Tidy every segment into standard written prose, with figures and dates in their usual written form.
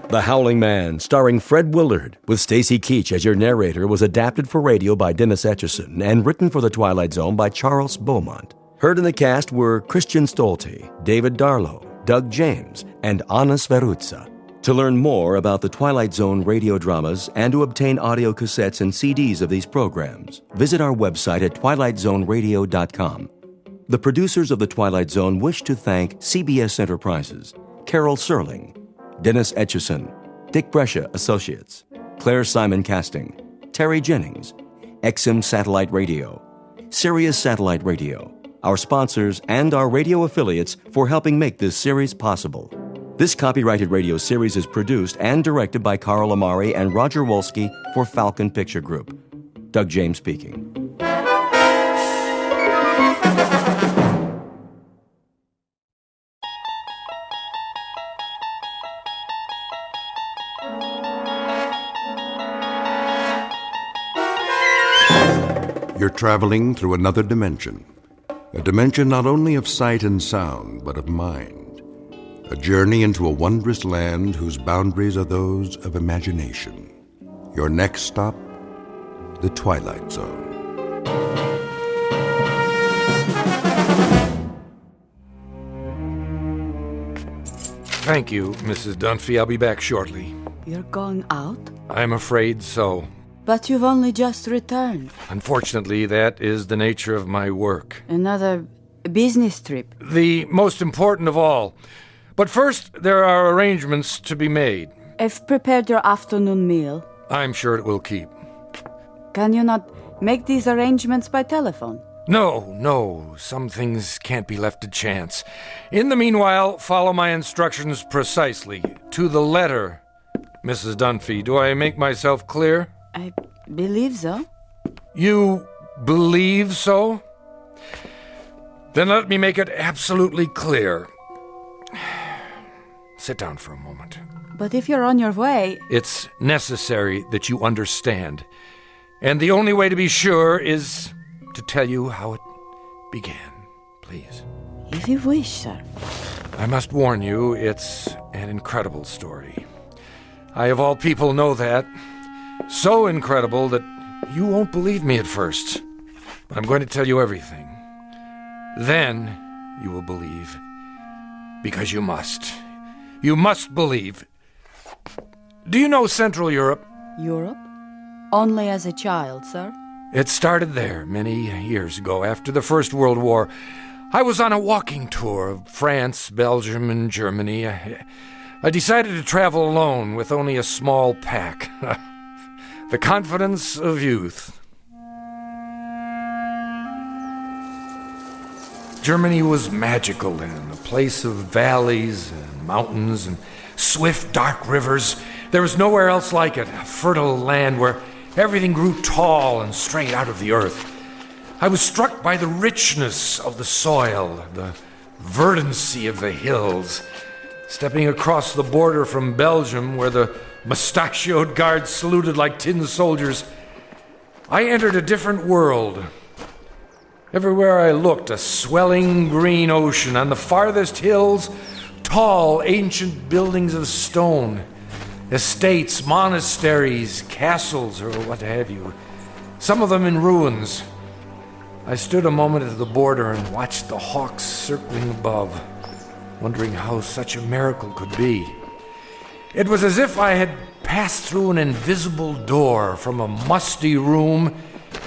The Howling Man, starring Fred Willard, with Stacy Keach as your narrator, was adapted for radio by Dennis Etchison and written for The Twilight Zone by Charles Beaumont. Heard in the cast were Christian Stolte, David Darlow, Doug James, and Anna Sverutza. To learn more about the Twilight Zone radio dramas and to obtain audio cassettes and CDs of these programs, visit our website at twilightzoneradio.com. The producers of The Twilight Zone wish to thank CBS Enterprises, Carol Serling, Dennis Etchison, Dick Brescia Associates, Claire Simon Casting, Terry Jennings, XM Satellite Radio, Sirius Satellite Radio, our sponsors, and our radio affiliates for helping make this series possible. This copyrighted radio series is produced and directed by Carl Amari and Roger Wolski for Falcon Picture Group. Doug James speaking. You're traveling through another dimension. A dimension not only of sight and sound, but of mind. A journey into a wondrous land whose boundaries are those of imagination. Your next stop, the Twilight Zone. Thank you, Mrs. Dunphy. I'll be back shortly. You're going out? I'm afraid so. But you've only just returned. Unfortunately, that is the nature of my work. Another business trip. The most important of all. But first, there are arrangements to be made. I've prepared your afternoon meal. I'm sure it will keep. Can you not make these arrangements by telephone? No. Some things can't be left to chance. In the meanwhile, follow my instructions precisely, to the letter. Mrs. Dunphy, do I make myself clear? I believe so. You believe so? Then let me make it absolutely clear. Sit down for a moment. But if you're on your way... It's necessary that you understand. And the only way to be sure is to tell you how it began. Please. If you wish, sir. I must warn you, it's an incredible story. I, of all people, know that. So incredible that you won't believe me at first. But I'm going to tell you everything. Then you will believe. Because you must. You must believe. Do you know Central Europe? Europe? Only as a child, sir. It started there many years ago, after the First World War. I was on a walking tour of France, Belgium, and Germany. I decided to travel alone with only a small pack. The confidence of youth. Germany was magical then, a place of valleys and mountains and swift, dark rivers. There was nowhere else like it, a fertile land where everything grew tall and straight out of the earth. I was struck by the richness of the soil, the verdancy of the hills. Stepping across the border from Belgium, where the mustachioed guards saluted like tin soldiers, I entered a different world. Everywhere I looked, a swelling green ocean. On the farthest hills, tall, ancient buildings of stone. Estates, monasteries, castles, or what have you. Some of them in ruins. I stood a moment at the border and watched the hawks circling above, wondering how such a miracle could be. It was as if I had passed through an invisible door from a musty room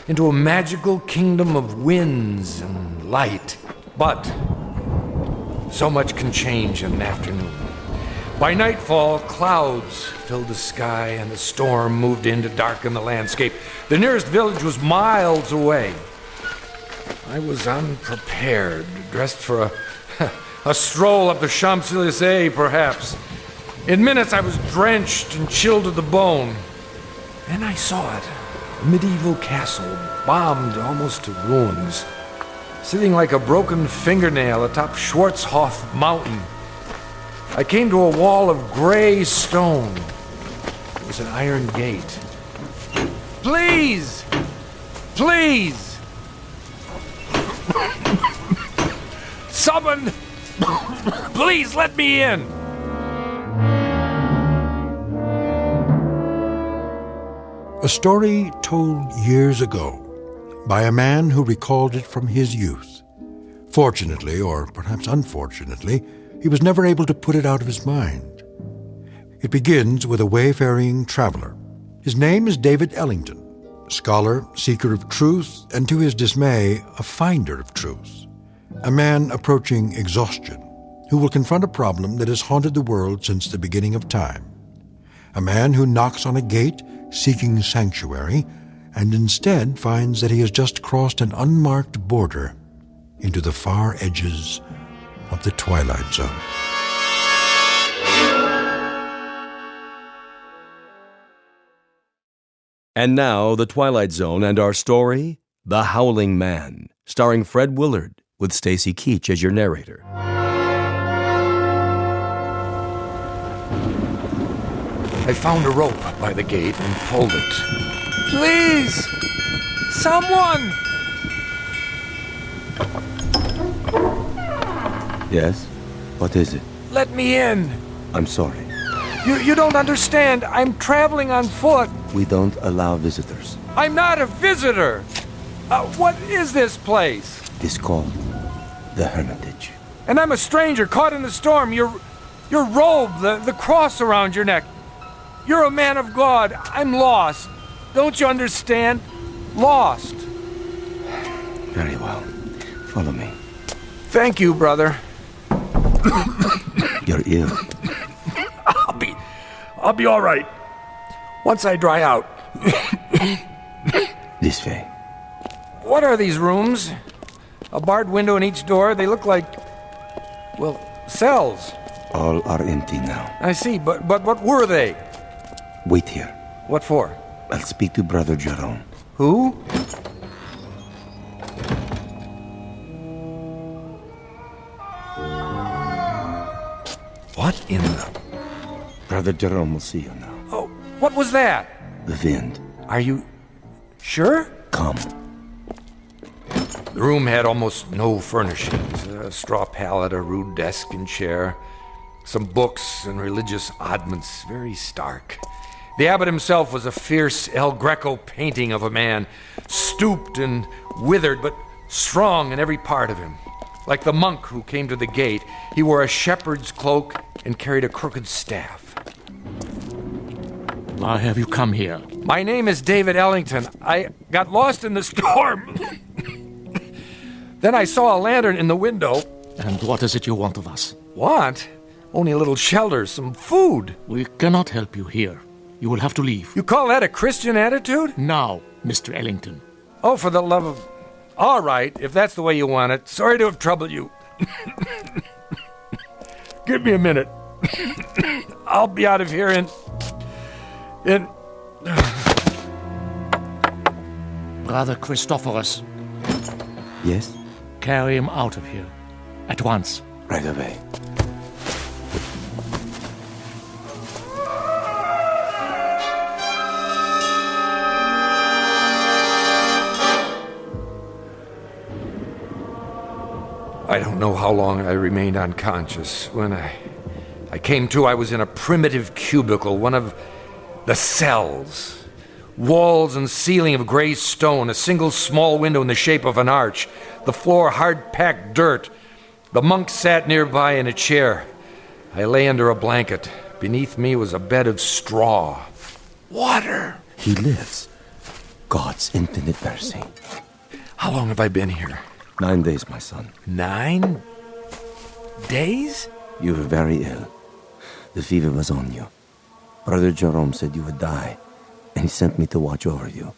into a magical kingdom of winds and light. But so much can change in an afternoon. By nightfall, clouds filled the sky and the storm moved in to darken the landscape. The nearest village was miles away. I was unprepared, dressed for a stroll up the Champs-Élysées, perhaps. In minutes, I was drenched and chilled to the bone. Then I saw it, a medieval castle, bombed almost to ruins, sitting like a broken fingernail atop Schwarzhof Mountain. I came to a wall of gray stone. It was an iron gate. Please! Please! Someone! Please let me in! story told years ago by a man who recalled it from his youth. Fortunately, or perhaps unfortunately, he was never able to put it out of his mind. It begins with a wayfaring traveler. His name is David Ellington, scholar, seeker of truth, and to his dismay, a finder of truth. A man approaching exhaustion, who will confront a problem that has haunted the world since the beginning of time. A man who knocks on a gate seeking sanctuary, and instead finds that he has just crossed an unmarked border into the far edges of the Twilight Zone. And now, The Twilight Zone and our story, The Howling Man, starring Fred Willard, with Stacy Keach as your narrator. I found a rope by the gate and pulled it. Please! Someone! Yes? What is it? Let me in! I'm sorry. You don't understand. I'm traveling on foot. We don't allow visitors. I'm not a visitor! What is this place? It's called the Hermitage. And I'm a stranger caught in the storm. Your robe, the cross around your neck. You're a man of God. I'm lost. Don't you understand? Lost. Very well. Follow me. Thank you, brother. You're ill. I'll be all right. Once I dry out. This way. What are these rooms? A barred window in each door. They look like, well, cells. All are empty now. I see, but what were they? Wait here. What for? I'll speak to Brother Jerome. Who? What in the... Brother Jerome will see you now. Oh, what was that? The wind. Are you sure? Come. The room had almost no furnishings. A straw pallet, a rude desk and chair, some books and religious oddments, very stark. The abbot himself was a fierce El Greco painting of a man, stooped and withered, but strong in every part of him. Like the monk who came to the gate, he wore a shepherd's cloak and carried a crooked staff. Why have you come here? My name is David Ellington. I got lost in the storm. Then I saw a lantern in the window. And what is it you want of us? Want? Only a little shelter, some food. We cannot help you here. You will have to leave. You call that a Christian attitude? Now, Mr. Ellington. Oh, for the love of... All right, if that's the way you want it. Sorry to have troubled you. Give me a minute. I'll be out of here in... Brother Christophorus. Yes? Carry him out of here. At once. Right away. I don't know how long I remained unconscious. When I came to, I was in a primitive cubicle, one of the cells. Walls and ceiling of gray stone, a single small window in the shape of an arch, the floor hard-packed dirt. The monk sat nearby in a chair. I lay under a blanket. Beneath me was a bed of straw. Water! He lives. God's infinite mercy. How long have I been here? 9 days, my son. 9 days? You were very ill. The fever was on you. Brother Jerome said you would die, and he sent me to watch over you.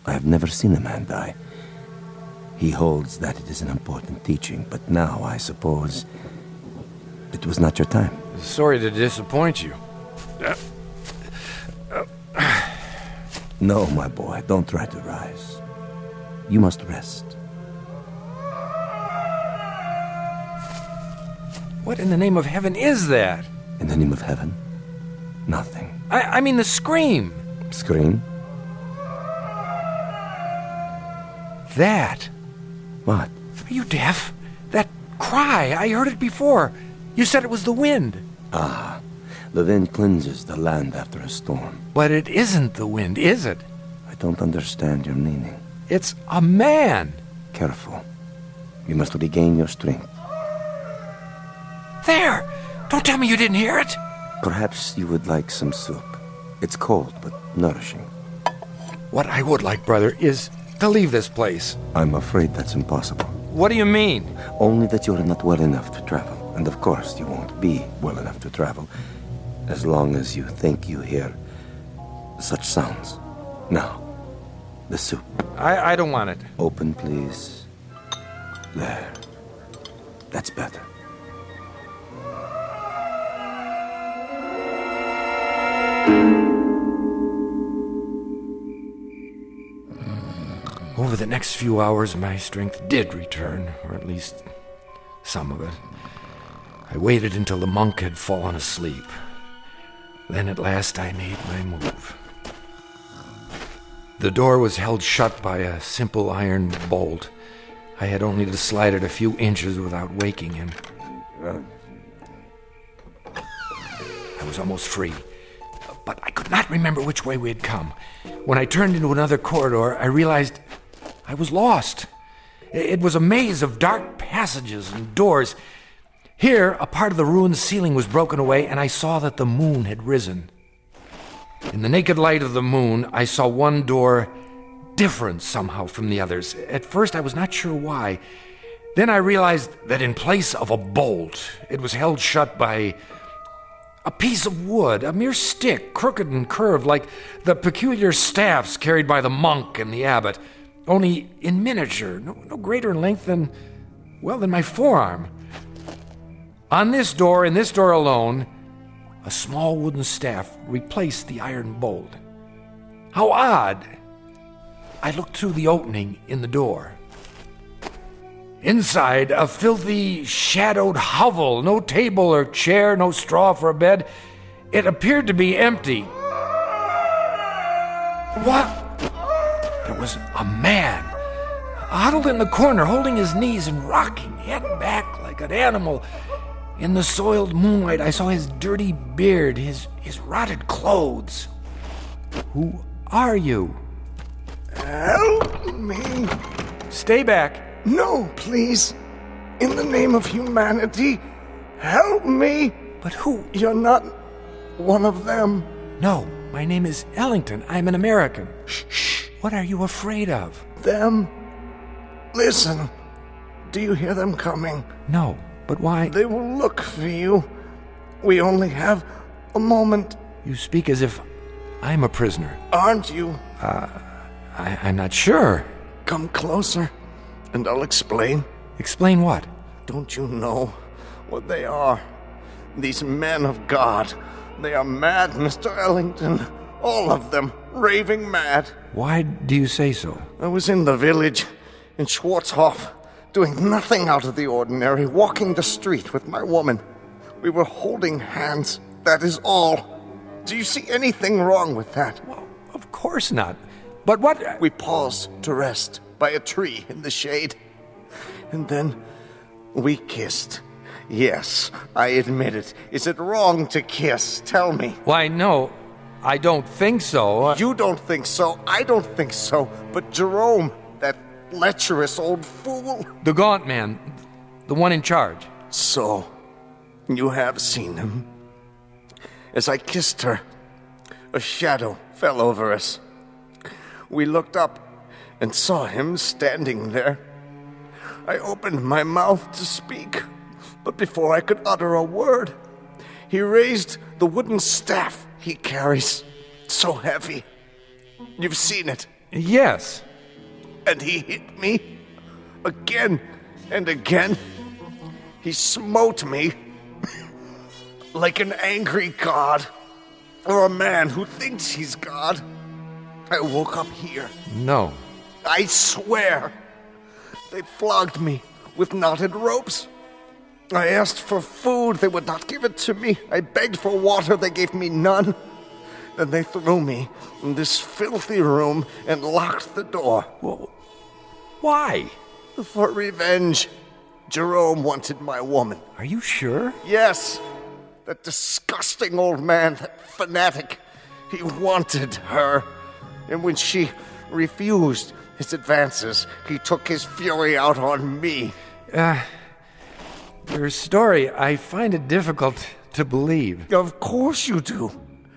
I have never seen a man die. He holds that it is an important teaching, but now I suppose it was not your time. Sorry to disappoint you. No, my boy, don't try to rise. You must rest. What in the name of heaven is that? In the name of heaven, nothing. I mean the scream. Scream? That. What? Are you deaf? That cry, I heard it before. You said it was the wind. Ah, The wind cleanses the land after a storm. But it isn't the wind, is it? I don't understand your meaning. It's a man. Careful. You must regain your strength. There! Don't tell me you didn't hear it! Perhaps you would like some soup. It's cold, but nourishing. What I would like, brother, is to leave this place. I'm afraid that's impossible. What do you mean? Only that you're not well enough to travel. And of course, you won't be well enough to travel as long as you think you hear such sounds. Now, the soup. I don't want it. Open, please. There. That's better. Over the next few hours, my strength did return, or at least some of it. I waited until the monk had fallen asleep. Then at last I made my move. The door was held shut by a simple iron bolt. I had only to slide it a few inches without waking him. I was almost free, but I could not remember which way we had come. When I turned into another corridor, I realized I was lost. It was a maze of dark passages and doors. Here, a part of the ruined ceiling was broken away, and I saw that the moon had risen. In the naked light of the moon, I saw one door different somehow from the others. At first, I was not sure why. Then I realized that in place of a bolt, it was held shut by a piece of wood, a mere stick, crooked and curved, like the peculiar staffs carried by the monk and the abbot, only in miniature, no greater in length than my forearm. On this door, in this door alone, a small wooden staff replaced the iron bolt. How odd! I looked through the opening in the door. Inside, a filthy, shadowed hovel. No table or chair, no straw for a bed. It appeared to be empty. What? There was a man, huddled in the corner, holding his knees and rocking, head back like an animal. In the soiled moonlight, I saw his dirty beard, his rotted clothes. Who are you? Help me! Stay back. No, please. In the name of humanity, help me! But who? You're not one of them. No, my name is Ellington. I'm an American. Shh. What are you afraid of? Them. Listen. Do you hear them coming? No, but why? They will look for you. We only have a moment. You speak as if I'm a prisoner. Aren't you? I'm not sure. Come closer, and I'll explain. Explain what? Don't you know what they are? These men of God. They are mad, Mr. Ellington. All of them. Raving mad. Why do you say so? I was in the village, in Schwarzhof, doing nothing out of the ordinary, walking the street with my woman. We were holding hands. That is all. Do you see anything wrong with that? Well, of course not. But what? We paused to rest by a tree in the shade. And then we kissed. Yes, I admit it. Is it wrong to kiss? Tell me. Why, no, I don't think so. You don't think so. I don't think so. But Jerome, that lecherous old fool. The gaunt man, the one in charge. So, you have seen him. As I kissed her, a shadow fell over us. We looked up and saw him standing there. I opened my mouth to speak, but before I could utter a word, he raised the wooden staff he carries, so heavy. You've seen it. Yes. And he hit me again and again. He smote me like an angry god, or a man who thinks he's God. I woke up here. No. I swear. They flogged me with knotted ropes. I asked for food. They would not give it to me. I begged for water. They gave me none. Then they threw me in this filthy room and locked the door. Well, why? For revenge. Jerome wanted my woman. Are you sure? Yes. That disgusting old man, that fanatic. He wanted her. And when she refused his advances, he took his fury out on me. Your story, I find it difficult to believe. Of course you do.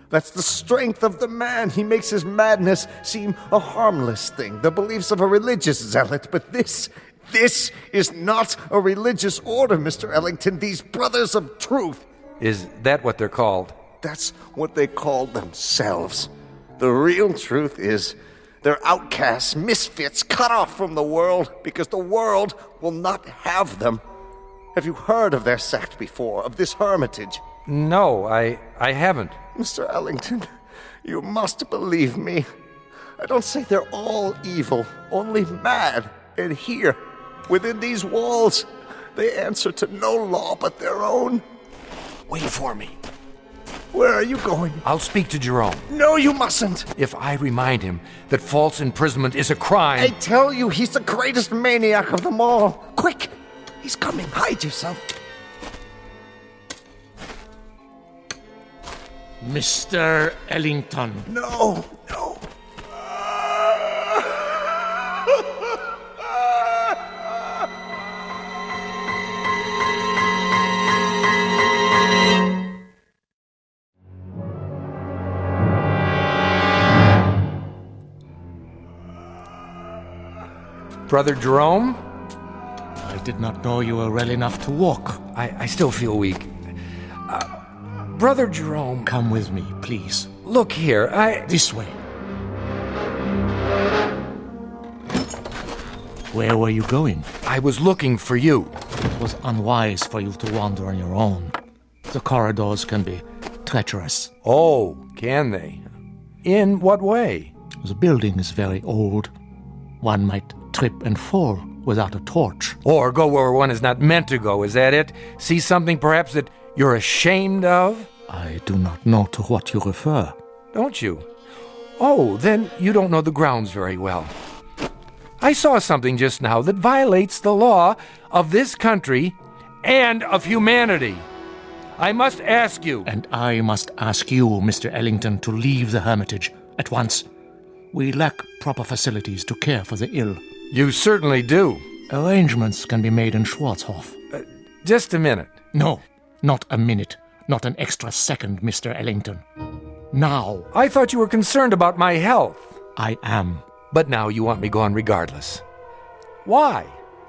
That's the strength of the man. He makes his madness seem a harmless thing, the beliefs of a religious zealot. But this is not a religious order, Mr. Ellington. These brothers of truth. Is that what they're called? That's what they call themselves. The real truth is they're outcasts, misfits, cut off from the world because the world will not have them. Have you heard of their sect before, of this hermitage? No, I haven't. Mr. Ellington, you must believe me. I don't say they're all evil, only mad. And here, within these walls, they answer to no law but their own. Wait for me. Where are you going? I'll speak to Jerome. No, you mustn't. If I remind him that false imprisonment is a crime... I tell you, he's the greatest maniac of them all. Quick! He's coming. Hide yourself. Mr. Ellington. No. Brother Jerome? I did not know you were well enough to walk. I still feel weak. Brother Jerome... Come with me, please. Look here, This way. Where were you going? I was looking for you. It was unwise for you to wander on your own. The corridors can be treacherous. Oh, can they? In what way? The building is very old. One might trip and fall without a torch. Or go where one is not meant to go, is that it? See something perhaps that you're ashamed of? I do not know to what you refer. Don't you? Oh, then you don't know the grounds very well. I saw something just now that violates the law of this country and of humanity. I must ask you... And I must ask you, Mr. Ellington, to leave the hermitage at once. We lack proper facilities to care for the ill. You certainly do. Arrangements can be made in Schwarzhof. Just a minute. No, not a minute. Not an extra second, Mr. Ellington. Now. I thought you were concerned about my health. I am. But now you want me gone regardless. Why?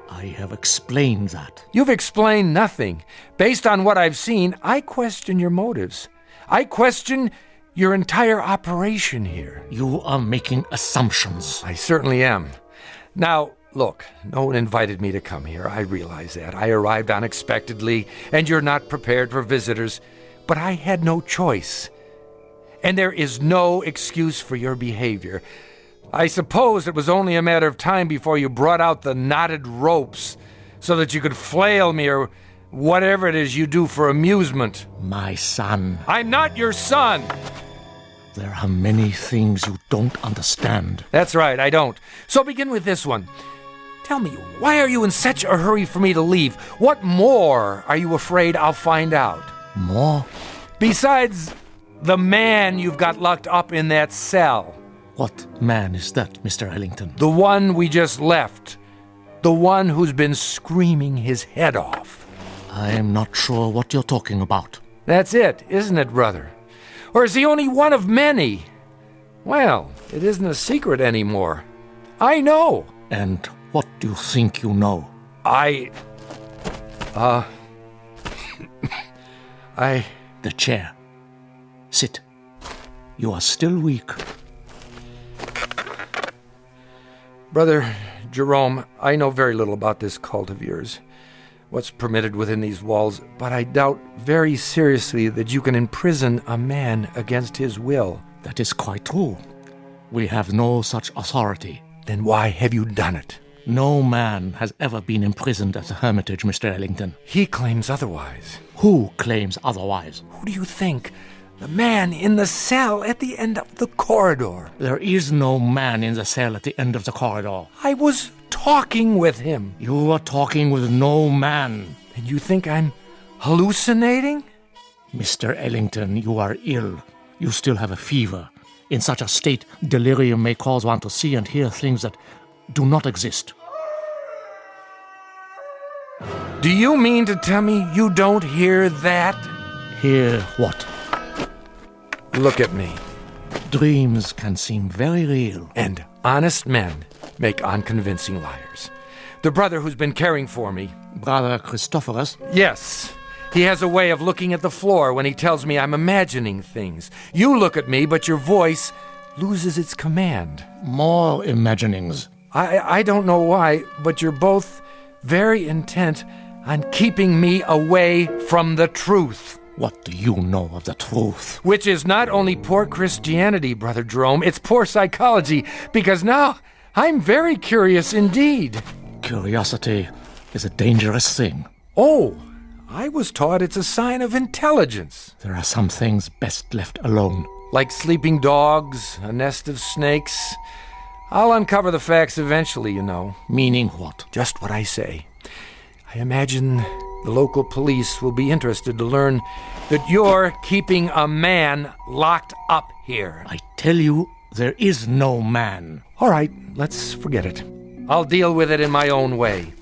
I have explained that. You've explained nothing. Based on what I've seen, I question your motives. I question your entire operation here. You are making assumptions. I certainly am. Now, look, no one invited me to come here. I realize that. I arrived unexpectedly, and you're not prepared for visitors. But I had no choice. And there is no excuse for your behavior. I suppose it was only a matter of time before you brought out the knotted ropes so that you could flail me or whatever it is you do for amusement. My son. I'm not your son! There are many things you don't understand. That's right, I don't. So begin with this one. Tell me, why are you in such a hurry for me to leave? What more are you afraid I'll find out? More? Besides the man you've got locked up in that cell. What man is that, Mr. Ellington? The one we just left. The one who's been screaming his head off. I am not sure what you're talking about. That's it, isn't it, brother? Or is he only one of many? Well, it isn't a secret anymore. I know. And what do you think you know? I... The chair. Sit. You are still weak. Brother Jerome, I know very little about this cult of yours, what's permitted within these walls, but I doubt very seriously that you can imprison a man against his will. That is quite true. We have no such authority. Then why have you done it? No man has ever been imprisoned at the Hermitage, Mr. Ellington. He claims otherwise. Who claims otherwise? Who do you think? The man in the cell at the end of the corridor. There is no man in the cell at the end of the corridor. I was talking with him. You are talking with no man. And you think I'm hallucinating? Mr. Ellington, you are ill. You still have a fever. In such a state, delirium may cause one to see and hear things that do not exist. Do you mean to tell me you don't hear that? Hear what? Look at me. Dreams can seem very real. And honest men make unconvincing liars. The brother who's been caring for me. Brother Christophorus? Yes. He has a way of looking at the floor when he tells me I'm imagining things. You look at me, but your voice loses its command. More imaginings. I don't know why, but you're both very intent on keeping me away from the truth. What do you know of the truth? Which is not only poor Christianity, Brother Jerome, it's poor psychology, because now I'm very curious indeed. Curiosity is a dangerous thing. Oh, I was taught it's a sign of intelligence. There are some things best left alone. Like sleeping dogs, a nest of snakes. I'll uncover the facts eventually, you know. Meaning what? Just what I say. I imagine the local police will be interested to learn that you're keeping a man locked up here. I tell you, there is no man. All right, let's forget it. I'll deal with it in my own way.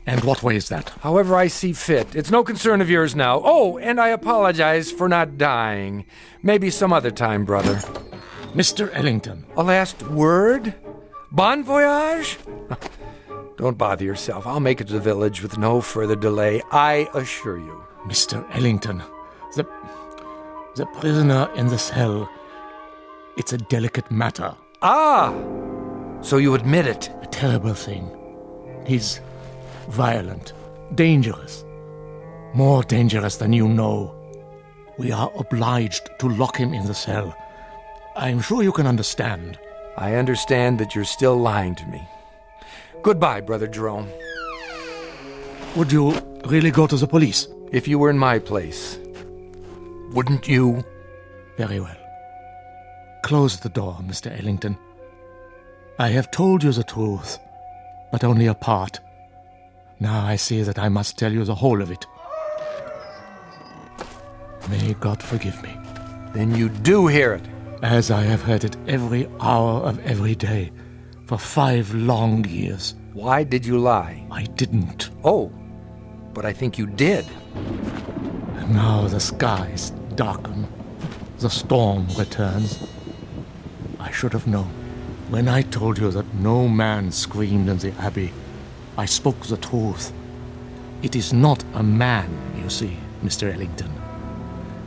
And what way is that? However I see fit. It's no concern of yours now. Oh, and I apologize for not dying. Maybe some other time, brother. Mr. Ellington. A last word? Bon voyage? Don't bother yourself. I'll make it to the village with no further delay, I assure you. Mr. Ellington, the prisoner in the cell, it's a delicate matter. Ah! So you admit it? A terrible thing. He's violent, dangerous, more dangerous than you know. We are obliged to lock him in the cell. I'm sure you can understand. I understand that you're still lying to me. Goodbye, Brother Jerome. Would you really go to the police? If you were in my place, wouldn't you? Very well. Close the door, Mr. Ellington. I have told you the truth, but only a part. Now I see that I must tell you the whole of it. May God forgive me. Then you do hear it. As I have heard it every hour of every day, for 5 long years. Why did you lie? I didn't. Oh, but I think you did. And now the skies darken. The storm returns. I should have known. When I told you that no man screamed in the abbey, I spoke the truth. It is not a man, you see, Mr. Ellington.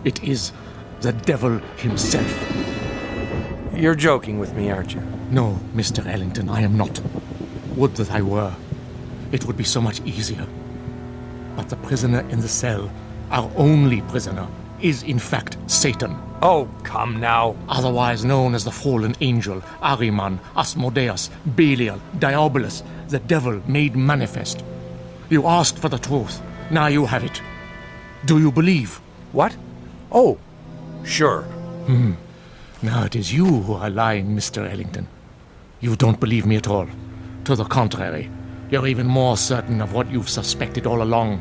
It is the devil himself. You're joking with me, aren't you? No, Mr. Ellington, I am not. Would that I were. It would be so much easier. But the prisoner in the cell, our only prisoner, is in fact Satan. Oh, come now. Otherwise known as the fallen angel, Ahriman, Asmodeus, Belial, Diabolus, the devil made manifest. You asked for the truth. Now you have it. Do you believe? What? Oh, sure. Now it is you who are lying, Mr. Ellington. You don't believe me at all. To the contrary, you're even more certain of what you've suspected all along,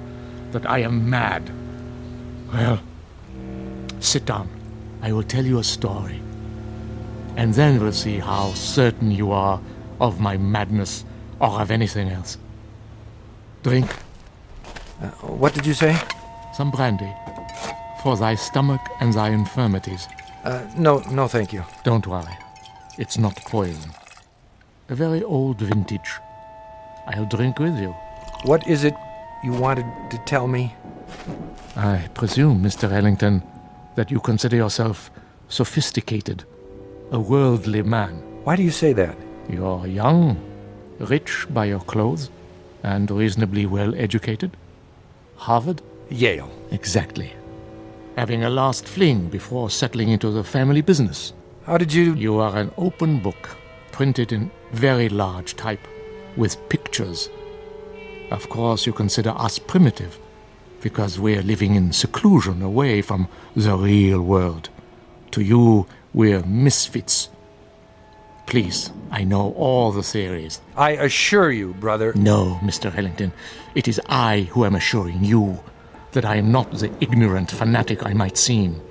that I am mad. Well, sit down. I will tell you a story. And then we'll see how certain you are of my madness or of anything else. Drink. What did you say? Some brandy. For thy stomach and thy infirmities. No, thank you. Don't worry. It's not poison. A very old vintage. I'll drink with you. What is it you wanted to tell me? I presume, Mr. Ellington, that you consider yourself sophisticated, a worldly man. Why do you say that? You're young, rich by your clothes, and reasonably well educated. Harvard? Yale. Exactly. Having a last fling before settling into the family business. How did you... You are an open book, printed in very large type, with pictures. Of course, you consider us primitive, because we're living in seclusion away from the real world. To you, we're misfits. Please, I know all the theories. I assure you, brother... No, Mr. Ellington, it is I who am assuring you that I am not the ignorant fanatic I might seem.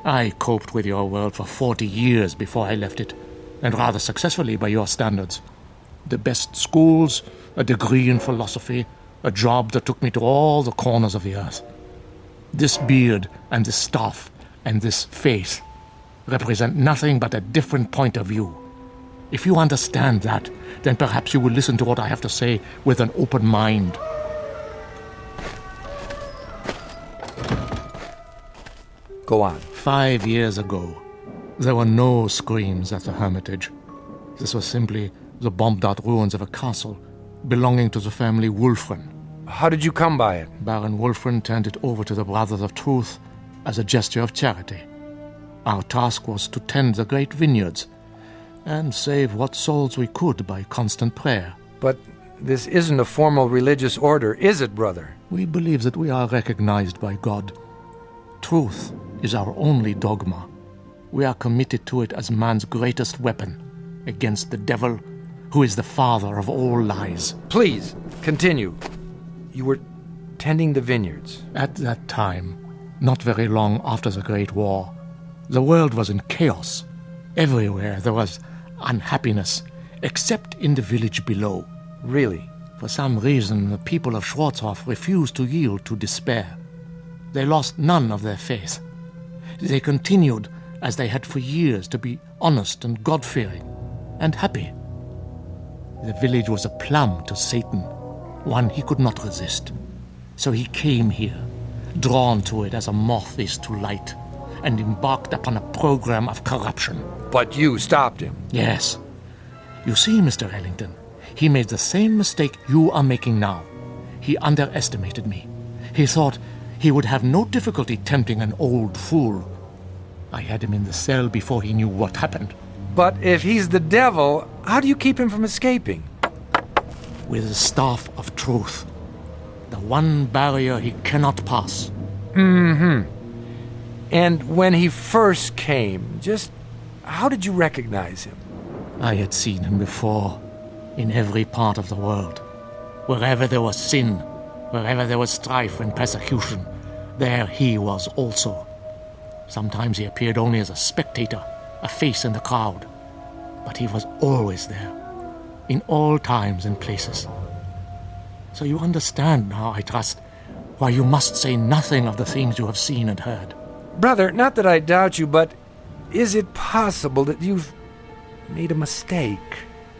I coped with your world for 40 years before I left it, and rather successfully by your standards. The best schools, a degree in philosophy, a job that took me to all the corners of the earth. This beard and this staff and this face represent nothing but a different point of view. If you understand that, then perhaps you will listen to what I have to say with an open mind. Go on. 5 years ago, there were no screams at the Hermitage. This was simply the bombed-out ruins of a castle belonging to the family Wulfren. How did you come by it? Baron Wulfren turned it over to the Brothers of Truth as a gesture of charity. Our task was to tend the great vineyards and save what souls we could by constant prayer. But this isn't a formal religious order, is it, brother? We believe that we are recognized by God. Truth is our only dogma. We are committed to it as man's greatest weapon against the devil, who is the father of all lies. Please, continue. You were tending the vineyards. At that time, not very long after the Great War, the world was in chaos. Everywhere there was unhappiness, except in the village below. Really? For some reason, the people of Schwarzhof refused to yield to despair. They lost none of their faith. They continued, as they had for years, to be honest and God-fearing and happy. The village was a plum to Satan, one he could not resist. So he came here, drawn to it as a moth is to light, and embarked upon a program of corruption. But you stopped him. Yes. You see, Mr. Ellington, he made the same mistake you are making now. He underestimated me. He thought he would have no difficulty tempting an old fool. I had him in the cell before he knew what happened. But if he's the devil, how do you keep him from escaping? With the staff of truth. The one barrier he cannot pass. Mm-hmm. And when he first came, just how did you recognize him? I had seen him before, in every part of the world. Wherever there was sin, wherever there was strife and persecution, there he was also. Sometimes he appeared only as a spectator, a face in the crowd. But he was always there, in all times and places. So you understand now, I trust, why you must say nothing of the things you have seen and heard. Brother, not that I doubt you, but is it possible that you've made a mistake?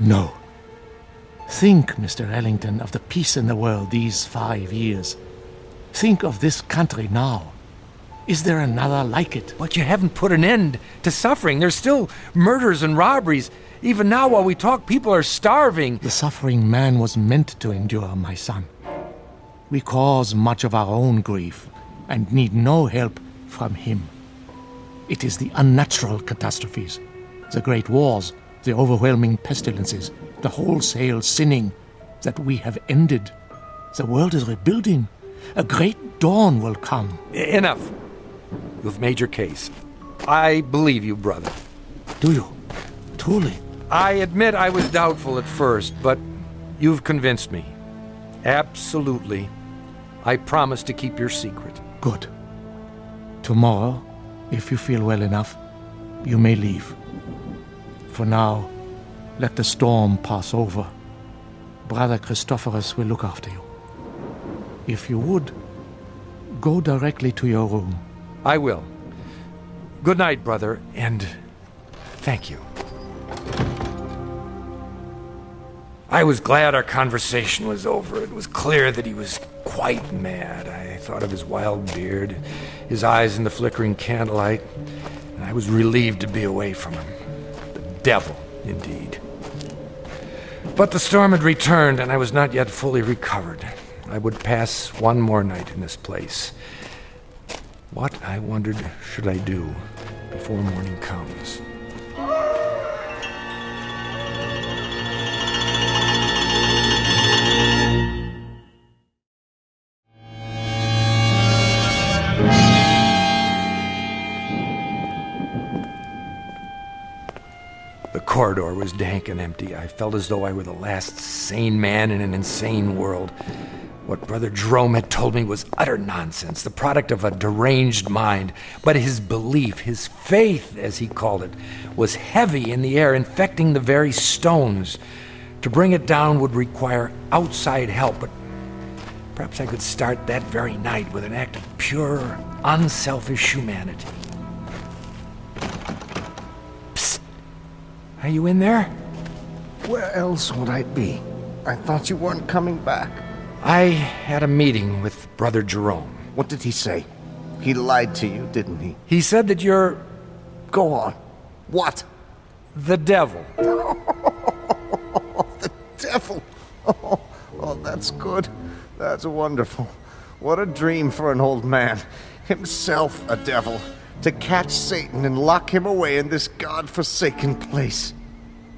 No. Think, Mr. Ellington, of the peace in the world these 5 years. Think of this country now. Is there another like it? But you haven't put an end to suffering. There's still murders and robberies. Even now, while we talk, people are starving. The suffering man was meant to endure, my son. We cause much of our own grief and need no help from him. It is the unnatural catastrophes, the great wars, the overwhelming pestilences, the wholesale sinning that we have ended. The world is rebuilding. A great dawn will come. Enough. You've made your case. I believe you, brother. Do you? Truly? I admit I was doubtful at first, but you've convinced me. Absolutely. I promise to keep your secret. Good. Tomorrow, if you feel well enough, you may leave. For now, let the storm pass over. Brother Christophorus will look after you. If you would, go directly to your room. I will. Good night, brother, and thank you. I was glad our conversation was over. It was clear that he was quite mad. I thought of his wild beard, his eyes in the flickering candlelight, and I was relieved to be away from him. The devil, indeed. But the storm had returned, and I was not yet fully recovered. I would pass one more night in this place. What, I wondered, should I do before morning comes? The corridor was dank and empty. I felt as though I were the last sane man in an insane world. What Brother Jerome had told me was utter nonsense, the product of a deranged mind. But his belief, his faith, as he called it, was heavy in the air, infecting the very stones. To bring it down would require outside help, but perhaps I could start that very night with an act of pure, unselfish humanity. Psst! Are you in there? Where else would I be? I thought you weren't coming back. I had a meeting with Brother Jerome. What did he say? He lied to you, didn't he? He said that you're Go on. What? the devil. The devil. Oh, that's good. That's wonderful. What a dream for an old man. Himself a devil. To catch Satan and lock him away in this God-forsaken place.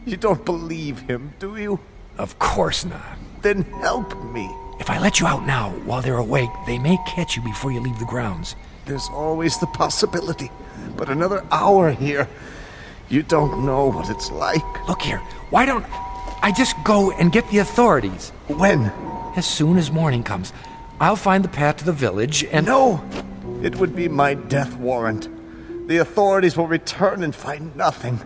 You don't believe him, do you? Of course not. Then help me. If I let you out now while they're awake, they may catch you before you leave the grounds. There's always the possibility. But another hour here, you don't know what it's like. Look here, why don't I just go and get the authorities? When? As soon as morning comes. I'll find the path to the village and... No! It would be my death warrant. The authorities will return and find nothing.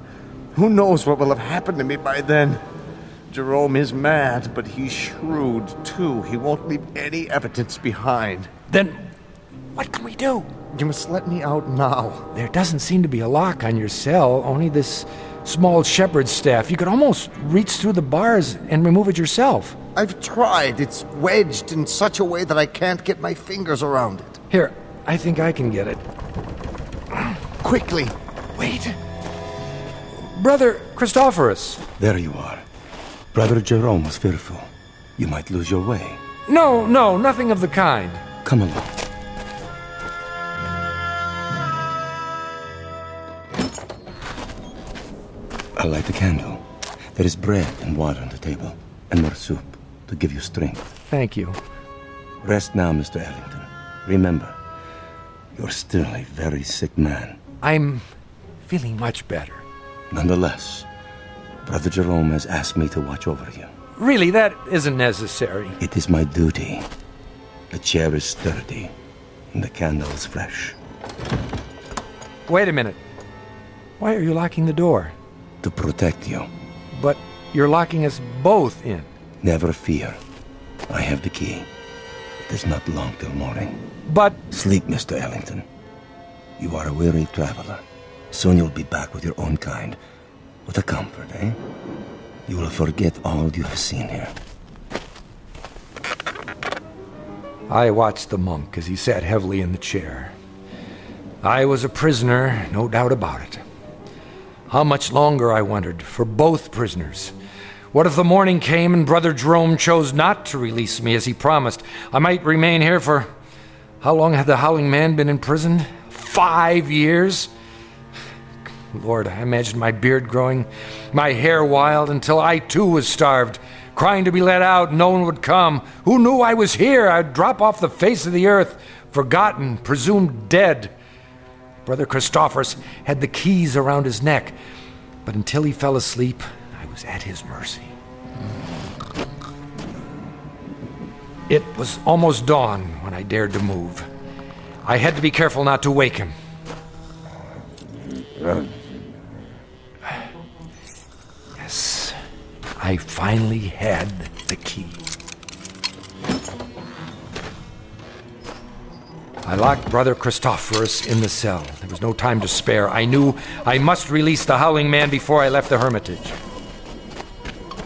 Who knows what will have happened to me by then? Jerome is mad, but he's shrewd, too. He won't leave any evidence behind. Then what can we do? You must let me out now. There doesn't seem to be a lock on your cell, only this small shepherd's staff. You could almost reach through the bars and remove it yourself. I've tried. It's wedged in such a way that I can't get my fingers around it. Here, I think I can get it. Quickly. Wait. Brother Christophorus. There you are. Brother Jerome was fearful. You might lose your way. No, nothing of the kind. Come along. I'll light the candle. There is bread and water on the table, and more soup to give you strength. Thank you. Rest now, Mr. Ellington. Remember, you're still a very sick man. I'm feeling much better. Nonetheless, Brother Jerome has asked me to watch over you. Really, that isn't necessary. It is my duty. The chair is sturdy, and the candle is fresh. Wait a minute. Why are you locking the door? To protect you. But you're locking us both in. Never fear. I have the key. It is not long till morning. But... Sleep, Mr. Ellington. You are a weary traveler. Soon you'll be back with your own kind. With a comfort, eh? You will forget all you have seen here. I watched the monk as he sat heavily in the chair. I was a prisoner, no doubt about it. How much longer, I wondered, for both prisoners? What if the morning came and Brother Jerome chose not to release me as he promised? I might remain here for... How long had the Howling man been in prison? 5 years? Lord, I imagined my beard growing, my hair wild, until I too was starved, crying to be let out. No one would come. Who knew I was here? I'd drop off the face of the earth, forgotten, presumed dead. Brother Christophorus had the keys around his neck, but until he fell asleep, I was at his mercy. It was almost dawn when I dared to move. I had to be careful not to wake him. Yes, I finally had the key. I locked Brother Christophorus in the cell. There was no time to spare. I knew I must release the Howling man before I left the hermitage.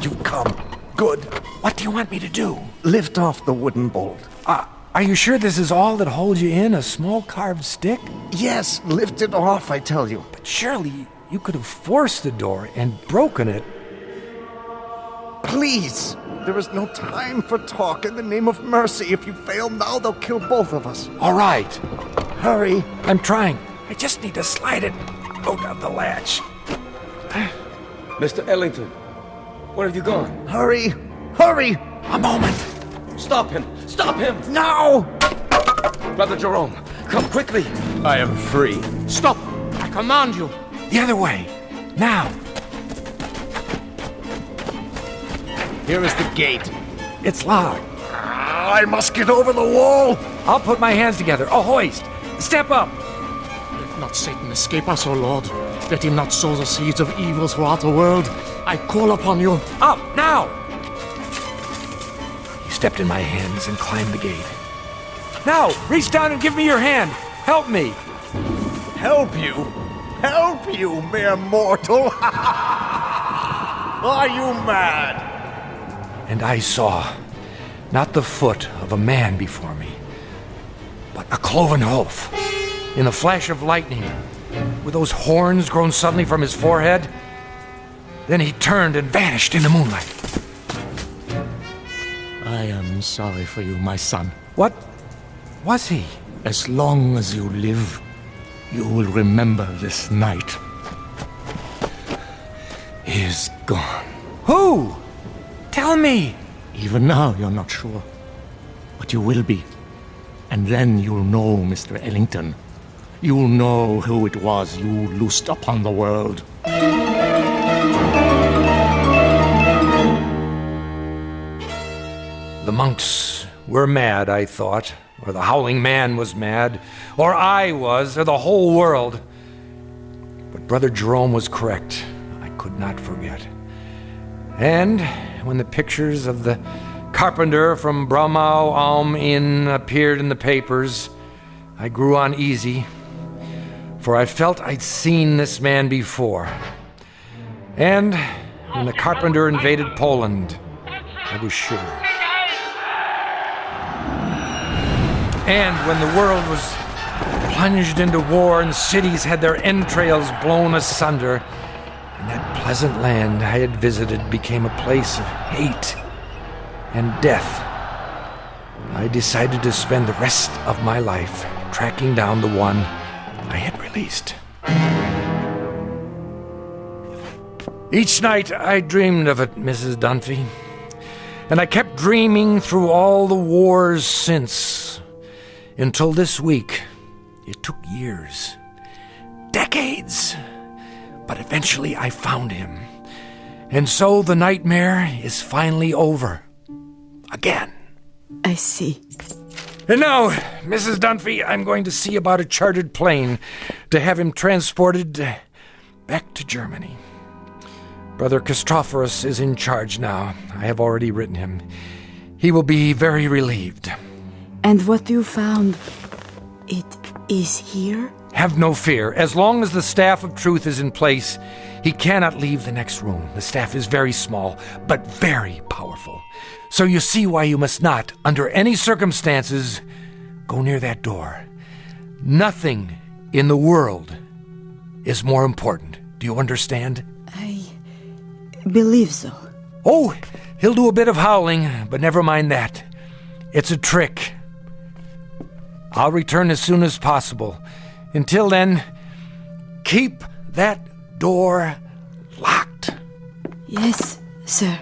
You've come. Good. What do you want me to do? Lift off the wooden bolt. Are you sure this is all that holds you in? A small carved stick? Yes, lift it off, I tell you. But surely you could have forced the door and broken it. Please! There is no time for talk. In the name of mercy, if you fail now, they'll kill both of us. All right. Hurry. I'm trying. I just need to slide it out of the latch. Mr. Ellington, where have you gone? Hurry. Hurry! A moment. Stop him! Stop him! Now! Brother Jerome, come quickly! I am free. Stop! I command you! The other way. Now. Here is the gate. It's locked. I must get over the wall. I'll put my hands together. A hoist. Step up. Let not Satan escape us, O Lord. Let him not sow the seeds of evil throughout the world. I call upon you. Up, now! He stepped in my hands and climbed the gate. Now, reach down and give me your hand. Help me. Help you? Help you, mere mortal? Are you mad? And I saw not the foot of a man before me, but a cloven hoof in a flash of lightning, with those horns grown suddenly from his forehead. Then he turned and vanished in the moonlight. I am sorry for you, my son. What was he? As long as you live, you will remember this night. He is gone. Who? Tell me. Even now, you're not sure. But you will be. And then you'll know, Mr. Ellington. You'll know who it was you loosed upon the world. The monks were mad, I thought. Or the Howling Man was mad. Or I was, or the whole world. But Brother Jerome was correct. I could not forget. And when the pictures of the carpenter from Bromau Alm Inn appeared in the papers, I grew uneasy, for I felt I'd seen this man before. And when the carpenter invaded Poland, I was sure. And when the world was plunged into war and cities had their entrails blown asunder, and that pleasant land I had visited became a place of hate and death, I decided to spend the rest of my life tracking down the one I had released. Each night I dreamed of it, Mrs. Dunphy, and I kept dreaming through all the wars since, until this week. It took years, decades, but eventually I found him. And so the nightmare is finally over. Again. I see. And now, Mrs. Dunphy, I'm going to see about a chartered plane to have him transported back to Germany. Brother Christophorus is in charge now. I have already written him. He will be very relieved. And what you found, it is here? Have no fear. As long as the staff of truth is in place, he cannot leave the next room. The staff is very small, but very powerful. So you see why you must not, under any circumstances, go near that door. Nothing in the world is more important. Do you understand? I believe so. Oh, he'll do a bit of howling, but never mind that. It's a trick. I'll return as soon as possible. Until then, keep that door locked. Yes, sir.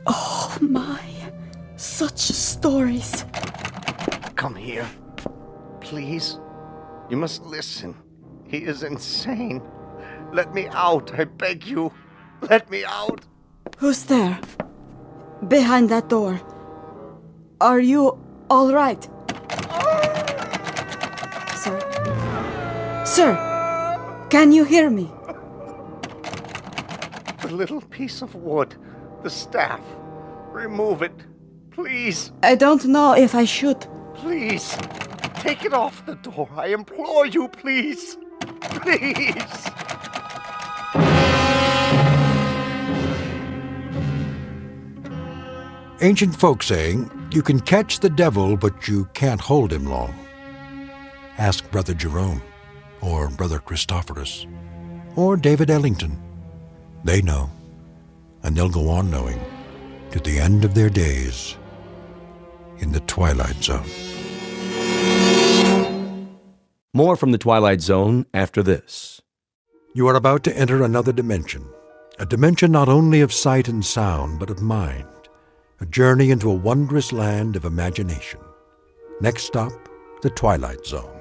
Oh my, such stories. Come here. Please. You must listen. He is insane. Let me out, I beg you. Let me out. Who's there? Behind that door. Are you all right? Sir, can you hear me? The little piece of wood, the staff. Remove it, please. I don't know if I should. Please. Take it off the door. I implore you, please. Please. Ancient folk saying, you can catch the devil, but you can't hold him long. Ask Brother Jerome, or Brother Christophorus, or David Ellington. They know, and they'll go on knowing to the end of their days in the Twilight Zone. More from the Twilight Zone after this. You are about to enter another dimension, a dimension not only of sight and sound, but of mind, a journey into a wondrous land of imagination. Next stop, the Twilight Zone.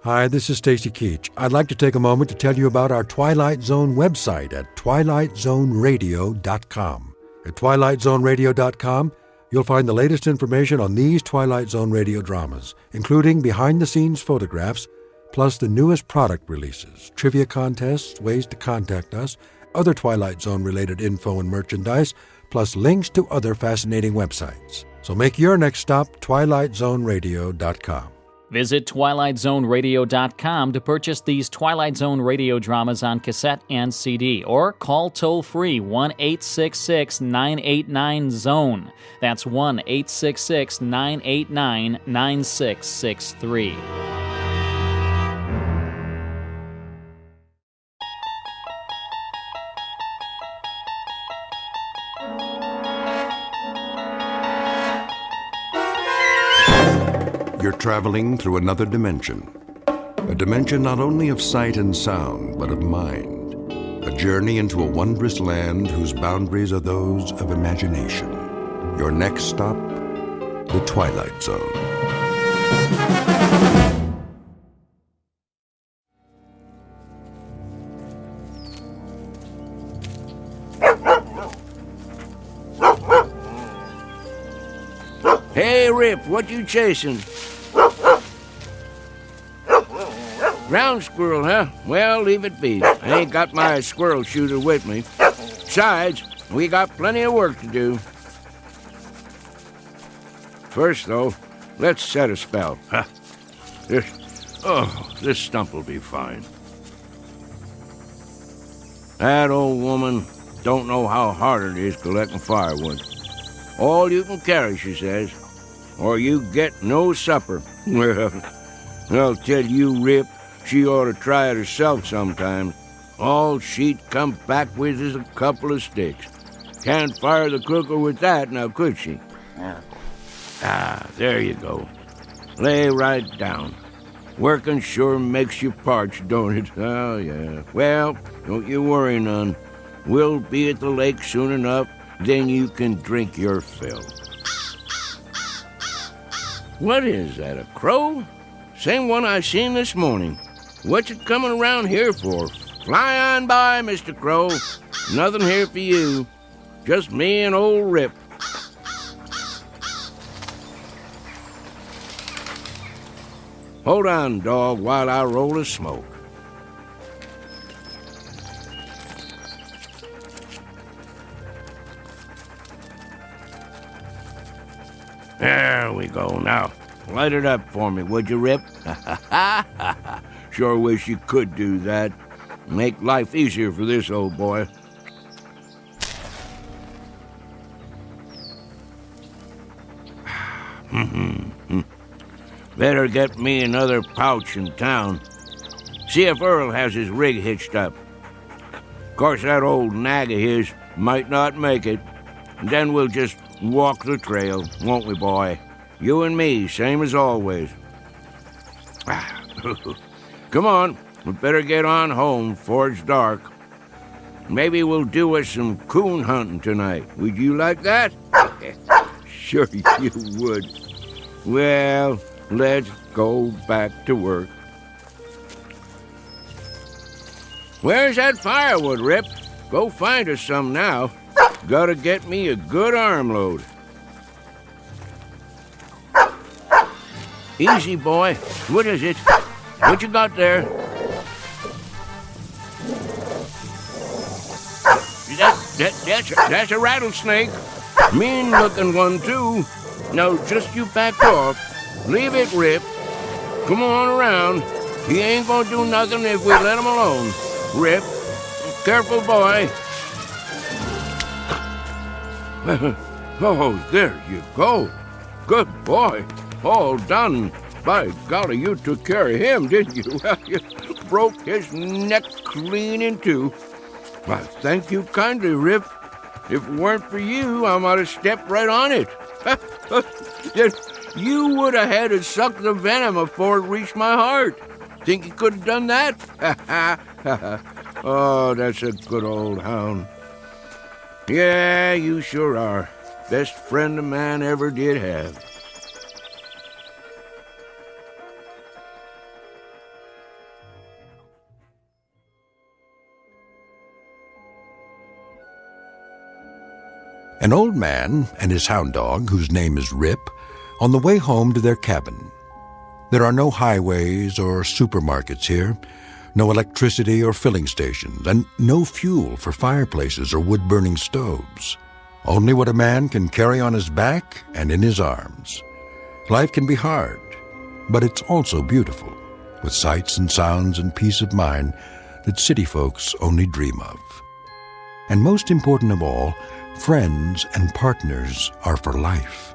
Hi, this is Stacy Keach. I'd like to take a moment to tell you about our Twilight Zone website at twilightzoneradio.com. At TwilightZoneRadio.com, you'll find the latest information on these Twilight Zone radio dramas, including behind-the-scenes photographs, plus the newest product releases, trivia contests, ways to contact us, other Twilight Zone-related info and merchandise, plus links to other fascinating websites. So make your next stop TwilightZoneRadio.com. Visit TwilightZoneRadio.com to purchase these Twilight Zone radio dramas on cassette and CD, or call toll-free 1-866-989-ZONE. That's 1-866-989-9663. You're traveling through another dimension. A dimension not only of sight and sound, but of mind. A journey into a wondrous land whose boundaries are those of imagination. Your next stop, the Twilight Zone. Hey, Rip, what you chasing? Ground squirrel, huh? Well, leave it be. I ain't got my squirrel shooter with me. Besides, we got plenty of work to do. First, though, let's set a spell. This stump will be fine. That old woman don't know how hard it is collecting firewood. All you can carry, she says, or you get no supper. Well, I'll tell you, Rip, she ought to try it herself sometime. All she'd come back with is a couple of sticks. Can't fire the cooker with that, now could she? There you go. Lay right down. Working sure makes you parched, don't it? Oh, yeah. Well, don't you worry none. We'll be at the lake soon enough, then you can drink your fill. What is that, a crow? Same one I seen this morning. What's it coming around here for? Fly on by, Mr. Crow. Nothing here for you. Just me and old Rip. Hold on, dog, while I roll a smoke. There we go. Now, light it up for me, would you, Rip? Sure wish you could do that. Make life easier for this old boy. Better get me another pouch in town. See if Earl has his rig hitched up. Of course, that old nag of his might not make it. Then we'll just walk the trail, won't we, boy? You and me, same as always. Come on, we better get on home before it's dark. Maybe we'll do us some coon hunting tonight. Would you like that? Sure you would. Well, let's go back to work. Where's that firewood, Rip? Go find us some now. Gotta get me a good armload. Easy, boy. What is it? What you got there? That's a rattlesnake. Mean-looking one, too. Now, just you back off. Leave it, Rip. Come on around. He ain't gonna do nothing if we let him alone. Rip, careful, boy. Oh, there you go. Good boy. All done. By golly, you took care of him, didn't you? You broke his neck clean in two. Why, thank you kindly, Rip. If it weren't for you, I might have stepped right on it. You would have had to suck the venom before it reached my heart. Think you could have done that? Oh, that's a good old hound. Yeah, you sure are. Best friend a man ever did have. An old man and his hound dog, whose name is Rip, on the way home to their cabin. There are no highways or supermarkets here, no electricity or filling stations, and no fuel for fireplaces or wood-burning stoves. Only what a man can carry on his back and in his arms. Life can be hard, but it's also beautiful, with sights and sounds and peace of mind that city folks only dream of. And most important of all, friends and partners are for life.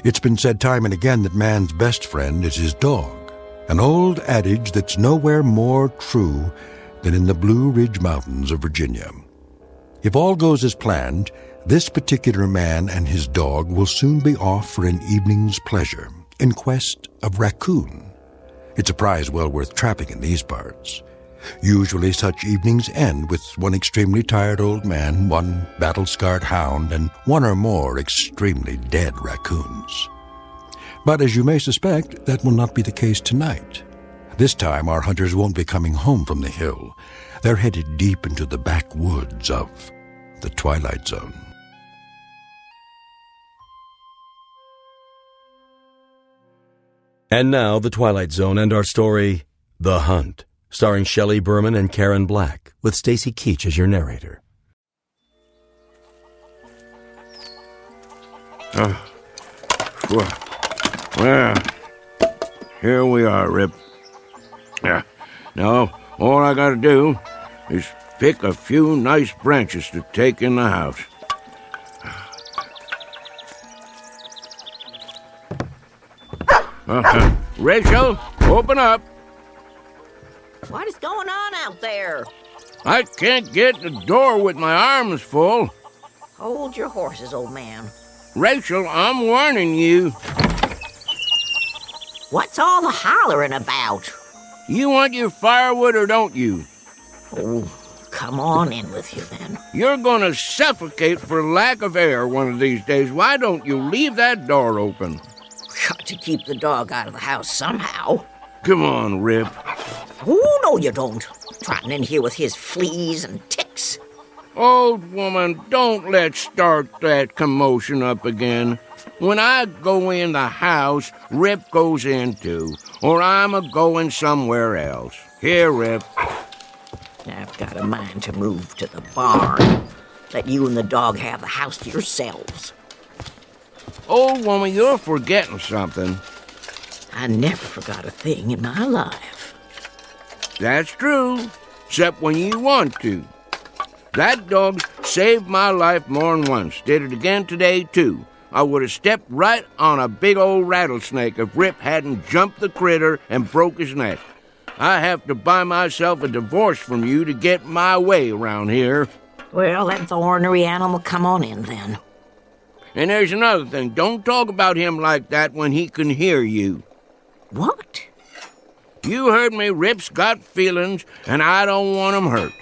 It's been said time and again that man's best friend is his dog, an old adage that's nowhere more true than in the Blue Ridge Mountains of Virginia. If all goes as planned, this particular man and his dog will soon be off for an evening's pleasure in quest of raccoon. It's a prize well worth trapping in these parts. Usually such evenings end with one extremely tired old man, one battle-scarred hound, and one or more extremely dead raccoons. But as you may suspect, that will not be the case tonight. This time our hunters won't be coming home from the hill. They're headed deep into the backwoods of the Twilight Zone. And now, The Twilight Zone and our story, The Hunt, starring Shelley Berman and Karen Black, with Stacy Keach as your narrator. Well, here we are, Rip. Now, all I gotta do is pick a few nice branches to take in the house. Rachel, open up. What is going on out there? I can't get the door with my arms full. Hold your horses, old man. Rachel, I'm warning you. What's all the hollering about? You want your firewood or don't you? Oh, come on in with you then. You're gonna suffocate for lack of air one of these days. Why don't you leave that door open? Got to keep the dog out of the house somehow. Come on, Rip. Oh, no you don't. Trotting in here with his fleas and ticks. Old woman, don't let's start that commotion up again. When I go in the house, Rip goes in too, or I'm a-going somewhere else. Here, Rip. I've got a mind to move to the barn. Let you and the dog have the house to yourselves. Old woman, you're forgetting something. I never forgot a thing in my life. That's true, except when you want to. That dog saved my life more than once. Did it again today, too. I would have stepped right on a big old rattlesnake if Rip hadn't jumped the critter and broke his neck. I have to buy myself a divorce from you to get my way around here. Well, let the ornery animal come on in, then. And there's another thing. Don't talk about him like that when he can hear you. What? You heard me. Rip's got feelings, and I don't want 'em hurt.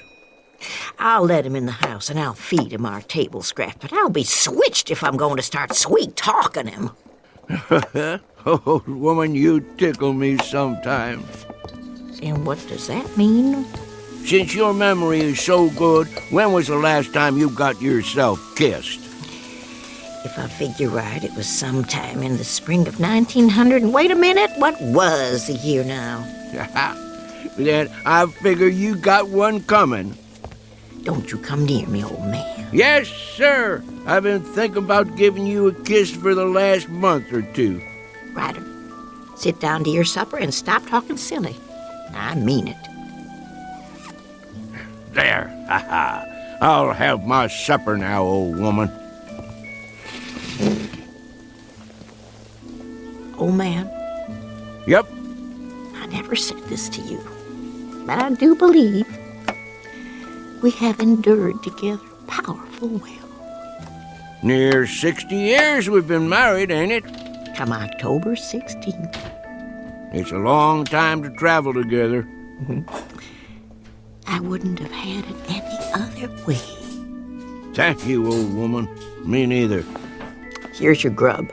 I'll let him in the house, and I'll feed him our table scraps, but I'll be switched if I'm going to start sweet-talking him. Old woman, you tickle me sometimes. And what does that mean? Since your memory is so good, when was the last time you got yourself kissed? If I figure right, it was sometime in the spring of 1900. And wait a minute, what was the year now? Then I figure you got one coming. Don't you come near me, old man. Yes, sir. I've been thinking about giving you a kiss for the last month or two. Ryder, sit down to your supper and stop talking silly. I mean it. There. I'll have my supper now, old woman. Old man. Yep. I never said this to you, but I do believe we have endured together powerful well. Near 60 years we've been married, ain't it? Come October 16th. It's a long time to travel together. I wouldn't have had it any other way. Thank you, old woman. Me neither. Here's your grub.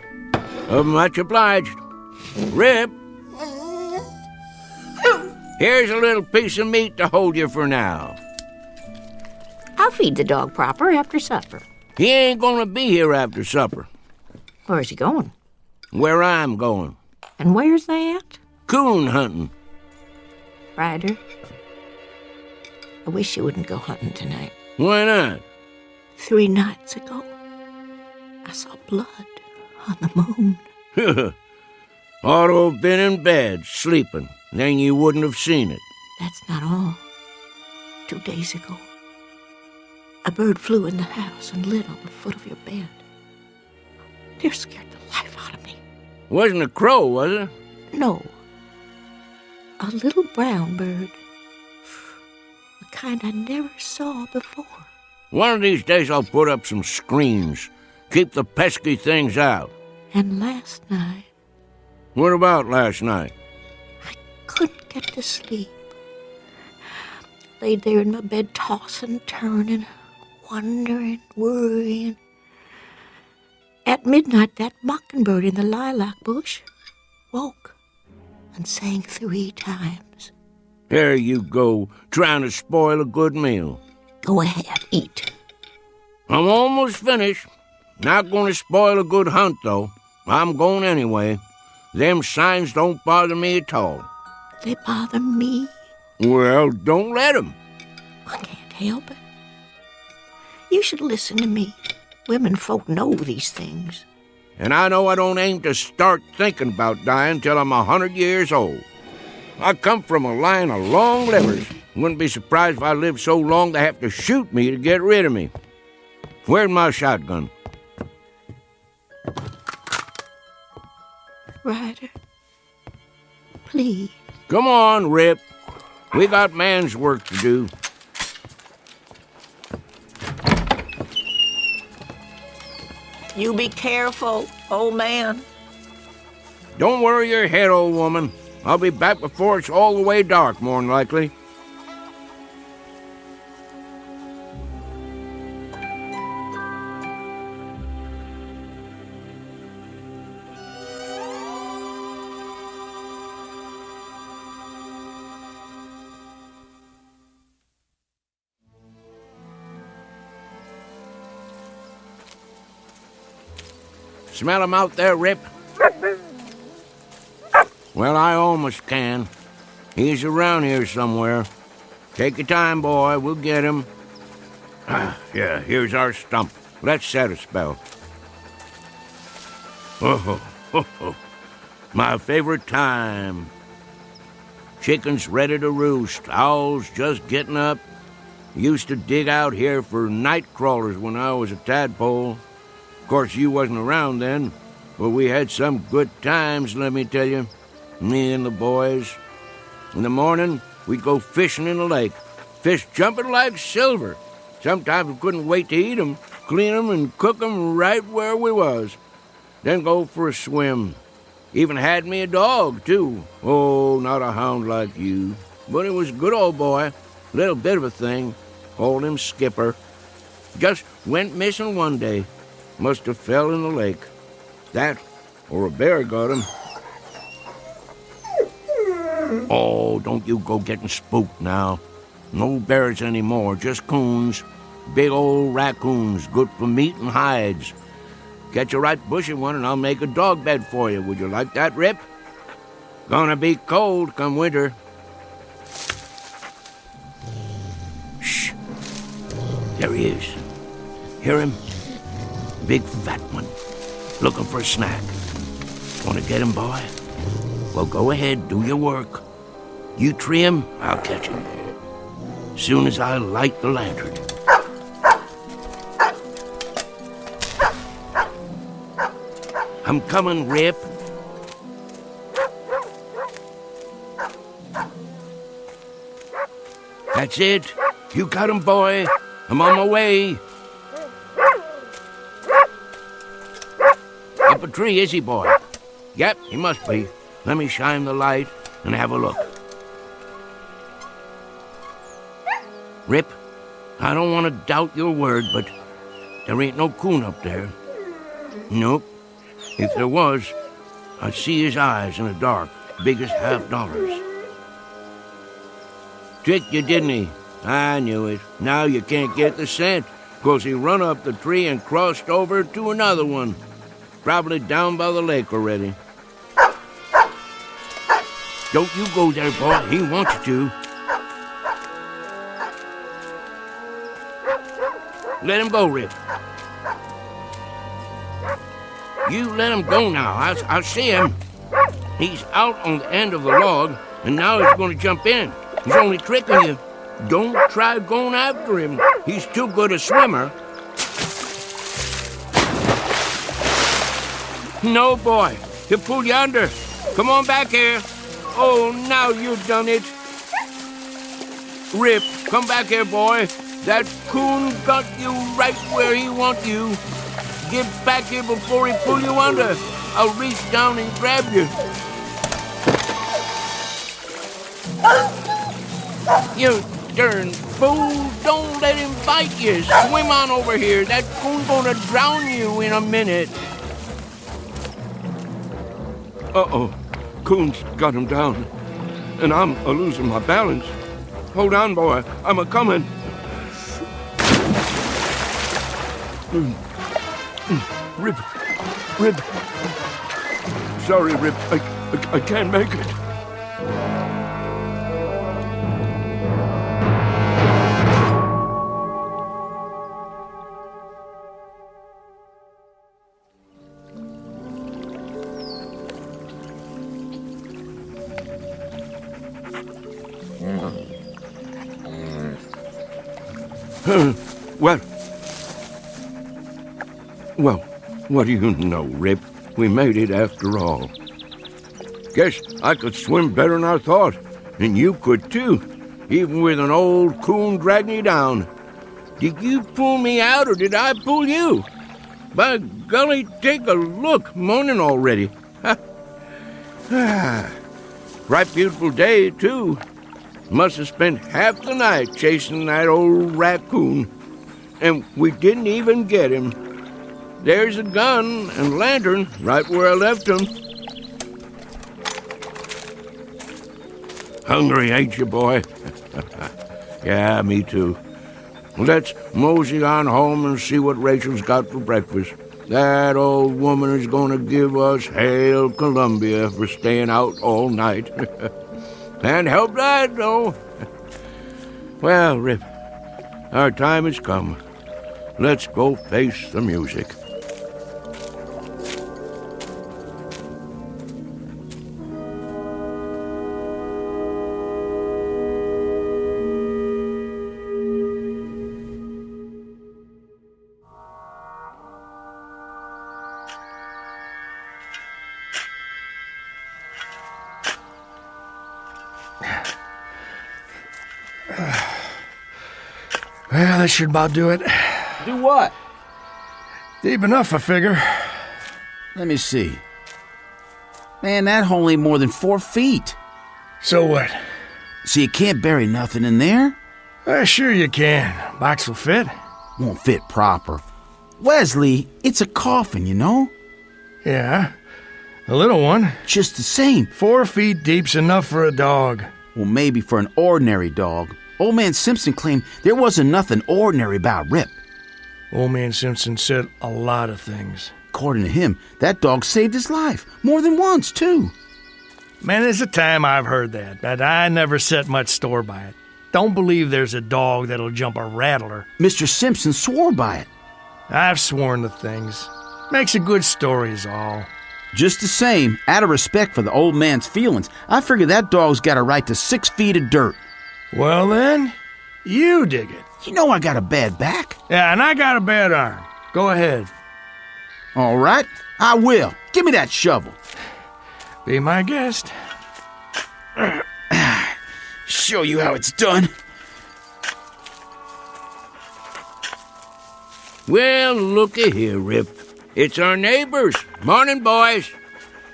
Much obliged. Rip. Here's a little piece of meat to hold you for now. I'll feed the dog proper after supper. He ain't gonna be here after supper. Where's he going? Where I'm going. And where's that? Coon hunting. Ryder, I wish you wouldn't go hunting tonight. Why not? 3 nights ago, I saw blood on the moon. Ought to have been in bed, sleeping. Then you wouldn't have seen it. That's not all. 2 days ago, a bird flew in the house and lit on the foot of your bed. It scared the life out of me. Wasn't a crow, was it? No. A little brown bird. The kind I never saw before. One of these days I'll put up some screens. Keep the pesky things out. And last night, What about last night? I couldn't get to sleep. Laid there in my bed, tossing, turning, wondering, worrying. At midnight, that mockingbird in the lilac bush woke and sang 3 times. There you go, trying to spoil a good meal. Go ahead, eat. I'm almost finished. Not going to spoil a good hunt, though. I'm going anyway. Them signs don't bother me at all. They bother me. Well, don't let 'em. I can't help it. You should listen to me. Women folk know these things. And I know I don't aim to start thinking about dying till I'm 100 years old. I come from a line of long livers. Wouldn't be surprised if I lived so long they have to shoot me to get rid of me. Where's my shotgun? Ryder, please. Come on, Rip. We got man's work to do. You be careful, old man. Don't worry your head, old woman. I'll be back before it's all the way dark, more'n likely. Smell him out there, Rip? Well, I almost can. He's around here somewhere. Take your time, boy. We'll get him. Yeah, here's our stump. Let's set a spell. Oh, my favorite time. Chickens ready to roost. Owls just getting up. Used to dig out here for night crawlers when I was a tadpole. Of course, you wasn't around then, but we had some good times, let me tell you. Me and the boys. In the morning, we'd go fishing in the lake. Fish jumping like silver. Sometimes we couldn't wait to eat 'em, clean 'em, and cook 'em right where we was. Then go for a swim. Even had me a dog, too. Oh, not a hound like you. But he was a good old boy. Little bit of a thing. Called him Skipper. Just went missing one day. Must have fell in the lake. That, or a bear got him. Oh, don't you go getting spooked now. No bears anymore, just coons. Big old raccoons, good for meat and hides. Catch a right bushy one and I'll make a dog bed for you. Would you like that, Rip? Gonna be cold come winter. Shh. There he is. Hear him? Big fat one. Looking for a snack. Want to get him, boy? Well, go ahead, do your work. You tree him, I'll catch him. Soon as I light the lantern. I'm coming, Rip. That's it. You got him, boy. I'm on my way. Up a tree, is he, boy? Yep, he must be. Let me shine the light and have a look. Rip, I don't want to doubt your word, but there ain't no coon up there. Nope. If there was, I'd see his eyes in the dark, big as $50. Tricked you, didn't he? I knew it. Now you can't get the scent. 'cause he run up the tree and crossed over to another one. Probably down by the lake already. Don't you go there, boy. He wants you to. Let him go, Rip. You let him go now. I see him. He's out on the end of the log, and now he's going to jump in. He's only tricking you. Don't try going after him. He's too good a swimmer. No, boy. He'll pull you under. Come on back here. Oh, now you've done it. Rip, come back here, boy. That coon got you right where he wants you. Get back here before he pull you under. I'll reach down and grab you. You darn fool. Don't let him bite you. Swim on over here. That coon's gonna drown you in a minute. Uh-oh. Coon's got him down. And I'm a-losing my balance. Hold on, boy. I'm a-coming. Rip. Sorry, Rip. I can't make it. Well, what do you know, Rip? We made it after all. Guess I could swim better than I thought, and you could too, even with an old coon dragging you down. Did you pull me out, or did I pull you? By golly, take a look, morning already. Right beautiful day, too. Must have spent half the night chasing that old raccoon, and we didn't even get him. There's a gun and lantern right where I left them. Hungry, ain't you, boy? Yeah, me too. Let's mosey on home and see what Rachel's got for breakfast. That old woman is going to give us Hail Columbia for staying out all night. Can't help that, though. Well, Rip, our time has come. Let's go face the music. Well, that should about do it. Do what? Deep enough, I figure. Let me see. Man, that hole ain't more than 4 feet. So what? So you can't bury nothing in there? Sure you can. Box will fit. Won't fit proper. Wesley, it's a coffin, you know? Yeah, a little one. Just the same. 4 feet deep's enough for a dog. Well, maybe for an ordinary dog. Old Man Simpson claimed there wasn't nothing ordinary about Rip. Old Man Simpson said a lot of things. According to him, that dog saved his life. More than once, too. Man, there's a time I've heard that, but I never set much store by it. Don't believe there's a dog that'll jump a rattler. Mr. Simpson swore by it. I've sworn to things. Makes a good story is all. Just the same, out of respect for the old man's feelings, I figure that dog's got a right to 6 feet of dirt. Well then, you dig it. You know I got a bad back. Yeah, and I got a bad arm. Go ahead. All right, I will. Give me that shovel. Be my guest. Show you how it's done. Well, looky here, Rip. It's our neighbors. Morning, boys.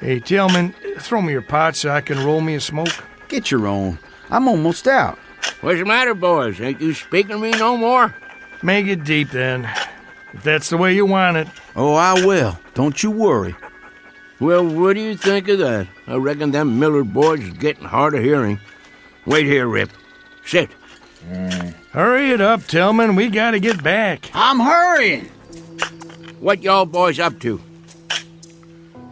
Hey, Tillman, throw me your pot so I can roll me a smoke. Get your own. I'm almost out. What's the matter, boys? Ain't you speaking to me no more? Make it deep, then. If that's the way you want it. Oh, I will. Don't you worry. Well, what do you think of that? I reckon them Millard boys is getting hard of hearing. Wait here, Rip. Sit. Hurry it up, Tillman. We gotta get back. I'm hurrying. What y'all boys up to?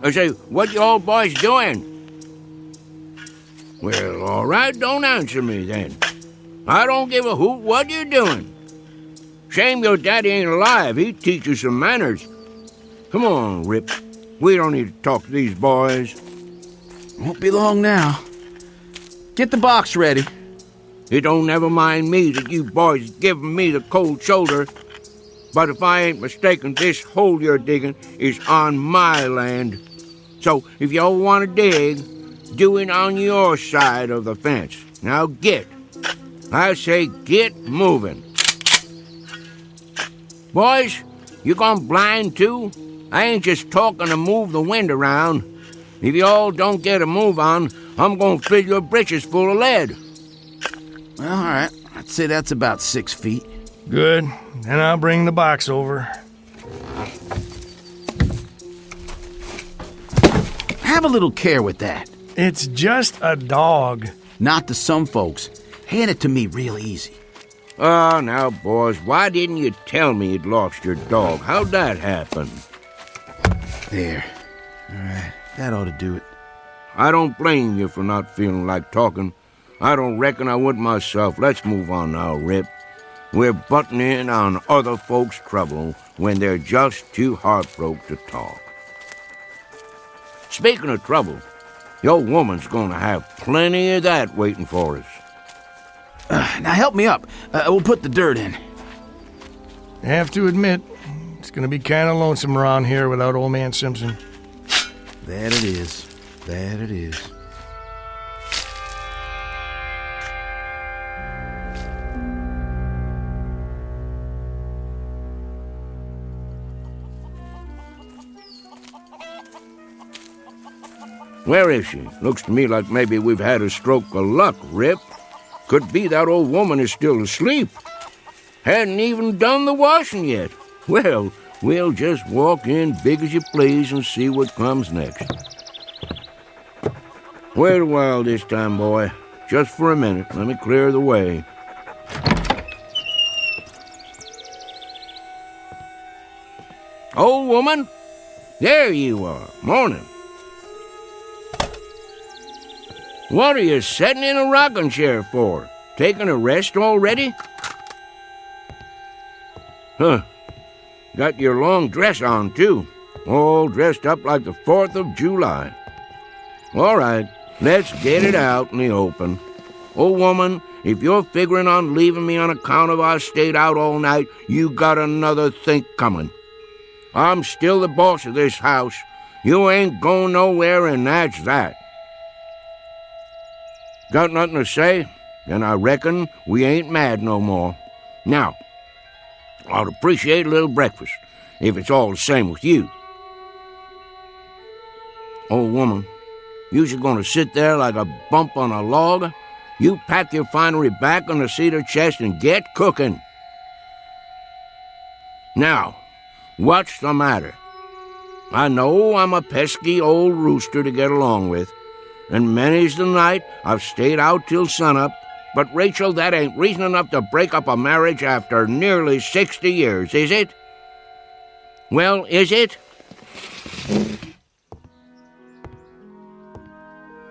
I say, what y'all boys doing? Well, all right, don't answer me then. I don't give a hoot what you're doing. Shame your daddy ain't alive. He'd teach you some manners. Come on, Rip. We don't need to talk to these boys. Won't be long now. Get the box ready. It don't never mind me that you boys giving me the cold shoulder. But if I ain't mistaken, this hole you're digging is on my land. So if y'all want to dig, do it on your side of the fence. Now get. I say get moving. Boys, you gone blind too? I ain't just talking to move the wind around. If y'all don't get a move on, I'm gonna fill your britches full of lead. Well, all right. I'd say that's about 6 feet. Good. Then I'll bring the box over. Have a little care with that. It's just a dog. Not to some folks. Hand it to me real easy. Oh, now, boys, why didn't you tell me you'd lost your dog? How'd that happen? There. All right. That ought to do it. I don't blame you for not feeling like talking. I don't reckon I would myself. Let's move on now, Rip. We're butting in on other folks' trouble when they're just too heartbroken to talk. Speaking of trouble, your woman's gonna have plenty of that waiting for us. Now help me up. We'll put the dirt in. I have to admit, it's gonna be kind of lonesome around here without old man Simpson. That it is. That it is. Where is she? Looks to me like maybe we've had a stroke of luck, Rip. Could be that old woman is still asleep. Hadn't even done the washing yet. Well, we'll just walk in big as you please and see what comes next. Wait a while this time, boy. Just for a minute. Let me clear the way. Old woman? There you are. Morning. What are you sitting in a rocking chair for? Taking a rest already? Huh. Got your long dress on, too. All dressed up like the 4th of July. All right, let's get it out in the open. Old woman, if you're figuring on leaving me on account of I stayed out all night, you got another think coming. I'm still the boss of this house. You ain't going nowhere, and that's that. Got nothing to say? Then I reckon we ain't mad no more. Now, I'd appreciate a little breakfast, if it's all the same with you. Old woman, you's gonna sit there like a bump on a log? You pack your finery back on the cedar chest and get cooking. Now, what's the matter? I know I'm a pesky old rooster to get along with, and many's the night I've stayed out till sunup, but Rachel, that ain't reason enough to break up a marriage after nearly 60 years, is it? Well, is it?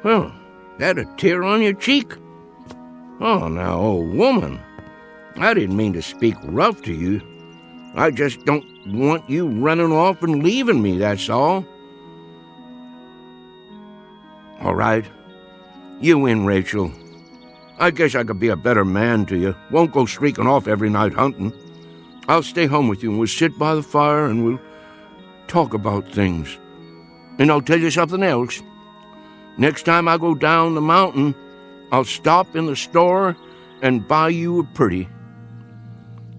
Well, that a tear on your cheek? Oh, now, old woman, I didn't mean to speak rough to you. I just don't want you running off and leaving me, that's all. All right. You win, Rachel. I guess I could be a better man to you. Won't go streaking off every night hunting. I'll stay home with you, and we'll sit by the fire, and we'll talk about things. And I'll tell you something else. Next time I go down the mountain, I'll stop in the store and buy you a pretty.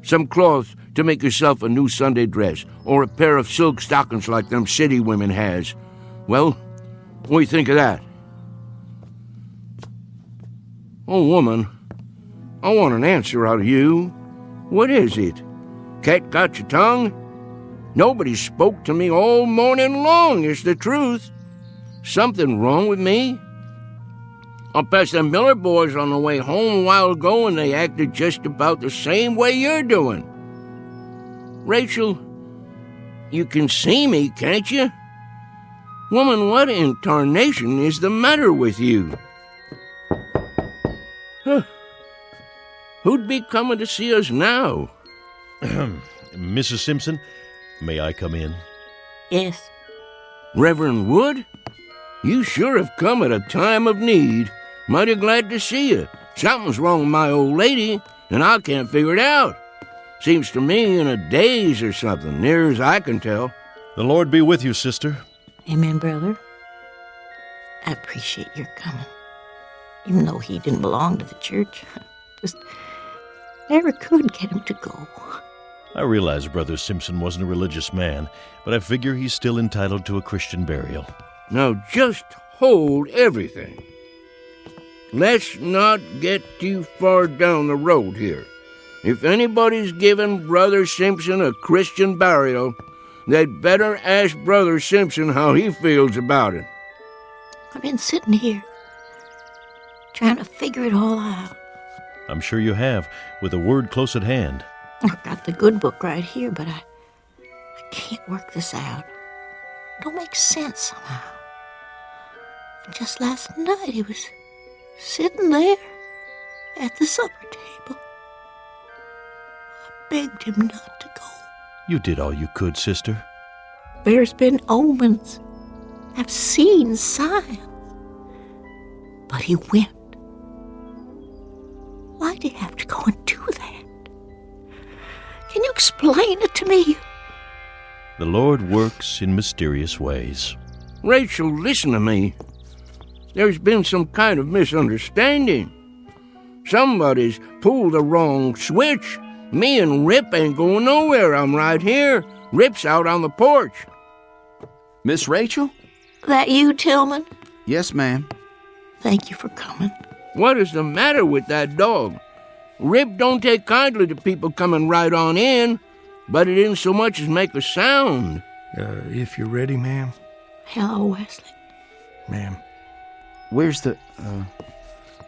Some cloth to make yourself a new Sunday dress, or a pair of silk stockings like them city women has. Well, what do you think of that? Oh, woman, I want an answer out of you. What is it? Cat got your tongue? Nobody spoke to me all morning long, is the truth. Something wrong with me? I passed the Miller boys on the way home a while ago, and they acted just about the same way you're doing. Rachel, you can see me, can't you? Woman, what in tarnation is the matter with you? Huh. Who'd be coming to see us now? Mrs. Simpson, may I come in? Yes. Reverend Wood? You sure have come at a time of need. Mighty glad to see you. Something's wrong with my old lady, and I can't figure it out. Seems to me in a daze or something, near as I can tell. The Lord be with you, sister. Amen, brother. I appreciate your coming. Even though he didn't belong to the church, just never could get him to go. I realize Brother Simpson wasn't a religious man, but I figure he's still entitled to a Christian burial. Now just hold everything. Let's not get too far down the road here. If anybody's giving Brother Simpson a Christian burial, they'd better ask Brother Simpson how he feels about it. I've been sitting here, trying to figure it all out. I'm sure you have, with a word close at hand. I've got the good book right here, but I can't work this out. It don't make sense somehow. And just last night he was sitting there at the supper table. I begged him not to go. You did all you could, sister. There's been omens. I've seen signs. But he went. Why'd he have to go and do that? Can you explain it to me? The Lord works in mysterious ways. Rachel, listen to me. There's been some kind of misunderstanding. Somebody's pulled the wrong switch. Me and Rip ain't going nowhere. I'm right here. Rip's out on the porch. Miss Rachel? That you, Tillman? Yes, ma'am. Thank you for coming. What is the matter with that dog? Rip don't take kindly to people coming right on in, but it didn't so much as make a sound. If you're ready, ma'am. Hello, Wesley. Ma'am. Where's the,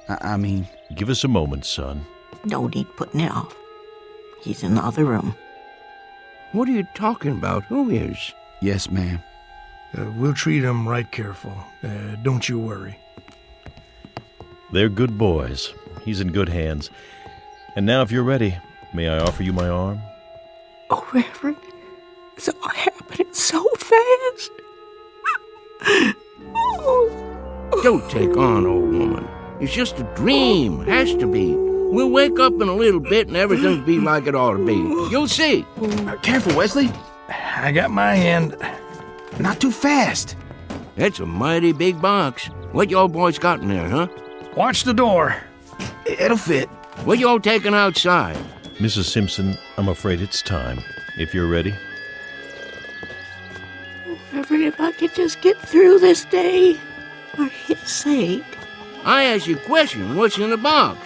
I mean... Give us a moment, son. No need putting it off. He's in the other room. What are you talking about? Who is? Yes, ma'am. We'll treat him right careful. Don't you worry. They're good boys. He's in good hands. And now, if you're ready, may I offer you my arm? Oh, Reverend, it's all happening so fast. Don't take on, old woman. It's just a dream. Has to be. We'll wake up in a little bit and everything'll be like it ought to be. You'll see. Careful, Wesley. I got my hand. Not too fast. That's a mighty big box. What y'all boys got in there, huh? Watch the door. It'll fit. What y'all taking outside? Mrs. Simpson, I'm afraid it's time. If you're ready. Reverend, if I could just get through this day, for his sake. I asked you a question. What's in the box?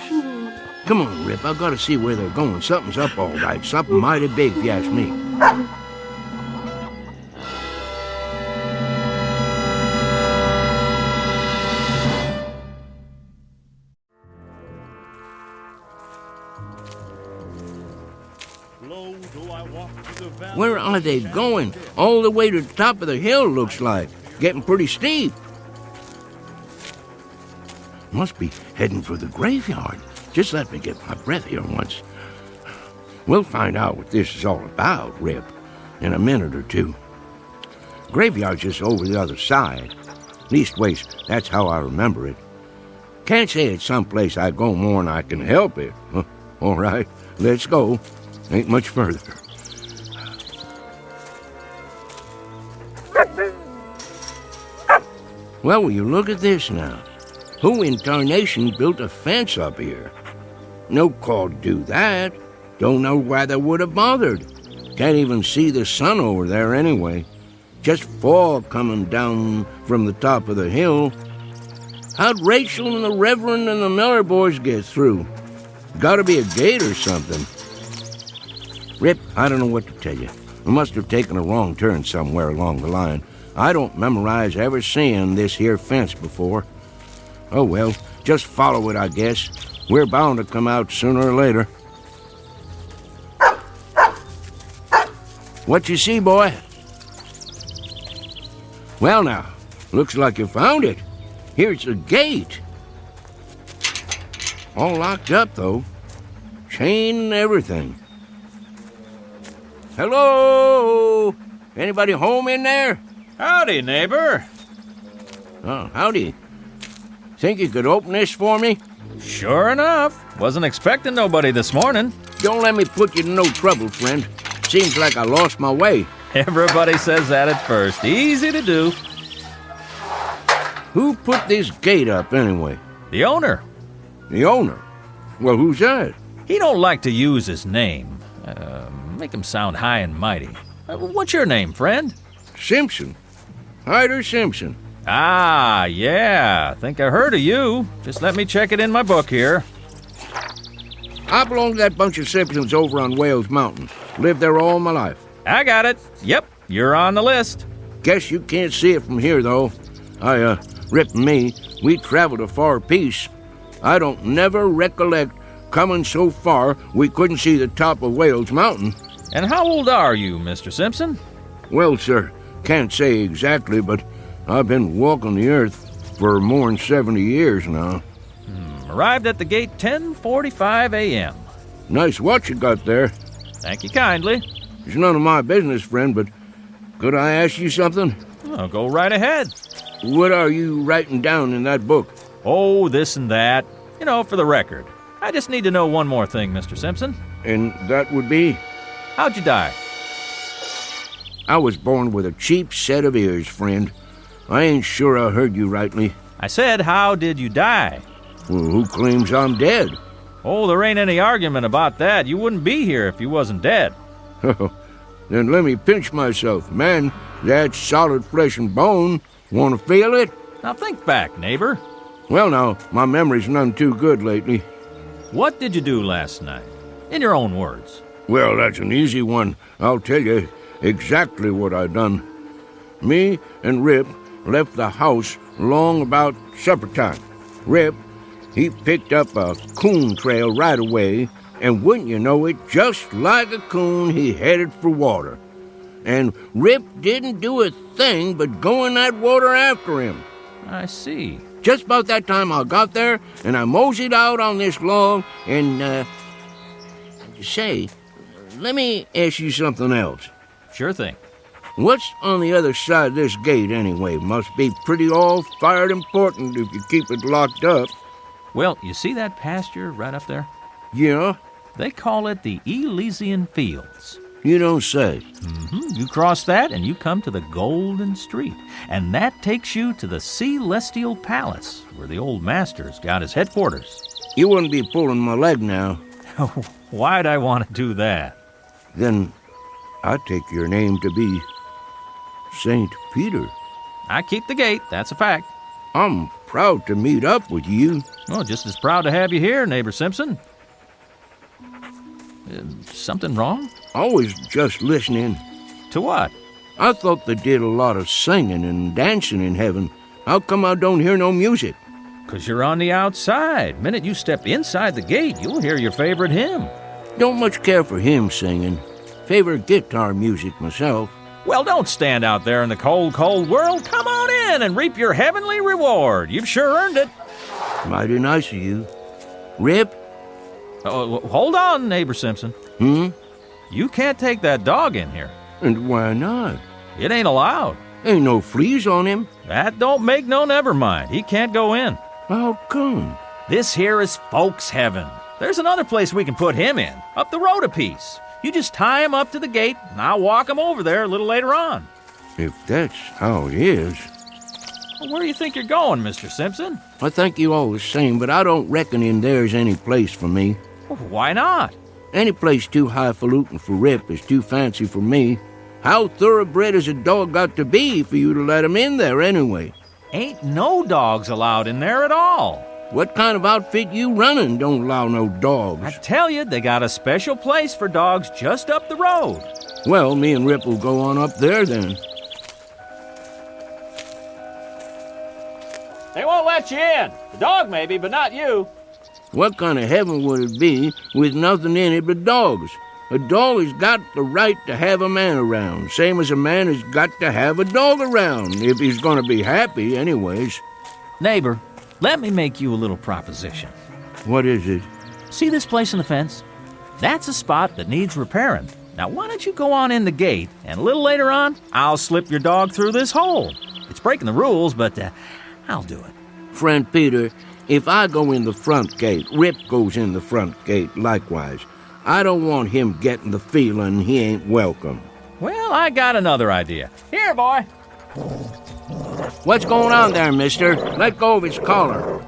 Come on, Rip. I gotta see where they're going. Something's up all right. Something mighty big, if you ask me. Where are they going? All the way to the top of the hill, looks like. Getting pretty steep. Must be heading for the graveyard. Just let me get my breath here once. We'll find out what this is all about, Rip, in a minute or two. Graveyard's just over the other side. Leastways, that's how I remember it. Can't say it's someplace I go more'n I can help it. All right, let's go. Ain't much further. Well, will you look at this now? Who in tarnation built a fence up here? No call to do that. Don't know why they would have bothered. Can't even see the sun over there anyway. Just fog coming down from the top of the hill. How'd Rachel and the Reverend and the Miller boys get through? Gotta be a gate or something. Rip, I don't know what to tell you. We must have taken a wrong turn somewhere along the line. I don't memorize ever seeing this here fence before. Oh well, Just follow it, I guess. We're bound to come out sooner or later. What you see, boy? Well now, looks like you found it. Here's the gate. All locked up, though. Chain and everything. Hello? Anybody home in there? Howdy, neighbor. Oh, howdy. Think you could open this for me? Sure enough. Wasn't expecting nobody this morning. Don't let me put you in no trouble, friend. Seems like I lost my way. Everybody says that at first. Easy to do. Who put this gate up, anyway? The owner. The owner? Well, who's that? He don't like to use his name. Make him sound high and mighty. What's your name, friend? Simpson. Hyder Simpson. Ah, yeah. Think I heard of you. Just let me check it in my book here. I belong to that bunch of Simpsons over on Wales Mountain. Lived there all my life. I got it. Yep, you're on the list. Guess you can't see it from here, though. Rip and me, we traveled a far piece. I don't never recollect coming so far we couldn't see the top of Wales Mountain. And how old are you, Mr. Simpson? Well, sir, can't say exactly, but I've been walking the earth for more than 70 years now. Arrived at the gate 10:45 a.m. Nice watch you got there. Thank you kindly. It's none of my business, friend, but could I ask you something? Oh, go right ahead. What are you writing down in that book? Oh, this and that. You know, for the record. I just need to know one more thing, Mr. Simpson. And that would be? How'd you die? I was born with a cheap set of ears, friend. I ain't sure I heard you rightly. I said, how did you die? Well, who claims I'm dead? Oh, there ain't any argument about that. You wouldn't be here if you wasn't dead. Then let me pinch myself. Man, that's solid flesh and bone. Want to feel it? Now think back, neighbor. Well, now, my memory's none too good lately. What did you do last night? In your own words. Well, that's an easy one. I'll tell you exactly what I done. Me and Rip left the house long about supper time. Rip, he picked up a coon trail right away, and wouldn't you know it, just like a coon, he headed for water. And Rip didn't do a thing but go in that water after him. I see. Just about that time I got there, and I moseyed out on this log, and, say, let me ask you something else. Sure thing. What's on the other side of this gate, anyway? Must be pretty all-fired important if you keep it locked up. Well, you see that pasture right up there? Yeah? They call it the Elysian Fields. You don't say. You cross that and you come to the Golden Street. And that takes you to the Celestial Palace, where the old master's got his headquarters. You wouldn't be pulling my leg now. Why'd I want to do that? Then I take your name to be St. Peter. I keep the gate, that's a fact. I'm proud to meet up with you. Well, just as proud to have you here, neighbor Simpson. Something wrong? I was just listening. To what? I thought they did a lot of singing and dancing in heaven. How come I don't hear no music? 'Cause you're on the outside. Minute you step inside the gate, you'll hear your favorite hymn. Don't much care for hymn singing. Favorite guitar music myself. Well, don't stand out there in the cold, cold world. Come on in and reap your heavenly reward. You've sure earned it. Mighty nice of you. Rip? Oh, hold on, neighbor Simpson. You can't take that dog in here. And why not? It ain't allowed. Ain't no fleas on him. That don't make no never mind. He can't go in. How come? This here is folks' heaven. There's another place we can put him in, up the road a piece. You just tie him up to the gate, and I'll walk him over there a little later on. If that's how it is. Well, where do you think you're going, Mr. Simpson? I thank you all the same, but I don't reckon in there's any place for me. Well, why not? Any place too highfalutin for Rip is too fancy for me. How thoroughbred has a dog got to be for you to let him in there anyway? Ain't no dogs allowed in there at all. What kind of outfit you running don't allow no dogs? I tell you, they got a special place for dogs just up the road. Well, me and Rip will go on up there then. Hey, whoa! won't let you in. The dog maybe, but not you. What kind of heaven would it be with nothing in it but dogs? A dog has got the right to have a man around, same as a man has got to have a dog around, if he's going to be happy anyways. Neighbor, let me make you a little proposition. What is it? See this place in the fence? That's a spot that needs repairing. Now why don't you go on in the gate, and a little later on, I'll slip your dog through this hole. It's breaking the rules, but I'll do it. Friend Peter, if I go in the front gate, Rip goes in the front gate likewise. I don't want him getting the feeling he ain't welcome. Well, I got another idea. Here, boy. What's going on there, mister? Let go of his collar.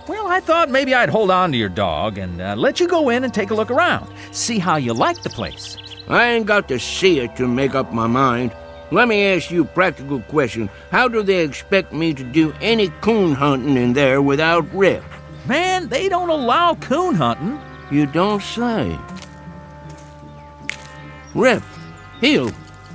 Well, I thought maybe I'd hold on to your dog and let you go in and take a look around. See how you like the place. I ain't got to see it to make up my mind. Let me ask you a practical question. How do they expect me to do any coon hunting in there without Rip? Man, they don't allow coon hunting. You don't say. Rip, heel.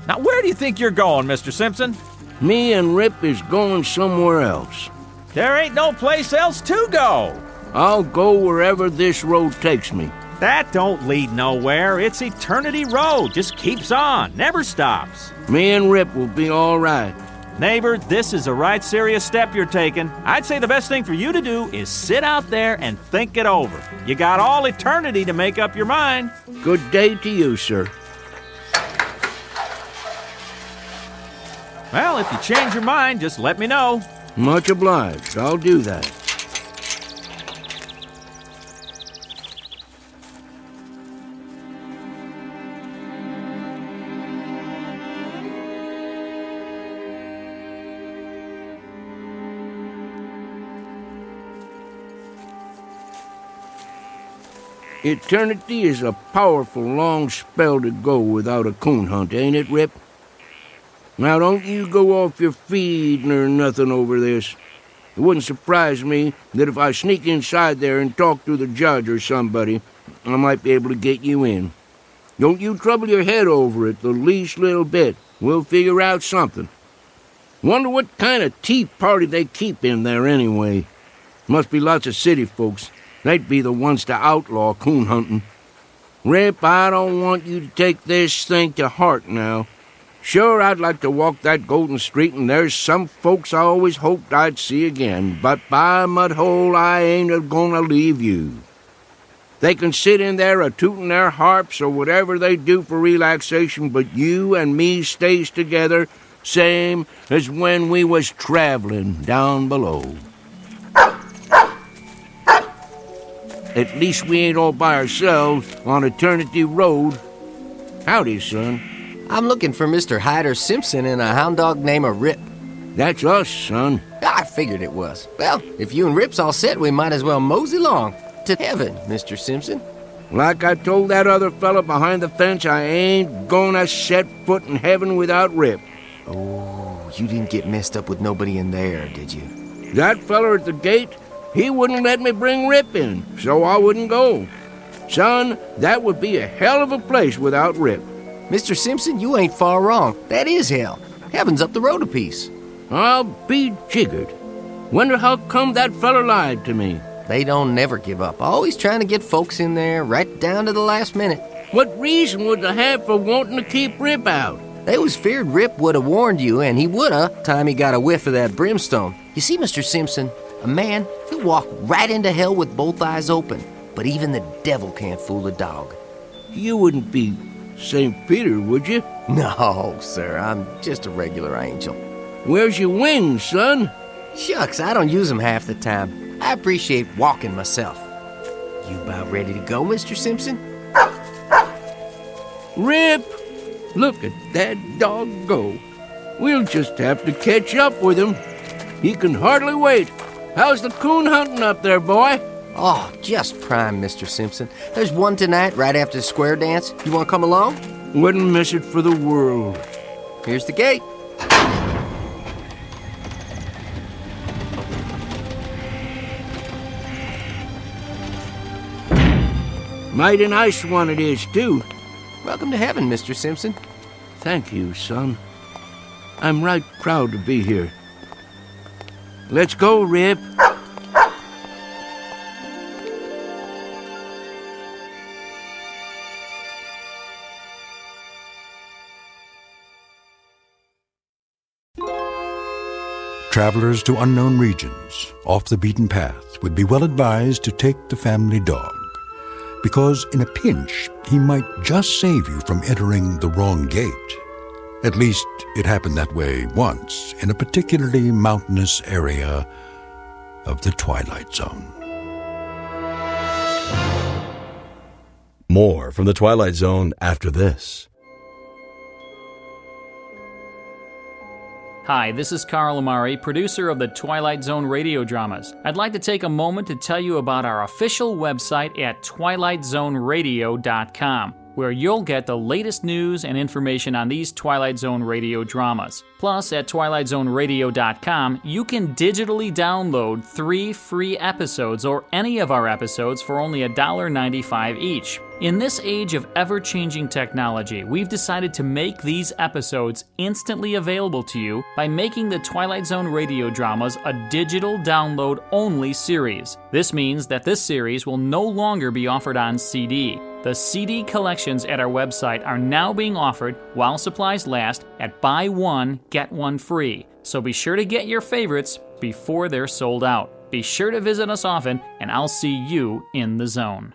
Now, where do you think you're going, Mr. Simpson? Me and Rip is going somewhere else. There ain't no place else to go. I'll go wherever this road takes me. That don't lead nowhere. It's Eternity Road. Just keeps on, never stops. Me and Rip will be all right. Neighbor, this is a right serious step you're taking. I'd say the best thing for you to do is sit out there and think it over. You got all eternity to make up your mind. Good day to you, sir. Well, if you change your mind, just let me know. Much obliged. I'll do that. Eternity is a powerful long spell to go without a coon hunt, ain't it, Rip? Now, don't you go off your feed nor nothing over this. It wouldn't surprise me that if I sneak inside there and talk to the judge or somebody, I might be able to get you in. Don't you trouble your head over it the least little bit. We'll figure out something. Wonder what kind of tea party they keep in there anyway. Must be lots of city folks. They'd be the ones to outlaw coon hunting. Rip, I don't want you to take this thing to heart now. Sure, I'd like to walk that golden street, and there's some folks I always hoped I'd see again, but by Mudhole, I ain't gonna leave you. They can sit in there a-tootin' their harps or whatever they do for relaxation, but you and me stays together, same as when we was traveling down below. At least we ain't all by ourselves on Eternity Road. Howdy, son. I'm looking for Mr. Hyder Simpson and a hound dog named Rip. That's us, son. I figured it was. Well, if you and Rip's all set, we might as well mosey along to heaven, Mr. Simpson. Like I told that other fella behind the fence, I ain't gonna set foot in heaven without Rip. Oh, you didn't get messed up with nobody in there, did you? That fella at the gate, he wouldn't let me bring Rip in, so I wouldn't go. Son, that would be a hell of a place without Rip. Mr. Simpson, you ain't far wrong. That is hell. Heaven's up the road a piece. I'll be jiggered. Wonder how come that fella lied to me. They don't never give up. Always trying to get folks in there right down to the last minute. What reason would they have for wanting to keep Rip out? They was feared Rip would have warned you, and he would have, time he got a whiff of that brimstone. You see, Mr. Simpson, a man, he'll walk right into hell with both eyes open. But even the devil can't fool a dog. You wouldn't be St. Peter, would you? No, sir, I'm just a regular angel. Where's your wings, son? Shucks, I don't use them half the time. I appreciate walking myself. You about ready to go, Mr. Simpson? Rip! Look at that dog go. We'll just have to catch up with him. He can hardly wait. How's the coon hunting up there, boy? Oh, just prime, Mr. Simpson. There's one tonight right after the square dance. You want to come along? Wouldn't miss it for the world. Here's the gate. Mighty nice one it is, too. Welcome to heaven, Mr. Simpson. Thank you, son. I'm right proud to be here. Let's go, Rip. Travelers to unknown regions, off the beaten path, would be well advised to take the family dog, because in a pinch, he might just save you from entering the wrong gate. At least, it happened that way once in a particularly mountainous area of the Twilight Zone. More from the Twilight Zone after this. Hi, this is Carl Amari, producer of the Twilight Zone radio dramas. I'd like to take a moment to tell you about our official website at twilightzoneradio.com, where you'll get the latest news and information on these Twilight Zone radio dramas. Plus, at twilightzoneradio.com, you can digitally download 3 free episodes or any of our episodes for only $1.95 each. In this age of ever-changing technology, we've decided to make these episodes instantly available to you by making the Twilight Zone radio dramas a digital download-only series. This means that this series will no longer be offered on CD. The CD collections at our website are now being offered, while supplies last, at buy one, get one free. So be sure to get your favorites before they're sold out. Be sure to visit us often, and I'll see you in the zone.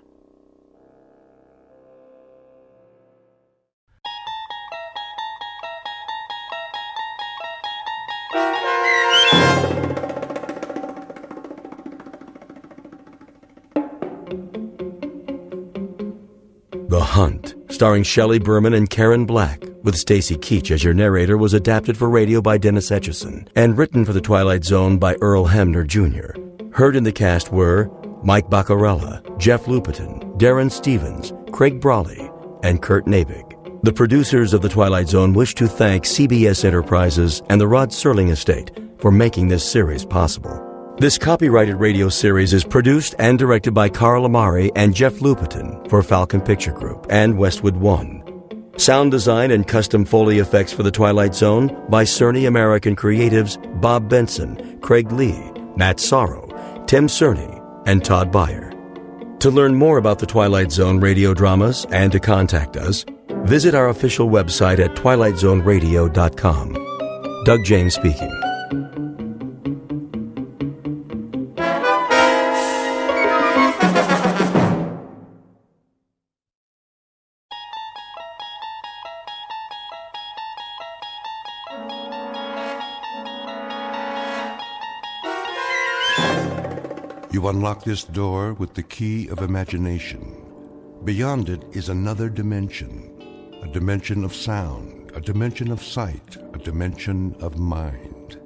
The Hunt, starring Shelley Berman and Karen Black, with Stacy Keach as your narrator, was adapted for radio by Dennis Etchison and written for the Twilight Zone by Earl Hamner Jr. Heard in the cast were Mike Baccarella, Jeff Lupetin, Darren Stevens, Craig Brawley, and Kurt Nabig. The producers of the Twilight Zone wish to thank CBS Enterprises and the Rod Serling Estate for making this series possible. This copyrighted radio series is produced and directed by Carl Amari and Jeff Lupetin for Falcon Picture Group and Westwood One. Sound design and custom Foley effects for the Twilight Zone by Cerny American Creatives Bob Benson, Craig Lee, Matt Sorrow, Tim Cerny, and Todd Beyer. To learn more about the Twilight Zone radio dramas and to contact us, visit our official website at twilightzoneradio.com. Doug James speaking. You unlock this door with the key of imagination. Beyond it is another dimension, a dimension of sound, a dimension of sight, a dimension of mind.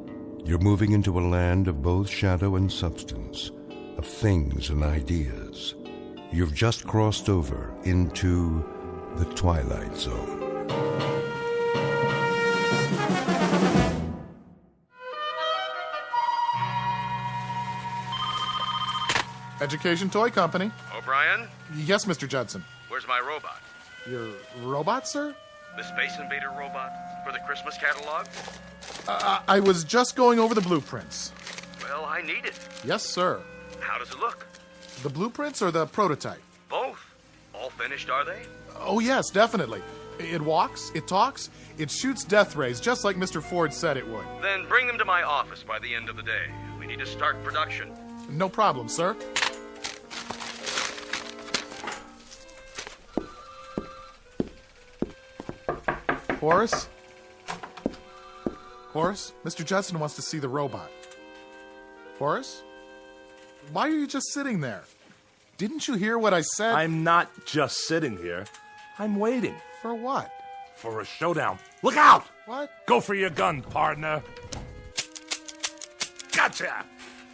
You're moving into a land of both shadow and substance, of things and ideas. You've just crossed over into the Twilight Zone. Education Toy Company. O'Brien? Yes, Mr. Judson. Where's my robot? Your robot, sir? The Space Invader robot for the Christmas catalog? I was just going over the blueprints. Well, I need it. Yes, sir. How does it look? The blueprints or the prototype? Both. All finished, are they? Oh, yes, definitely. It walks, it talks, it shoots death rays, just like Mr. Ford said it would. Then bring them to my office by the end of the day. We need to start production. No problem, sir. Horace? Horace, Mr. Judson wants to see the robot. Horace? Why are you just sitting there? Didn't you hear what I said? I'm not just sitting here. I'm waiting. For what? For a showdown. Look out! What? Go for your gun, partner. Gotcha!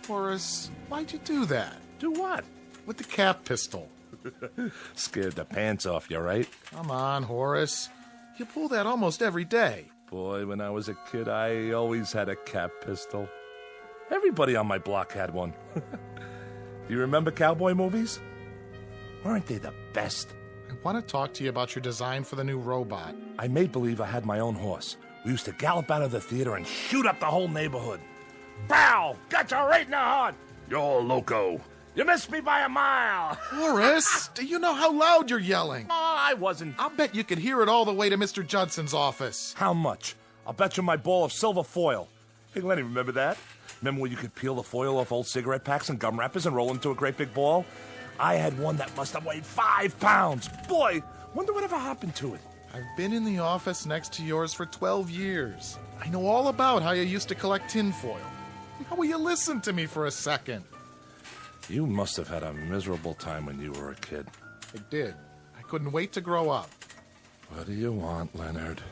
Horace, why'd you do that? Do what? With the cap pistol. Scared the pants off you, right? Come on, Horace. You pull that almost every day. Boy, when I was a kid, I always had a cap pistol. Everybody on my block had one. Do you remember cowboy movies? Weren't they the best? I want to talk to you about your design for the new robot. I made believe I had my own horse. We used to gallop out of the theater and shoot up the whole neighborhood. Pow! Gotcha right in the heart! You're loco. You missed me by a mile. Horace, do you know how loud you're yelling? Oh, I wasn't. I'll bet you could hear it all the way to Mr. Judson's office. How much? I'll bet you my ball of silver foil. Hey, Lenny, remember that? Remember when you could peel the foil off old cigarette packs and gum wrappers and roll into a great big ball? I had one that must have weighed 5 pounds. Boy, wonder whatever happened to it. I've been in the office next to yours for 12 years. I know all about how you used to collect tinfoil. How will you listen to me for a second? You must have had a miserable time when you were a kid. I did. I couldn't wait to grow up. What do you want, Leonard?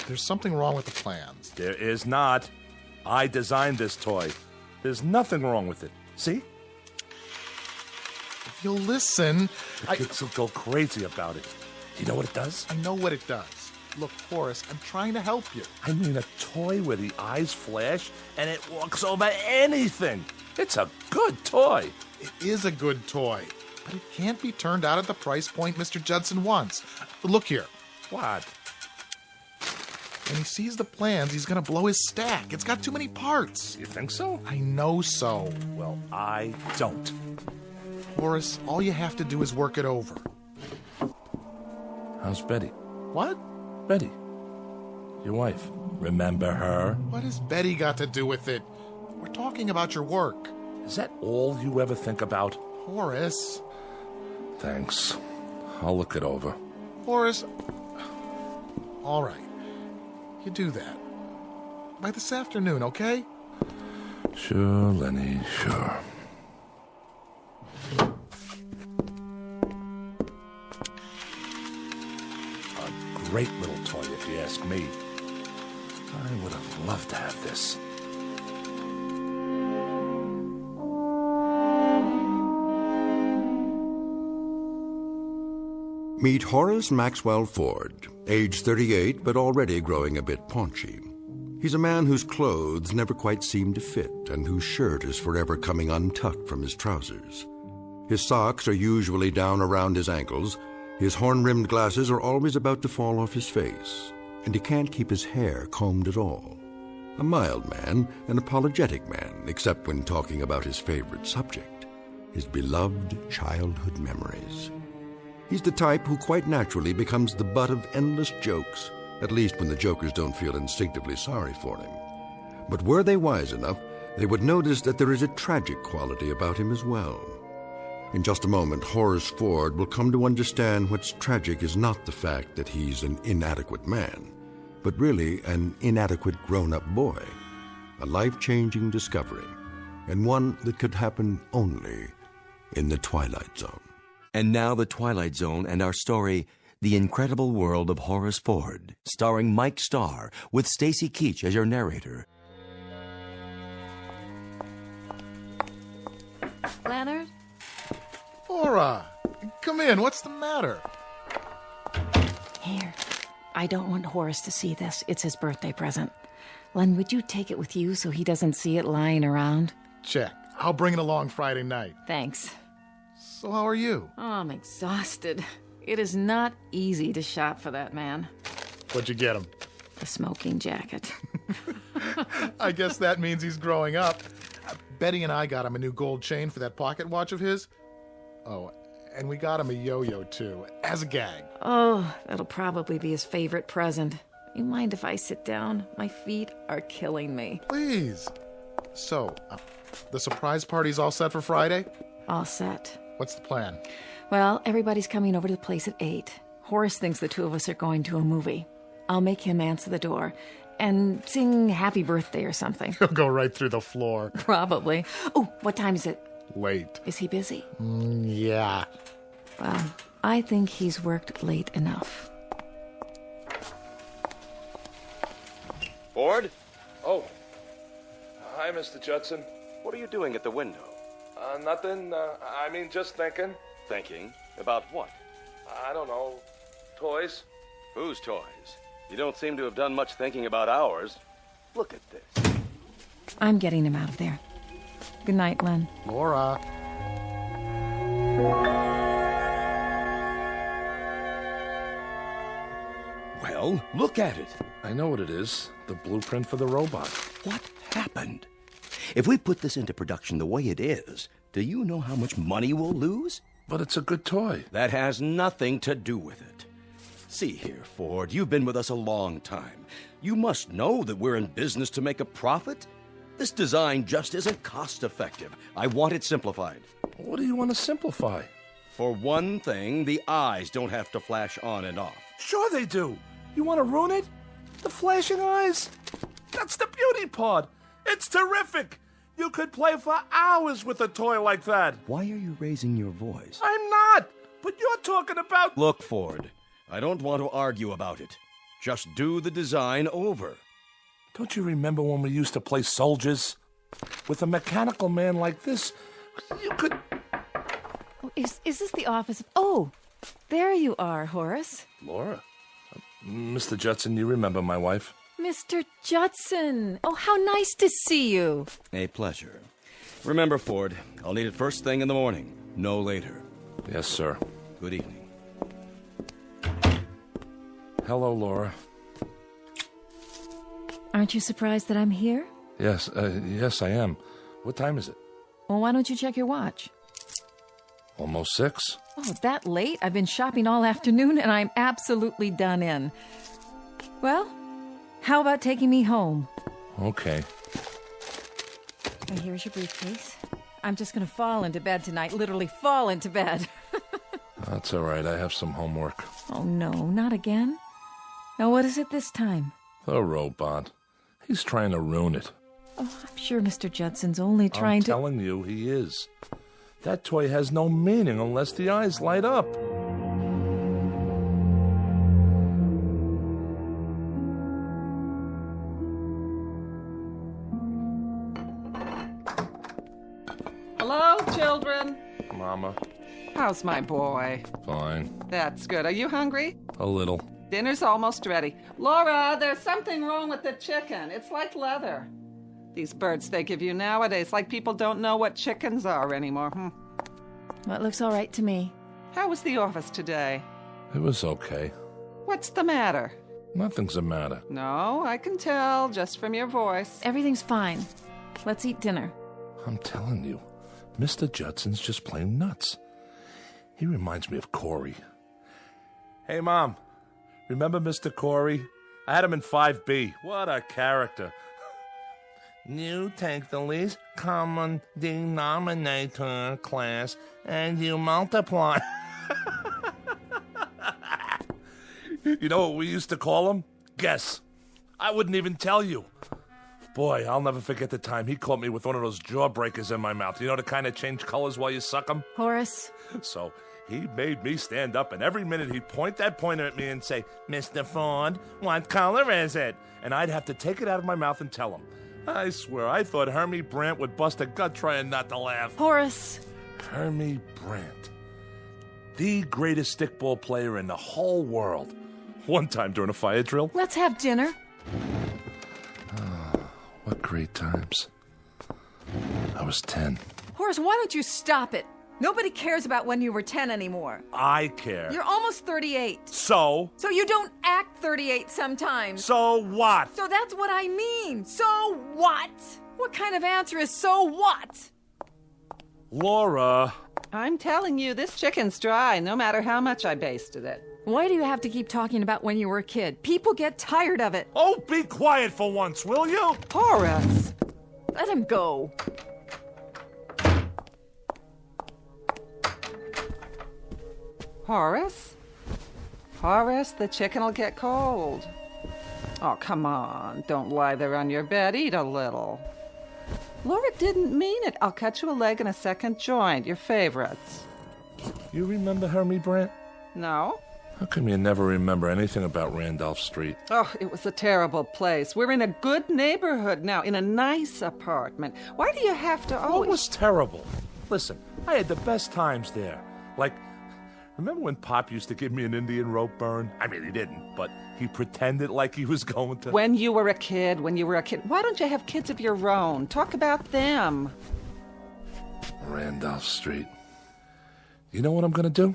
There's something wrong with the plans. There is not. I designed this toy. There's nothing wrong with it. See? If you'll listen, The kids will go crazy about it. You know what it does? I know what it does. Look, Horace, I'm trying to help you. I mean a toy where the eyes flash and it walks over anything. It's a good toy. It is a good toy, but it can't be turned out at the price point Mr. Judson wants. Look here. What? When he sees the plans, he's going to blow his stack. It's got too many parts. You think so? I know so. Well, I don't. Horace, all you have to do is work it over. How's Betty? What? Betty. Your wife. Remember her? What has Betty got to do with it? We're talking about your work. Is that all you ever think about? Horace. Thanks. I'll look it over. Horace. All right. You do that. By this afternoon, okay? Sure, Lenny, sure. A great little toy, if you ask me. I would have loved to have this. Meet Horace Maxwell Ford, age 38 but already growing a bit paunchy. He's a man whose clothes never quite seem to fit and whose shirt is forever coming untucked from his trousers. His socks are usually down around his ankles, his horn-rimmed glasses are always about to fall off his face, and he can't keep his hair combed at all. A mild man, an apologetic man, except when talking about his favorite subject, his beloved childhood memories. He's the type who quite naturally becomes the butt of endless jokes, at least when the jokers don't feel instinctively sorry for him. But were they wise enough, they would notice that there is a tragic quality about him as well. In just a moment, Horace Ford will come to understand what's tragic is not the fact that he's an inadequate man, but really an inadequate grown-up boy, a life-changing discovery, and one that could happen only in the Twilight Zone. And now the Twilight Zone and our story, The Incredible World of Horace Ford, starring Mike Starr, with Stacy Keach as your narrator. Leonard? Laura, come in. What's the matter? Here. I don't want Horace to see this. It's his birthday present. Len, would you take it with you so he doesn't see it lying around? Check. I'll bring it along Friday night. Thanks. So how are you? Oh, I'm exhausted. It is not easy to shop for that man. What'd you get him? The smoking jacket. I guess that means he's growing up. Betty and I got him a new gold chain for that pocket watch of his. Oh, and we got him a yo-yo, too, as a gag. Oh, that'll probably be his favorite present. You mind if I sit down? My feet are killing me. Please. So, the surprise party's all set for Friday? All set. What's the plan? Well, everybody's coming over to the place at 8. Horace thinks the two of us are going to a movie. I'll make him answer the door and sing happy birthday or something. He'll go right through the floor. Probably. Oh, what time is it? Late. Is he busy? Yeah. Well, I think he's worked late enough. Ford? Oh. Hi, Mr. Judson. What are you doing at the window? Nothing. Just thinking. Thinking? About what? I don't know. Toys? Whose toys? You don't seem to have done much thinking about ours. Look at this. I'm getting him out of there. Good night, Len. Laura. Well, look at it. I know what it is. The the blueprint for the robot. What happened? If we put this into production the way it is, do you know how much money we'll lose? But it's a good toy. That has nothing to do with it. See here, Ford, you've been with us a long time. You must know that we're in business to make a profit. This design just isn't cost-effective. I want it simplified. What do you want to simplify? For one thing, the eyes don't have to flash on and off. Sure they do. You want to ruin it? The flashing eyes? That's the beauty part. It's terrific. You could play for hours with a toy like that. Why are you raising your voice? I'm not. But you're talking about... Look, Ford, I don't want to argue about it. Just do the design over. Don't you remember when we used to play soldiers? With a mechanical man like this, you could... Is this the office of... Oh, there you are, Horace. Laura? Mr. Judson, you remember my wife? Mr. Judson. Oh, how nice to see you. A pleasure. Remember, Ford, I'll need it first thing in the morning, no later. Yes, sir. Good evening. Hello, Laura. Aren't you surprised that I'm here? Yes, yes, I am. What time is it? Well, why don't you check your watch? Almost 6. Oh, that late? I've been shopping all afternoon, and I'm absolutely done in. Well, how about taking me home? Okay. And here's your briefcase. I'm just going to fall into bed tonight, literally fall into bed. That's all right. I have some homework. Oh, no, not again. Now, what is it this time? The robot. He's trying to ruin it. Oh, I'm sure Mr. Judson's only trying I'm telling you, he is. That toy has no meaning unless the eyes light up. Hello, children. Mama. How's my boy? Fine. That's good. Are you hungry? A little. Dinner's almost ready. Laura, there's something wrong with the chicken. It's like leather. These birds they give you nowadays, like people don't know what chickens are anymore. Well, it looks all right to me. How was the office today? It was okay. What's the matter? Nothing's the matter. No, I can tell just from your voice. Everything's fine. Let's eat dinner. I'm telling you, Mr. Judson's just plain nuts. He reminds me of Corey. Hey, Mom. Remember Mr. Corey? I had him in 5B. What a character. You take the least common denominator class and you multiply. You know what we used to call him? Guess. I wouldn't even tell you. Boy, I'll never forget the time he caught me with one of those jawbreakers in my mouth. You know, the kind that change colors while you suck them? Horace. So he made me stand up, and every minute he'd point that pointer at me and say, Mr. Ford, what color is it? And I'd have to take it out of my mouth and tell him. I swear, I thought Hermie Brandt would bust a gut trying not to laugh. Horace. Hermie Brandt. The greatest stickball player in the whole world. One time during a fire drill. Let's have dinner. What great times. I was 10. Horace, why don't you stop it? Nobody cares about when you were 10 anymore. I care. You're almost 38. So? So you don't act 38 sometimes. So what? So that's what I mean. So what? What kind of answer is so what? Laura. I'm telling you, this chicken's dry, no matter how much I basted it. Why do you have to keep talking about when you were a kid? People get tired of it. Oh, be quiet for once, will you? Horace. Let him go. Horace? Horace, the chicken will get cold. Oh, come on. Don't lie there on your bed. Eat a little. Laura didn't mean it. I'll cut you a leg and a second joint. Your favorites. You remember Hermie Brandt? No. How come you never remember anything about Randolph Street? Oh, it was a terrible place. We're in a good neighborhood now, in a nice apartment. Why do you have to always... What was terrible? Listen, I had the best times there. Like, remember when Pop used to give me an Indian rope burn? I mean, he didn't, but he pretended like he was going to... When you were a kid. Why don't you have kids of your own? Talk about them. Randolph Street. You know what I'm going to do?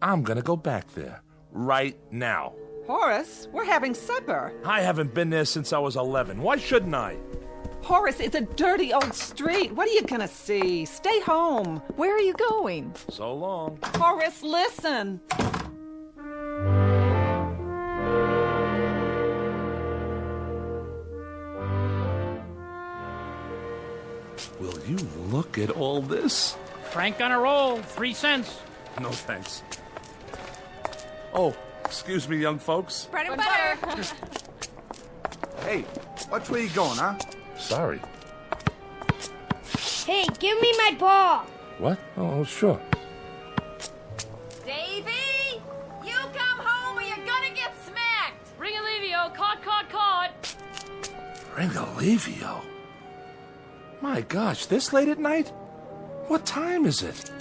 I'm going to go back there. Right now. Horace, we're having supper. I haven't been there since I was 11. Why shouldn't I? Horace, it's a dirty old street. What are you gonna see? Stay home. Where are you going? So long. Horace, listen. Will you look at all this? Frank on a roll, 3 cents. No thanks. Oh, excuse me, young folks. Bread and butter. Hey, watch where you going, huh? Sorry. Hey, give me my ball. What? Oh, sure. Davy! You come home or you're gonna get smacked! Ring Alivio, caught. Ringalivio? My gosh, this late at night? What time is it?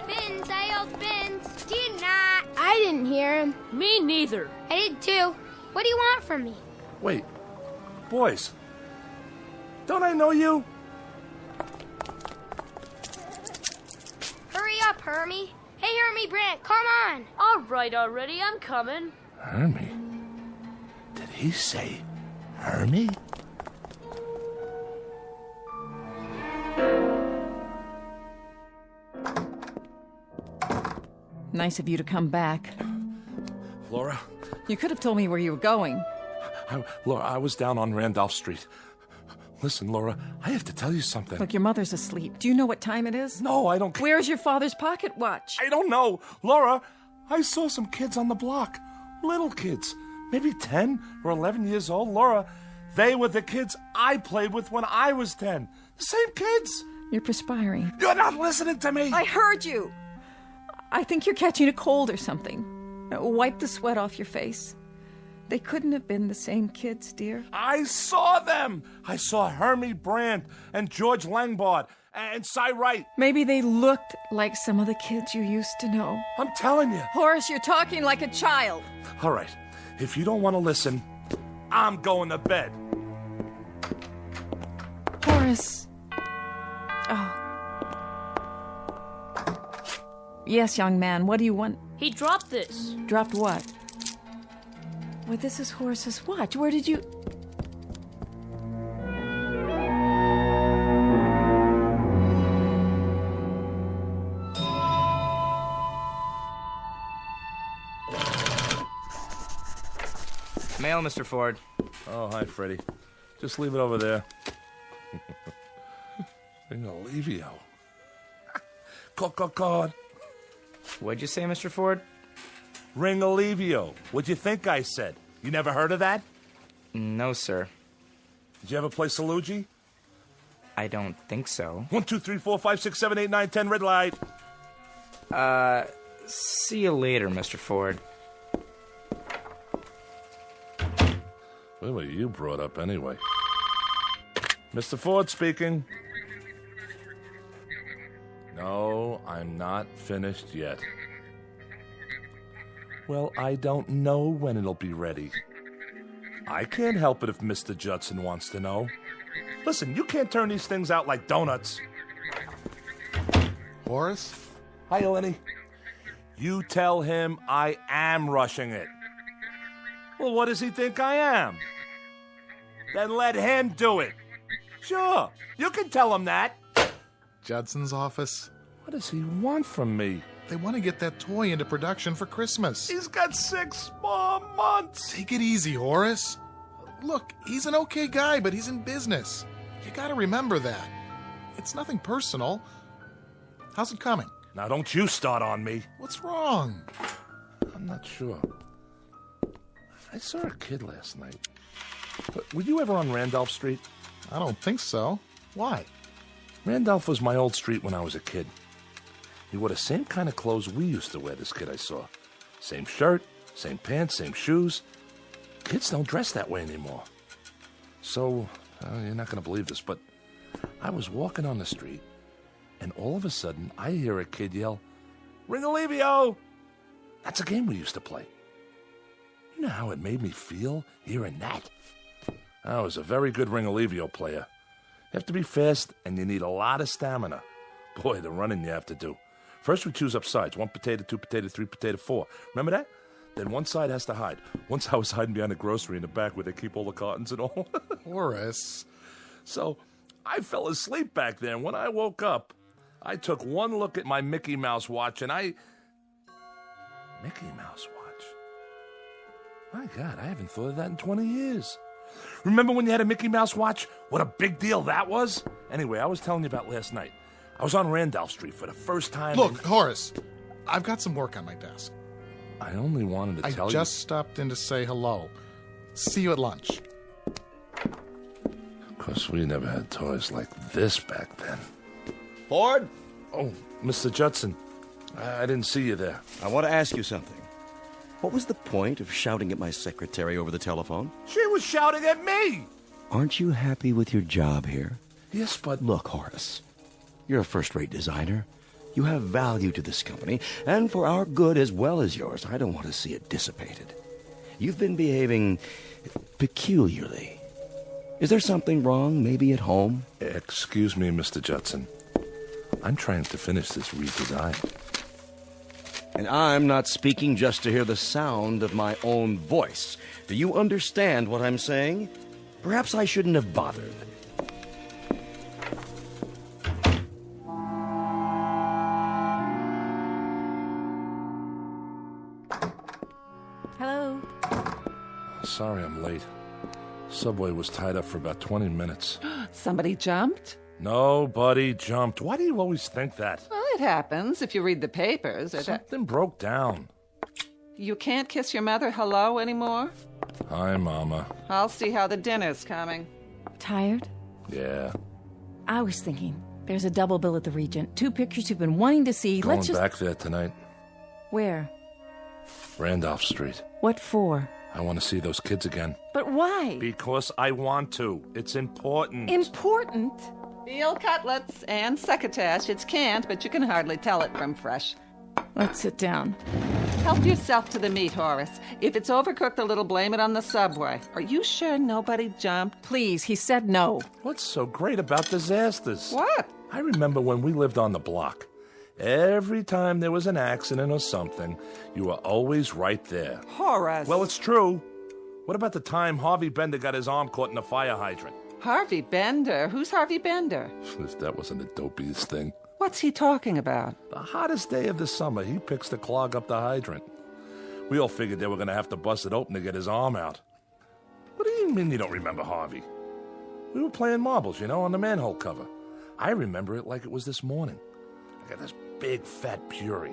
Bins, I yelled Bins. Did not. I didn't hear him. Me neither. I did too. What do you want from me? Wait. Boys. Don't I know you? Hurry up, Hermie. Hey, Hermie Brant, come on. All right already, I'm coming. Hermie? Did he say Hermie? Nice of you to come back. Laura? You could have told me where you were going. Laura, I was down on Randolph Street. Listen, Laura, I have to tell you something. Look, your mother's asleep. Do you know what time it is? No, I don't. Where's your father's pocket watch? I don't know. Laura, I saw some kids on the block. Little kids. Maybe 10 or 11 years old. Laura, they were the kids I played with when I was 10. The same kids. You're perspiring. You're not listening to me. I heard you. I think you're catching a cold or something. Wipe the sweat off your face. They couldn't have been the same kids, dear. I saw them. I saw Hermie Brandt and George Langbard and Cy Wright. Maybe they looked like some of the kids you used to know. I'm telling you. Horace, you're talking like a child. All right. If you don't want to listen, I'm going to bed. Horace. Oh. Yes, young man. What do you want? He dropped this. Dropped what? Well, this is Horace's watch. Where did you... Mail, Mr. Ford. Oh, hi, Freddie. Just leave it over there. Ringalivio. God. What'd you say, Mr. Ford? Ringalivio. What'd you think I said? You never heard of that? No, sir. Did you ever play Salugi? I don't think so. 1, 2, 3, 4, 5, 6, 7, 8, 9, 10, red light. See you later, Mr. Ford. Where were you brought up anyway? Mr. Ford speaking. No, I'm not finished yet. Well, I don't know when it'll be ready. I can't help it if Mr. Judson wants to know. Listen, you can't turn these things out like donuts. Horace? Hi, Lenny. You tell him I am rushing it. Well, what does he think I am? Then let him do it. Sure, you can tell him that. Judson's office. What does he want from me? They want to get that toy into production for Christmas. He's got 6 more months. Take it easy, Horace. Look, he's an okay guy, but he's in business. You gotta remember that. It's nothing personal. How's it coming? Now don't you start on me. What's wrong? I'm not sure. I saw a kid last night. But were you ever on Randolph Street? I don't think so. Why? Randolph was my old street when I was a kid. He wore the same kind of clothes we used to wear, this kid I saw. Same shirt, same pants, same shoes. Kids don't dress that way anymore. So, you're not going to believe this, but I was walking on the street, and all of a sudden, I hear a kid yell, "Ringalivio!" That's a game we used to play. You know how it made me feel hearing that? I was a very good Ringalivio player. You have to be fast, and you need a lot of stamina. Boy, the running you have to do. First, we choose up sides. 1 potato, 2 potato, 3 potato, 4. Remember that? Then one side has to hide. Once I was hiding behind a grocery in the back where they keep all the cartons and all. Horace. So I fell asleep back there. And when I woke up, I took one look at my Mickey Mouse watch and Mickey Mouse watch? My God, I haven't thought of that in 20 years. Remember when you had a Mickey Mouse watch? What a big deal that was? Anyway, I was telling you about last night. I was on Randolph Street for the first time. Look, Horace, I've got some work on my desk. I only wanted to tell you. I just stopped in to say hello. See you at lunch. Of course, we never had toys like this back then. Ford? Oh, Mr. Judson. I didn't see you there. I want to ask you something. What was the point of shouting at my secretary over the telephone? She was shouting at me! Aren't you happy with your job here? Yes, but... Look, Horace, you're a first-rate designer. You have value to this company, and for our good as well as yours, I don't want to see it dissipated. You've been behaving peculiarly. Is there something wrong, maybe at home? Excuse me, Mr. Judson. I'm trying to finish this redesign. And I'm not speaking just to hear the sound of my own voice. Do you understand what I'm saying? Perhaps I shouldn't have bothered. Hello? Sorry I'm late. Subway was tied up for about 20 minutes. Somebody jumped? Nobody jumped. Why do you always think that? Well, it happens if you read the papers. Something broke down. You can't kiss your mother hello anymore? Hi, Mama. I'll see how the dinner's coming. Tired? Yeah. I was thinking, there's a double bill at the Regent. 2 pictures you've been wanting to see. Going Let's just... back there tonight. Where? Randolph Street. What for? I want to see those kids again. But why? Because I want to. It's important. Important? Veal cutlets and succotash. It's canned, but you can hardly tell it from fresh. Let's sit down. Help yourself to the meat, Horace. If it's overcooked a little, blame it on the Subway. Are you sure nobody jumped? Please, he said no. What's so great about disasters? What? I remember when we lived on the block. Every time there was an accident or something, you were always right there. Horace. Well, it's true. What about the time Harvey Bender got his arm caught in a fire hydrant? Harvey Bender? Who's Harvey Bender? If that wasn't the dopiest thing. What's he talking about? The hottest day of the summer, he picks to clog up the hydrant. We all figured they were going to have to bust it open to get his arm out. What do you mean you don't remember Harvey? We were playing marbles, on the manhole cover. I remember it like it was this morning. I got this big fat Puri,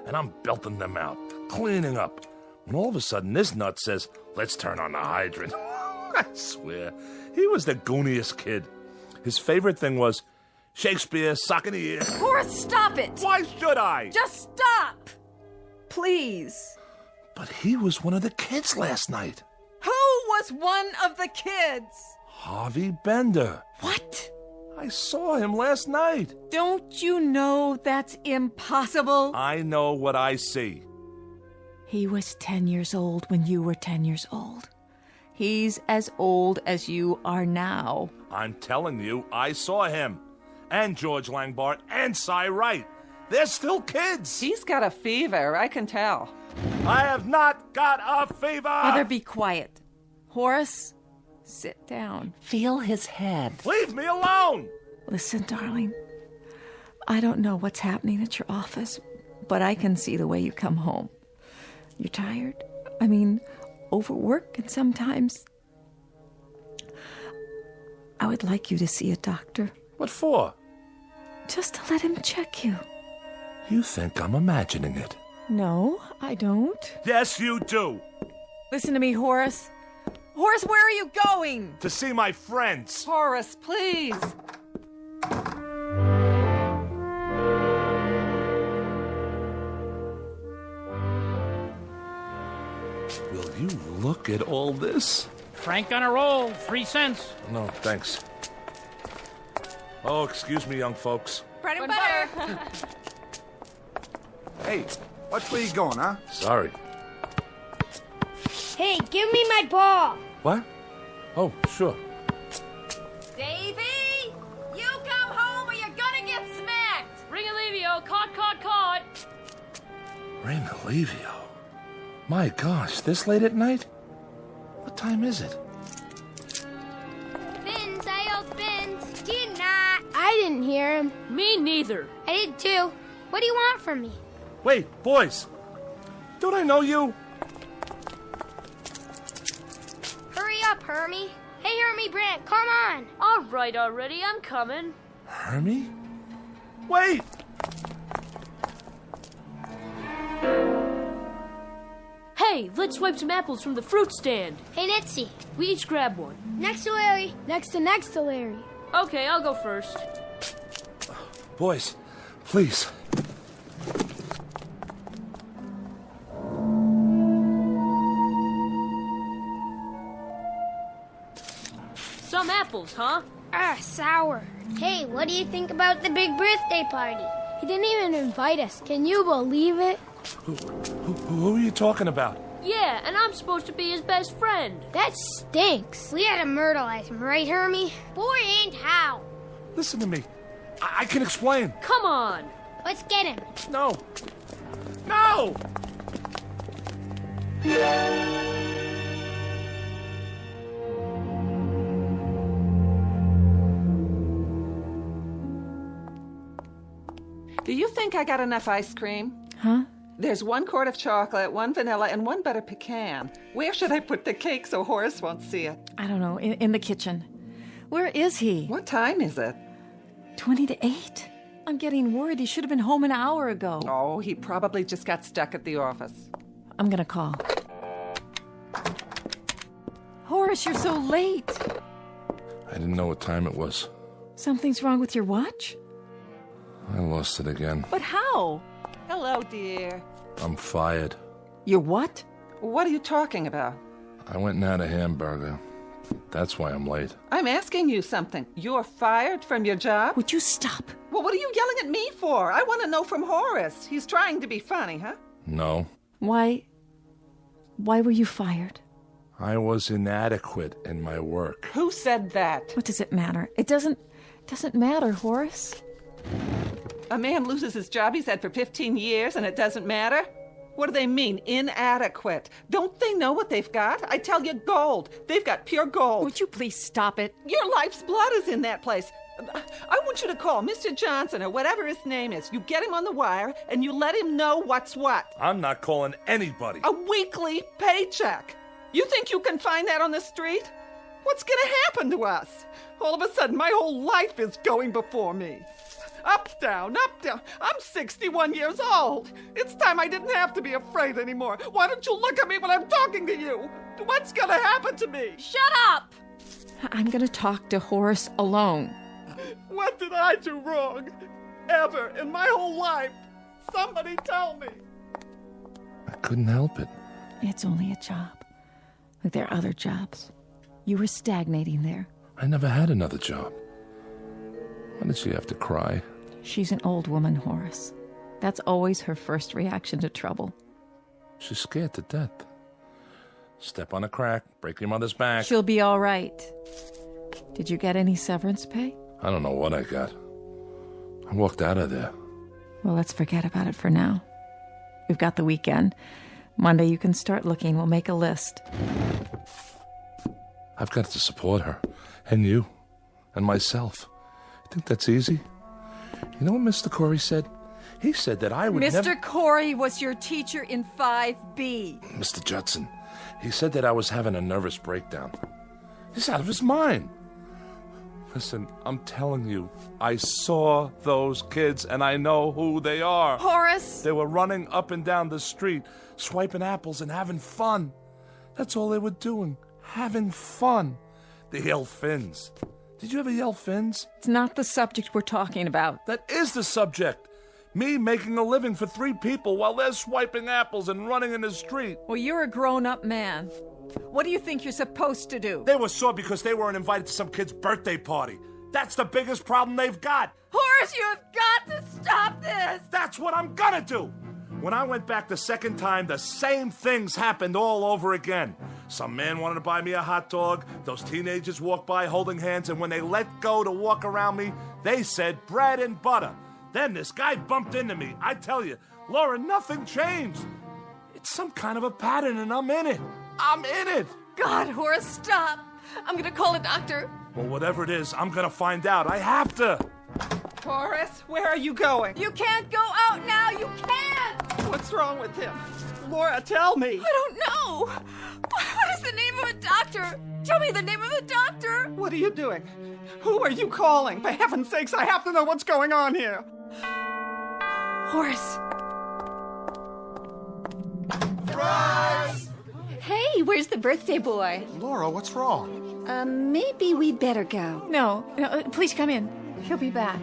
and I'm belting them out, cleaning up. When all of a sudden this nut says, "Let's turn on the hydrant." I swear, he was the gooniest kid. His favorite thing was Shakespeare, sock in the ear. Horace, stop it! Why should I? Just stop! Please. But he was one of the kids last night. Who was one of the kids? Harvey Bender. What? I saw him last night. Don't you know that's impossible? I know what I see. He was 10 years old when you were 10 years old. He's as old as you are now. I'm telling you, I saw him. And George Langbart and Cy Wright. They're still kids. He's got a fever, I can tell. I have not got a fever. Mother, be quiet. Horace, sit down. Feel his head. Leave me alone. Listen, darling. I don't know what's happening at your office, but I can see the way you come home. You're tired. I mean, overwork, and sometimes I would like you to see a doctor. What for? Just to let him check you. You think I'm imagining it? No, I don't. Yes, you do. Listen to me, Horace. Horace, where are you going? To see my friends. Horace, please. Will you look at all this? Frank on a roll, 3 cents. No, thanks. Oh, excuse me, young folks. Bread and butter. Hey, watch where you going, huh? Sorry. Hey, give me my ball. What? Oh, sure. Davy, you come home or you're gonna get smacked. Ring Alivio, caught. Ray Malevio. My gosh, this late at night? What time is it? Vince, I yelled Vince. Did not. I didn't hear him. Me neither. I did too. What do you want from me? Wait, boys. Don't I know you? Hurry up, Hermie. Hey, Hermie Brant, come on. All right already, I'm coming. Hermie? Wait! Hey, let's swipe some apples from the fruit stand. Hey, Nitsy. We each grab one. Next to Larry. Next to Larry. Okay, I'll go first. Boys, please. Some apples, huh? Sour. Hey, what do you think about the big birthday party? He didn't even invite us. Can you believe it? Who are you talking about? Yeah, and I'm supposed to be his best friend. That stinks. We had to myrtleize him, right, Hermie? Boy, and how? Listen to me. I can explain. Come on. Let's get him. No. No! Do you think I got enough ice cream? Huh? There's 1 quart of chocolate, 1 vanilla, and 1 butter pecan. Where should I put the cake so Horace won't see it? I don't know. In the kitchen. Where is he? What time is it? 20 to 8. I'm getting worried. He should have been home an hour ago. Oh, he probably just got stuck at the office. I'm gonna call. Horace, you're so late. I didn't know what time it was. Something's wrong with your watch? I lost it again. But how? Hello, dear. I'm fired. You're what? What are you talking about? I went and had a hamburger. That's why I'm late. I'm asking you something. You're fired from your job? Would you stop? Well, what are you yelling at me for? I want to know from Horace. He's trying to be funny, huh? No. Why were you fired? I was inadequate in my work. Who said that? What does it matter? It doesn't matter, Horace. A man loses his job he's had for 15 years and it doesn't matter? What do they mean, inadequate? Don't they know what they've got? I tell you, gold. They've got pure gold. Would you please stop it? Your life's blood is in that place. I want you to call Mr. Johnson or whatever his name is. You get him on the wire and you let him know what's what. I'm not calling anybody. A weekly paycheck. You think you can find that on the street? What's gonna happen to us? All of a sudden, my whole life is going before me. Up, down, up, down. I'm 61 years old. It's time I didn't have to be afraid anymore. Why don't you look at me when I'm talking to you? What's gonna happen to me? Shut up! I'm gonna talk to Horace alone. What did I do wrong? Ever in my whole life? Somebody tell me. I couldn't help it. It's only a job. Like there are other jobs. You were stagnating there. I never had another job. Why did she have to cry? She's an old woman, Horace. That's always her first reaction to trouble. She's scared to death. Step on a crack, break your mother's back. She'll be all right. Did you get any severance pay? I don't know what I got. I walked out of there. Well, let's forget about it for now. We've got the weekend. Monday you can start looking. We'll make a list. I've got to support her. And you. And myself. You think that's easy? You know what Mr. Corey said? He said that I would never... Mr. Corey was your teacher in 5B. Mr. Judson. He said that I was having a nervous breakdown. He's out of his mind. Listen, I'm telling you, I saw those kids and I know who they are. Horace! They were running up and down the street, swiping apples and having fun. That's all they were doing, having fun. They yell fins. Did you ever yell fins? It's not the subject we're talking about. That is the subject. Me making a living for 3 people while they're swiping apples and running in the street. Well, you're a grown-up man. What do you think you're supposed to do? They were sore because they weren't invited to some kid's birthday party. That's the biggest problem they've got. Horace, you have got to stop this! That's what I'm gonna do! When I went back the second time, the same things happened all over again. Some man wanted to buy me a hot dog. Those teenagers walked by holding hands, and when they let go to walk around me, they said bread and butter. Then this guy bumped into me. I tell you, Laura, nothing changed. It's some kind of a pattern, and I'm in it. I'm in it. God, Horace, stop. I'm gonna call a doctor. Well, whatever it is, I'm gonna find out. I have to. Horace, where are you going? You can't go out now. You can't. What's wrong with him? Laura, tell me. I don't know. What is the name of a doctor? Show me the name of the doctor. What are you doing? Who are you calling? For heaven's sakes, I have to know what's going on here. Horace. Surprise! Hey, where's the birthday boy? Laura, what's wrong? Maybe we'd better go. No, please come in. He'll be back.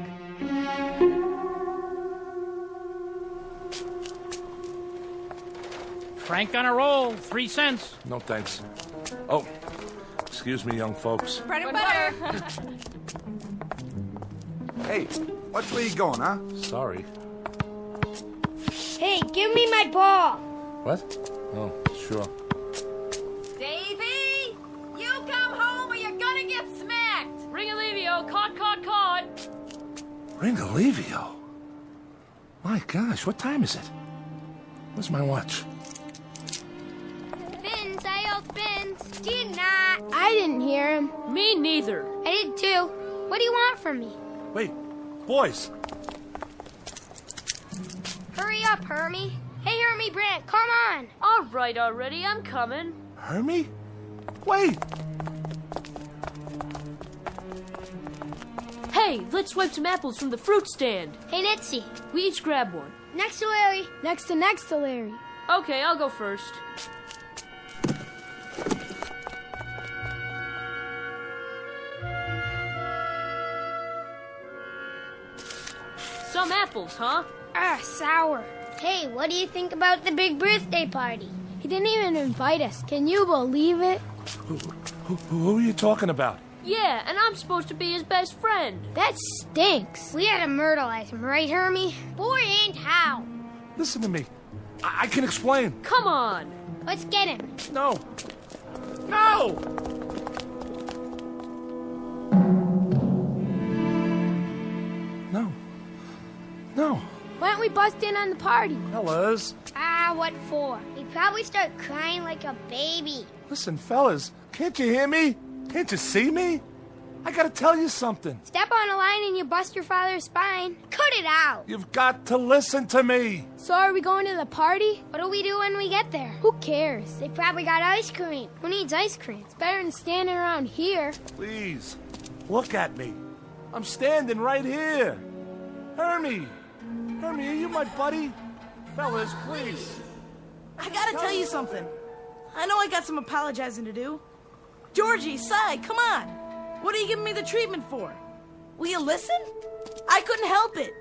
Frank on a roll, 3 cents. No thanks. Oh, excuse me, young folks. Bread and butter. Hey, which way you going, huh? Sorry. Hey, give me my ball. What? Oh, sure. Davy, you come home or you're gonna get smacked. Ringalivio, caught. Ringalivio? My gosh, what time is it? Where's my watch? Spins, I yelled spins. Did not. I didn't hear him. Me neither. I did too. What do you want from me? Wait, boys. Hurry up, Hermie. Hey, Hermie Brant, come on. All right already, I'm coming. Hermie? Wait! Hey, let's swipe some apples from the fruit stand. Hey, Nitsy. We each grab one. Next to Larry. Next to Larry. Okay, I'll go first. Some apples, huh? Sour. Hey, what do you think about the big birthday party? He didn't even invite us. Can you believe it? Who are you talking about? Yeah, and I'm supposed to be his best friend. That stinks. We had to myrtleize him, right, Hermie? Boy, ain't how. Listen to me. I can explain. Come on. Let's get him. No. No! No. Why don't we bust in on the party? Fellas. What for? He'd probably start crying like a baby. Listen, fellas. Can't you hear me? Can't you see me? I gotta tell you something. Step on a line and you bust your father's spine. Cut it out. You've got to listen to me. So are we going to the party? What do we do when we get there? Who cares? They probably got ice cream. Who needs ice cream? It's better than standing around here. Please, look at me. I'm standing right here. Hermie, are you my buddy? Fellas, please. I gotta tell you something. I know I got some apologizing to do. Georgie, Cy, come on. What are you giving me the treatment for? Will you listen? I couldn't help it.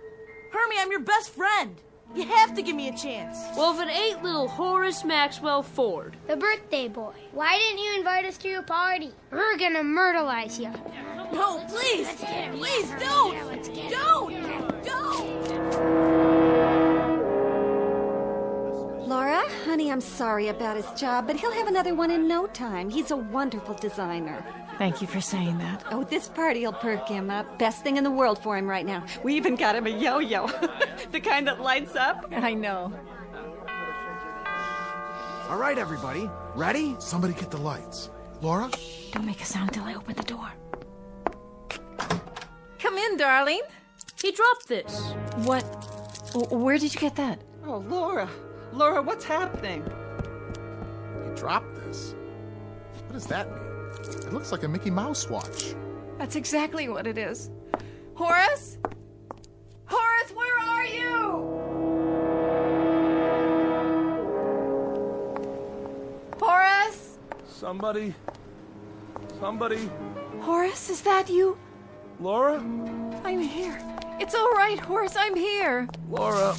Hermie, I'm your best friend. You have to give me a chance. Well, if it ain't little Horace Maxwell Ford. The birthday boy. Why didn't you invite us to your party? We're gonna myrtleize you. No, please. Please, don't. Don't. Laura, honey, I'm sorry about his job, but he'll have another one in no time. He's a wonderful designer. Thank you for saying that. Oh, this party'll perk him up. Best thing in the world for him right now. We even got him a yo-yo. The kind that lights up. I know. All right, everybody. Ready? Somebody get the lights. Laura? Don't make a sound till I open the door. Come in, darling. He dropped this. What? Where did you get that? Oh, Laura. Laura, what's happening? He dropped this. What does that mean? It looks like a Mickey Mouse watch. That's exactly what it is. Horace? Horace, where are you? Horace? Somebody. Horace, is that you? Laura? I'm here. It's all right, Horace, I'm here. Laura,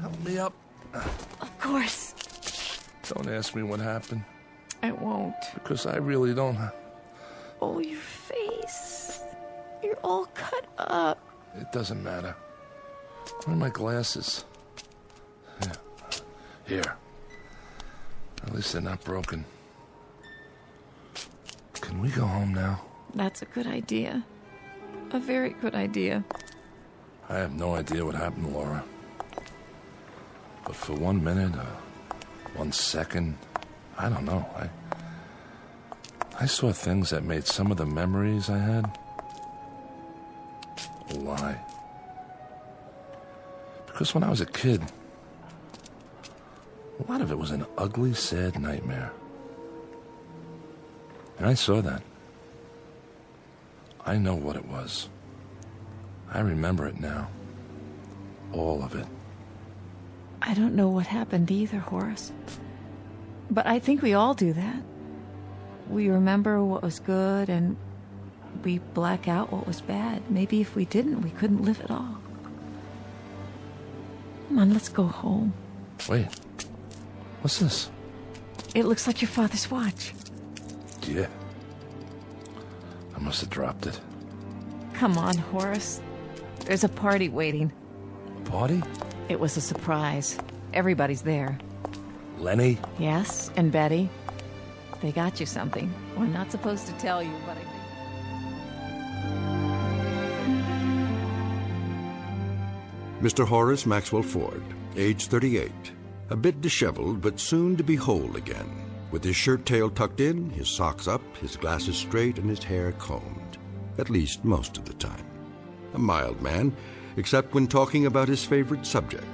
help me up. Of course. Don't ask me what happened. I won't. Because I really don't. Oh, your face. You're all cut up. It doesn't matter. Where are my glasses? Here. At least they're not broken. Can we go home now? That's a good idea. A very good idea. I have no idea what happened, Laura. But for 1 minute, 1 second. I don't know. I saw things that made some of the memories I had a lie. Because when I was a kid, a lot of it was an ugly, sad nightmare. And I saw that. I know what it was. I remember it now. All of it. I don't know what happened either, Horace. But I think we all do that. We remember what was good and we black out what was bad. Maybe if we didn't, we couldn't live at all. Come on, let's go home. Wait. What's this? It looks like your father's watch. Yeah. I must have dropped it. Come on, Horace. There's a party waiting. A party? It was a surprise. Everybody's there. Lenny? Yes, and Betty. They got you something. Well, I'm not supposed to tell you, but I think... Mr. Horace Maxwell Ford, age 38, a bit disheveled but soon to be whole again, with his shirt tail tucked in, his socks up, his glasses straight, and his hair combed, at least most of the time. A mild man, except when talking about his favorite subject,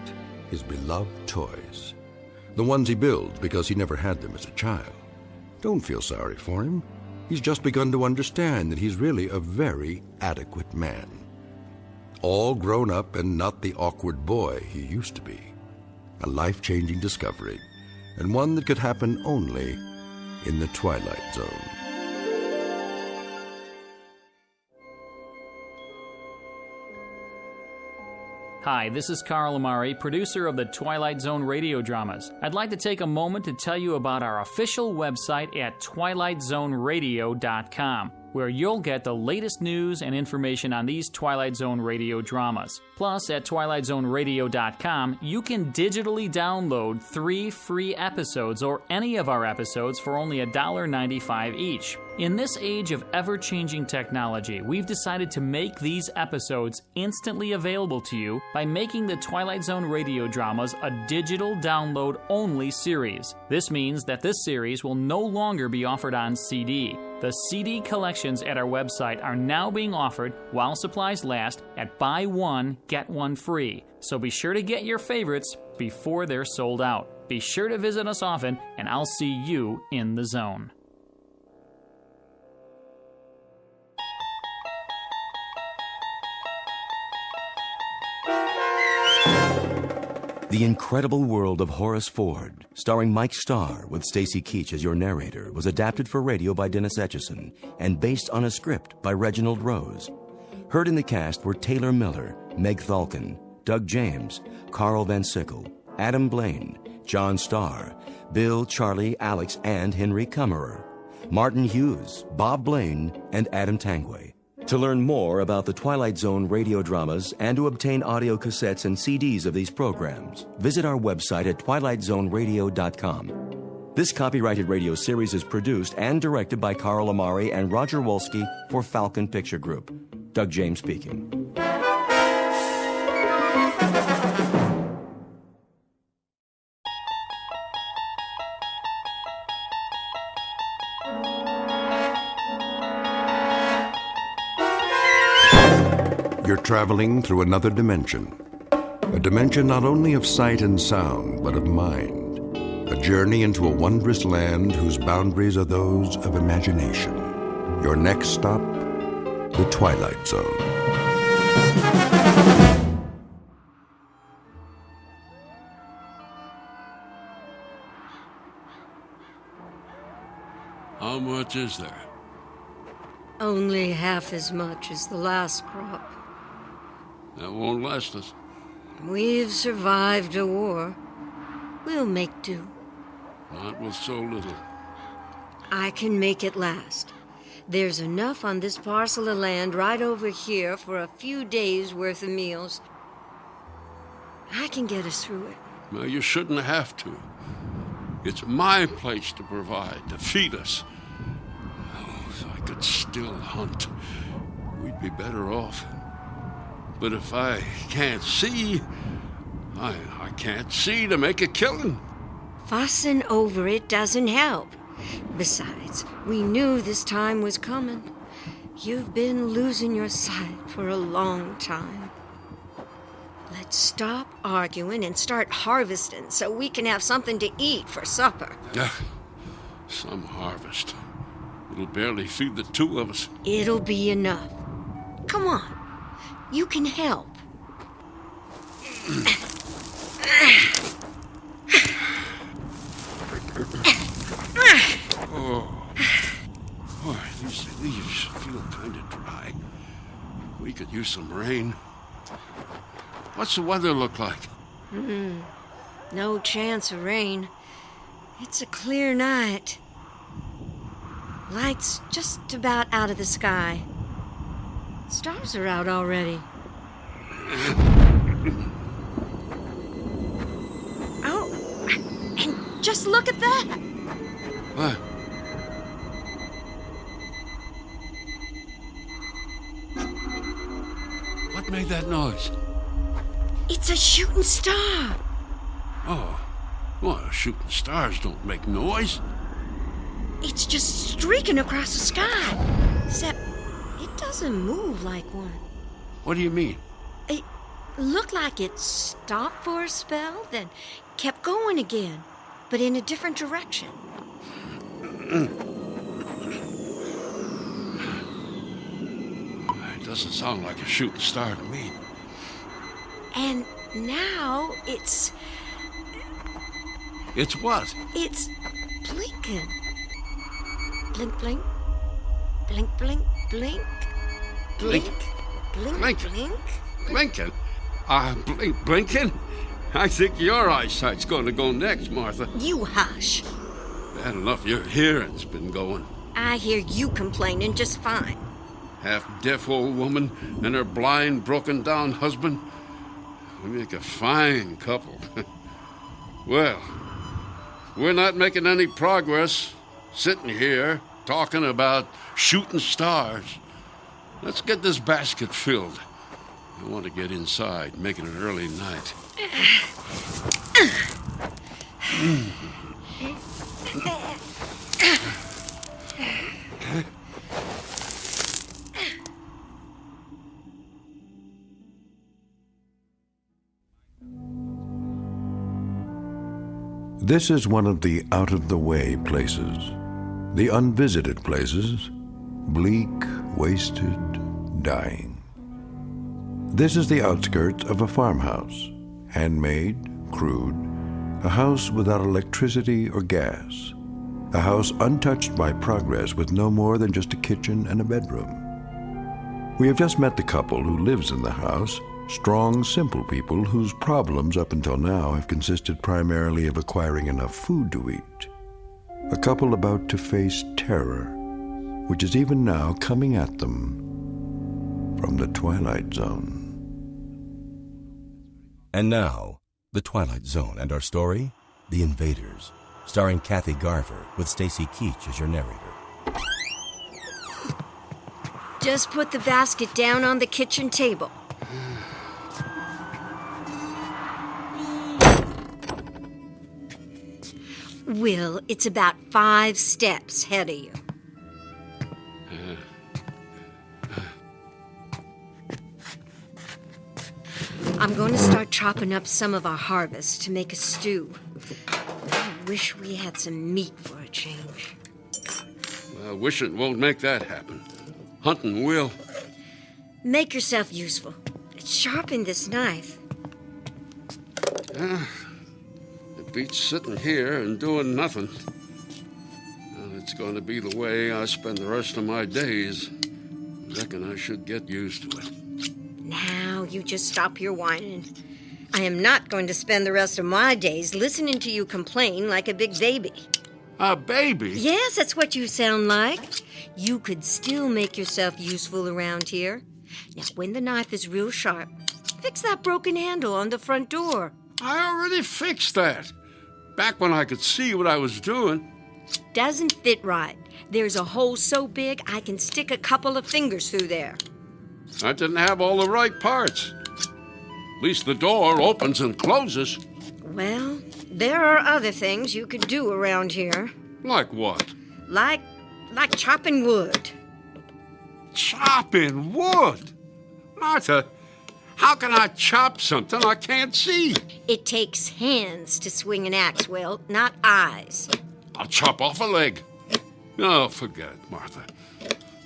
his beloved toys. The ones he builds because he never had them as a child. Don't feel sorry for him. He's just begun to understand that he's really a very adequate man. All grown up and not the awkward boy he used to be. A life-changing discovery, and one that could happen only in the Twilight Zone. Hi, this is Carl Amari, producer of the Twilight Zone radio dramas. I'd like to take a moment to tell you about our official website at twilightzoneradio.com, where you'll get the latest news and information on these Twilight Zone radio dramas. Plus, at twilightzoneradio.com, you can digitally download 3 free episodes or any of our episodes for only $1.95 each. In this age of ever-changing technology, we've decided to make these episodes instantly available to you by making the Twilight Zone radio dramas a digital download-only series. This means that this series will no longer be offered on CD. The CD collections at our website are now being offered while supplies last at buy one, get one free. So be sure to get your favorites before they're sold out. Be sure to visit us often, and I'll see you in the zone. The Incredible World of Horace Ford, starring Mike Starr with Stacy Keach as your narrator, was adapted for radio by Dennis Etchison and based on a script by Reginald Rose. Heard in the cast were Taylor Miller, Meg Thalken, Doug James, Carl Van Sickle, Adam Blaine, John Starr, Bill, Charlie, Alex, and Henry Kummerer, Martin Hughes, Bob Blaine, and Adam Tangway. To learn more about the Twilight Zone radio dramas and to obtain audio cassettes and CDs of these programs, visit our website at twilightzoneradio.com. This copyrighted radio series is produced and directed by Carl Amari and Roger Wolski for Falcon Picture Group. Doug James speaking. You're traveling through another dimension. A dimension not only of sight and sound, but of mind. A journey into a wondrous land whose boundaries are those of imagination. Your next stop, the Twilight Zone. How much is there? Only half as much as the last crop. That won't last us. We've survived a war. We'll make do. Not with so little. I can make it last. There's enough on this parcel of land right over here for a few days' worth of meals. I can get us through it. Well, you shouldn't have to. It's my place to provide, to feed us. Oh, if I could still hunt, we'd be better off. But if I can't see, I can't see to make a killing. Fussing over it doesn't help. Besides, we knew this time was coming. You've been losing your sight for a long time. Let's stop arguing and start harvesting so we can have something to eat for supper. Some harvest. It'll barely feed the two of us. It'll be enough. Come on. You can help. Boy, these leaves feel kind of dry. We could use some rain. What's the weather look like? No chance of rain. It's a clear night. Light's just about out of the sky. Stars are out already. Oh, and just look at that. What? What made that noise? It's a shooting star. Oh, well, shooting stars don't make noise. It's just streaking across the sky. Except it doesn't move like one. What do you mean? It looked like it stopped for a spell, then kept going again, but in a different direction. It doesn't sound like a shooting star to me. And now it's... It's what? It's blinking. Blink, blink. Blink, blink, blink. Blink. Blink, blink. Blink. Blinking? Blinking? I think your eyesight's going to go next, Martha. You hush. Bad enough your hearing's been going. I hear you complaining just fine. Half-deaf old woman and her blind, broken-down husband. We make a fine couple. Well, we're not making any progress sitting here talking about shooting stars. Let's get this basket filled. I want to get inside, make it an early night. This is one of the out-of-the-way places, the unvisited places, bleak, wasted, dying. This is the outskirts of a farmhouse, handmade, crude, a house without electricity or gas, a house untouched by progress with no more than just a kitchen and a bedroom. We have just met the couple who lives in the house, strong, simple people whose problems up until now have consisted primarily of acquiring enough food to eat. A couple about to face terror, which is even now coming at them from the Twilight Zone. And now, the Twilight Zone and our story, The Invaders, starring Kathy Garver with Stacy Keach as your narrator. Just put the basket down on the kitchen table. Will, it's about 5 steps ahead of you. I'm going to start chopping up some of our harvest to make a stew. I wish we had some meat for a change. Well, wishing won't make that happen. Hunting will. Make yourself useful. Sharpen this knife. It beats sitting here and doing nothing. Well, it's going to be the way I spend the rest of my days. Reckon I should get used to it. Now you just stop your whining. I am not going to spend the rest of my days listening to you complain like a big baby. A baby? Yes, that's what you sound like. You could still make yourself useful around here. Now, when the knife is real sharp, fix that broken handle on the front door. I already fixed that. Back when I could see what I was doing. Doesn't fit right. There's a hole so big I can stick a couple of fingers through there. I didn't have all the right parts. At least the door opens and closes. Well, There are other things you could do around here. Like what? Like chopping wood. Chopping wood? Martha, how can I chop something I can't see? It takes hands to swing an axe, Will, not eyes. I'll chop off a leg. No, forget it, Martha.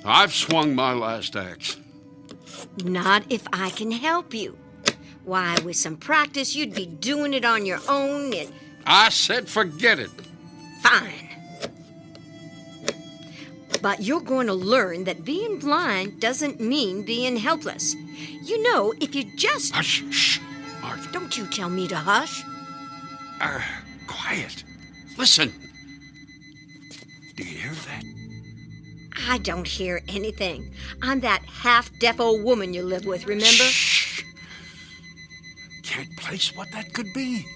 I've swung my last axe. Not if I can help you. Why, with some practice, you'd be doing it on your own and... I said forget it. Fine. But you're going to learn that being blind doesn't mean being helpless. You know, if you just... Hush, shh, Martha. Don't you tell me to hush. Quiet. Listen. Do you hear that? I don't hear anything. I'm that half-deaf old woman you live with, remember? Shh. Can't place what that could be.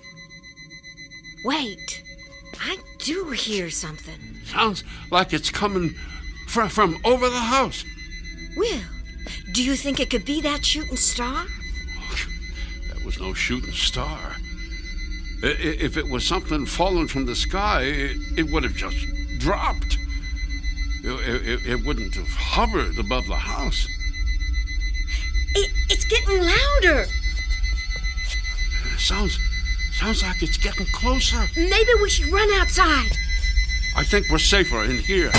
Wait. I do hear something. Sounds like it's coming from over the house. Will, do you think it could be that shooting star? That was no shooting star. If it was something falling from the sky, it would have just dropped. It wouldn't have hovered above the house. It's getting louder. Sounds like it's getting closer. Maybe we should run outside. I think we're safer in here.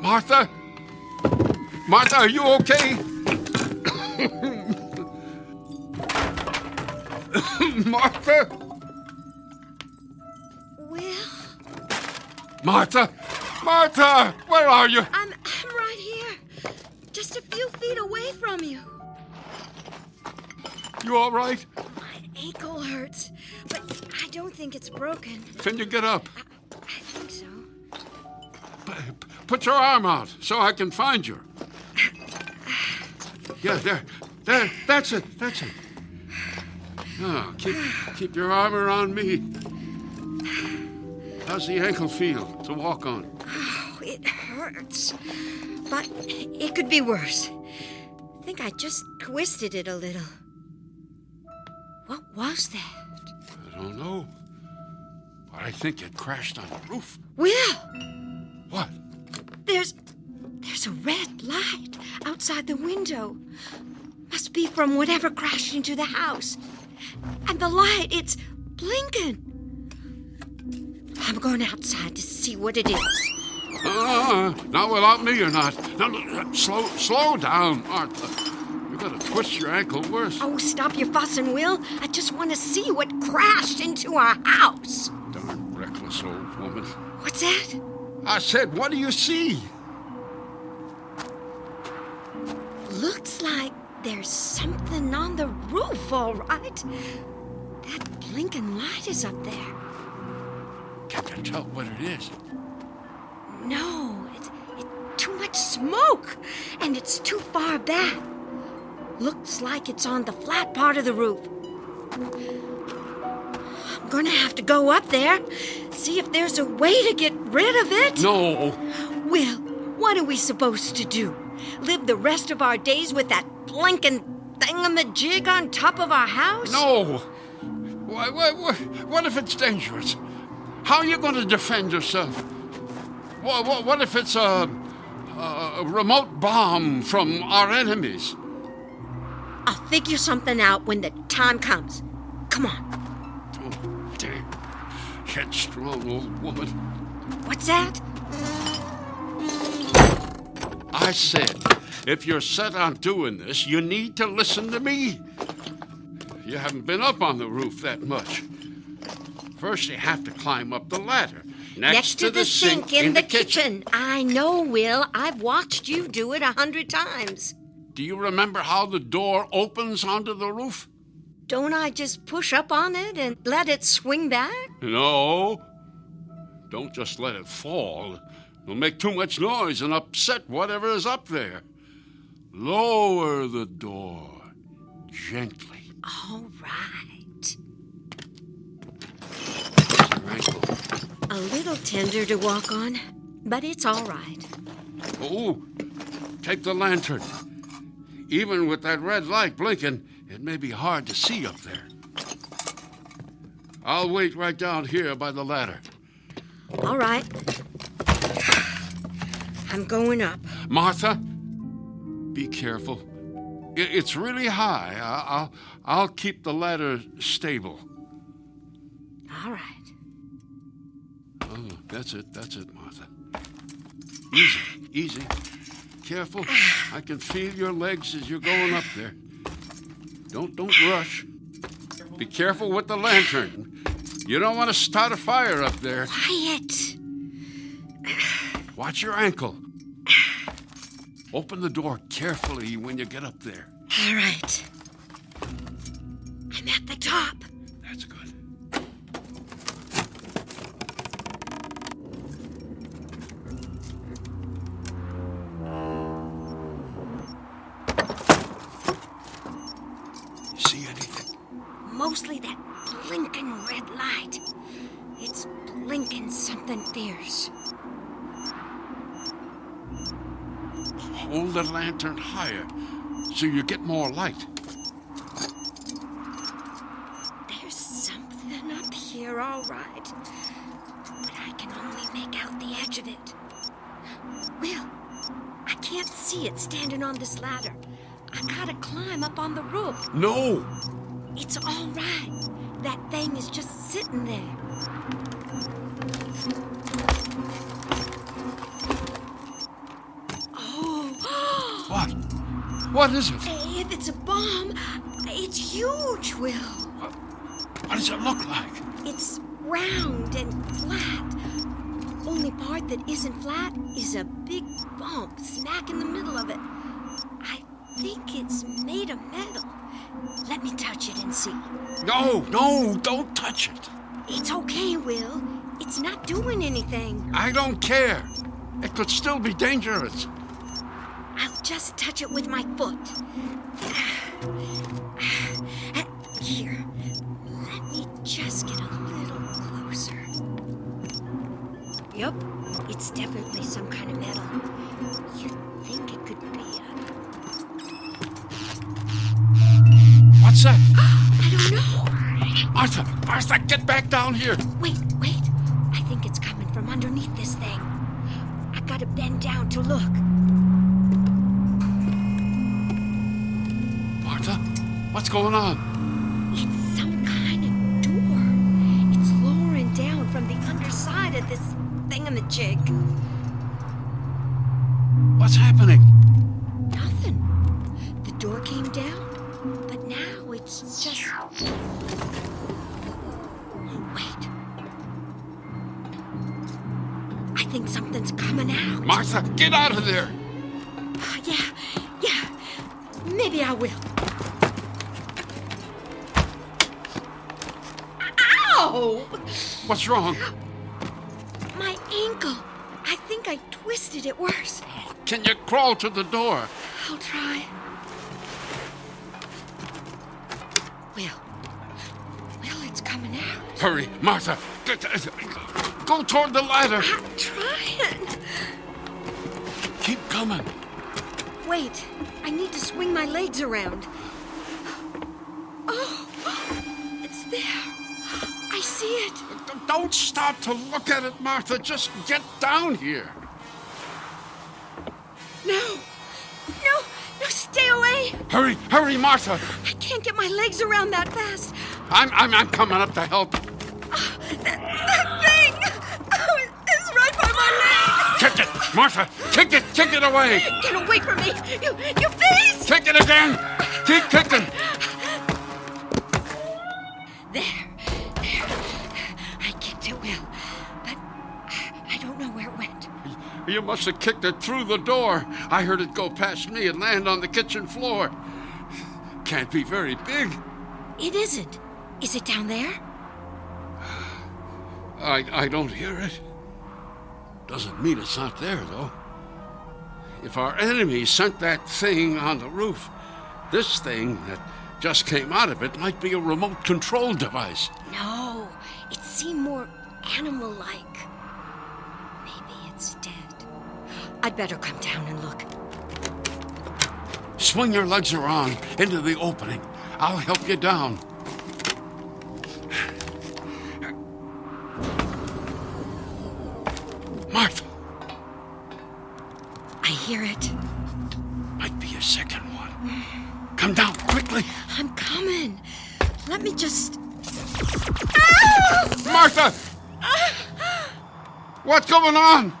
Martha? Martha, are you okay? Martha? Will? Martha? Martha! Where are you? I'm right here. Just a few feet away from you. You all right? My ankle hurts, but I don't think it's broken. Can you get up? I think so. Put your arm out so I can find you. Yeah, there. That's it. Oh, keep your arm around me. How's the ankle feel to walk on? Oh, it hurts. But it could be worse. I think I just twisted it a little. What was that? I don't know. But I think it crashed on the roof. Will! What? There's a red light outside the window. Must be from whatever crashed into the house. And the light, it's blinking. I'm going outside to see what it is. Not without me or not. No, slow down, Martha. You're going to twist your ankle worse. Oh, stop your fussing, Will. I just want to see what crashed into our house. Darn reckless old woman. What's that? I said, what do you see? Looks like there's something on the roof, all right. That blinking light is up there. Can't you tell what it is? No, it's too much smoke, and it's too far back. Looks like it's on the flat part of the roof. I'm gonna have to go up there, see if there's a way to get rid of it. No. Will, what are we supposed to do? Live the rest of our days with that blinking thingamajig on top of our house? No. What if it's dangerous? How are you going to defend yourself? What if it's a remote bomb from our enemies? I'll figure something out when the time comes. Come on. Oh, damn. Headstrong old woman. What's that? I said, if you're set on doing this, you need to listen to me. You haven't been up on the roof that much. First, you have to climb up the ladder. Next to the sink in the kitchen. I know, Will. I've watched you do it 100 times. Do you remember how the door opens onto the roof? Don't I just push up on it and let it swing back? No. Don't just let it fall. It'll make too much noise and upset whatever is up there. Lower the door gently. All right. ankle? A little tender to walk on, but it's all right. Oh, take the lantern. Even with that red light blinking, it may be hard to see up there. I'll wait right down here by the ladder. All right. I'm going up. Martha, be careful. It's really high. I'll keep the ladder stable. All right. Oh, that's it, Martha. Easy. Careful. I can feel your legs as you're going up there. Don't rush. Be careful with the lantern. You don't want to start a fire up there. Quiet. Watch your ankle. Open the door carefully when you get up there. All right. I'm at the top. That's good. See anything? Mostly that blinking red light. It's blinking something fierce. Hold the lantern higher so you get more light. There's something up here, all right. But I can only make out the edge of it. Will, I can't see it standing on this ladder. I gotta climb up on the roof. No! It's all right. That thing is just sitting there. What? What is it? If it's a bomb, it's huge, Will. What does it look like? It's round and flat. Only part that isn't flat is a big bump smack in the middle of it. I think it's made of metal. Let me touch it and see. No, don't touch it. It's okay, Will. It's not doing anything. I don't care. It could still be dangerous. I'll just touch it with my foot. Here, let me just get a little closer. Yep, it's definitely some kind of metal. You'd think it could be a... What's that? I don't know. Martha, get back down here. Wait. I think it's coming from underneath this thing. I gotta bend down to look. Martha, what's going on? It's some kind of door. It's lowering down from the underside of this thingamajig. What's happening? Nothing. The door came down, but now it's just... Wait. I think something's coming out. Martha, get out of there! Yeah. Maybe I will. Ow! What's wrong? My ankle. I think I twisted it worse. Can you crawl to the door? I'll try. Will, it's coming out. Hurry, Martha. Go toward the ladder. I'm trying. Keep coming. Wait, I need to swing my legs around. Oh, it's there. I see it. Don't stop to look at it, Martha. Just get down here. No, stay away. Hurry, Martha. I can't get my legs around that fast. I'm coming up to help. That thing is right by my leg. Kick it, Martha. Kick it away. Get away from me, you beast. Kick it again. Keep kicking. There. I kicked it well, but I don't know where it went. You must have kicked it through the door. I heard it go past me and land on the kitchen floor. Can't be very big. It isn't. Is it down there? I don't hear it. Doesn't mean it's not there, though. If our enemy sent that thing on the roof, this thing that just came out of it might be a remote control device. No, it seemed more animal-like. Maybe it's dead. I'd better come down and look. Swing your legs around into the opening. I'll help you down. Martha! I hear it. Might be a second one. Come down, quickly. I'm coming. Let me just... Martha! What's going on?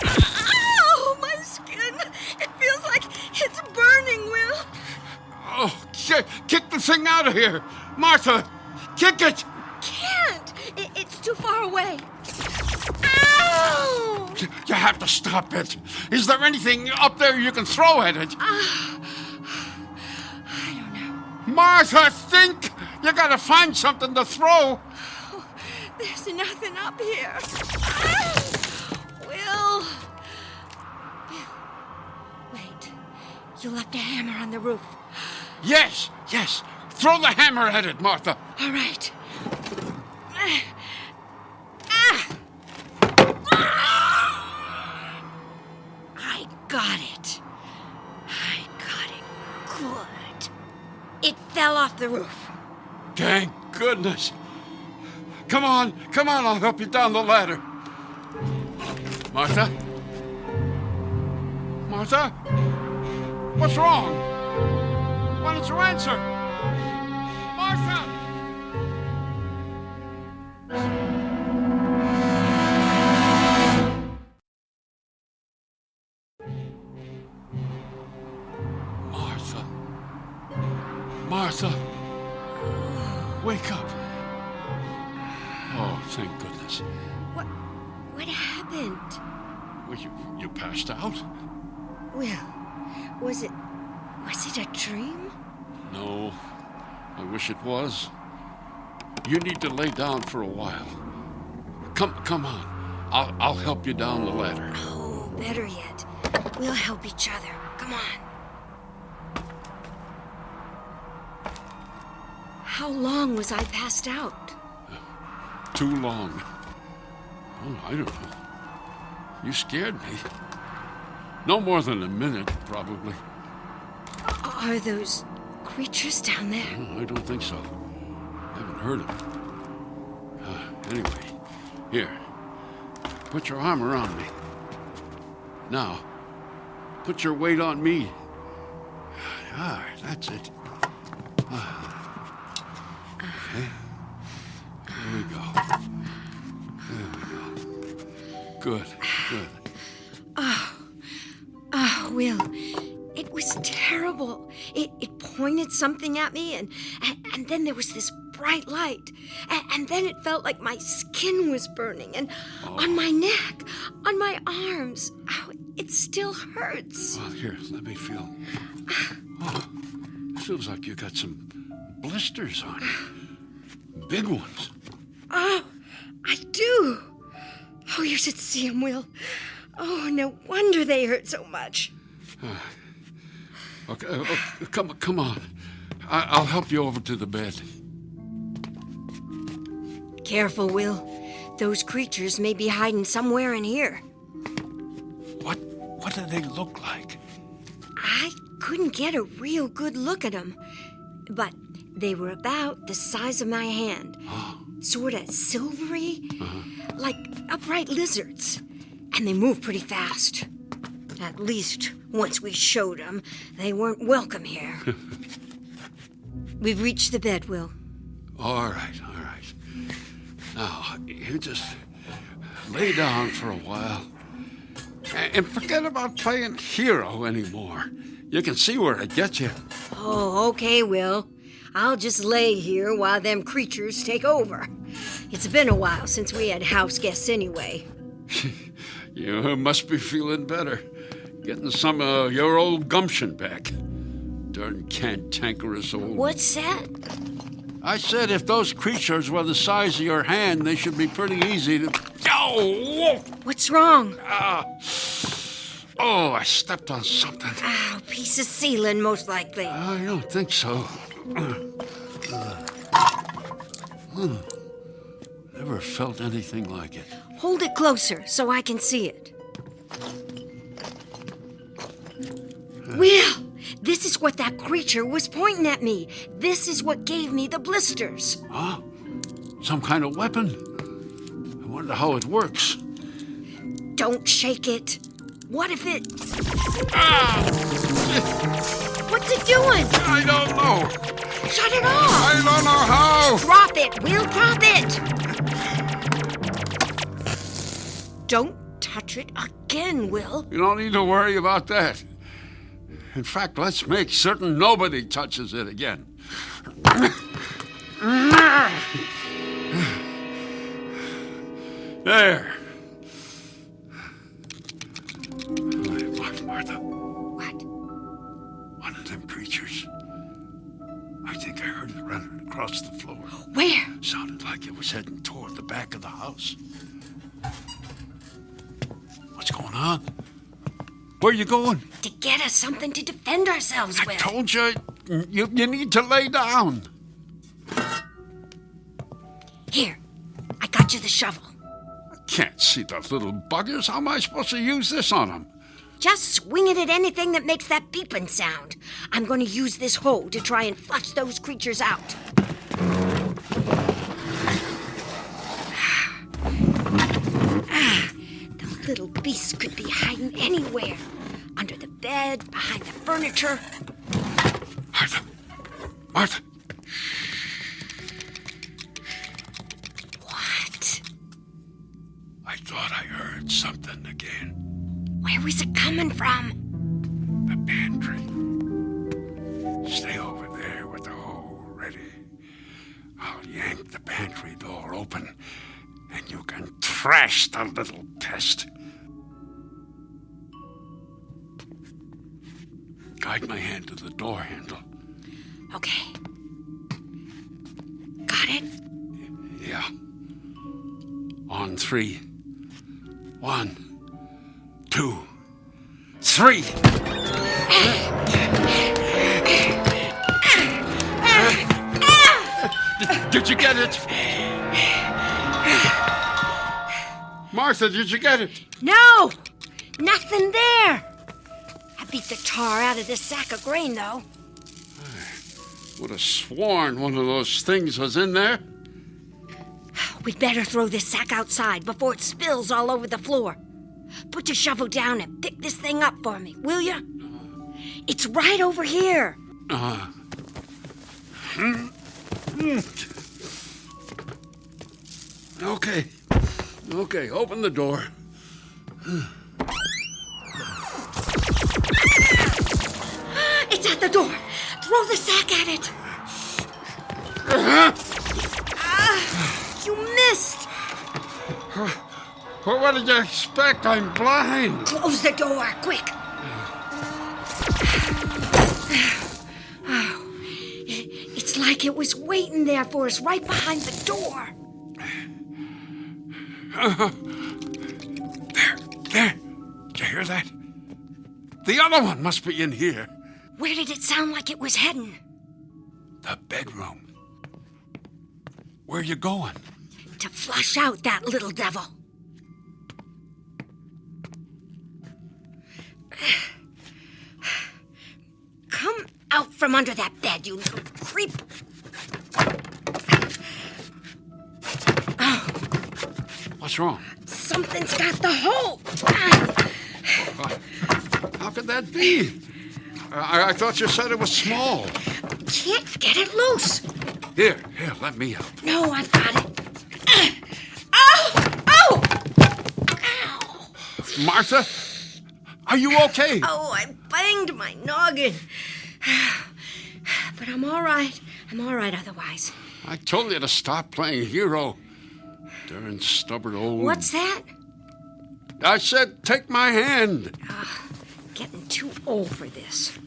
Ow! My skin! It feels like it's burning, Will. Oh, kick the thing out of here! Martha, kick it! Can't! It's too far away. Ow! You have to stop it. Is there anything up there you can throw at it? I don't know. Martha, think! You gotta find something to throw. Oh, there's nothing up here. Will. Wait. You left a hammer on the roof. Yes. Throw the hammer at it, Martha. All right. I got it. Good. It fell off the roof. Thank goodness. Come on, I'll help you down the ladder. Martha? Martha? What's wrong? Why don't you answer? Martha! Martha! Wake up! Oh, thank goodness. What happened? Well, you passed out? Will, was it a dream? No, I wish it was. You need to lay down for a while. Come on. I'll help you down the ladder. Oh, better yet. We'll help each other. Come on. How long was I passed out? Too long. Oh, I don't know. You scared me. No more than a minute, probably. Are those creatures down there? No, I don't think so. I haven't heard them. Anyway, here. Put your arm around me. Now, put your weight on me. That's it. Okay. There we go. Good. Oh, Will, it was terrible. It pointed something at me, and then there was this bright light. And then it felt like my skin was burning, and on my neck, on my arms. Oh, it still hurts. Well, here, let me feel. Oh, feels like you got some blisters on you. Big ones. Oh, I do. Oh, you should see them, Will. Oh, no wonder they hurt so much. Okay, come on. I'll help you over to the bed. Careful, Will. Those creatures may be hiding somewhere in here. What do they look like? I couldn't get a real good look at them, but they were about the size of my hand. Sort of silvery, like upright lizards. And they move pretty fast. At least once we showed them, they weren't welcome here. We've reached the bed, Will. All right. Now, you just lay down for a while. And forget about playing hero anymore. You can see where it gets you. Oh, okay, Will. I'll just lay here while them creatures take over. It's been a while since we had house guests anyway. You must be feeling better. Getting some of your old gumption back. Darn cantankerous old... What's that? I said if those creatures were the size of your hand, they should be pretty easy to... Oh! What's wrong? I stepped on something. Oh, piece of ceiling, most likely. I don't think so. There Never felt anything like it. Hold it closer so I can see it. Will, this is what that creature was pointing at me. This is what gave me the blisters. Huh? Some kind of weapon? I wonder how it works. Don't shake it. What if it... What's it doing? I don't know. Shut it off. I don't know how. Drop it, Will, drop it. Don't touch it again, Will. You don't need to worry about that. In fact, let's make certain nobody touches it again. There. Martha. What? One of them creatures. I think I heard it running across the floor. Where? Sounded like it was heading toward the back of the house. What's going on? Where are you going? To get us something to defend ourselves with. I told you, you need to lay down. Here, I got you the shovel. I can't see the little buggers. How am I supposed to use this on them? Just swing it at anything that makes that beeping sound. I'm going to use this hoe to try and flush those creatures out. The little beasts could be hiding anywhere. Under the bed, behind the furniture. Martha! Martha! What? I thought I heard something again. Where was it coming from? The pantry. Stay over there with the hoe ready. I'll yank the pantry door open, and you can thrash the little pest. Guide my hand to the door handle. Okay. Got it? Yeah. On 3. 1, 2, 3. Did you get it? Martha, did you get it? No! Nothing there! I beat the tar out of this sack of grain, though. Would have sworn one of those things was in there. We'd better throw this sack outside before it spills all over the floor. Put your shovel down and pick this thing up for me, will you? It's right over here. Okay. Okay, open the door. It's at the door. Throw the sack at it. You missed. Well, what did you expect? I'm blind. Close the door, quick. Oh, it's like it was waiting there for us right behind the door. There. Did you hear that? The other one must be in here. Where did it sound like it was heading? The bedroom. Where are you going? To flush out that little devil. Come out from under that bed, you little creep. Oh. What's wrong? Something's got the hole. How could that be? I thought you said it was small. Can't get it loose. Here, let me help. No, I've got it. Ow! Martha, are you okay? Oh, I banged my noggin. But I'm all right. I'm all right otherwise. I told you to stop playing hero. Darn stubborn old... What's that? I said take my hand. Getting too old for this.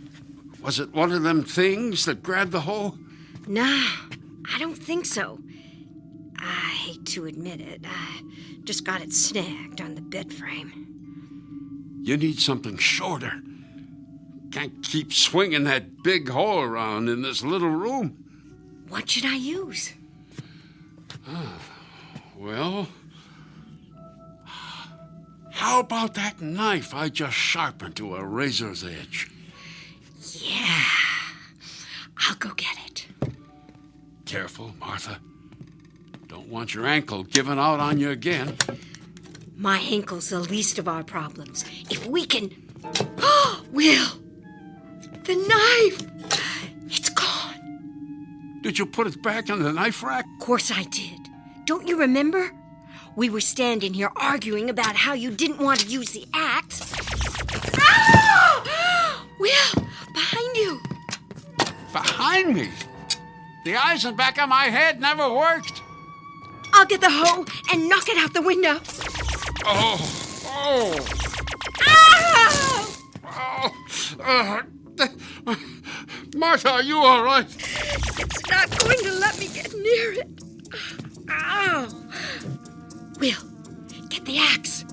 Was it one of them things that grabbed the hoe? Nah, I don't think so. I hate to admit it. I just got it snagged on the bed frame. You need something shorter. Can't keep swinging that big hoe around in this little room. What should I use? Well, how about that knife I just sharpened to a razor's edge? Yeah. I'll go get it. Careful, Martha. Don't want your ankle giving out on you again. My ankle's the least of our problems. If we can... Oh, Will! The knife! It's gone. Did you put it back in the knife rack? Of course I did. Don't you remember? We were standing here arguing about how you didn't want to use the axe. Ah! Will, behind you. Behind me? The eyes in the back of my head never worked. I'll get the hoe and knock it out the window. Oh! Ah! Martha, are you all right? It's not going to let me get near it. Ow! Will, get the axe.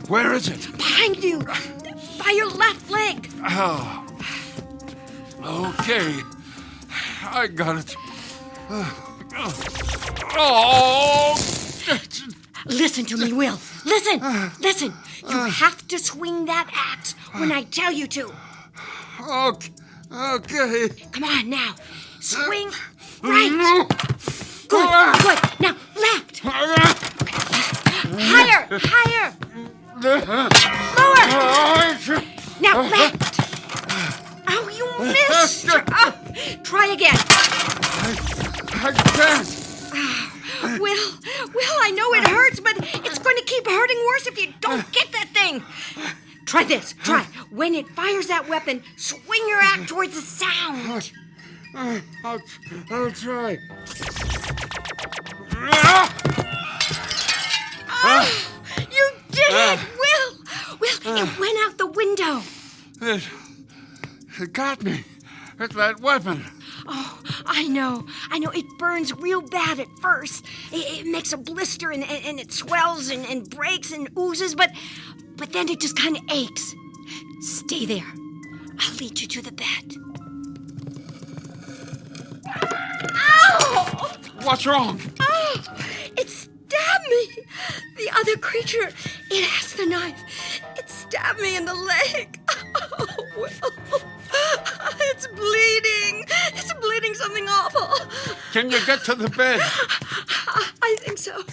Where is it? Behind you. By your left leg. Oh. Okay. I got it. Oh! Listen to me, Will. Listen. You have to swing that axe when I tell you to. Okay. Come on now. Swing right. Good. Now left. Higher. Lower. Now left. Oh, you missed. Try again. I can't. Will, I know it hurts, but it's going to keep hurting worse if you don't get that thing. Try this. Try. When it fires that weapon, swing your axe towards the sound. I'll try. Oh, you did it, Will, it went out the window. It got me. It's that weapon. Oh, I know. It burns real bad at first. It makes a blister and it swells and breaks and oozes, but then it just kind of aches. Stay there. I'll lead you to the bed. Ow! What's wrong? Oh, it stabbed me. The other creature, it has the knife. It stabbed me in the leg. Oh, Will. It's bleeding. It's bleeding something awful. Can you get to the bed? I think so.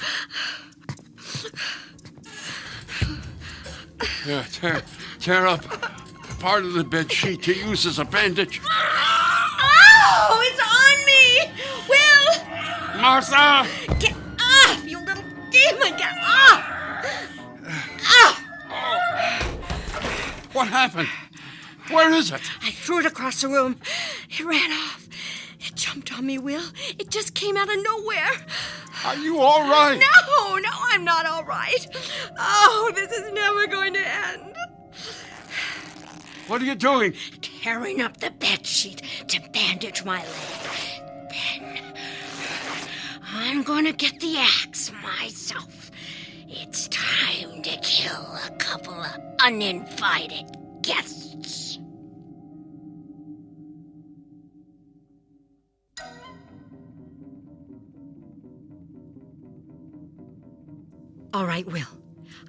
Yeah, tear up part of the bed sheet to use as a bandage. Oh, it's on me! Will! Martha! Get off, you little demon! Get off! What happened? Where is it? I threw it across the room. It ran off. It jumped on me, Will. It just came out of nowhere. Are you all right? No, I'm not all right. Oh, this is never going to end. What are you doing? Tearing up the bed sheet to bandage my leg. Then I'm gonna get the axe myself. It's time to kill a couple of uninvited guests. All right, Will.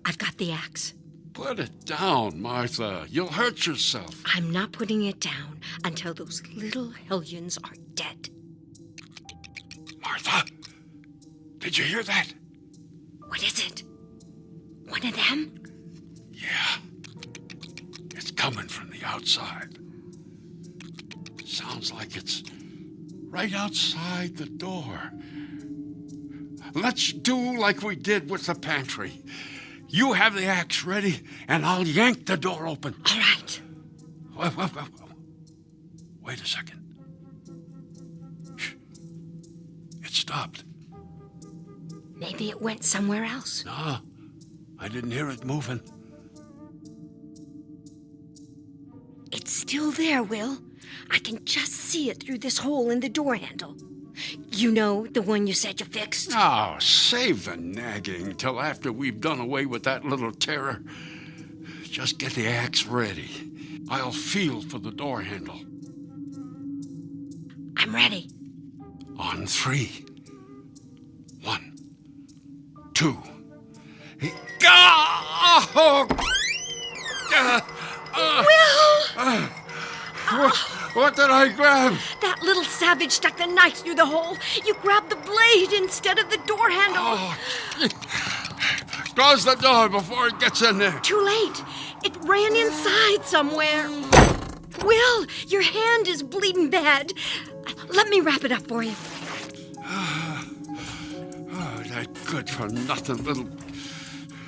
I've got the axe. Put it down, Martha. You'll hurt yourself. I'm not putting it down until those little hellions are dead. Martha, did you hear that? What is it? One of them? Yeah. It's coming from the outside. Sounds like it's right outside the door. Let's do like we did with the pantry. You have the axe ready, and I'll yank the door open. All right. Wait a second. Shh. It stopped. Maybe it went somewhere else. No, I didn't hear it moving. It's still there, Will. I can just see it through this hole in the door handle. You know, the one you said you fixed? Oh, save the nagging till after we've done away with that little terror. Just get the axe ready. I'll feel for the door handle. I'm ready. On 3. 1, 2. What did I grab? That little savage stuck the knife through the hole. You grabbed the blade instead of the door handle. Close the door before it gets in there. Too late. It ran inside somewhere. Will, your hand is bleeding bad. Let me wrap it up for you. That good-for-nothing little...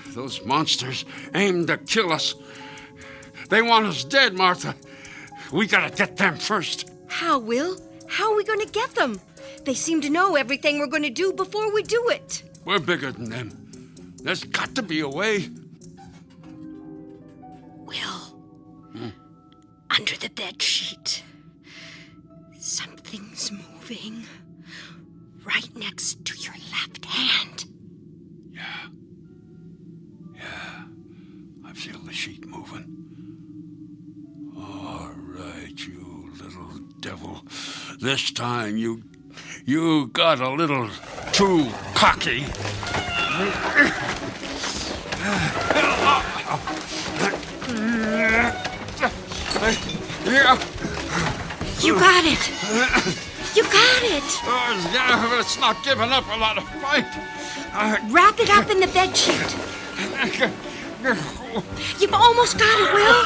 Those monsters aim to kill us. They want us dead, Martha. We gotta get them first. How, Will? How are we going to get them? They seem to know everything we're going to do before we do it. We're bigger than them. There's got to be a way. Will, under the bed sheet, something's moving right next to your left hand. Yeah, I feel the sheet moving. All right, you little devil. This time you got a little too cocky. You got it. You got it. It's not giving up a lot of fight. Wrap it up in the bed sheet. You've almost got it, Will.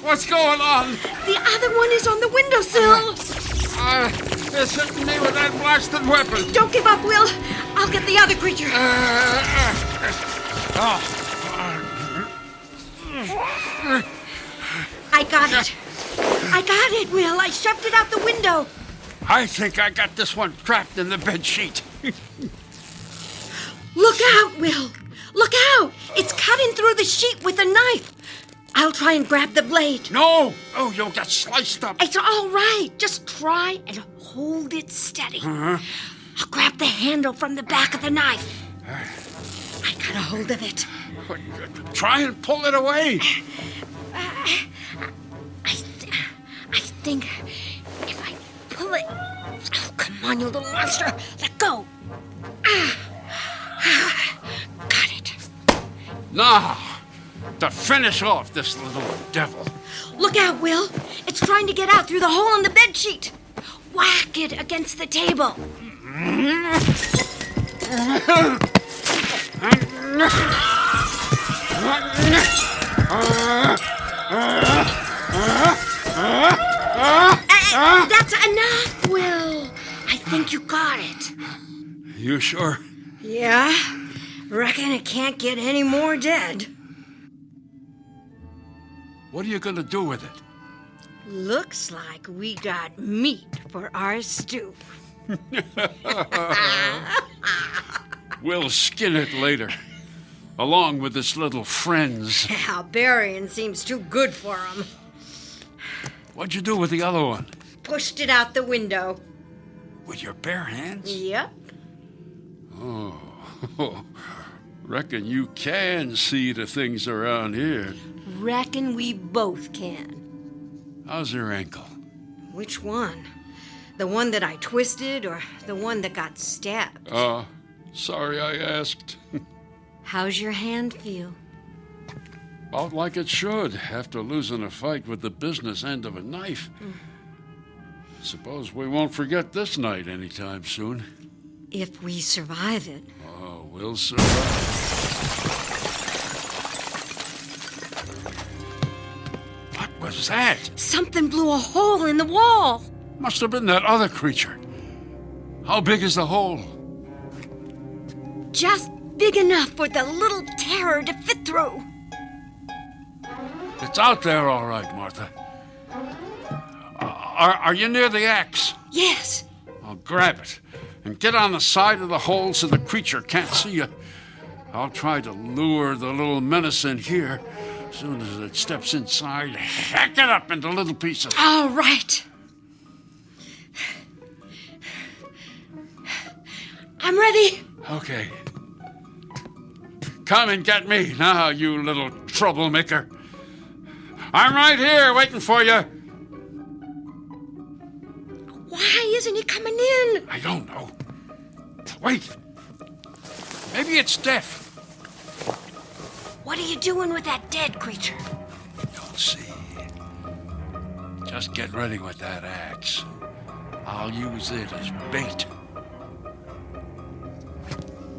What's going on? The other one is on the windowsill. It's hitting me with that blasted weapon. Don't give up, Will. I'll get the other creature. I got it. I got it, Will. I shoved it out the window. I think I got this one trapped in the bed sheet. Look out, Will. Look out. It's cutting through the sheet with a knife. I'll try and grab the blade. No. Oh, you'll get sliced up. It's all right. Just try and hold it steady. I'll grab the handle from the back of the knife. I got a hold of it. Try and pull it away. I think if I pull it... Oh, come on, you little monster. Let go. Got it. Now, to finish off this little devil. Look out, Will. It's trying to get out through the hole in the bedsheet. Whack it against the table. That's enough, Will. I think you got it. You sure? Yeah. Reckon it can't get any more dead. What are you gonna do with it? Looks like we got meat for our stew. We'll skin it later, along with its little friends. Yeah, burying seems too good for them. What'd you do with the other one? Pushed it out the window. With your bare hands? Yep. Oh, reckon you can see the things around here. Reckon we both can. How's your ankle? Which one? The one that I twisted or the one that got stabbed? Sorry I asked. How's your hand feel? About like it should, after losing a fight with the business end of a knife. Suppose we won't forget this night anytime soon. If we survive it. Oh, we'll survive. What was that? Something blew a hole in the wall. Must have been that other creature. How big is the hole? Just big enough for the little terror to fit through. It's out there all right, Martha. Are you near the axe? Yes. I'll grab it and get on the side of the hole so the creature can't see you. I'll try to lure the little menace in here. As soon as it steps inside, hack it up into little pieces. All right. I'm ready. Okay. Come and get me now, you little troublemaker. I'm right here waiting for you. Why isn't he coming in? I don't know. Wait. Maybe it's deaf. What are you doing with that dead creature? You'll see. Just get ready with that axe. I'll use it as bait.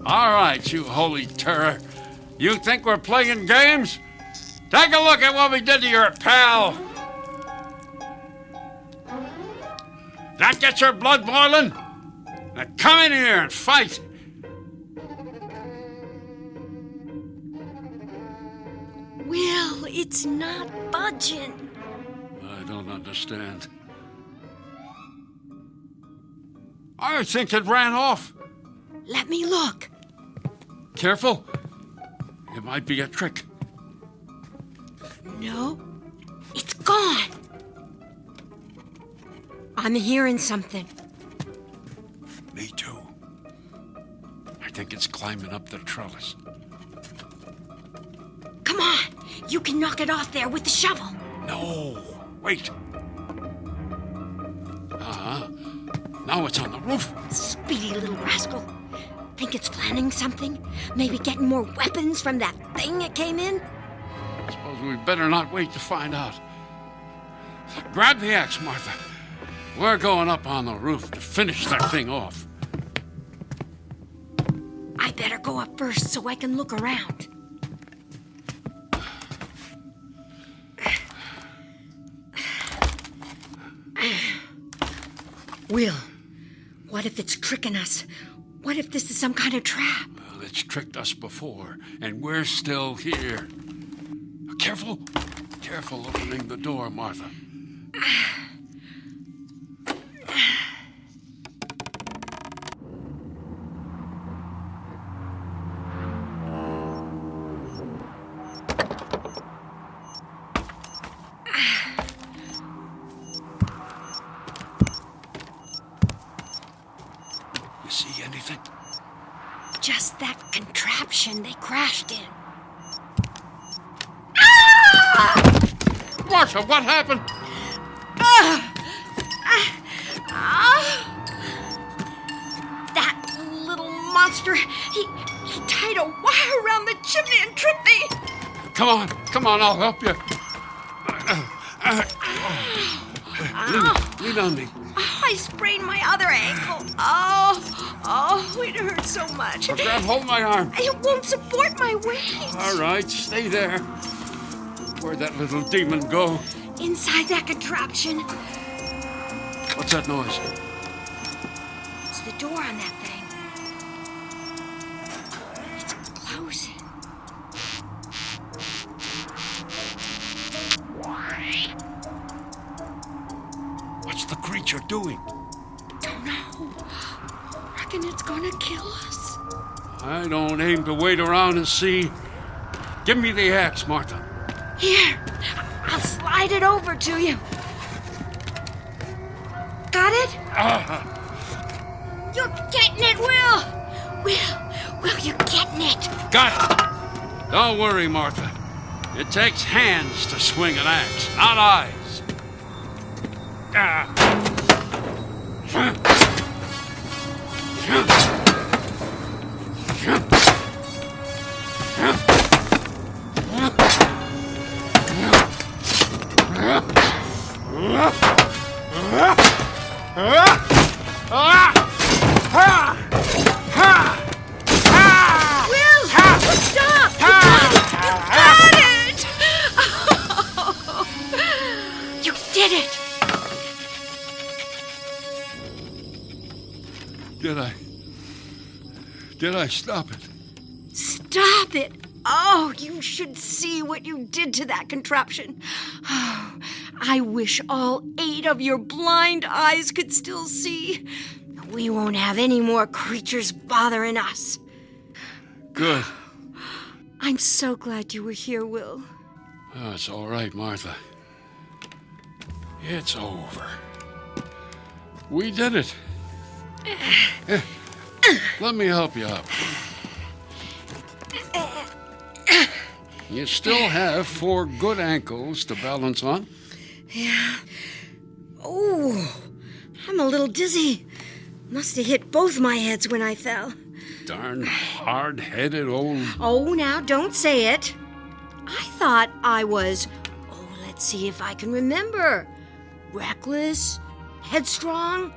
All right, you holy terror. You think we're playing games? Take a look at what we did to your pal. That gets your blood boiling? Now come in here and fight. Will, it's not budging. I don't understand. I think it ran off. Let me look. Careful. It might be a trick. No, it's gone. I'm hearing something. Me too. I think it's climbing up the trellis. Come on, you can knock it off there with the shovel. No, wait. Now it's on the roof. Speedy little rascal. Think it's planning something? Maybe getting more weapons from that thing that came in? Suppose we better not wait to find out. Grab the axe, Martha. We're going up on the roof to finish that thing off. I better go up first so I can look around. Will, what if it's tricking us? What if this is some kind of trap? Well, it's tricked us before, and we're still here. Careful. Careful opening the door, Martha. You see anything? Just that contraption they crashed in. Martha, what happened? That little monster, he tied a wire around the chimney and tripped me. Come on, I'll help you. Lean on me. I sprained my other ankle. Oh, it hurts so much. Now grab hold of my arm. It won't support my weight. All right, stay there. Where'd that little demon go? Inside that contraption. What's that noise? It's the door on that thing. It's closing. What's the creature doing? Don't know. Reckon it's gonna kill us. I don't aim to wait around and see. Give me the axe, Martha. Here, I'll slide it over to you. Got it? You're getting it, Will! Will, you're getting it. Got it. Don't worry, Martha. It takes hands to swing an axe, not eyes. Will, stop! You got it! You did it! Did I stop it? Stop it! Oh, you should see what you did to that contraption. Oh, I wish all 8 of your blind eyes could still see. We won't have any more creatures bothering us. Good. I'm so glad you were here, Will. Oh, it's all right, Martha. It's over. We did it. Here, let me help you up. You still have 4 good ankles to balance on. Yeah. Oh, I'm a little dizzy. Must have hit both my heads when I fell. Darn hard-headed old... Oh, now don't say it. I thought I was, let's see if I can remember. Reckless, headstrong,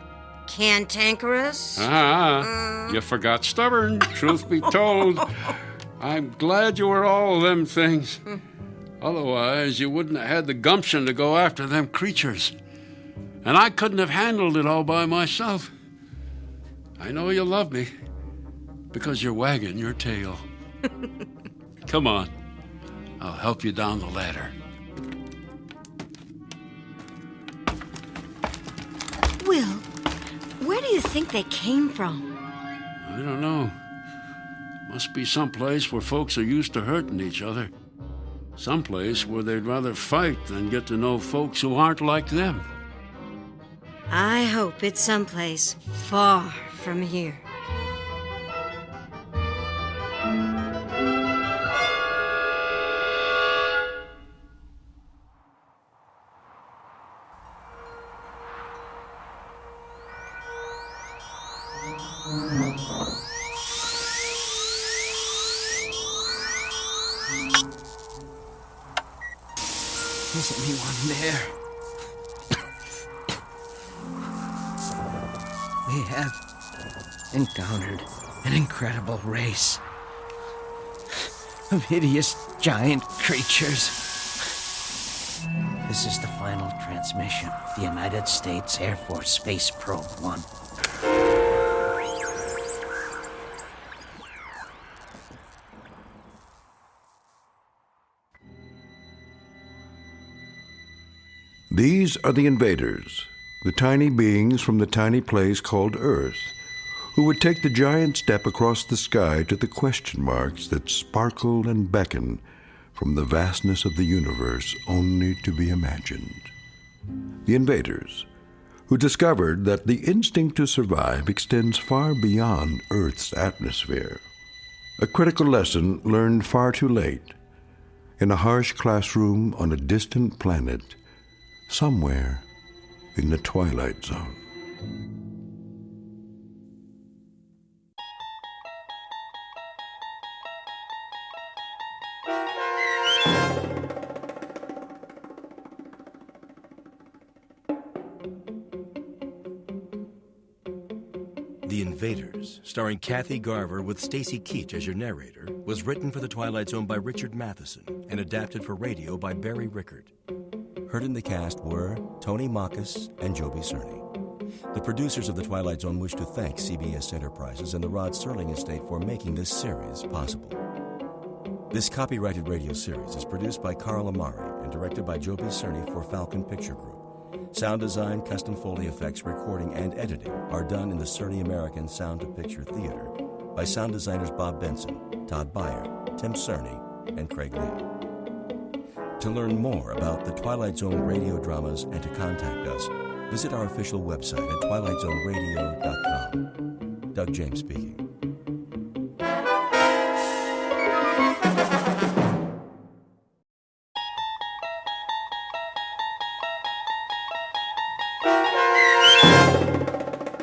cantankerous. You forgot stubborn, truth be told. I'm glad you were all of them things. Otherwise, you wouldn't have had the gumption to go after them creatures. And I couldn't have handled it all by myself. I know you love me, because you're wagging your tail. Come on, I'll help you down the ladder. Will, where do you think they came from? I don't know. Must be someplace where folks are used to hurting each other. Someplace where they'd rather fight than get to know folks who aren't like them. I hope it's someplace far from here. Isn't anyone there? We have encountered an incredible race of hideous giant creatures. This is the final transmission of the United States Air Force Space Probe 1. These are the Invaders, the tiny beings from the tiny place called Earth, who would take the giant step across the sky to the question marks that sparkle and beckon from the vastness of the universe only to be imagined. The Invaders, who discovered that the instinct to survive extends far beyond Earth's atmosphere. A critical lesson learned far too late, in a harsh classroom on a distant planet, somewhere in the Twilight Zone. The Invaders, starring Kathy Garver with Stacy Keach as your narrator, was written for The Twilight Zone by Richard Matheson and adapted for radio by Barry Rickard. Heard in the cast were Tony Makis and Joby Cerny. The producers of The Twilight Zone wish to thank CBS Enterprises and the Rod Serling Estate for making this series possible. This copyrighted radio series is produced by Carl Amari and directed by Joby Cerny for Falcon Picture Group. Sound design, custom Foley effects, recording, and editing are done in the Cerny American Sound to Picture Theater by sound designers Bob Benson, Todd Beyer, Tim Cerny, and Craig Lee. To learn more about the Twilight Zone radio dramas and to contact us, visit our official website at twilightzoneradio.com. Doug James speaking.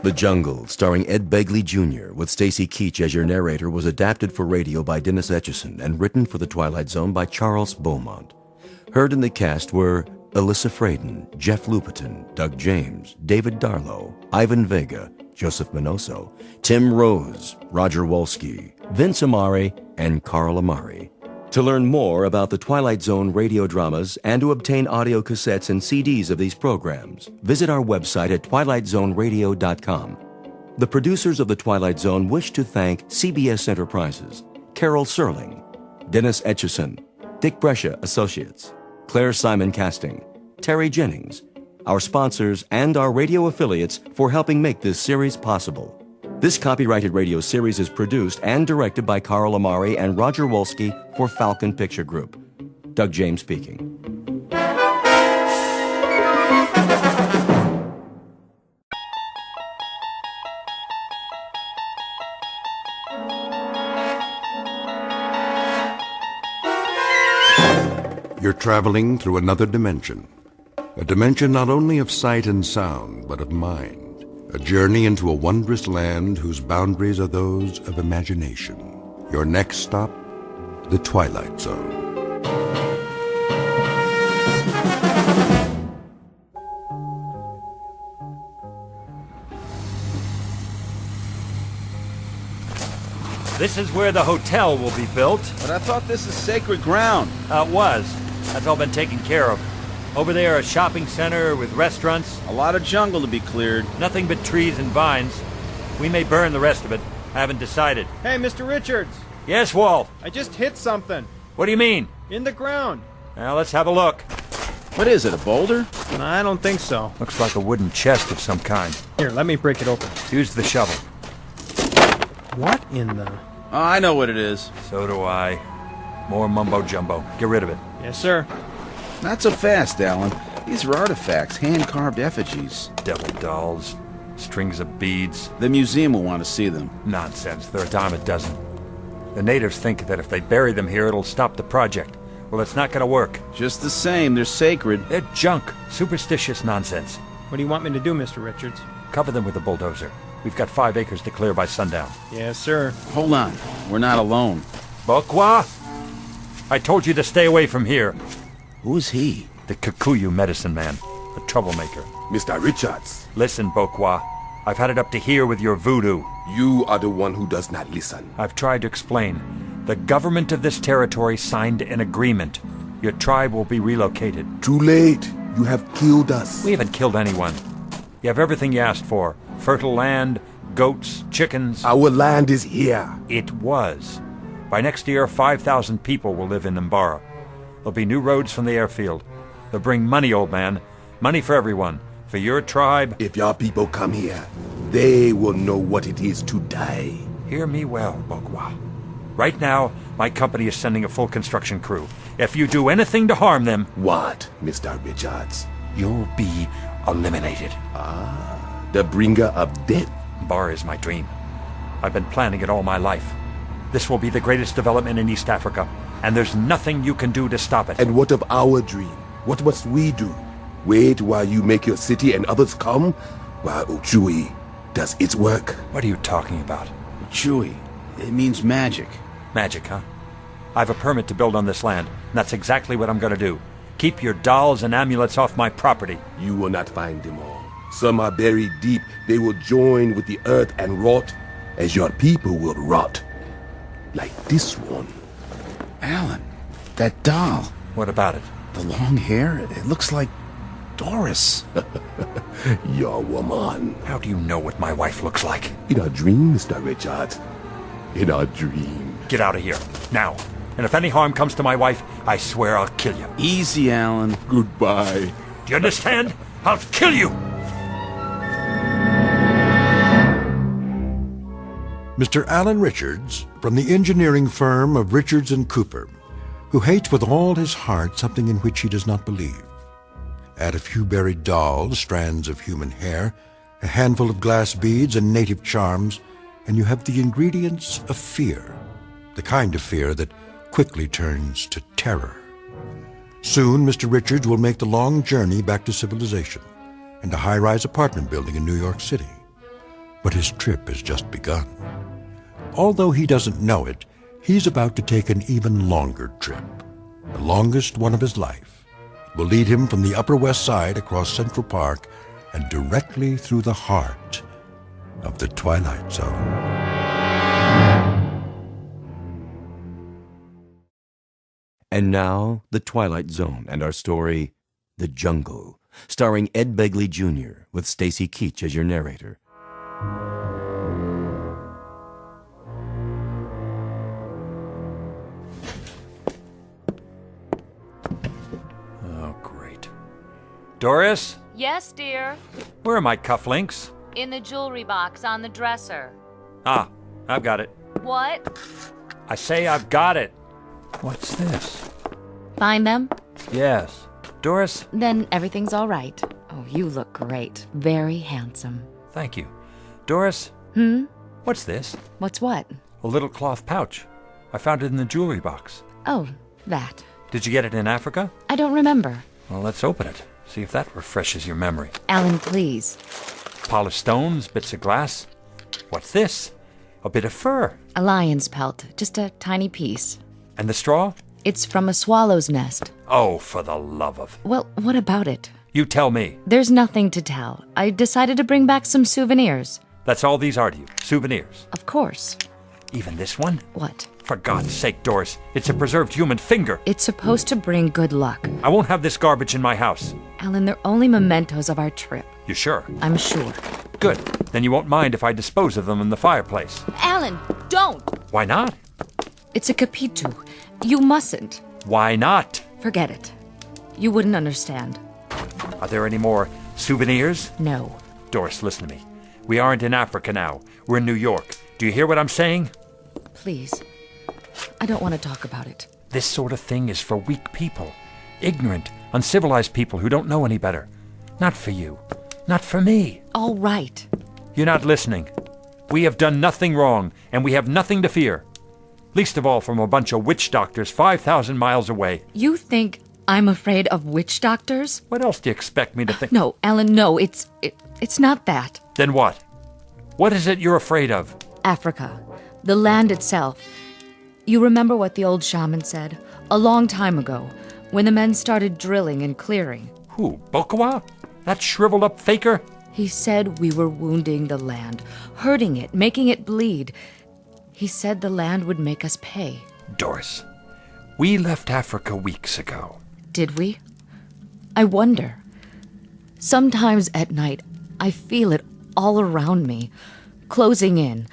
The Jungle, starring Ed Begley Jr., with Stacy Keach as your narrator, was adapted for radio by Dennis Etchison and written for The Twilight Zone by Charles Beaumont. Heard in the cast were Alyssa Fraden, Jeff Lupetin, Doug James, David Darlow, Ivan Vega, Joseph Minoso, Tim Rose, Roger Wolski, Vince Amari, and Carl Amari. To learn more about the Twilight Zone radio dramas and to obtain audio cassettes and CDs of these programs, visit our website at twilightzoneradio.com. The producers of The Twilight Zone wish to thank CBS Enterprises, Carol Serling, Dennis Etchison, Dick Brescia Associates, Claire Simon Casting, Terry Jennings, our sponsors, and our radio affiliates for helping make this series possible. This copyrighted radio series is produced and directed by Carl Amari and Roger Wolski for Falcon Picture Group. Doug James speaking. You're traveling through another dimension. A dimension not only of sight and sound, but of mind. A journey into a wondrous land whose boundaries are those of imagination. Your next stop, the Twilight Zone. This is where the hotel will be built. But I thought this is sacred ground. It was. That's all been taken care of. Over there, a shopping center with restaurants. A lot of jungle to be cleared. Nothing but trees and vines. We may burn the rest of it. I haven't decided. Hey, Mr. Richards. Yes, Walt? I just hit something. What do you mean? In the ground. Now, let's have a look. What is it, a boulder? I don't think so. Looks like a wooden chest of some kind. Here, let me break it open. Use the shovel. What in the... Oh, I know what it is. So do I. More mumbo-jumbo. Get rid of it. Yes, sir. Not so fast, Alan. These are artifacts, hand-carved effigies. Devil dolls. Strings of beads. The museum will want to see them. Nonsense. They're a dime a dozen. The natives think that if they bury them here, it'll stop the project. Well, it's not gonna work. Just the same, they're sacred. They're junk. Superstitious nonsense. What do you want me to do, Mr. Richards? Cover them with a bulldozer. We've got 5 acres to clear by sundown. Yes, sir. Hold on. We're not alone. Bokwa? I told you to stay away from here. Who is he? The Kikuyu medicine man. A troublemaker. Mr. Richards. Listen, Bokwa. I've had it up to here with your voodoo. You are the one who does not listen. I've tried to explain. The government of this territory signed an agreement. Your tribe will be relocated. Too late. You have killed us. We haven't killed anyone. You have everything you asked for. Fertile land, goats, chickens. Our land is here. It was. By next year, 5,000 people will live in Mbara. There'll be new roads from the airfield. They'll bring money, old man. Money for everyone. For your tribe. If your people come here, they will know what it is to die. Hear me well, Bokwa. Right now, my company is sending a full construction crew. If you do anything to harm them... What, Mr. Richards? You'll be eliminated. The bringer of death. Bar is my dream. I've been planning it all my life. This will be the greatest development in East Africa, and there's nothing you can do to stop it. And what of our dream? What must we do? Wait while you make your city and others come? While Uchui does its work? What are you talking about? Uchui. It means magic. Magic, huh? I've a permit to build on this land, and that's exactly what I'm going to do. Keep your dolls and amulets off my property. You will not find them all. Some are buried deep. They will join with the earth and rot, as your people will rot. Like this one. Alan, that doll. What about it? The long hair, it looks like Doris. Your woman. How do you know what my wife looks like? In our dream, Mr. Richards. In our dream. Get out of here, now. And if any harm comes to my wife, I swear I'll kill you. Easy, Alan. Goodbye. Do you understand? I'll kill you! Mr. Alan Richards, from the engineering firm of Richards & Cooper, who hates with all his heart something in which he does not believe. Add a few buried dolls, strands of human hair, a handful of glass beads and native charms, and you have the ingredients of fear, the kind of fear that quickly turns to terror. Soon, Mr. Richards will make the long journey back to civilization and a high-rise apartment building in New York City. But his trip has just begun. Although he doesn't know it, he's about to take an even longer trip, the longest one of his life. It will lead him from the Upper West Side across Central Park and directly through the heart of the Twilight Zone. And now, The Twilight Zone and our story, The Jungle, starring Ed Begley Jr., with Stacy Keach as your narrator. Oh, great. Doris? Yes, dear. Where are my cufflinks? In the jewelry box on the dresser. Ah, I've got it. What? I say I've got it. What's this? Find them? Yes. Doris? Then everything's all right. Oh, you look great. Very handsome. Thank you. Doris? What's this? What's what? A little cloth pouch. I found it in the jewelry box. Oh, that. Did you get it in Africa? I don't remember. Well, let's open it. See if that refreshes your memory. Alan, please. Polished stones, bits of glass. What's this? A bit of fur. A lion's pelt, just a tiny piece. And the straw? It's from a swallow's nest. Oh, for the love of... Well, what about it? You tell me. There's nothing to tell. I decided to bring back some souvenirs. That's all these are to you? Souvenirs? Of course. Even this one? What? For God's sake, Doris, it's a preserved human finger. It's supposed to bring good luck. I won't have this garbage in my house. Alan, they're only mementos of our trip. You sure? I'm sure. Good. Then you won't mind if I dispose of them in the fireplace. Alan, don't! Why not? It's a capitu. You mustn't. Why not? Forget it. You wouldn't understand. Are there any more souvenirs? No. Doris, listen to me. We aren't in Africa now. We're in New York. Do you hear what I'm saying? Please. I don't want to talk about it. This sort of thing is for weak people. Ignorant, uncivilized people who don't know any better. Not for you. Not for me. All right. You're not listening. We have done nothing wrong, and we have nothing to fear. Least of all from a bunch of witch doctors 5,000 miles away. You think I'm afraid of witch doctors? What else do you expect me to think? No, Alan, no. It's not that. Then what? What is it you're afraid of? Africa. The land itself. You remember what the old shaman said? A long time ago, when the men started drilling and clearing. Who, Bokawa? That shriveled-up faker? He said we were wounding the land, hurting it, making it bleed. He said the land would make us pay. Doris, we left Africa weeks ago. Did we? I wonder. Sometimes at night, I feel it all around me, closing in,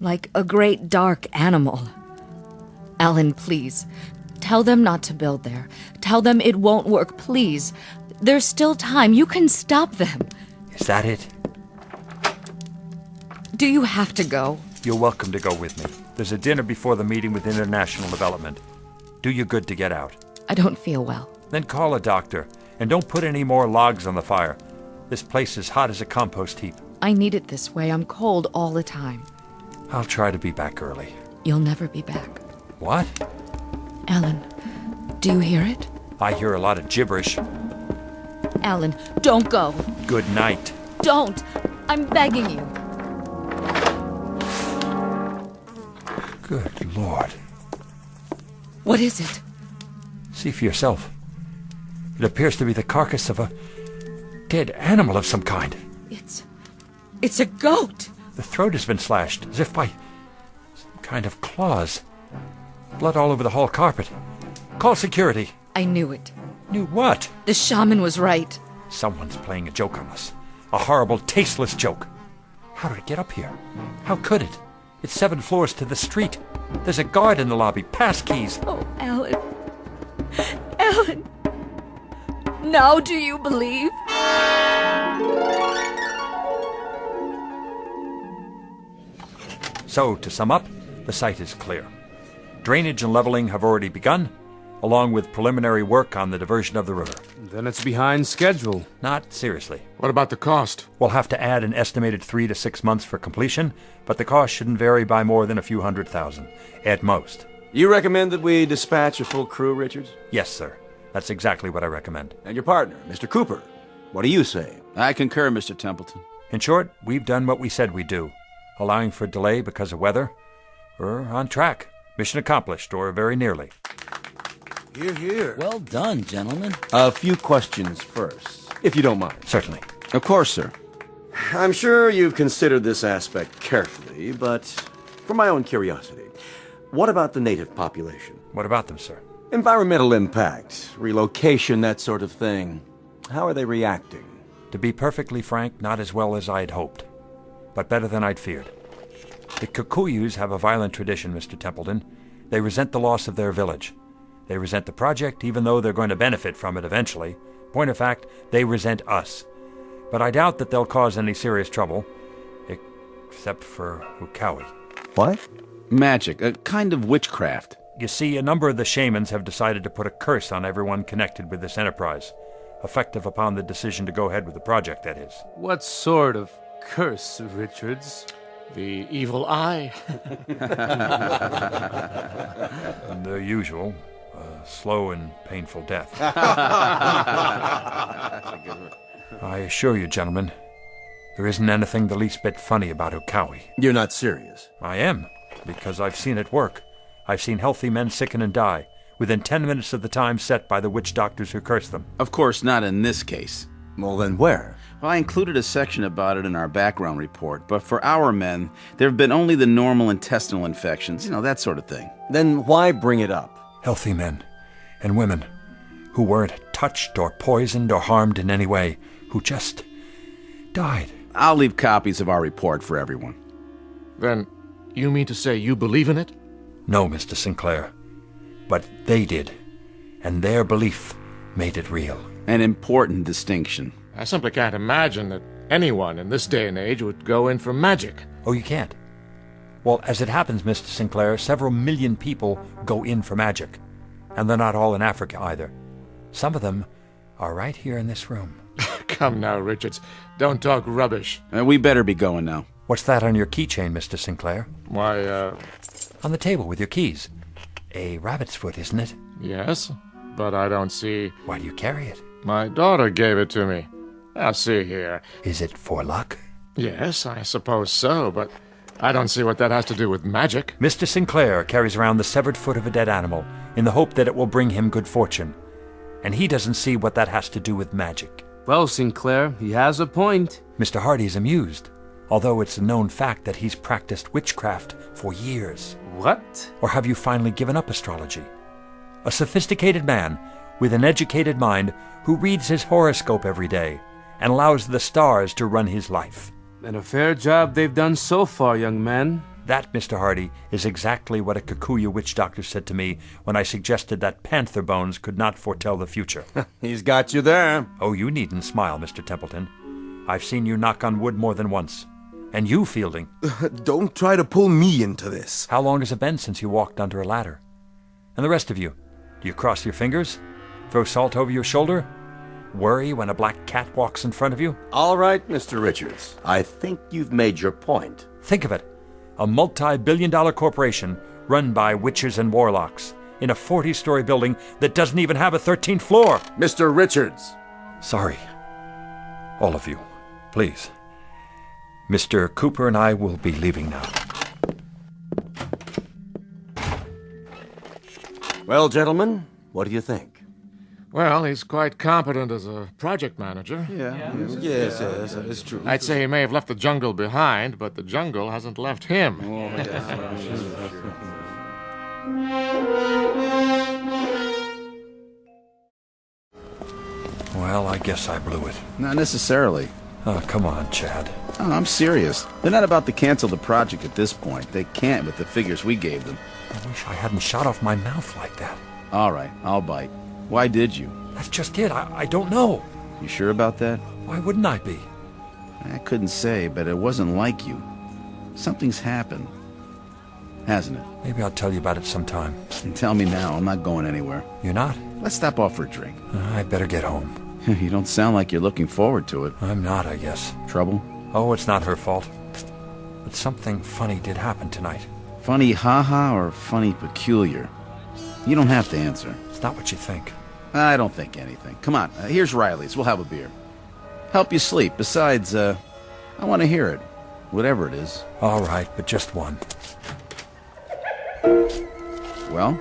like a great dark animal. Alan, please, tell them not to build there. Tell them it won't work, please. There's still time. You can stop them. Is that it? Do you have to go? You're welcome to go with me. There's a dinner before the meeting with International Development. Do you good to get out. I don't feel well. Then call a doctor, and don't put any more logs on the fire. This place is hot as a compost heap. I need it this way. I'm cold all the time. I'll try to be back early. You'll never be back. What? Alan, do you hear it? I hear a lot of gibberish. Alan, don't go. Good night. Don't. I'm begging you. Good Lord. What is it? See for yourself. It appears to be the carcass of a dead animal of some kind. It's a goat. The throat has been slashed, as if by some kind of claws. Blood all over the hall carpet. Call security. I knew it. Knew what? The shaman was right. Someone's playing a joke on us. A horrible, tasteless joke. How did it get up here? How could it? It's 7 floors to the street. There's a guard in the lobby. Pass keys. Oh, Alan. Alan. Now do you believe? So, to sum up, the site is clear. Drainage and leveling have already begun, along with preliminary work on the diversion of the river. Then it's behind schedule. Not seriously. What about the cost? We'll have to add an estimated 3 to 6 months for completion, but the cost shouldn't vary by more than a few $100,000, at most. You recommend that we dispatch a full crew, Richards? Yes, sir. That's exactly what I recommend. And your partner, Mr. Cooper. What do you say? I concur, Mr. Templeton. In short, we've done what we said we'd do. Allowing for delay because of weather, we're on track. Mission accomplished, or very nearly. Hear, hear. Well done, gentlemen. A few questions first, if you don't mind. Certainly. Of course, sir. I'm sure you've considered this aspect carefully, but for my own curiosity, what about the native population? What about them, sir? Environmental impact, relocation, that sort of thing. How are they reacting? To be perfectly frank, not as well as I'd hoped, but better than I'd feared. The Kikuyus have a violent tradition, Mr. Templeton. They resent the loss of their village. They resent the project, even though they're going to benefit from it eventually. Point of fact, they resent us. But I doubt that they'll cause any serious trouble, except for Ukawi. What? Magic, a kind of witchcraft. You see, a number of the shamans have decided to put a curse on everyone connected with this enterprise, effective upon the decision to go ahead with the project, that is. What sort of curse, Richards? The evil eye. The usual, slow and painful death. I assure you, gentlemen, There isn't anything the least bit funny about Ukawi. You're not serious. I am, because I've seen it work. I've seen healthy men sicken and die within 10 minutes of the time set by the witch doctors who curse them. Of course, not in this case. Well, then where? Well, I included a section about it in our background report, but for our men, there have been only the normal intestinal infections, that sort of thing. Then why bring it up? Healthy men and women who weren't touched or poisoned or harmed in any way, who just died. I'll leave copies of our report for everyone. Then, you mean to say you believe in it? No, Mr. Sinclair. But they did, and their belief made it real. An important distinction. I simply can't imagine that anyone in this day and age would go in for magic. Oh, you can't? Well, as it happens, Mr. Sinclair, several million people go in for magic. And they're not all in Africa either. Some of them are right here in this room. Come now, Richards. Don't talk rubbish. We better be going now. What's that on your keychain, Mr. Sinclair? Why, On the table with your keys. A rabbit's foot, isn't it? Yes, but I don't see... Why do you carry it? My daughter gave it to me. Now, see here. Is it for luck? Yes, I suppose so, but I don't see what that has to do with magic. Mr. Sinclair carries around the severed foot of a dead animal in the hope that it will bring him good fortune. And he doesn't see what that has to do with magic. Well, Sinclair, he has a point. Mr. Hardy is amused, although it's a known fact that he's practiced witchcraft for years. What? Or have you finally given up astrology? A sophisticated man with an educated mind who reads his horoscope every day and allows the stars to run his life. And a fair job they've done so far, young man. That, Mr. Hardy, is exactly what a Kikuyu witch doctor said to me when I suggested that panther bones could not foretell the future. He's got you there. Oh, you needn't smile, Mr. Templeton. I've seen you knock on wood more than once. And you, Fielding. Don't try to pull me into this. How long has it been since you walked under a ladder? And the rest of you, do you cross your fingers? Throw salt over your shoulder? Worry when a black cat walks in front of you? All right, Mr. Richards. I think you've made your point. Think of it. A multi-billion-dollar corporation run by witches and warlocks in a 40-story building that doesn't even have a 13th floor. Mr. Richards. Sorry. All of you. Please. Mr. Cooper and I will be leaving now. Well, gentlemen, what do you think? Well, he's quite competent as a project manager. Yes, it's true. I'd say he may have left the jungle behind, but the jungle hasn't left him. Well, I guess I blew it. Not necessarily. Oh, come on, Chad. Oh, I'm serious. They're not about to cancel the project at this point. They can't with the figures we gave them. I wish I hadn't shot off my mouth like that. All right, I'll bite. Why did you? That's just it. I don't know. You sure about that? Why wouldn't I be? I couldn't say, but it wasn't like you. Something's happened. Hasn't it? Maybe I'll tell you about it sometime. And tell me now. I'm not going anywhere. You're not? Let's stop off for a drink. I'd better get home. You don't sound like you're looking forward to it. I'm not, I guess. Trouble? Oh, it's not her fault. But something funny did happen tonight. Funny haha or funny peculiar? You don't have to answer. It's not what you think. I don't think anything. Come on, here's Riley's. We'll have a beer. Help you sleep. Besides, I want to hear it. Whatever it is. All right, but just one. Well?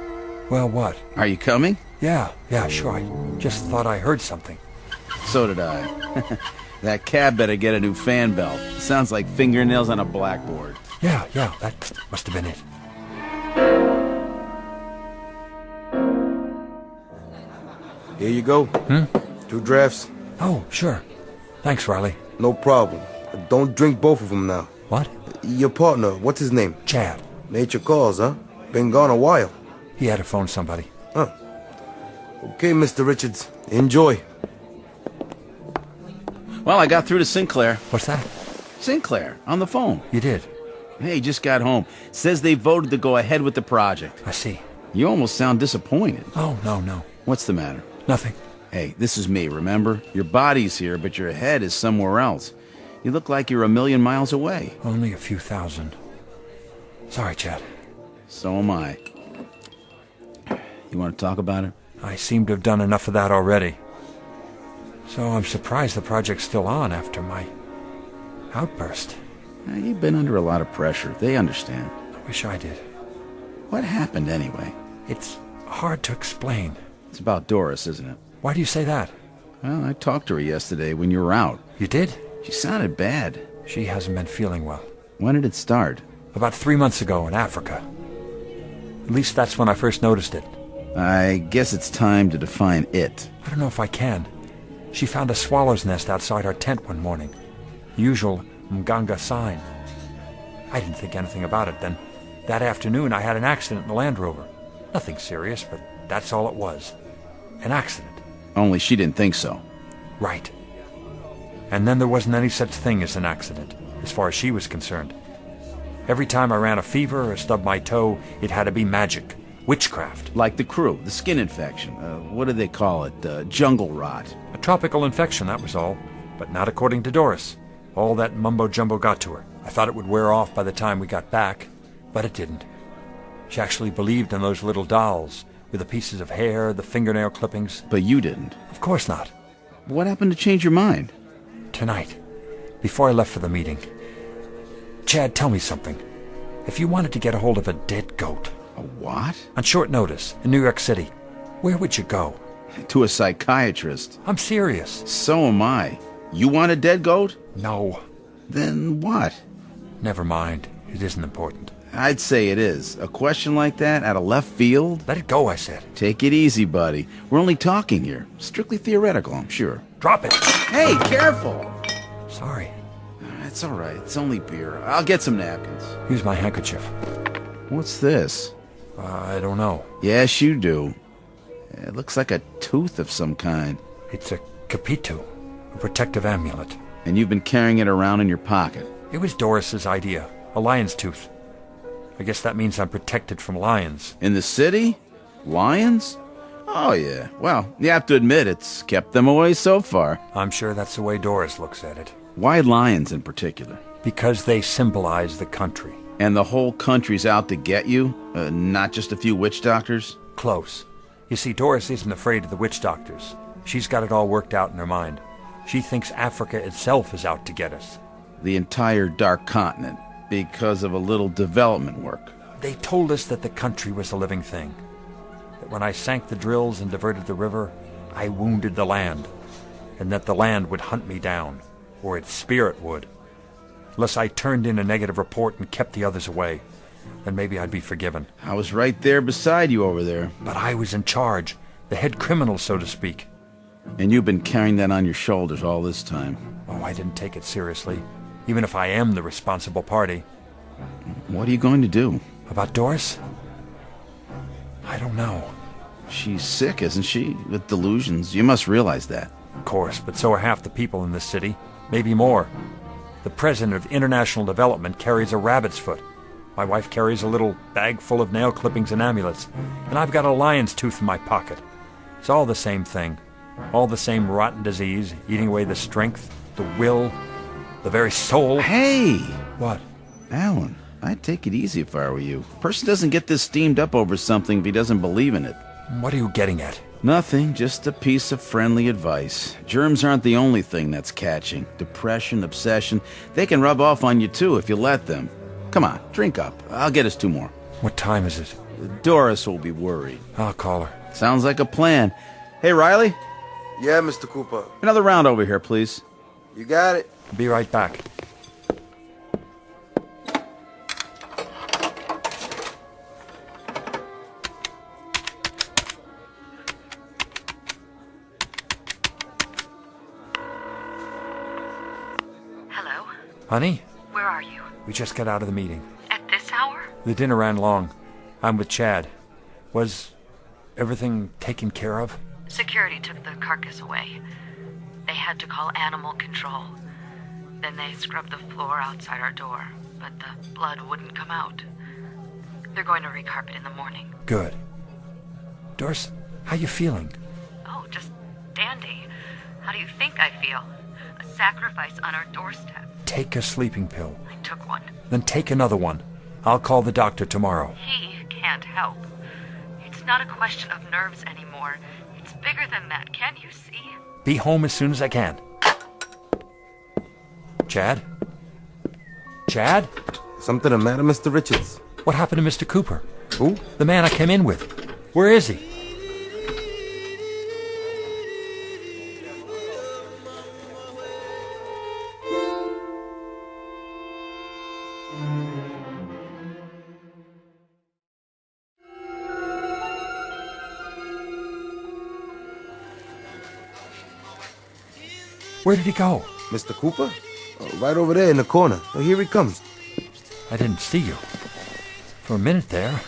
Well, what? Are you coming? Yeah, sure. I just thought I heard something. So did I. That cab better get a new fan belt. Sounds like fingernails on a blackboard. Yeah, that must have been it. Here you go. 2 drafts. Oh, sure. Thanks, Riley. No problem. Don't drink both of them now. What? Your partner, what's his name? Chad. Nature calls, huh? Been gone a while. He had to phone somebody. Huh. Okay, Mr. Richards. Enjoy. Well, I got through to Sinclair. What's that? Sinclair, on the phone. You did? Hey, just got home. Says they voted to go ahead with the project. I see. You almost sound disappointed. Oh, no. What's the matter? Nothing. Hey, this is me, remember? Your body's here, but your head is somewhere else. You look like you're 1,000,000 miles away. Only a few thousand. Sorry, Chad. So am I. You want to talk about it? I seem to have done enough of that already. So I'm surprised the project's still on after my Outburst? You've been under a lot of pressure. They understand. I wish I did. What happened anyway? It's hard to explain. It's about Doris, isn't it? Why do you say that? Well, I talked to her yesterday when you were out. You did? She sounded bad. She hasn't been feeling well. When did it start? About 3 months ago in Africa. At least that's when I first noticed it. I guess it's time to define it. I don't know if I can. She found a swallow's nest outside our tent one morning. The usual Mganga sign. I didn't think anything about it then. That afternoon I had an accident in the Land Rover. Nothing serious, but that's all it was. An accident. Only she didn't think so. Right. And then there wasn't any such thing as an accident, as far as she was concerned. Every time I ran a fever or stubbed my toe, it had to be magic. Witchcraft. Like the crew, the skin infection. What do they call it? Jungle rot. A tropical infection, that was all. But not according to Doris. All that mumbo-jumbo got to her. I thought it would wear off by the time we got back, but it didn't. She actually believed in those little dolls, with the pieces of hair, the fingernail clippings. But you didn't. Of course not. What happened to change your mind? Tonight, before I left for the meeting. Chad, tell me something. If you wanted to get a hold of a dead goat... A what? On short notice, in New York City, where would you go? To a psychiatrist. I'm serious. So am I. You want a dead goat? No. Then what? Never mind. It isn't important. I'd say it is. A question like that out of left field? Let it go, I said. Take it easy, buddy. We're only talking here. Strictly theoretical, I'm sure. Drop it. Hey, careful! Sorry. It's all right. It's only beer. I'll get some napkins. Use my handkerchief. What's this? I don't know. Yes, you do. It looks like a tooth of some kind. It's a capitu, a protective amulet. And you've been carrying it around in your pocket. It was Doris's idea. A lion's tooth. I guess that means I'm protected from lions. In the city? Lions? Oh, yeah. Well, you have to admit it's kept them away so far. I'm sure that's the way Doris looks at it. Why lions in particular? Because they symbolize the country. And the whole country's out to get you? Not just a few witch doctors? Close. You see, Doris isn't afraid of the witch doctors. She's got it all worked out in her mind. She thinks Africa itself is out to get us. The entire dark continent, because of a little development work. They told us that the country was a living thing. That when I sank the drills and diverted the river, I wounded the land. And that the land would hunt me down. Or its spirit would. Unless I turned in a negative report and kept the others away. Then maybe I'd be forgiven. I was right there beside you over there. But I was in charge. The head criminal, so to speak. And you've been carrying that on your shoulders all this time. Oh, I didn't take it seriously. Even if I am the responsible party. What are you going to do? About Doris? I don't know. She's sick, isn't she? With delusions. You must realize that. Of course, but so are half the people in this city. Maybe more. The president of International Development carries a rabbit's foot. My wife carries a little bag full of nail clippings and amulets. And I've got a lion's tooth in my pocket. It's all the same thing. All the same rotten disease, eating away the strength, the will, the very soul. Hey! What? Alan, I'd take it easy if I were you. A person doesn't get this steamed up over something if he doesn't believe in it. What are you getting at? Nothing, just a piece of friendly advice. Germs aren't the only thing that's catching. Depression, obsession, they can rub off on you too if you let them. Come on, drink up. I'll get us 2 more. What time is it? Doris will be worried. I'll call her. Sounds like a plan. Hey, Riley? Yeah, Mr. Cooper. Another round over here, please. You got it. Be right back. Hello? Honey? Where are you? We just got out of the meeting. At this hour? The dinner ran long. I'm with Chad. Was everything taken care of? Security took the carcass away. They had to call animal control. Then they scrubbed the floor outside our door, but the blood wouldn't come out. They're going to recarpet in the morning. Good. Doris, how you feeling? Oh, just dandy. How do you think I feel? A sacrifice on our doorstep. Take a sleeping pill. I took one. Then take another one. I'll call the doctor tomorrow. He can't help. It's not a question of nerves anymore. It's bigger than that, can't you see? Be home as soon as I can. Chad? Chad? Something the matter, Mr. Richards? What happened to Mr. Cooper? Who? The man I came in with. Where is he? Where did he go? Mr. Cooper? Right over there in the corner. Oh, here he comes. I didn't see you. For a minute there.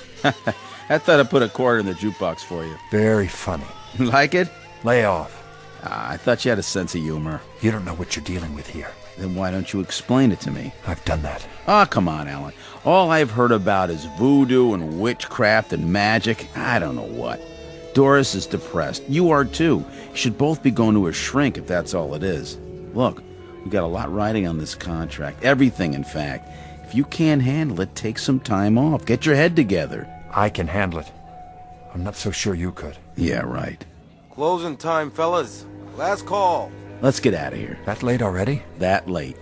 I thought I put a quarter in the jukebox for you. Very funny. Like it? Lay off. I thought you had a sense of humor. You don't know what you're dealing with here. Then why don't you explain it to me? I've done that. Oh, come on, Alan. All I've heard about is voodoo and witchcraft and magic. I don't know what. Doris is depressed. You are too. You should both be going to a shrink if that's all it is. Look, we got a lot riding on this contract. Everything, in fact. If you can't handle it, take some time off. Get your head together. I can handle it. I'm not so sure you could. Yeah, right. Closing time, fellas. Last call. Let's get out of here. That late already? That late.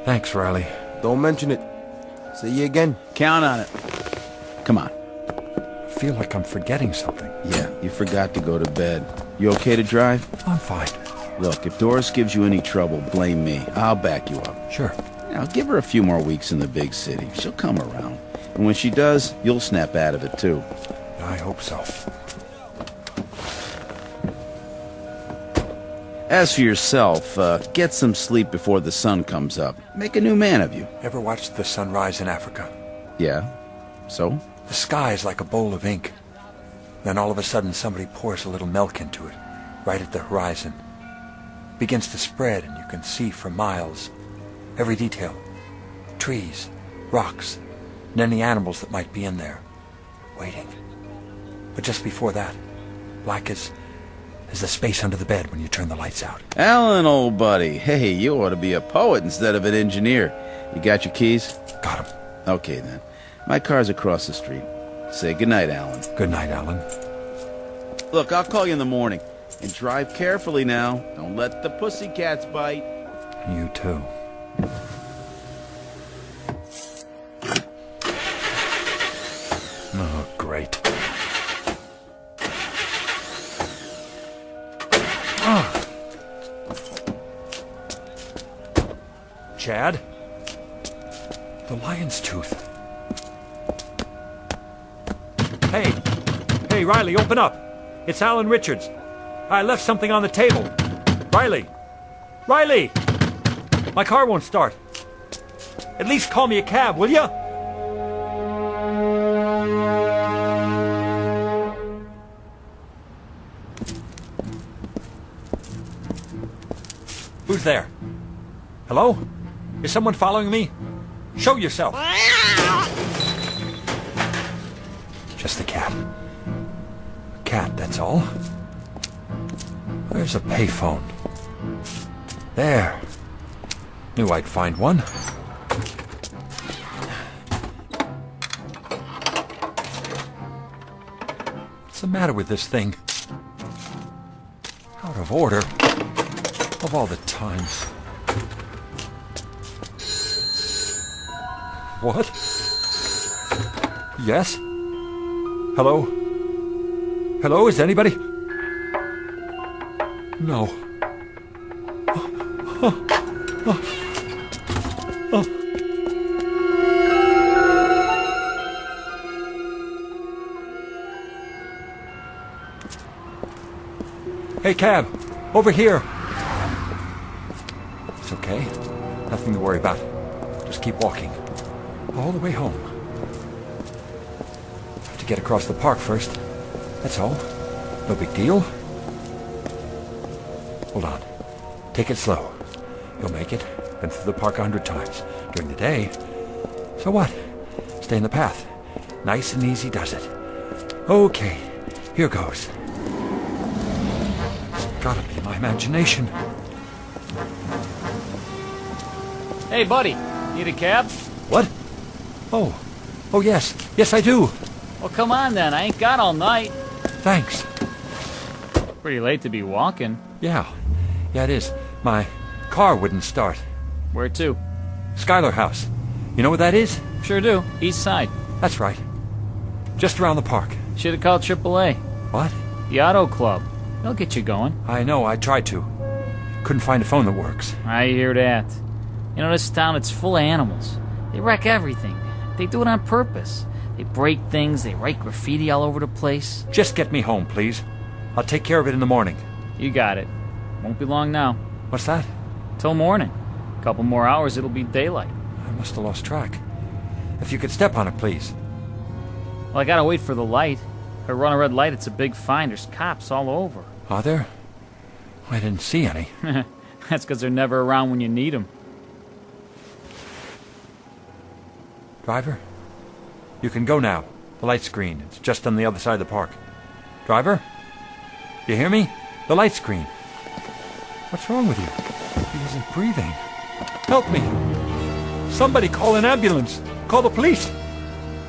Thanks, Riley. Don't mention it. See you again. Count on it. Come on. I feel like I'm forgetting something. Yeah, you forgot to go to bed. You okay to drive? I'm fine. Look, if Doris gives you any trouble, blame me. I'll back you up. Sure. Now, give her a few more weeks in the big city. She'll come around. And when she does, you'll snap out of it, too. I hope so. As for yourself, get some sleep before the sun comes up. Make a new man of you. Ever watched the sunrise in Africa? Yeah. So? The sky is like a bowl of ink. Then all of a sudden somebody pours a little milk into it, right at the horizon. It begins to spread and you can see for miles. Every detail. Trees, rocks, and any animals that might be in there. Waiting. But just before that, black as the space under the bed when you turn the lights out. Alan, old buddy. Hey, you ought to be a poet instead of an engineer. You got your keys? Got 'em. Okay, then. My car's across the street. Say goodnight, Alan. Good night, Alan. Look, I'll call you in the morning. And drive carefully now. Don't let the pussycats bite. You too. Oh, great. Chad? The lion's tooth. Hey, Riley, open up. It's Alan Richards. I left something on the table. Riley! My car won't start. At least call me a cab, will ya? Who's there? Hello? Is someone following me? Show yourself. Just a cat. A cat, that's all. Where's a payphone? There. Knew I'd find one. What's the matter with this thing? Out of order. Of all the times. What? Yes? Hello? Hello, is anybody? No. Hey, cab! Over here! It's okay. Nothing to worry about. Just keep walking. All the way home. Have to get across the park first. That's all. No big deal. Hold on. Take it slow. You'll make it. Been through the park 100 times. During the day. So what? Stay in the path. Nice and easy does it. Okay. Here goes. It's gotta be my imagination. Hey, buddy. Need a cab? What? Oh, yes. Yes, I do. Well, come on then. I ain't got all night. Thanks. Pretty late to be walking. Yeah, it is. My car wouldn't start. Where to? Schuyler House. You know where that is? Sure do. East side. That's right. Just around the park. Should have called AAA. What? The Auto Club. They'll get you going. I know, I tried to. Couldn't find a phone that works. I hear that. You know, this town, it's full of animals. They wreck everything. They do it on purpose. They break things, they write graffiti all over the place. Just get me home, please. I'll take care of it in the morning. You got it. Won't be long now. What's that? Till morning. Couple more hours, it'll be daylight. I must have lost track. If you could step on it, please. Well, I gotta wait for the light. If I run a red light, it's a big fine. There's cops all over. Are there? I didn't see any. That's because they're never around when you need them. Driver? You can go now. The light's green. It's just on the other side of the park. Driver? You hear me? The light's green. What's wrong with you? He isn't breathing. Help me! Somebody call an ambulance! Call the police!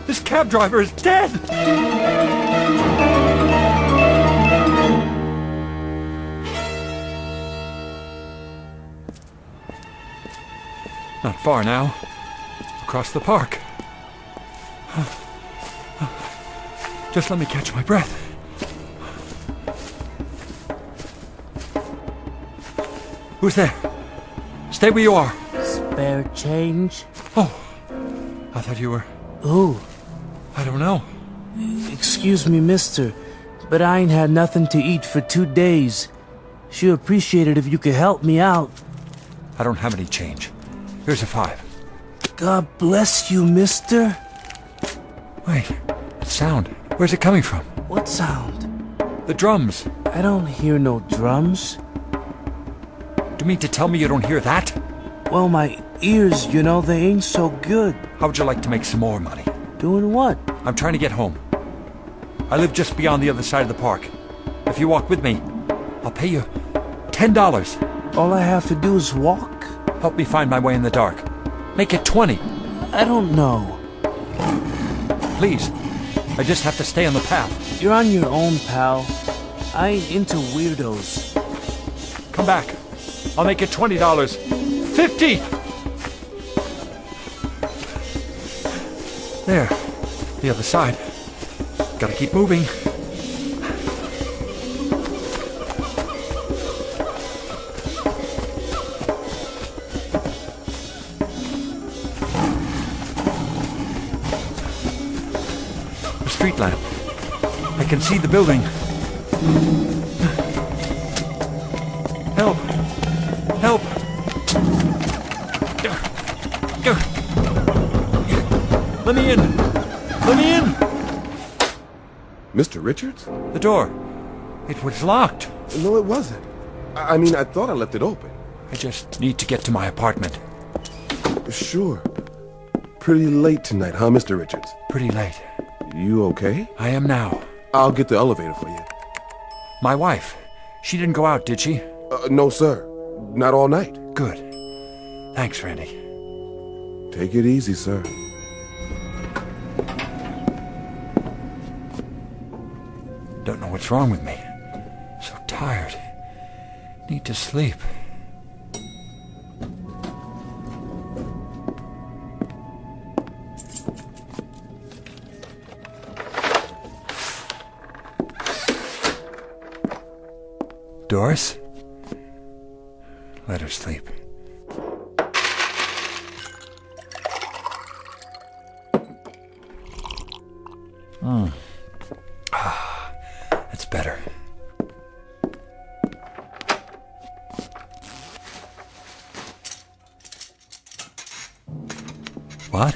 This cab driver is dead! Not far now. Across the park. Just let me catch my breath. Who's there? Stay where you are. Spare change? Oh, I thought you were... Who? I don't know. Excuse me, mister, but I ain't had nothing to eat for 2 days. Sure appreciate it if you could help me out. I don't have any change. Here's a 5. God bless you, mister. Wait, that sound. Where's it coming from? What sound? The drums. I don't hear no drums. Do you mean to tell me you don't hear that? Well, my ears, you know, they ain't so good. How would you like to make some more money? Doing what? I'm trying to get home. I live just beyond the other side of the park. If you walk with me, I'll pay you $10. All I have to do is walk? Help me find my way in the dark. Make it 20. I don't know. Please. I just have to stay on the path. You're on your own, pal. I ain't into weirdos. Come back. I'll make it $20. 50! There. The other side. Gotta keep moving. A street lamp. I can see the building. Help! Help! Let me in! Let me in! Mr. Richards? The door. It was locked. No, it wasn't. I mean, I thought I left it open. I just need to get to my apartment. Sure. Pretty late tonight, huh, Mr. Richards? Pretty late. You okay? I am now. I'll get the elevator for you. My wife. She didn't go out, did she? No, sir. Not all night. Good. Thanks, Randy. Take it easy, sir. Don't know what's wrong with me. So tired. Need to sleep. Doris? Let her sleep. That's better. What?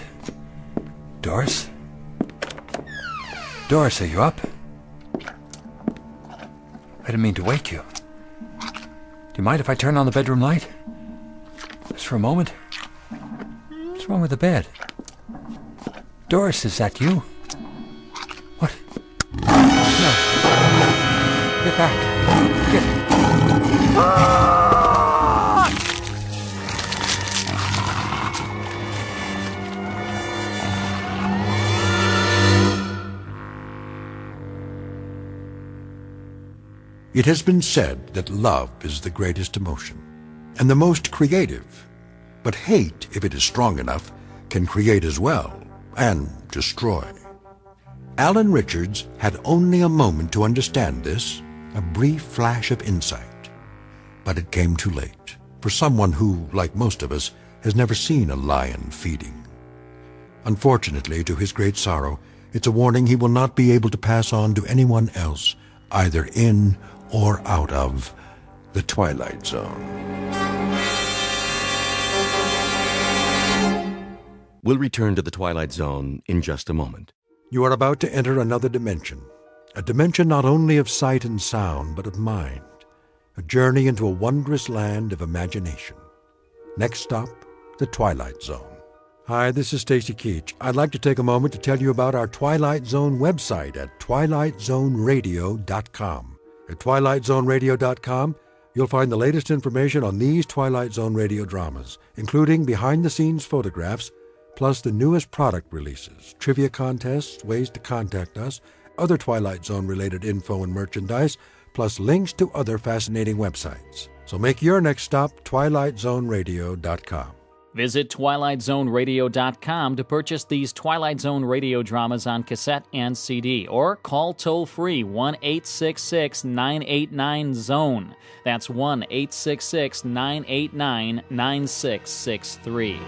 Doris? Doris, are you up? I didn't mean to wake you. Do you mind if I turn on the bedroom light? Just for a moment? What's wrong with the bed? Doris, is that you? What? No. Get back. Get... Ah! It has been said that love is the greatest emotion. and the most creative. But hate, if it is strong enough, can create as well, and destroy. Alan Richards had only a moment to understand this, a brief flash of insight. But it came too late, for someone who, like most of us, has never seen a lion feeding. Unfortunately, to his great sorrow, it's a warning he will not be able to pass on to anyone else, either in or out of the Twilight Zone. We'll return to the Twilight Zone in just a moment. You are about to enter another dimension, a dimension not only of sight and sound, but of mind, a journey into a wondrous land of imagination. Next stop, the Twilight Zone. Hi, this is Stacy Keach. I'd like to take a moment to tell you about our Twilight Zone website at twilightzoneradio.com. At twilightzoneradio.com, you'll find the latest information on these Twilight Zone radio dramas, including behind-the-scenes photographs, plus the newest product releases, trivia contests, ways to contact us, other Twilight Zone-related info and merchandise, plus links to other fascinating websites. So make your next stop twilightzoneradio.com. Visit twilightzoneradio.com to purchase these Twilight Zone radio dramas on cassette and CD, or call toll-free 1-866-989-ZONE. That's 1-866-989-9663.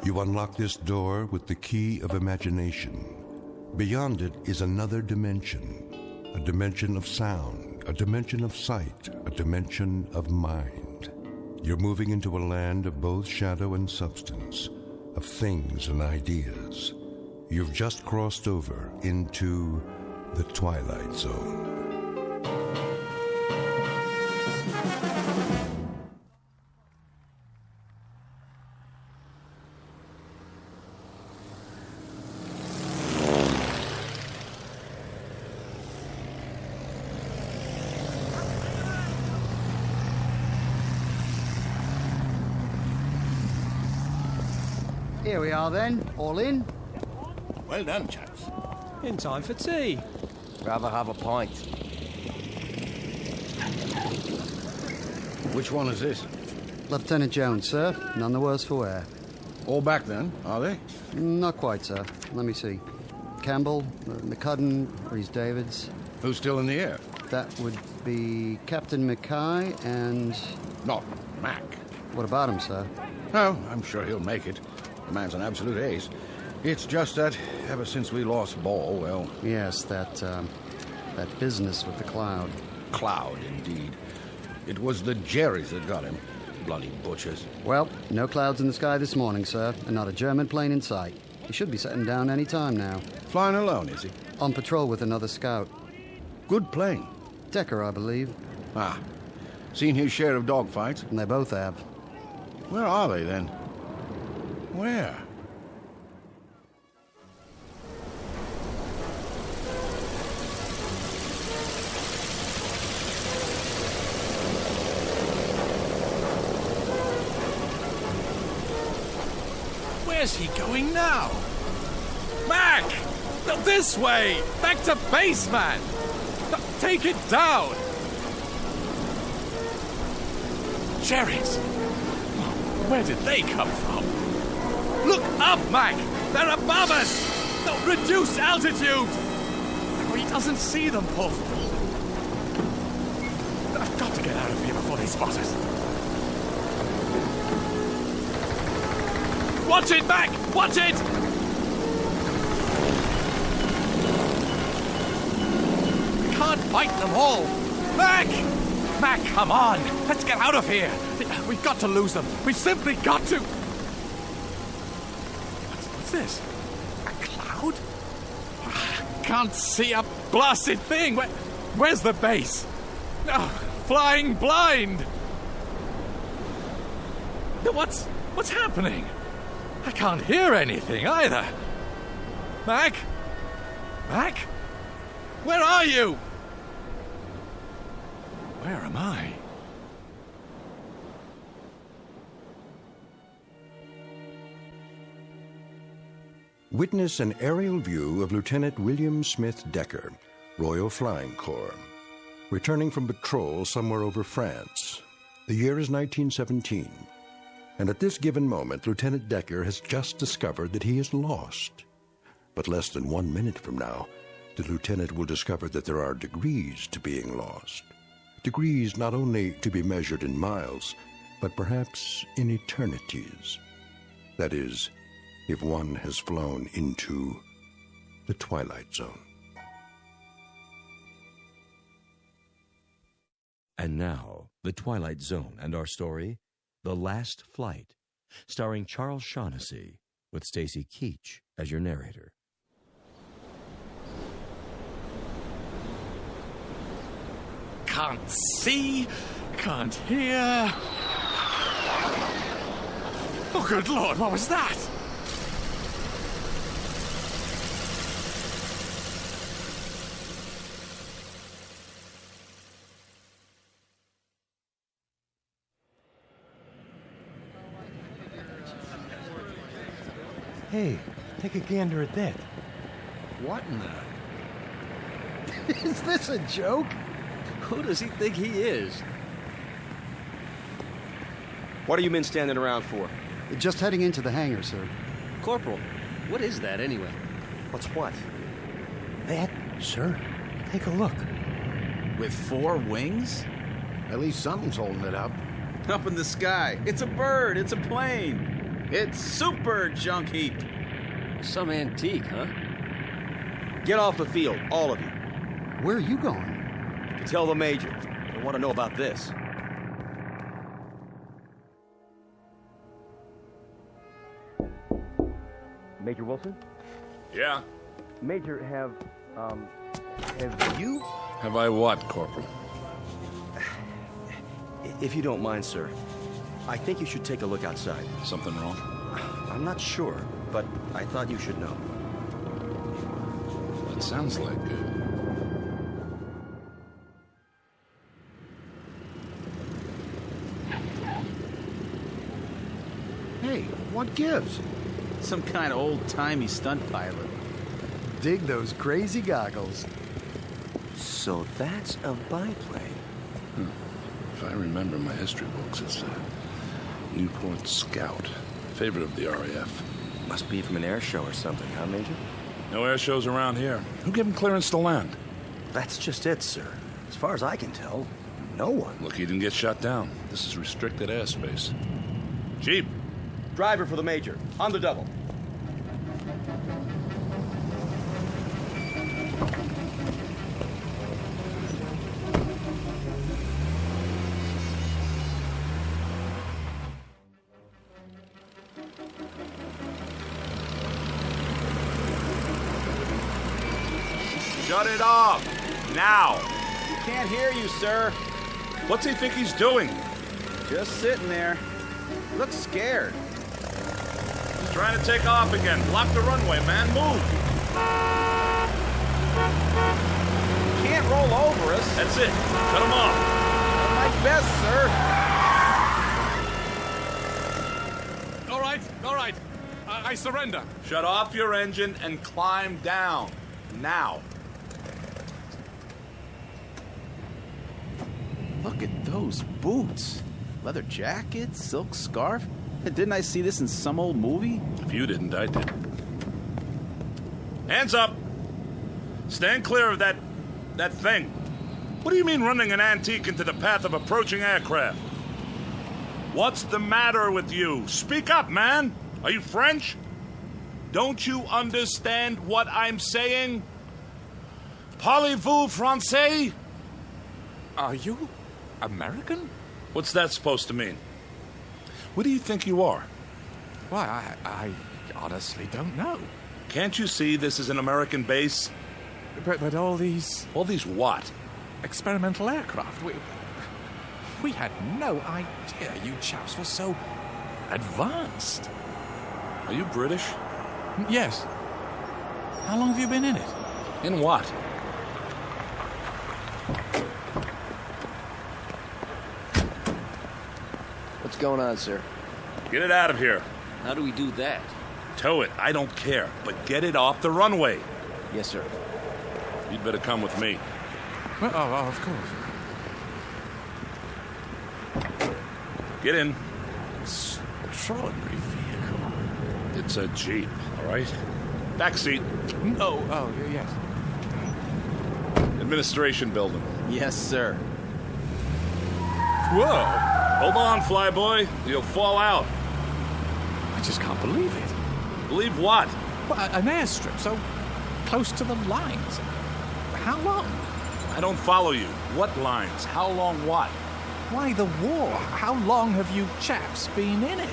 You unlock this door with the key of imagination. Beyond it is another dimension, a dimension of sound, a dimension of sight, a dimension of mind. You're moving into a land of both shadow and substance, of things and ideas. You've just crossed over into the Twilight Zone. Here we are then, all in. Well done, chaps. In time for tea. Rather have a pint. Which one is this? Lieutenant Jones, sir. None the worse for wear. All back then, are they? Not quite, sir. Let me see. Campbell, McCudden, Rhys Davids. Who's still in the air? That would be Captain Mackay and... Not Mac. What about him, sir? Oh, I'm sure he'll make it. The man's an absolute ace. It's just that ever since we lost Ball, well... Yes, that business with the cloud. Cloud, indeed. It was the Jerrys that got him. Bloody butchers. Well, no clouds in the sky this morning, sir, and not a German plane in sight. He should be setting down any time now. Flying alone, is he? On patrol with another scout. Good plane. Decker, I believe. Ah. Seen his share of dogfights? And they both have. Where are they, then? Where? Where's he going now? Mac! No, this way! Back to base, man! No, take it down! Cherries! Where did they come from? Look up, Mac! They're above us! No, reduce altitude! Oh, he doesn't see them, poor fool. I've got to get out of here before they spot us. Watch it, Mac! Watch it! We can't fight them all. Mac! Mac, come on! Let's get out of here! We've got to lose them. We've simply got to... What's this? A cloud? Can't see a blasted thing. Where's the base? Oh, flying blind! What's happening? I can't hear anything either. Mac? Mac? Where are you? Where am I? Witness an aerial view of Lieutenant William Smith Decker, Royal Flying Corps, returning from patrol somewhere over France. The year is 1917, and at this given moment, Lieutenant Decker has just discovered that he is lost. But less than 1 minute from now, the lieutenant will discover that there are degrees to being lost. Degrees not only to be measured in miles, but perhaps in eternities. That is, if one has flown into the Twilight Zone. And now, The Twilight Zone and our story, The Last Flight, starring Charles Shaughnessy, with Stacy Keach as your narrator. Can't see, can't hear. Oh, good Lord, what was that? Hey, take a gander at that. What in the... Is this a joke? Who does he think he is? What are you men standing around for? Just heading into the hangar, sir. Corporal, what is that anyway? What's what? That, sir. Take a look. With 4 wings? At least something's holding it up. Up in the sky. It's a bird. It's a plane. It's super junk heap. Some antique, huh? Get off the field, all of you. Where are you going? To tell the Major. I want to know about this. Major Wilson? Yeah? Major, have you? Have I what, Corporal? If you don't mind, sir, I think you should take a look outside. Something wrong? I'm not sure, but I thought you should know. It sounds like Hey, what gives? Some kind of old-timey stunt pilot. Dig those crazy goggles. So that's a biplane. If I remember my history books, it's a Newport Scout. Favorite of the RAF. Must be from an air show or something, huh, Major? No air shows around here. Who gave him clearance to land? That's just it, sir. As far as I can tell, no one. Look, he didn't get shot down. This is restricted airspace. Jeep. Driver for the Major. On the double. Shut it off! Now! We can't hear you, sir. What's he think he's doing? Just sitting there. Looks scared. He's trying to take off again. Block the runway, man. Move! Can't roll over us. That's it. Cut him off. My best, sir. All right. I surrender. Shut off your engine and climb down. Now. Look at those boots. Leather jacket, silk scarf. Didn't I see this in some old movie? If you didn't, I did. Hands up! Stand clear of that thing. What do you mean running an antique into the path of approaching aircraft? What's the matter with you? Speak up, man! Are you French? Don't you understand what I'm saying? Parlez-vous français? Are you American? What's that supposed to mean? What do you think you are? Why, I honestly don't know. Can't you see this is an American base? But all these... All these what? Experimental aircraft. We had no idea you chaps were so advanced. Are you British? Yes. How long have you been in it? In what? What's going on, sir? Get it out of here. How do we do that? Tow it. I don't care. But get it off the runway. Yes, sir. You'd better come with me. Oh, of course. Get in. Extraordinary vehicle. It's a Jeep, all right? Back seat. Oh, yes. Administration building. Yes, sir. Whoa! Hold on, flyboy. You'll fall out. I just can't believe it. Believe what? Well, an airstrip so close to the lines. How long? I don't follow you. What lines? How long what? Why the war? How long have you chaps been in it?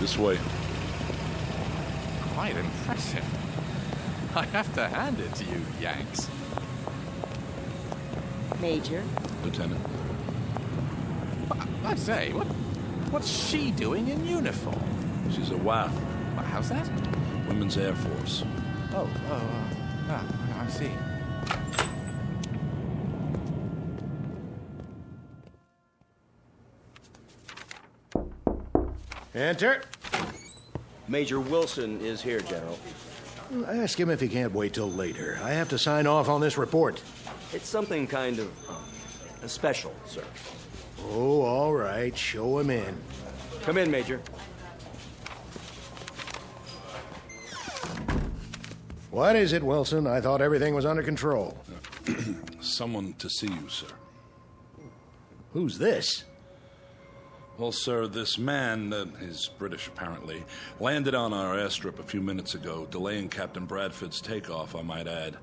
This way. Quite impressive. I have to hand it to you, Yanks. Major? Lieutenant. I say, what's she doing in uniform? She's a WAF. How's that? Women's Air Force. I see. Enter. Major Wilson is here, General. Ask him if he can't wait till later. I have to sign off on this report. It's something kind of special, sir. Oh, all right. Show him in. Come in, Major. What is it, Wilson? I thought everything was under control. Someone to see you, sir. Who's this? Well, sir, this man, he's British apparently, landed on our airstrip a few minutes ago, delaying Captain Bradford's takeoff, I might add.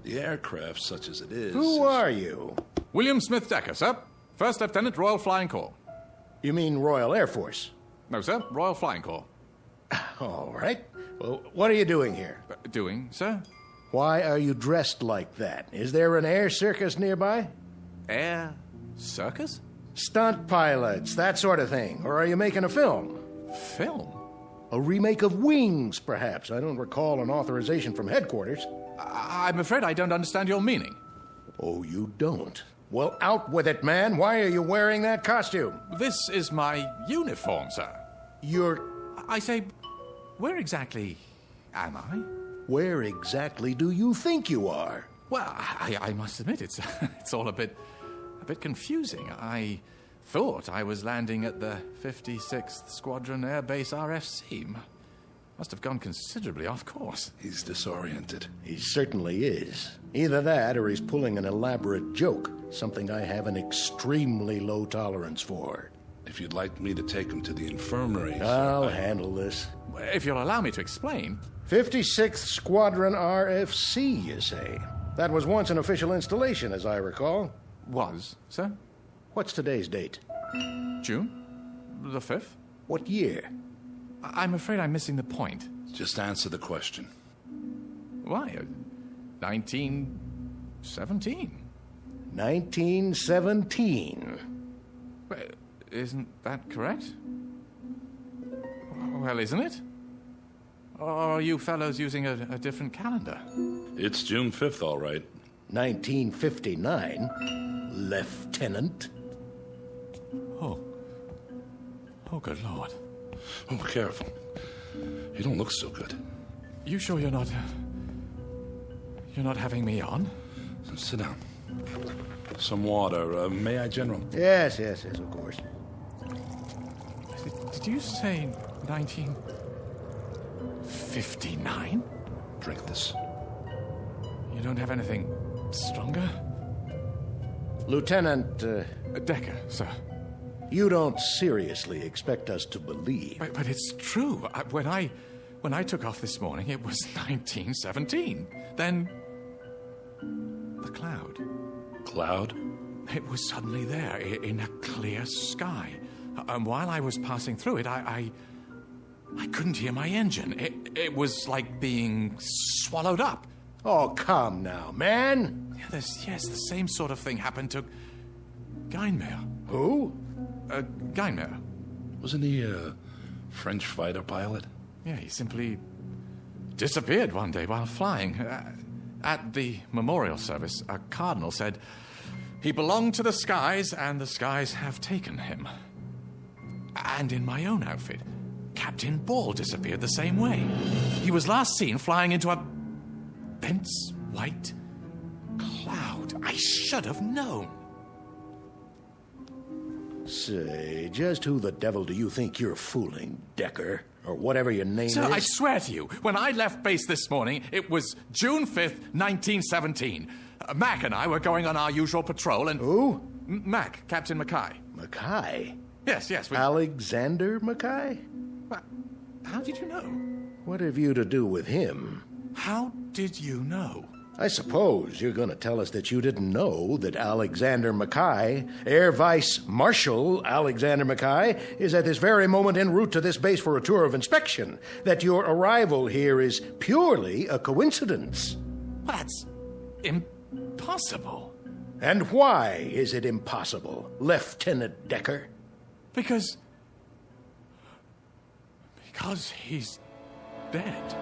The aircraft, such as it is... Who are you? William Smith Decker, sir. First Lieutenant, Royal Flying Corps. You mean Royal Air Force? No, sir. Royal Flying Corps. All right. Well, what are you doing here? Doing, sir? Why are you dressed like that? Is there an air circus nearby? Air circus? Stunt pilots, that sort of thing. Or are you making a film? Film? A remake of Wings, perhaps. I don't recall an authorization from headquarters. I'm afraid I don't understand your meaning. Oh, you don't? Well, out with it, man. Why are you wearing that costume? This is my uniform, sir. I say, where exactly am I? Where exactly do you think you are? Well, I must admit, it's all a bit confusing. I thought I was landing at the 56th Squadron Air Base RFC. Must have gone considerably off course. He's disoriented. He certainly is. Either that or he's pulling an elaborate joke, something I have an extremely low tolerance for. If you'd like me to take him to the infirmary... I'll handle this. If you'll allow me to explain... 56th Squadron RFC, you say? That was once an official installation, as I recall. Was, sir? What's today's date? June the 5th. What year? I'm afraid I'm missing the point. Just answer the question. Why? 1917. 1917. Isn't that correct? Well, isn't it? Or are you fellows using a different calendar? It's June 5th, all right. 1959, Lieutenant. Oh, good Lord. Oh, careful. You don't look so good. You sure you're not having me on? Sit down. Some water. May I, General? Yes, of course. Did you say 1959? Drink this. You don't have anything stronger? Lieutenant... Decker, sir. You don't seriously expect us to believe... But it's true. When I took off this morning, it was 1917. Then... the cloud. Cloud? It was suddenly there, in a clear sky. And while I was passing through it, I couldn't hear my engine. It was like being swallowed up. Oh, come now, man. Yes, the same sort of thing happened to Geinmeyer. Who? Geinmeyer. Wasn't he a French fighter pilot? Yeah, he simply disappeared one day while flying. At the memorial service, a cardinal said he belonged to the skies, and the skies have taken him. And in my own outfit, Captain Ball disappeared the same way. He was last seen flying into a dense white cloud. I should have known. Say, just who the devil do you think you're fooling, Decker? Or whatever your name Sir, is? I swear to you, when I left base this morning, it was June 5th, 1917. Mac and I were going on our usual patrol, and... Who? Mac, Captain Mackay. Mackay? Yes. Alexander Mackay? How did you know? What have you to do with him? How did you know? I suppose you're going to tell us that you didn't know that Alexander Mackay, Air Vice Marshal Alexander Mackay, is at this very moment en route to this base for a tour of inspection, that your arrival here is purely a coincidence. Well, that's impossible. And why is it impossible, Lieutenant Decker? Because he's dead.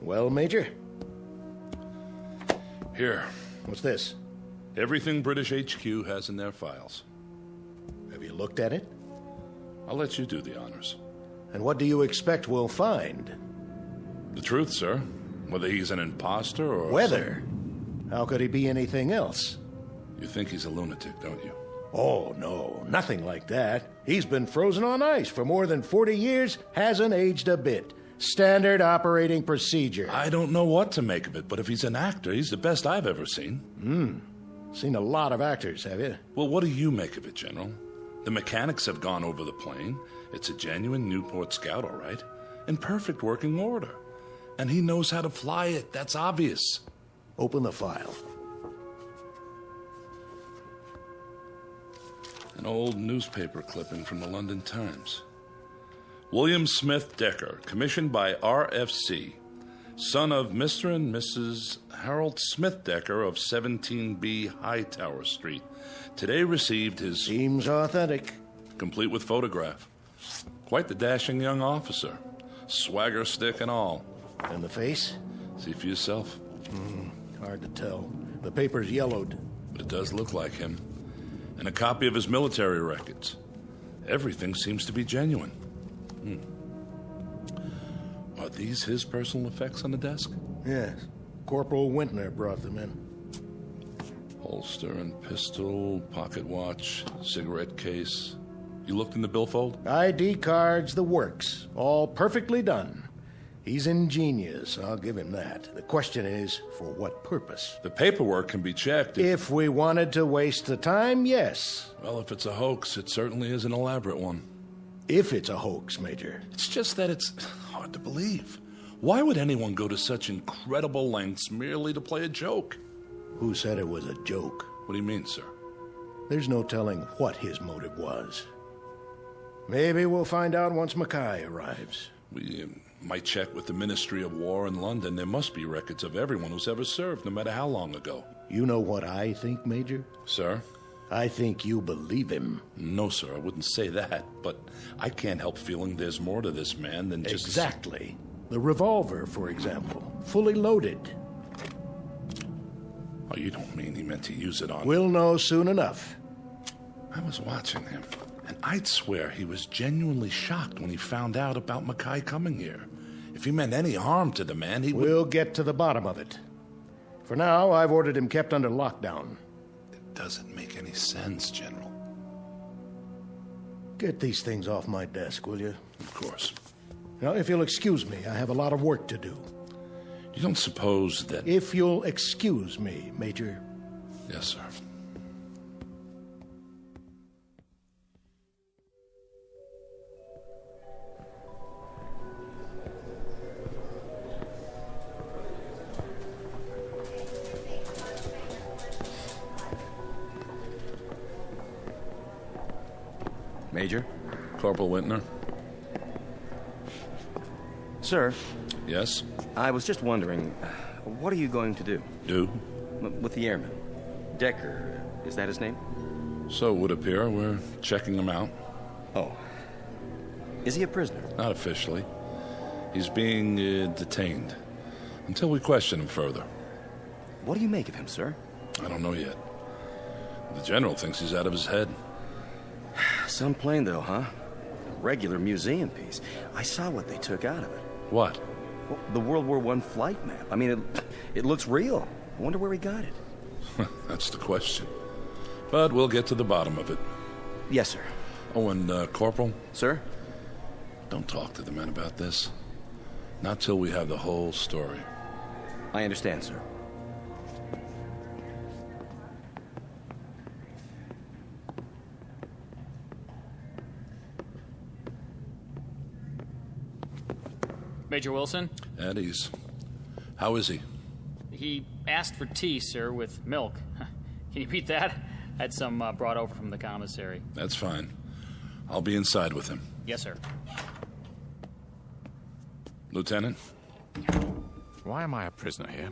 Well, Major? Here. What's this? Everything British HQ has in their files. Have you looked at it? I'll let you do the honors. And what do you expect we'll find? The truth, sir. Whether he's an imposter or... Whether? How could he be anything else? You think he's a lunatic, don't you? Oh, no. Nothing like that. He's been frozen on ice for more than 40 years, hasn't aged a bit. Standard operating procedure. I don't know what to make of it, but if he's an actor, he's the best I've ever seen. Seen a lot of actors, have you? Well, what do you make of it, General? The mechanics have gone over the plane. It's a genuine Newport Scout, all right. In perfect working order. And he knows how to fly it. That's obvious. Open the file. An old newspaper clipping from the London Times. William Smith Decker, commissioned by RFC, son of Mr. and Mrs. Harold Smith Decker of 17B Hightower Street, today received his... Seems authentic. Complete with photograph. Quite the dashing young officer. Swagger stick and all. And the face? See for yourself. Hard to tell. The paper's yellowed. It does look like him. And a copy of his military records. Everything seems to be genuine. Are these his personal effects on the desk? Yes. Corporal Wintner brought them in. Holster and pistol, pocket watch, cigarette case. You looked in the billfold? ID cards, the works. All perfectly done. He's ingenious, I'll give him that. The question is, for what purpose? The paperwork can be checked. If we wanted to waste the time, yes. Well, if it's a hoax, it certainly is an elaborate one. If it's a hoax, Major. It's just that it's hard to believe. Why would anyone go to such incredible lengths merely to play a joke? Who said it was a joke? What do you mean, sir? There's no telling what his motive was. Maybe we'll find out once Mackay arrives. We might check with the Ministry of War in London. There must be records of everyone who's ever served, no matter how long ago. You know what I think, Major? Sir? I think you believe him. No, sir, I wouldn't say that. But I can't help feeling there's more to this man than just... Exactly. The revolver, for example. Fully loaded. Oh, you don't mean he meant to use it on... We'll know soon enough. I was watching him, and I'd swear he was genuinely shocked when he found out about Mackay coming here. If he meant any harm to the man, he would... We'll get to the bottom of it. For now, I've ordered him kept under lockdown. It doesn't make any sense, General. Get these things off my desk, will you? Of course. Now, if you'll excuse me, I have a lot of work to do. You don't suppose that... If you'll excuse me, Major. Yes, sir. Major? Corporal Wintner? Sir? Yes? I was just wondering, what are you going to do? Do? With the airman? Decker, is that his name? So it would appear we're checking him out. Oh. Is he a prisoner? Not officially. He's being detained until we question him further. What do you make of him, sir? I don't know yet. The general thinks he's out of his head. Some plane, though, huh? A regular museum piece. I saw what they took out of it. What? Well, the World War I flight map. I mean, it looks real. I wonder where he got it. That's the question. But we'll get to the bottom of it. Yes, sir. Oh, and Corporal? Sir? Don't talk to the men about this. Not till we have the whole story. I understand, sir. Major Wilson? At ease. How is he? He asked for tea, sir, with milk. Can you beat that? I had some brought over from the commissary. That's fine. I'll be inside with him. Yes, sir. Lieutenant? Why am I a prisoner here?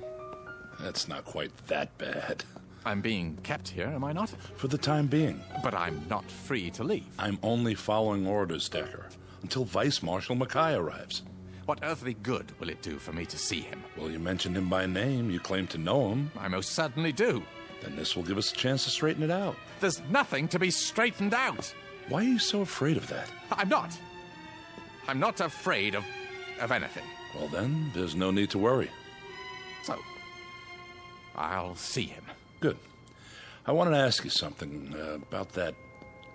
That's not quite that bad. I'm being kept here, am I not? For the time being. But I'm not free to leave. I'm only following orders, Decker, until Vice Marshal Mackay arrives. What earthly good will it do for me to see him? Well, you mentioned him by name. You claim to know him. I most certainly do. Then this will give us a chance to straighten it out. There's nothing to be straightened out. Why are you so afraid of that? I'm not. I'm not afraid of anything. Well, then, there's no need to worry. So, I'll see him. Good. I wanted to ask you something about that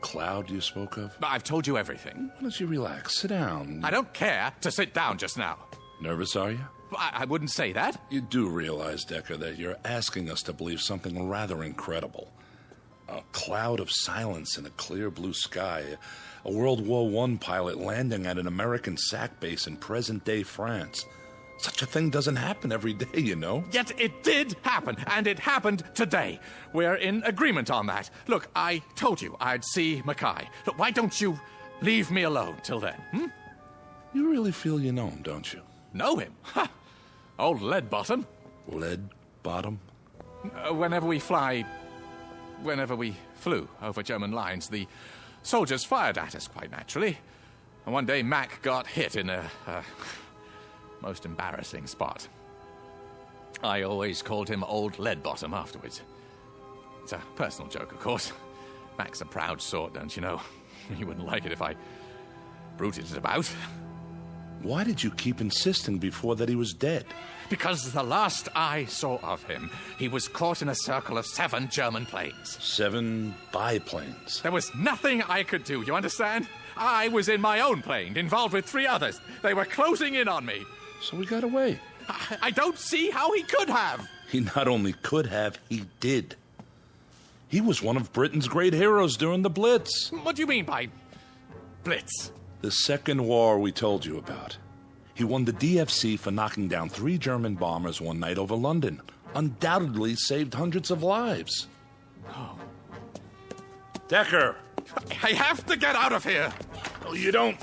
cloud you spoke of. I've told you everything. Why don't you relax? Sit down. I don't care to sit down just now. Nervous, are you? I wouldn't say that. You do realize, Decker, that you're asking us to believe something rather incredible. A cloud of silence in a clear blue sky. A World War I pilot landing at an American SAC base in present-day France. Such a thing doesn't happen every day, you know. Yet it did happen, and it happened today. We're in agreement on that. Look, I told you I'd see Mackay. Look, why don't you leave me alone till then, You really feel you know him, don't you? Know him? Ha! Old lead bottom. Lead bottom? Whenever we flew over German lines, the soldiers fired at us, quite naturally. And one day Mac got hit in a most embarrassing spot. I always called him Old Lead Bottom afterwards. It's a personal joke, of course. Mac's a proud sort, don't you know? He wouldn't like it if I bruited it about. Why did you keep insisting before that he was dead? Because the last I saw of him, he was caught in a circle of 7 German planes. 7 biplanes. There was nothing I could do, you understand? I was in my own plane, involved with 3 others. They were closing in on me. So we got away. I don't see how he could have. He not only could have, he did. He was one of Britain's great heroes during the Blitz. What do you mean by Blitz? The second war we told you about. He won the DFC for knocking down 3 German bombers one night over London. Undoubtedly saved hundreds of lives. Oh. Decker! I have to get out of here! Oh, you don't.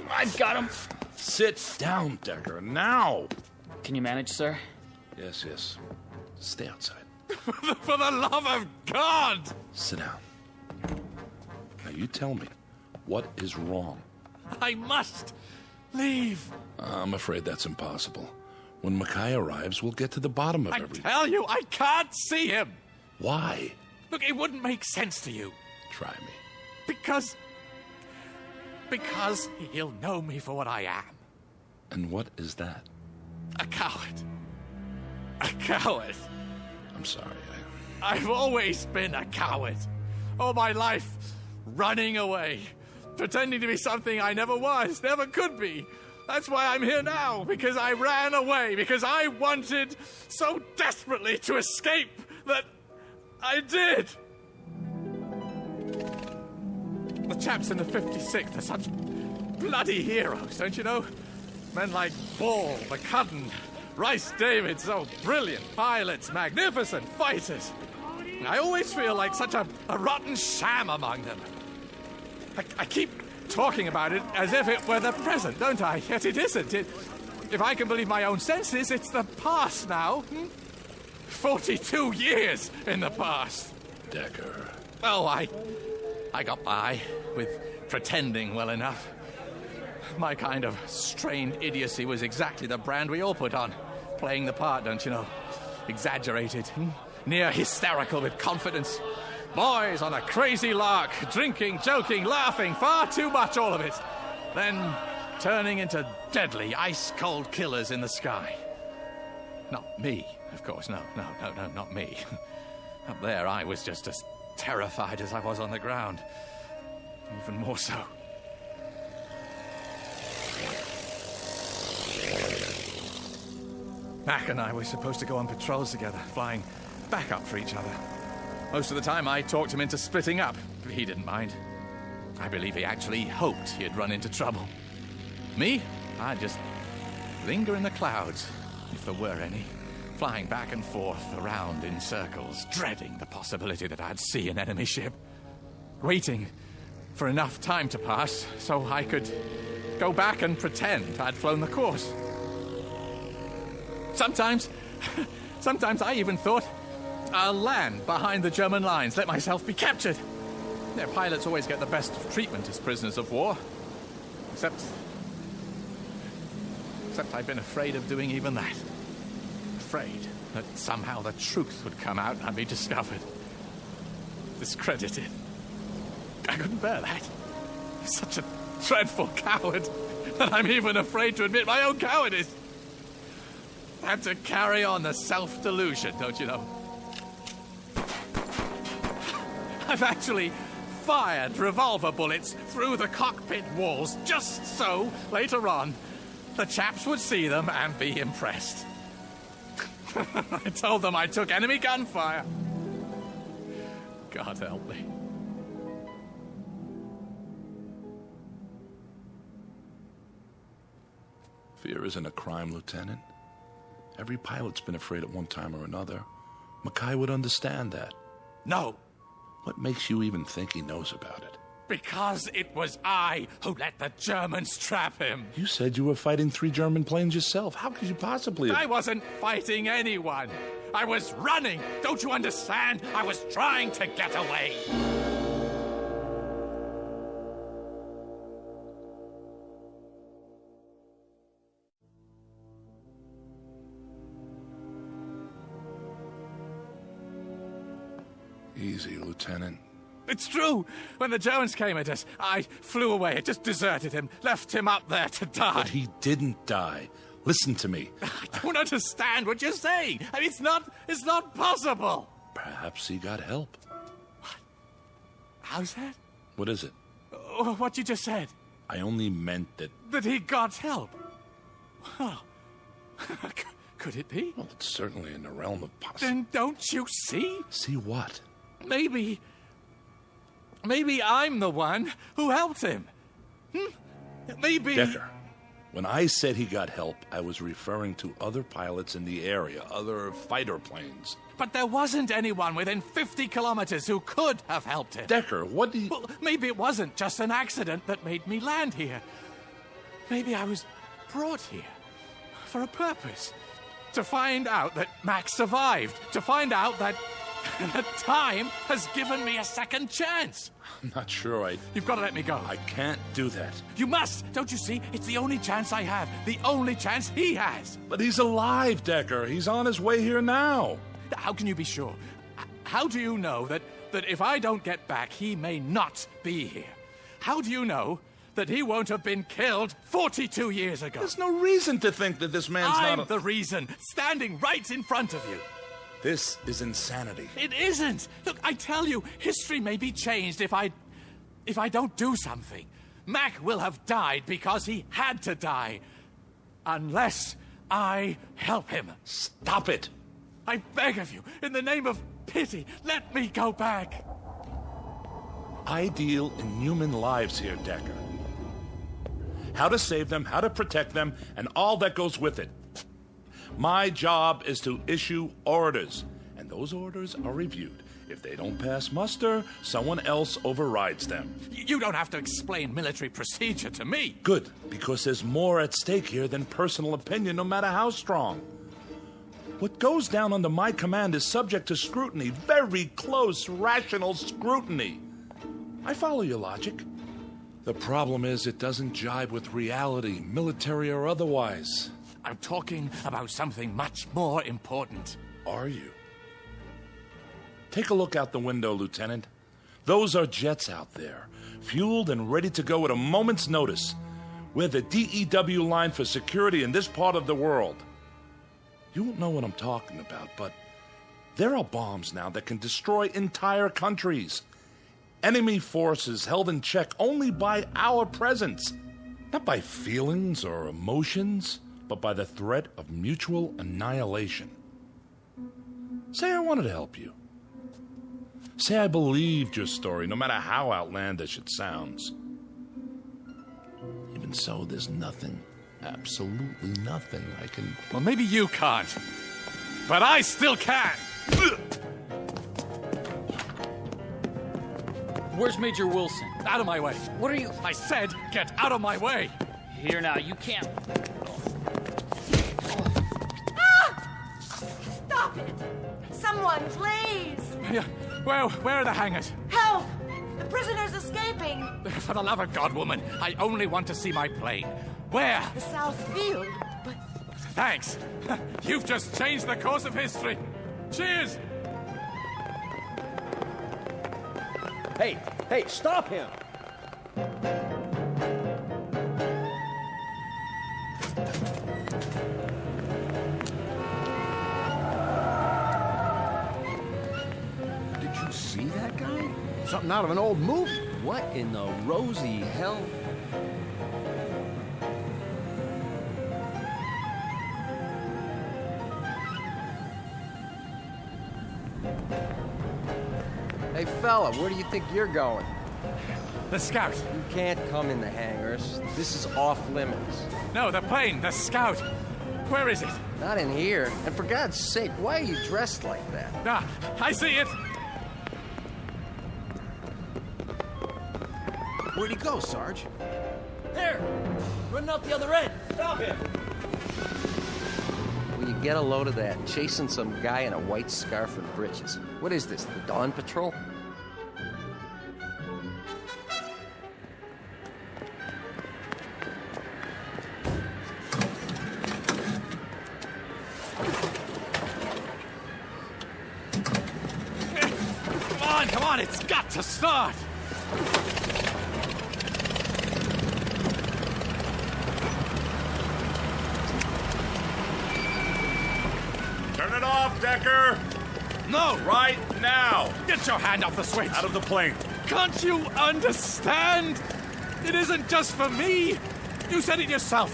I've got him. Sit down, Decker, now! Can you manage, sir? Yes. Stay outside. For the love of God! Sit down. Now you tell me, what is wrong? I must leave. I'm afraid that's impossible. When Mackay arrives, we'll get to the bottom of everything. I tell you, I can't see him. Why? Look, it wouldn't make sense to you. Try me. Because he'll know me for what I am. And what is that? A coward. A coward. I'm sorry. I've always been a coward. All my life, running away. Pretending to be something I never was, never could be. That's why I'm here now, because I ran away, because I wanted so desperately to escape that I did. The chaps in the 56th are such bloody heroes, don't you know? Men like Ball, McCudden, Rice David, so brilliant pilots, magnificent fighters. I always feel like such a rotten sham among them. I keep talking about it as if it were the present, don't I? Yet it isn't. If I can believe my own senses, it's the past now. 42 years in the past. Decker. Oh, I got by with pretending well enough. My kind of strained idiocy was exactly the brand we all put on. Playing the part, don't you know? Exaggerated, near hysterical with confidence. Boys on a crazy lark, drinking, joking, laughing, far too much, all of it. Then turning into deadly, ice-cold killers in the sky. Not me, of course, no, not me. Up there, I was just as terrified as I was on the ground. Even more so. Mac and I were supposed to go on patrols together, flying backup for each other. Most of the time, I talked him into splitting up, but he didn't mind. I believe he actually hoped he'd run into trouble. Me? I'd just linger in the clouds, if there were any, flying back and forth around in circles, dreading the possibility that I'd see an enemy ship, waiting for enough time to pass so I could go back and pretend I'd flown the course. Sometimes I even thought I'll land behind the German lines, let myself be captured. Their pilots always get the best of treatment as prisoners of war. Except I've been afraid of doing even that. Afraid that somehow the truth would come out and I'd be discovered. Discredited. I couldn't bear that. I'm such a dreadful coward that I'm even afraid to admit my own cowardice. I had to carry on the self-delusion, don't you know? I've actually fired revolver bullets through the cockpit walls just so, later on, the chaps would see them and be impressed. I told them I took enemy gunfire. God help me. Fear isn't a crime, Lieutenant. Every pilot's been afraid at one time or another. Mackay would understand that. No. What makes you even think he knows about it? Because it was I who let the Germans trap him. You said you were fighting 3 German planes yourself. How could you possibly... I wasn't fighting anyone. I was running. Don't you understand? I was trying to get away. Easy, Lieutenant. It's true. When the Germans came at us, I flew away. I just deserted him, left him up there to die. But he didn't die. Listen to me. I don't understand what you're saying. I mean, it's not possible. Perhaps he got help. What? How's that? What is it? What you just said. I only meant that... That he got help. Well, could it be? Well, it's certainly in the realm of possibility. Then don't you see? See what? Maybe I'm the one who helped him. Maybe... Decker, when I said he got help, I was referring to other pilots in the area, other fighter planes. But there wasn't anyone within 50 kilometers who could have helped him. Decker, what do you... Well, maybe it wasn't just an accident that made me land here. Maybe I was brought here for a purpose. To find out that Max survived. To find out that time has given me a second chance. I'm not sure You've got to let me go. I can't do that. You must. Don't you see? It's the only chance I have. The only chance he has. But he's alive, Decker. He's on his way here now. How can you be sure? How do you know that if I don't get back, he may not be here? How do you know that he won't have been killed 42 years ago? There's no reason to think that this man's I'm the reason, standing right in front of you. This is insanity. It isn't. Look, I tell you, history may be changed if I don't do something. Mac will have died because he had to die. Unless I help him. Stop it. I beg of you, in the name of pity, let me go back. I deal in human lives here, Decker. How to save them, how to protect them, and all that goes with it. My job is to issue orders, and those orders are reviewed. If they don't pass muster, someone else overrides them. You don't have to explain military procedure to me. Good, because there's more at stake here than personal opinion, no matter how strong. What goes down under my command is subject to scrutiny, very close, rational scrutiny. I follow your logic. The problem is it doesn't jibe with reality, military or otherwise. I'm talking about something much more important. Are you? Take a look out the window, Lieutenant. Those are jets out there, fueled and ready to go at a moment's notice. We're the DEW line for security in this part of the world. You won't know what I'm talking about, but there are bombs now that can destroy entire countries. Enemy forces held in check only by our presence. Not by feelings or emotions, but by the threat of mutual annihilation. Say I wanted to help you. Say I believed your story, no matter how outlandish it sounds. Even so, there's nothing, absolutely nothing I can... Well, maybe you can't, but I still can. Where's Major Wilson? Out of my way. What are you... I said, get out of my way. Here now, you can't... Stop it! Someone, please! Where are the hangars? Help! The prisoner's escaping! For the love of God, woman, I only want to see my plane. Where? The South Field, but... Thanks. You've just changed the course of history. Cheers! Hey, stop him! Did you see that guy? Something out of an old movie. What in the rosy hell? Hey, fella, where do you think you're going? The Scout. You can't come in the hangars. This is off limits. No, the plane, the Scout. Where is it? Not in here. And for God's sake, why are you dressed like that? Ah, I see it. Where'd he go, Sarge? There! Running out the other end! Stop him! Will you get a load of that? Chasing some guy in a white scarf and breeches. What is this, the Dawn Patrol? Come on, it's got to start! Turn it off, Decker! No! Right now! Get your hand off the switch! Out of the plane! Can't you understand? It isn't just for me! You said it yourself.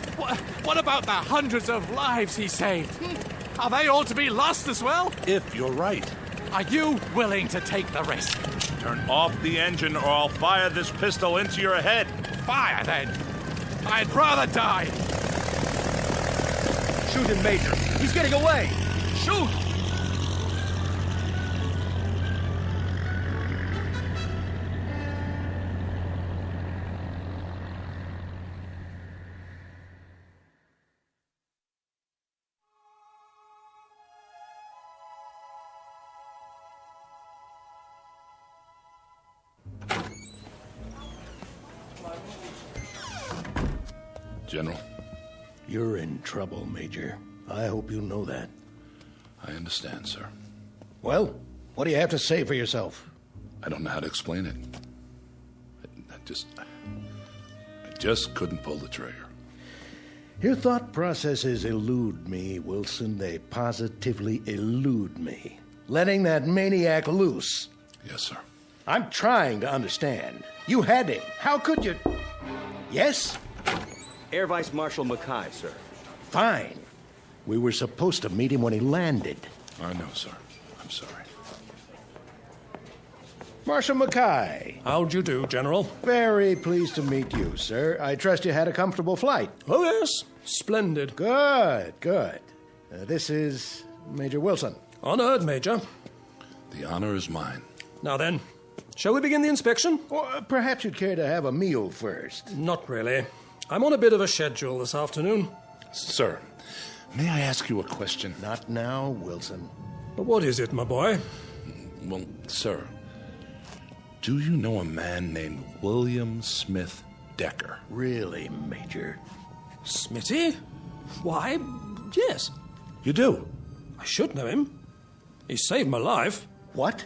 What about the hundreds of lives he saved? Are they all to be lost as well? If you're right. Are you willing to take the risk? Turn off the engine or I'll fire this pistol into your head. Fire, then. I'd rather die. Shoot him, Major. He's getting away. Shoot! General. You're in trouble, Major. I hope you know that. I understand, sir. Well, what do you have to say for yourself? I don't know how to explain it. I just couldn't pull the trigger. Your thought processes elude me, Wilson. They positively elude me. Letting that maniac loose. Yes, sir. I'm trying to understand. You had him. How could you... Yes? Air Vice Marshal Mackay, sir. Fine. We were supposed to meet him when he landed. I know, sir. I'm sorry. Marshal Mackay. How'd you do, General? Very pleased to meet you, sir. I trust you had a comfortable flight. Oh, yes. Splendid. Good. This is Major Wilson. Honored, Major. The honor is mine. Now then, shall we begin the inspection? Or perhaps you'd care to have a meal first. Not really. I'm on a bit of a schedule this afternoon. Sir, May I ask you a question? Not now, Wilson. But what is it, my boy? Well, sir, do you know a man named William Smith Decker? Really, Major? Smitty? Why, yes. You do? I should know him. He saved my life. What?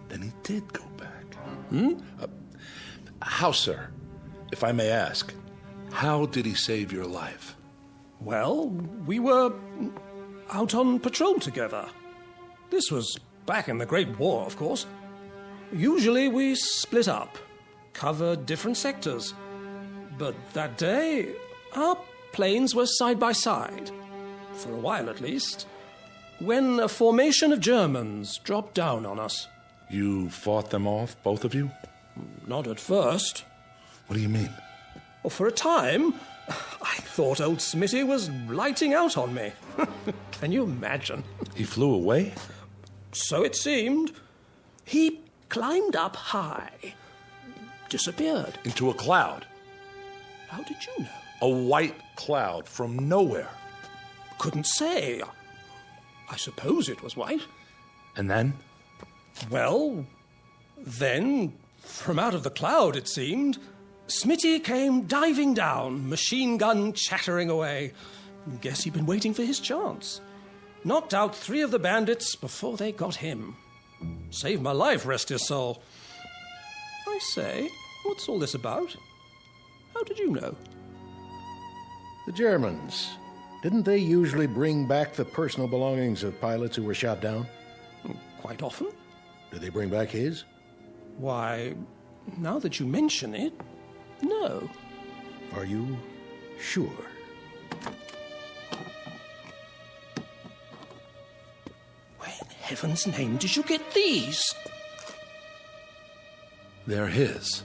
Then he did go back. How, sir? If I may ask, how did he save your life? Well, we were out on patrol together. This was back in the Great War, of course. Usually we split up, covered different sectors. But that day, our planes were side by side, for a while at least, when a formation of Germans dropped down on us. You fought them off, both of you? Not at first. What do you mean? Well, for a time, I thought old Smitty was lighting out on me. Can you imagine? He flew away? So it seemed. He climbed up high, disappeared. Into a cloud? How did you know? A white cloud from nowhere. Couldn't say. I suppose it was white. And then? Well, then, from out of the cloud, it seemed, Smitty came diving down, machine gun chattering away. Guess he'd been waiting for his chance. Knocked out 3 of the bandits before they got him. Saved my life, rest his soul. I say, what's all this about? How did you know? The Germans. Didn't they usually bring back the personal belongings of pilots who were shot down? Quite often. Did they bring back his? Why, now that you mention it, no. Are you sure? Where in heaven's name did you get these? They're his.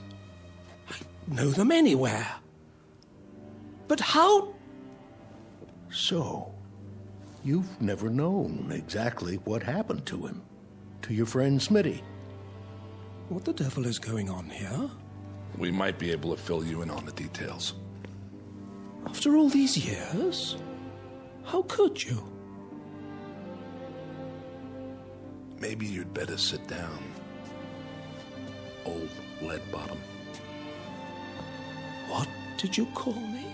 I know them anywhere. But how? So, you've never known exactly what happened to him, to your friend Smitty. What the devil is going on here? We might be able to fill you in on the details. After all these years? How could you? Maybe you'd better sit down, old lead bottom. What did you call me?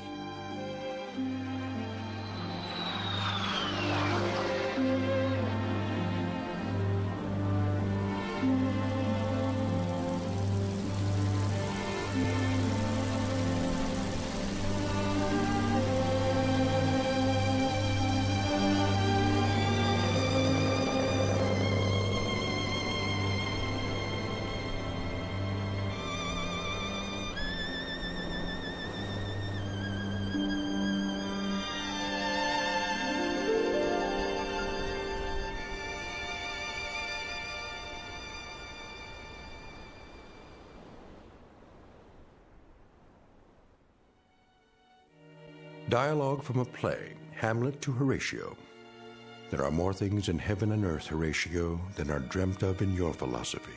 Dialogue from a play, Hamlet to Horatio. There are more things in heaven and earth, Horatio, than are dreamt of in your philosophy.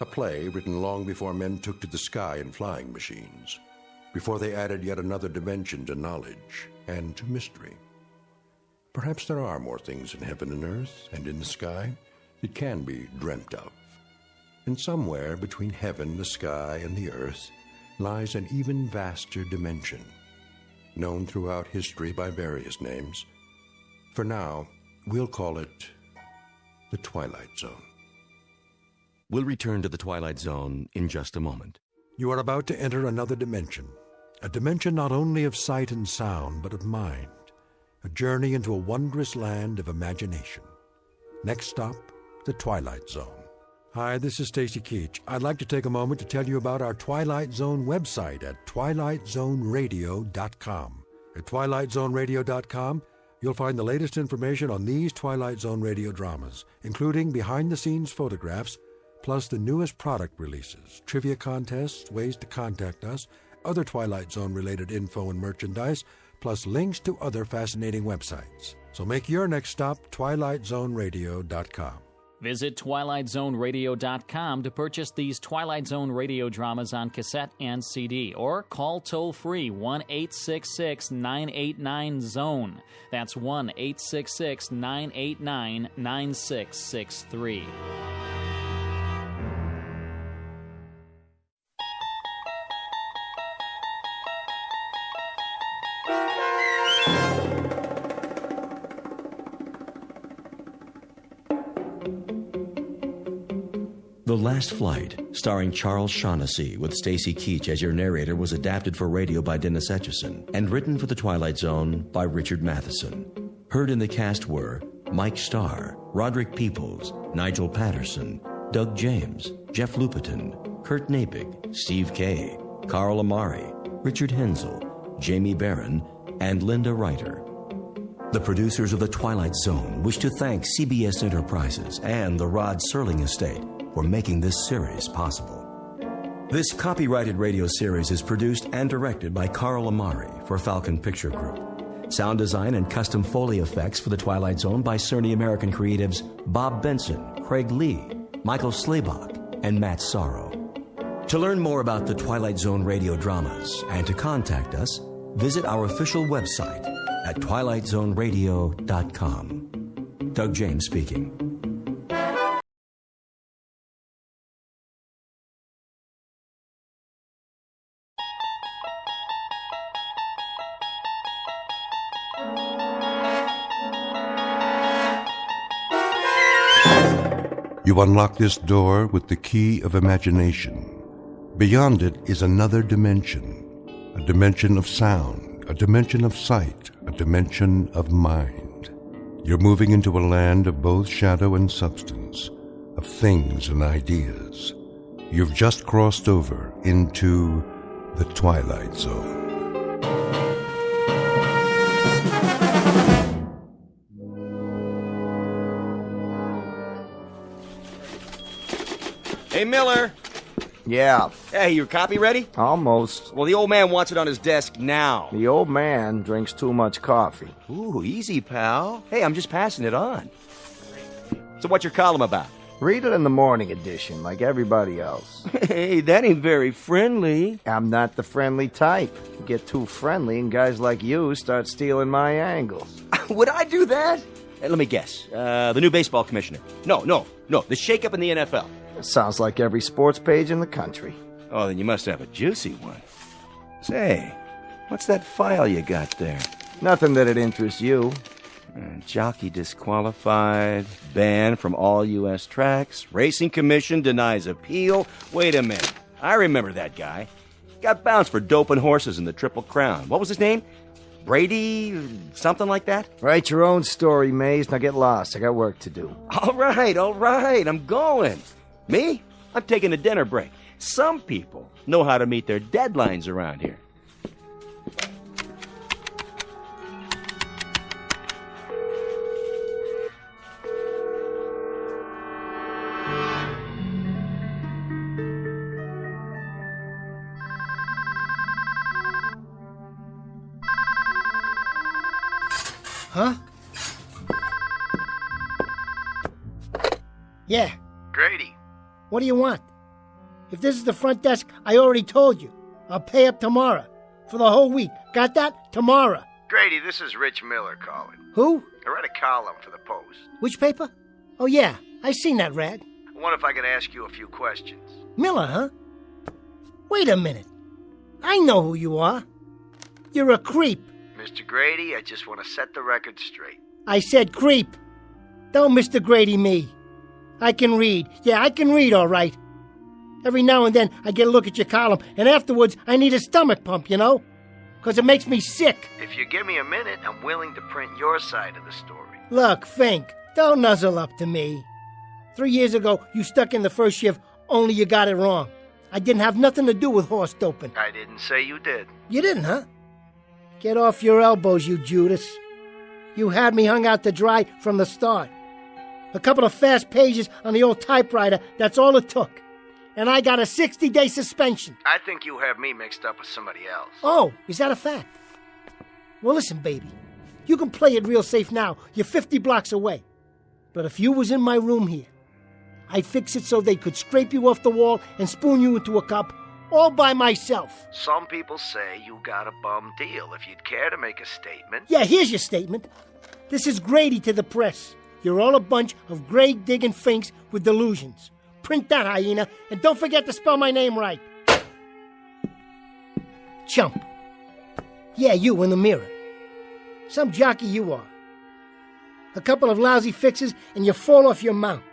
A play written long before men took to the sky in flying machines, before they added yet another dimension to knowledge and to mystery. Perhaps there are more things in heaven and earth and in the sky that can be dreamt of. And somewhere between heaven, the sky, and the earth lies an even vaster dimension, known throughout history by various names. For now, we'll call it the Twilight Zone. We'll return to the Twilight Zone in just a moment. You are about to enter another dimension, a dimension not only of sight and sound, but of mind, a journey into a wondrous land of imagination. Next stop, the Twilight Zone. Hi, this is Stacy Keach. I'd like to take a moment to tell you about our Twilight Zone website at twilightzoneradio.com. At twilightzoneradio.com, you'll find the latest information on these Twilight Zone radio dramas, including behind-the-scenes photographs, plus the newest product releases, trivia contests, ways to contact us, other Twilight Zone-related info and merchandise, plus links to other fascinating websites. So make your next stop twilightzoneradio.com. Visit TwilightZoneRadio.com to purchase these Twilight Zone radio dramas on cassette and CD, or call toll-free 1-866-989-ZONE. That's 1-866-989-9663. The Last Flight, starring Charles Shaughnessy with Stacy Keach as your narrator, was adapted for radio by Dennis Etchison and written for The Twilight Zone by Richard Matheson. Heard in the cast were Mike Starr, Roderick Peoples, Nigel Patterson, Doug James, Jeff Lupetin, Kurt Napig, Steve Kay, Carl Amari, Richard Hensel, Jamie Barron, and Linda Reiter. The producers of The Twilight Zone wish to thank CBS Enterprises and the Rod Serling Estate for making this series possible. This copyrighted radio series is produced and directed by Carl Amari for Falcon Picture Group. Sound design and custom Foley effects for The Twilight Zone by Cerny American creatives Bob Benson, Craig Lee, Michael Slaybach, and Matt Sorrow. To learn more about the Twilight Zone radio dramas and to contact us, visit our official website at twilightzoneradio.com. Doug James speaking. You unlock this door with the key of imagination. Beyond it is another dimension, a dimension of sound, a dimension of sight, a dimension of mind. You're moving into a land of both shadow and substance, of things and ideas. You've just crossed over into the Twilight Zone. Hey, Miller. Yeah. Hey, your copy ready? Almost. Well, the old man wants it on his desk now. The old man drinks too much coffee. Ooh, easy, pal. Hey, I'm just passing it on. So what's your column about? Read it in the morning edition, like everybody else. Hey, that ain't very friendly. I'm not the friendly type. You get too friendly and guys like you start stealing my angles. Would I do that? Hey, let me guess. The new baseball commissioner. No. The shakeup in the NFL. Sounds like every sports page in the country. Oh, then you must have a juicy one. Say, what's that file you got there? Nothing that'd interest you. Jockey disqualified, banned from all U.S. tracks, Racing Commission denies appeal. Wait a minute. I remember that guy. Got bounced for doping horses in the Triple Crown. What was his name? Brady? Something like that? Write your own story, Maze. Now get lost. I got work to do. All right. I'm going. Me? I'm taking a dinner break. Some people know how to meet their deadlines around here. Huh? Yeah. Grady. What do you want? If this is the front desk, I already told you. I'll pay up tomorrow. For the whole week. Got that? Tomorrow. Grady, this is Rich Miller calling. Who? I read a column for the Post. Which paper? Oh, yeah. I seen that, Rad. I wonder if I could ask you a few questions. Miller, huh? Wait a minute. I know who you are. You're a creep. Mr. Grady, I just want to set the record straight. I said creep. Don't Mr. Grady me. I can read. Yeah, I can read, all right. Every now and then I get a look at your column, and afterwards I need a stomach pump, you know? Because it makes me sick. If you give me a minute, I'm willing to print your side of the story. Look, Fink, don't nuzzle up to me. 3 years ago, you stuck in the first shift, only you got it wrong. I didn't have nothing to do with horse doping. I didn't say you did. You didn't, huh? Get off your elbows, you Judas. You had me hung out to dry from the start. A couple of fast pages on the old typewriter, that's all it took. And I got a 60-day suspension. I think you have me mixed up with somebody else. Oh, is that a fact? Well, listen, baby. You can play it real safe now. You're 50 blocks away. But if you was in my room here, I'd fix it so they could scrape you off the wall and spoon you into a cup all by myself. Some people say you got a bum deal. If you'd care to make a statement. Yeah, here's your statement. This is Grady to the press. You're all a bunch of grave-digging finks with delusions. Print that, hyena, and don't forget to spell my name right. Chump. Yeah, you in the mirror. Some jockey you are. A couple of lousy fixes and you fall off your mount.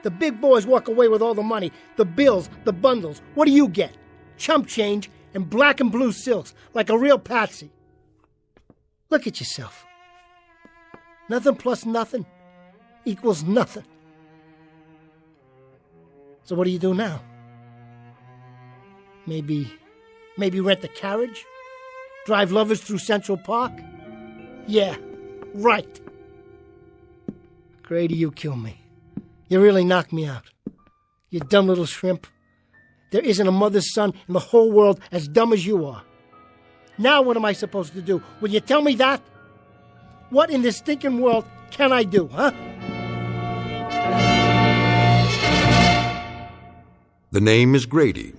The big boys walk away with all the money, the bills, the bundles. What do you get? Chump change and black and blue silks, like a real patsy. Look at yourself. Nothing plus nothing equals nothing. So what do you do now? Maybe rent a carriage? Drive lovers through Central Park? Yeah, right. Grady, you kill me. You really knocked me out. You dumb little shrimp. There isn't a mother's son in the whole world as dumb as you are. Now what am I supposed to do? Will you tell me that? What in this stinking world can I do, huh? The name is Grady,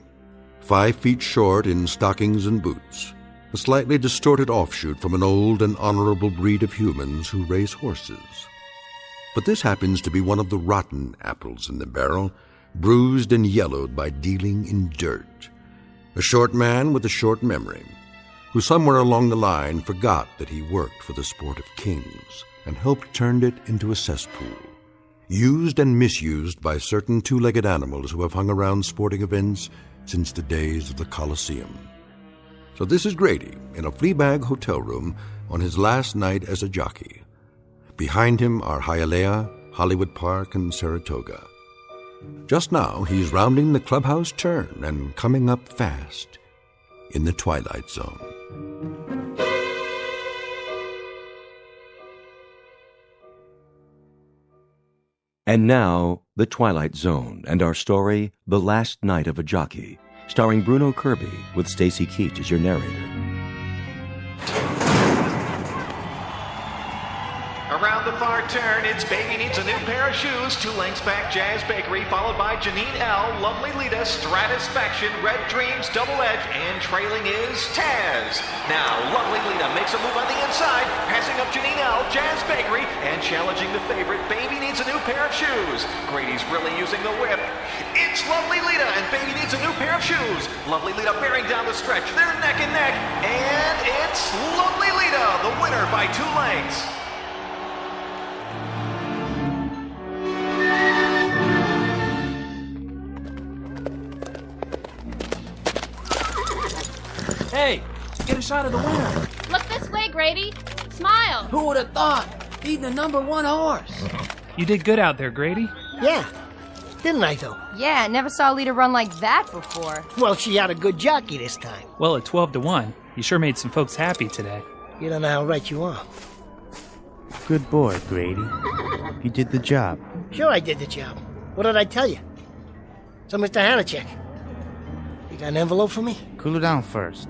5 feet short in stockings and boots, a slightly distorted offshoot from an old and honorable breed of humans who race horses. But this happens to be one of the rotten apples in the barrel, bruised and yellowed by dealing in dirt. A short man with a short memory, who somewhere along the line forgot that he worked for the sport of kings and helped turn it into a cesspool, used and misused by certain two-legged animals who have hung around sporting events since the days of the Colosseum. So this is Grady in a Fleabag hotel room on his last night as a jockey. Behind him are Hialeah, Hollywood Park, and Saratoga. Just now, he's rounding the clubhouse turn and coming up fast in the Twilight Zone. And now, The Twilight Zone and our story, The Last Night of a Jockey, starring Bruno Kirby with Stacy Keach as your narrator. Around the far turn, it's Baby Needs a New Pair of Shoes, 2 lengths back Jazz Bakery, followed by Janine L, Lovely Lita, Stratisfaction, Red Dreams, Double Edge, and trailing is Taz. Now, Lovely Lita makes a move on the inside, passing up Janine L, Jazz Bakery, and challenging the favorite, Baby Needs a New Pair of Shoes. Grady's really using the whip. It's Lovely Lita, and Baby Needs a New Pair of Shoes. Lovely Lita bearing down the stretch. They're neck and neck, and it's Lovely Lita, the winner by 2 lengths. Hey, get a shot of the winner. Look this way, Grady. Smile. Who would have thought? Beating the #1 horse. You did good out there, Grady. Yeah, didn't I, though? Yeah, never saw Lita run like that before. Well, she had a good jockey this time. Well, at 12-1, you sure made some folks happy today. You don't know how right you are. Good boy, Grady. You did the job. Sure I did the job. What did I tell you? So, Mr. Hanachek, you got an envelope for me? Cool her down first.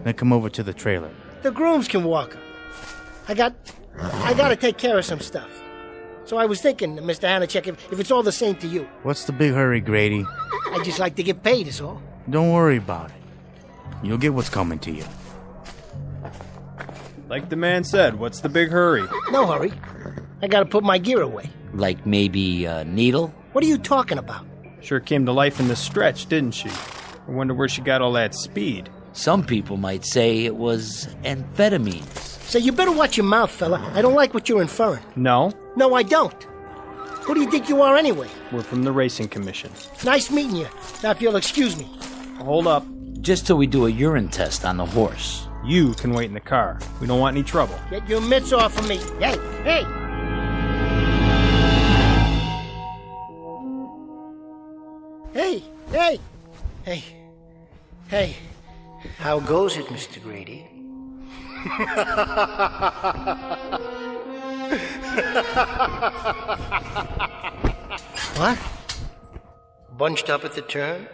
Then come over to the trailer. The grooms can walk her. I gotta take care of some stuff. So I was thinking, Mr. Hanachek, if it's all the same to you. What's the big hurry, Grady? I just like to get paid, is all. Don't worry about it. You'll get what's coming to you. Like the man said, what's the big hurry? No hurry. I gotta put my gear away. Like maybe a needle? What are you talking about? Sure came to life in the stretch, didn't she? I wonder where she got all that speed. Some people might say it was amphetamines. So you better watch your mouth, fella. I don't like what you're inferring. No? No, I don't. Who do you think you are anyway? We're from the Racing Commission. Nice meeting you. Now if you'll excuse me. Hold up. Just till we do a urine test on the horse. You can wait in the car. We don't want any trouble. Get your mitts off of me. Hey, hey! Hey, hey, hey, hey. How goes it, Mr. Grady? What? Bunched up at the turn?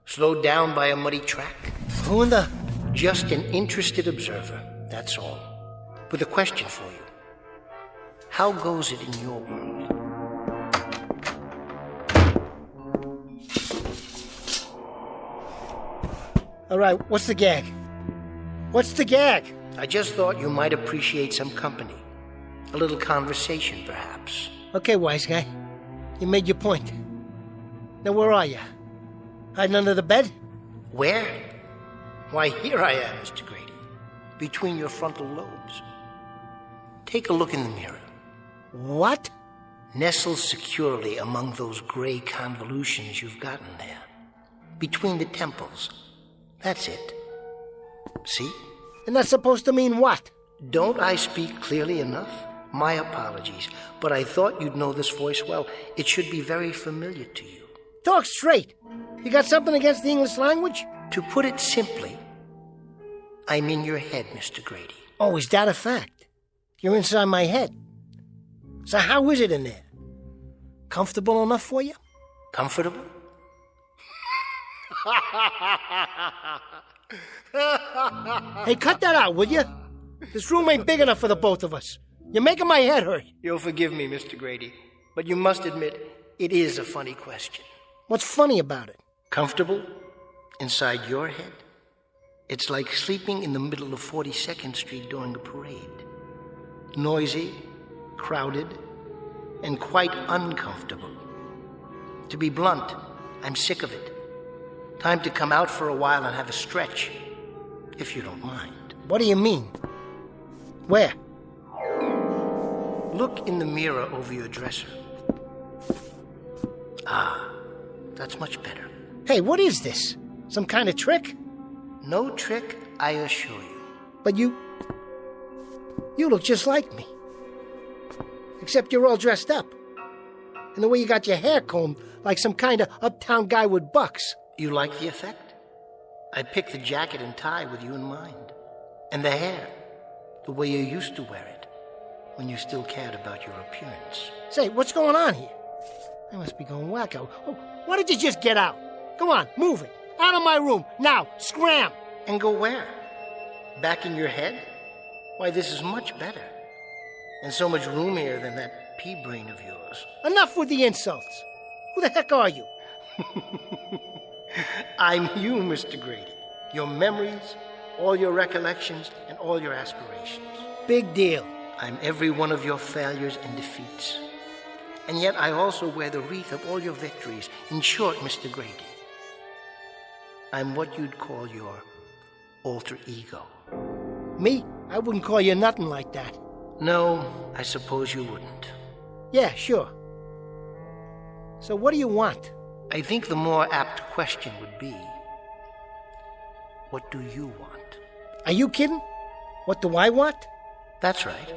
Slowed down by a muddy track? Who in the... Just an interested observer, that's all. With a question for you. How goes it in your world? All right, what's the gag? What's the gag? I just thought you might appreciate some company. A little conversation, perhaps. Okay, wise guy. You made your point. Now, where are you? Hiding under the bed? Where? Why, here I am, Mr. Grady. Between your frontal lobes. Take a look in the mirror. What? Nestled securely among those gray convolutions you've gotten there. Between the temples. That's it. See? And that's supposed to mean what? Don't I speak clearly enough? My apologies, but I thought you'd know this voice well. It should be very familiar to you. Talk straight. You got something against the English language? To put it simply, I'm in your head, Mr. Grady. Oh, is that a fact? You're inside my head. So how is it in there? Comfortable enough for you? Comfortable? Hey, cut that out, will you? This room ain't big enough for the both of us. You're making my head hurt. You'll forgive me, Mr. Grady, but you must admit it is a funny question. What's funny about it? Comfortable? Inside your head? It's like sleeping in the middle of 42nd Street during a parade. Noisy, crowded, and quite uncomfortable. To be blunt, I'm sick of it. Time to come out for a while and have a stretch, if you don't mind. What do you mean? Where? Look in the mirror over your dresser. Ah, that's much better. Hey, what is this? Some kind of trick? No trick, I assure you. But you look just like me. Except you're all dressed up. And the way you got your hair combed like some kind of uptown guy with bucks. You like the effect? I picked the jacket and tie with you in mind. And the hair, the way you used to wear it, when you still cared about your appearance. Say, what's going on here? I must be going wacko. Oh, why don't you just get out? Come on, move it. Out of my room, now, scram! And go where? Back in your head? Why, this is much better. And so much roomier than that pea brain of yours. Enough with the insults. Who the heck are you? I'm you, Mr. Grady. Your memories, all your recollections, and all your aspirations. Big deal. I'm every one of your failures and defeats. And yet I also wear the wreath of all your victories. In short, Mr. Grady, I'm what you'd call your alter ego. Me? I wouldn't call you nothing like that. No, I suppose you wouldn't. Yeah, sure. So what do you want? I think the more apt question would be, what do you want? Are you kidding? What do I want? That's right.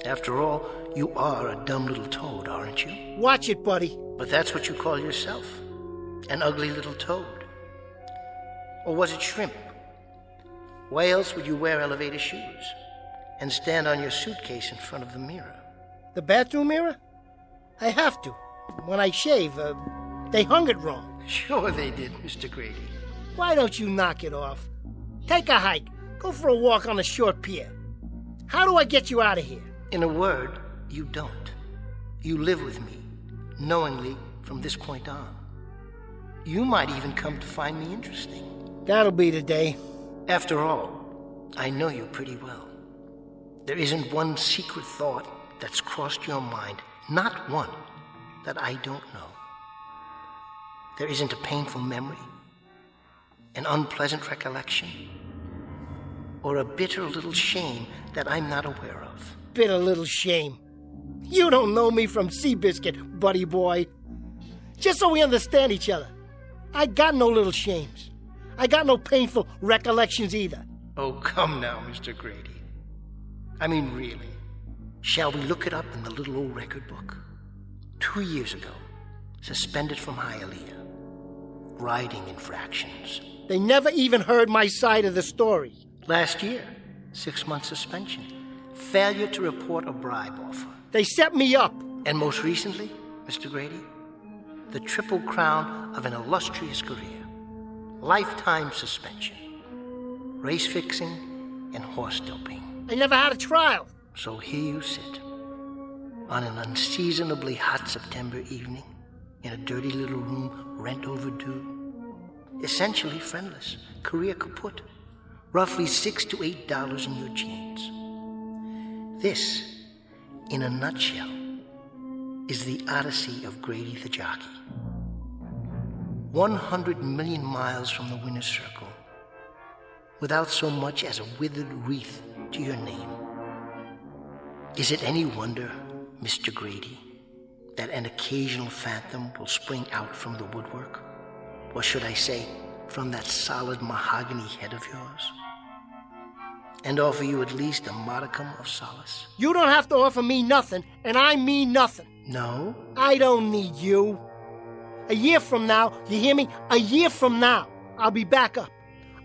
After all, you are a dumb little toad, aren't you? Watch it, buddy. But that's what you call yourself. An ugly little toad. Or was it shrimp? Why else would you wear elevator shoes and stand on your suitcase in front of the mirror? The bathroom mirror? I have to. When I shave, they hung it wrong. Sure they did, Mr. Grady. Why don't you knock it off? Take a hike. Go for a walk on the short pier. How do I get you out of here? In a word, you don't. You live with me, knowingly from this point on. You might even come to find me interesting. That'll be the day. After all, I know you pretty well. There isn't one secret thought that's crossed your mind, not one, that I don't know. There isn't a painful memory, an unpleasant recollection, or a bitter little shame that I'm not aware of. Bitter little shame. You don't know me from Seabiscuit, buddy boy. Just so we understand each other, I got no little shames. I got no painful recollections either. Oh, come now, Mr. Grady. I mean, really. Shall we look it up in the little old record book? 2 years ago, suspended from Hialeah. Riding infractions. They never even heard my side of the story. Last year, 6-month suspension. Failure to report a bribe offer. They set me up. And most recently, Mr. Grady, the triple crown of an illustrious career. Lifetime suspension. Race fixing and horse doping. I never had a trial. So here you sit, on an unseasonably hot September evening, in a dirty little room, rent overdue, Essentially friendless, career kaput, roughly $6 to $8 in your jeans. This, in a nutshell, is the Odyssey of Grady the Jockey. 100 million miles from the winner's circle, without so much as a withered wreath to your name. Is it any wonder, Mr. Grady, that an occasional phantom will spring out from the woodwork? Or should I say, from that solid mahogany head of yours? And offer you at least a modicum of solace? You don't have to offer me nothing, and I mean nothing. No? I don't need you. A year from now, you hear me? A year from now, I'll be back up.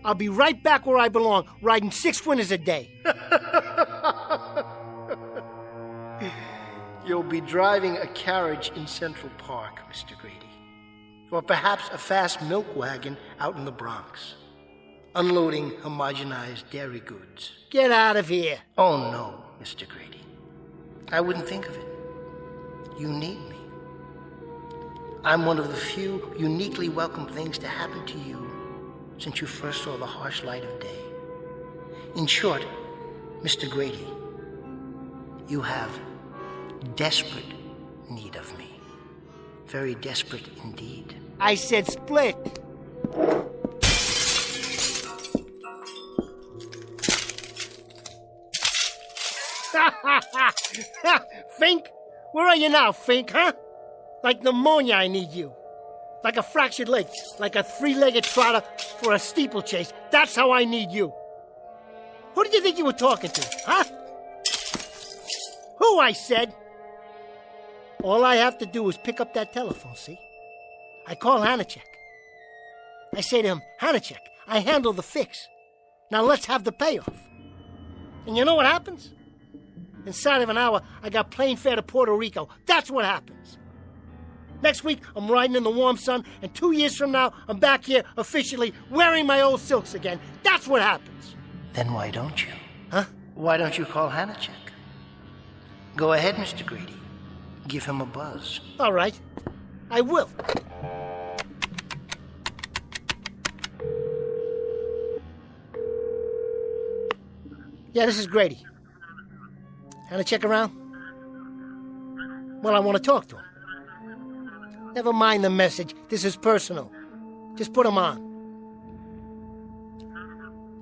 I'll be right back where I belong, riding 6 winners a day. You'll be driving a carriage in Central Park, Mr. Grady. Or perhaps a fast milk wagon out in the Bronx, unloading homogenized dairy goods. Get out of here. Oh, no, Mr. Grady. I wouldn't think of it. You need me. I'm one of the few uniquely welcome things to happen to you since you first saw the harsh light of day. In short, Mr. Grady, you have desperate need of me. Very desperate indeed. I said split. Fink? Where are you now, Fink, huh? Like pneumonia, I need you. Like a fractured leg. Like a 3-legged trotter for a steeplechase. That's how I need you. Who did you think you were talking to, huh? Who, I said? All I have to do is pick up that telephone, see? I call Hanachek. I say to him, Hanachek, I handle the fix. Now let's have the payoff. And you know what happens? Inside of an hour, I got plane fare to Puerto Rico. That's what happens. Next week, I'm riding in the warm sun, and 2 years from now, I'm back here officially wearing my old silks again. That's what happens. Then why don't you? Huh? Why don't you call Hanachek? Go ahead, Mr. Grady. Give him a buzz. All right. I will. Yeah, this is Grady. Hanachek around? Well, I want to talk to him. Never mind the message. This is personal. Just put him on.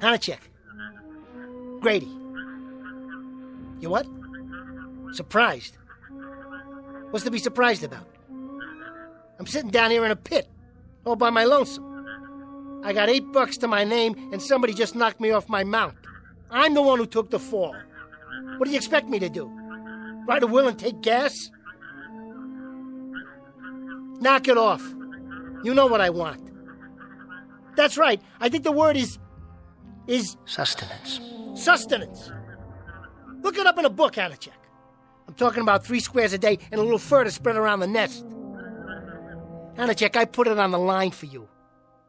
Hanachek. Grady. You what? Surprised? What's to be surprised about? I'm sitting down here in a pit, all by my lonesome. I got $8 to my name, and somebody just knocked me off my mount. I'm the one who took the fall. What do you expect me to do? Write a will and take gas? Knock it off. You know what I want. That's right. I think the word is... Sustenance. Sustenance. Look it up in a book, Hanachek. I'm talking about 3 squares a day and a little fur to spread around the nest. Hanachek, I put it on the line for you.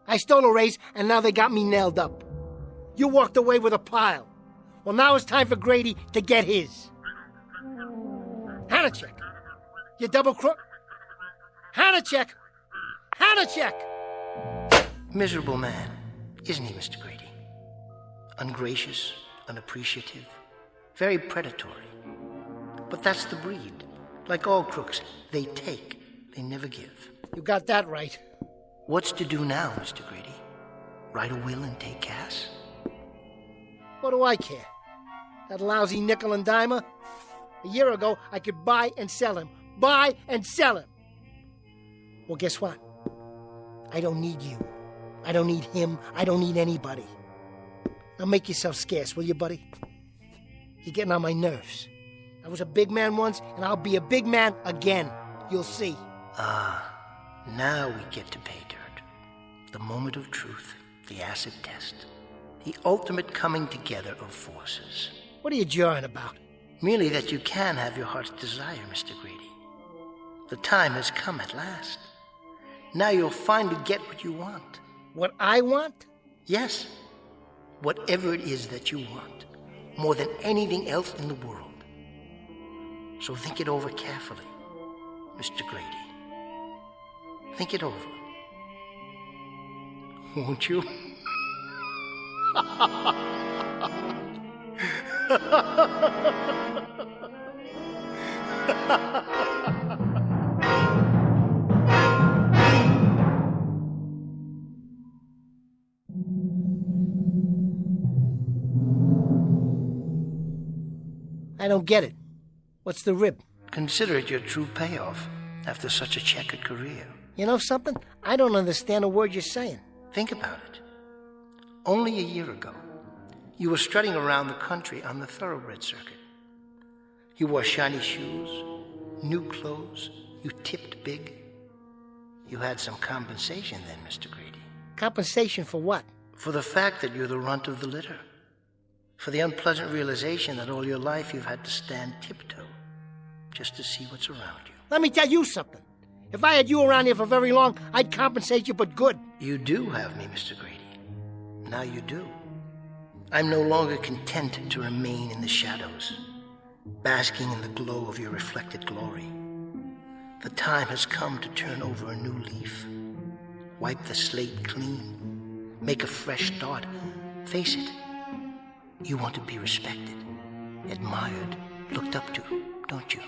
I stole a raise, and now they got me nailed up. You walked away with a pile. Well, now it's time for Grady to get his. Hanachek, you double crook. Hanachek! Hanachek! Miserable man, isn't he, Mr. Grady? Ungracious, unappreciative, very predatory. But that's the breed. Like all crooks, they take, they never give. You got that right. What's to do now, Mr. Grady? Write a will and take gas? What do I care? That lousy nickel and dimer? A year ago, I could buy and sell him. Buy and sell him. Well, guess what? I don't need you. I don't need him. I don't need anybody. Now make yourself scarce, will you, buddy? You're getting on my nerves. I was a big man once, and I'll be a big man again. You'll see. Now we get to pay dirt. The moment of truth, the acid test. The ultimate coming together of forces. What are you jawing about? Merely that you can have your heart's desire, Mr. Grady. The time has come at last. Now you'll finally get what you want. What I want? Yes. Whatever it is that you want. More than anything else in the world. So think it over carefully, Mr. Grady. Think it over. won't you? I don't get it. What's the rib? Consider it your true payoff after such a checkered career. You know something? I don't understand a word you're saying. Think about it. Only a year ago, you were strutting around the country on the thoroughbred circuit. You wore shiny shoes, new clothes, you tipped big. You had some compensation then, Mr. Grady. Compensation for what? For the fact that you're the runt of the litter. For the unpleasant realization that all your life you've had to stand tiptoe just to see what's around you. Let me tell you something. If I had you around here for very long, I'd compensate you, but good. You do have me, Mr. Grady. Now you do. I'm no longer content to remain in the shadows, basking in the glow of your reflected glory. The time has come to turn over a new leaf, wipe the slate clean, make a fresh start. Face it, you want to be respected, admired, looked up to, don't you?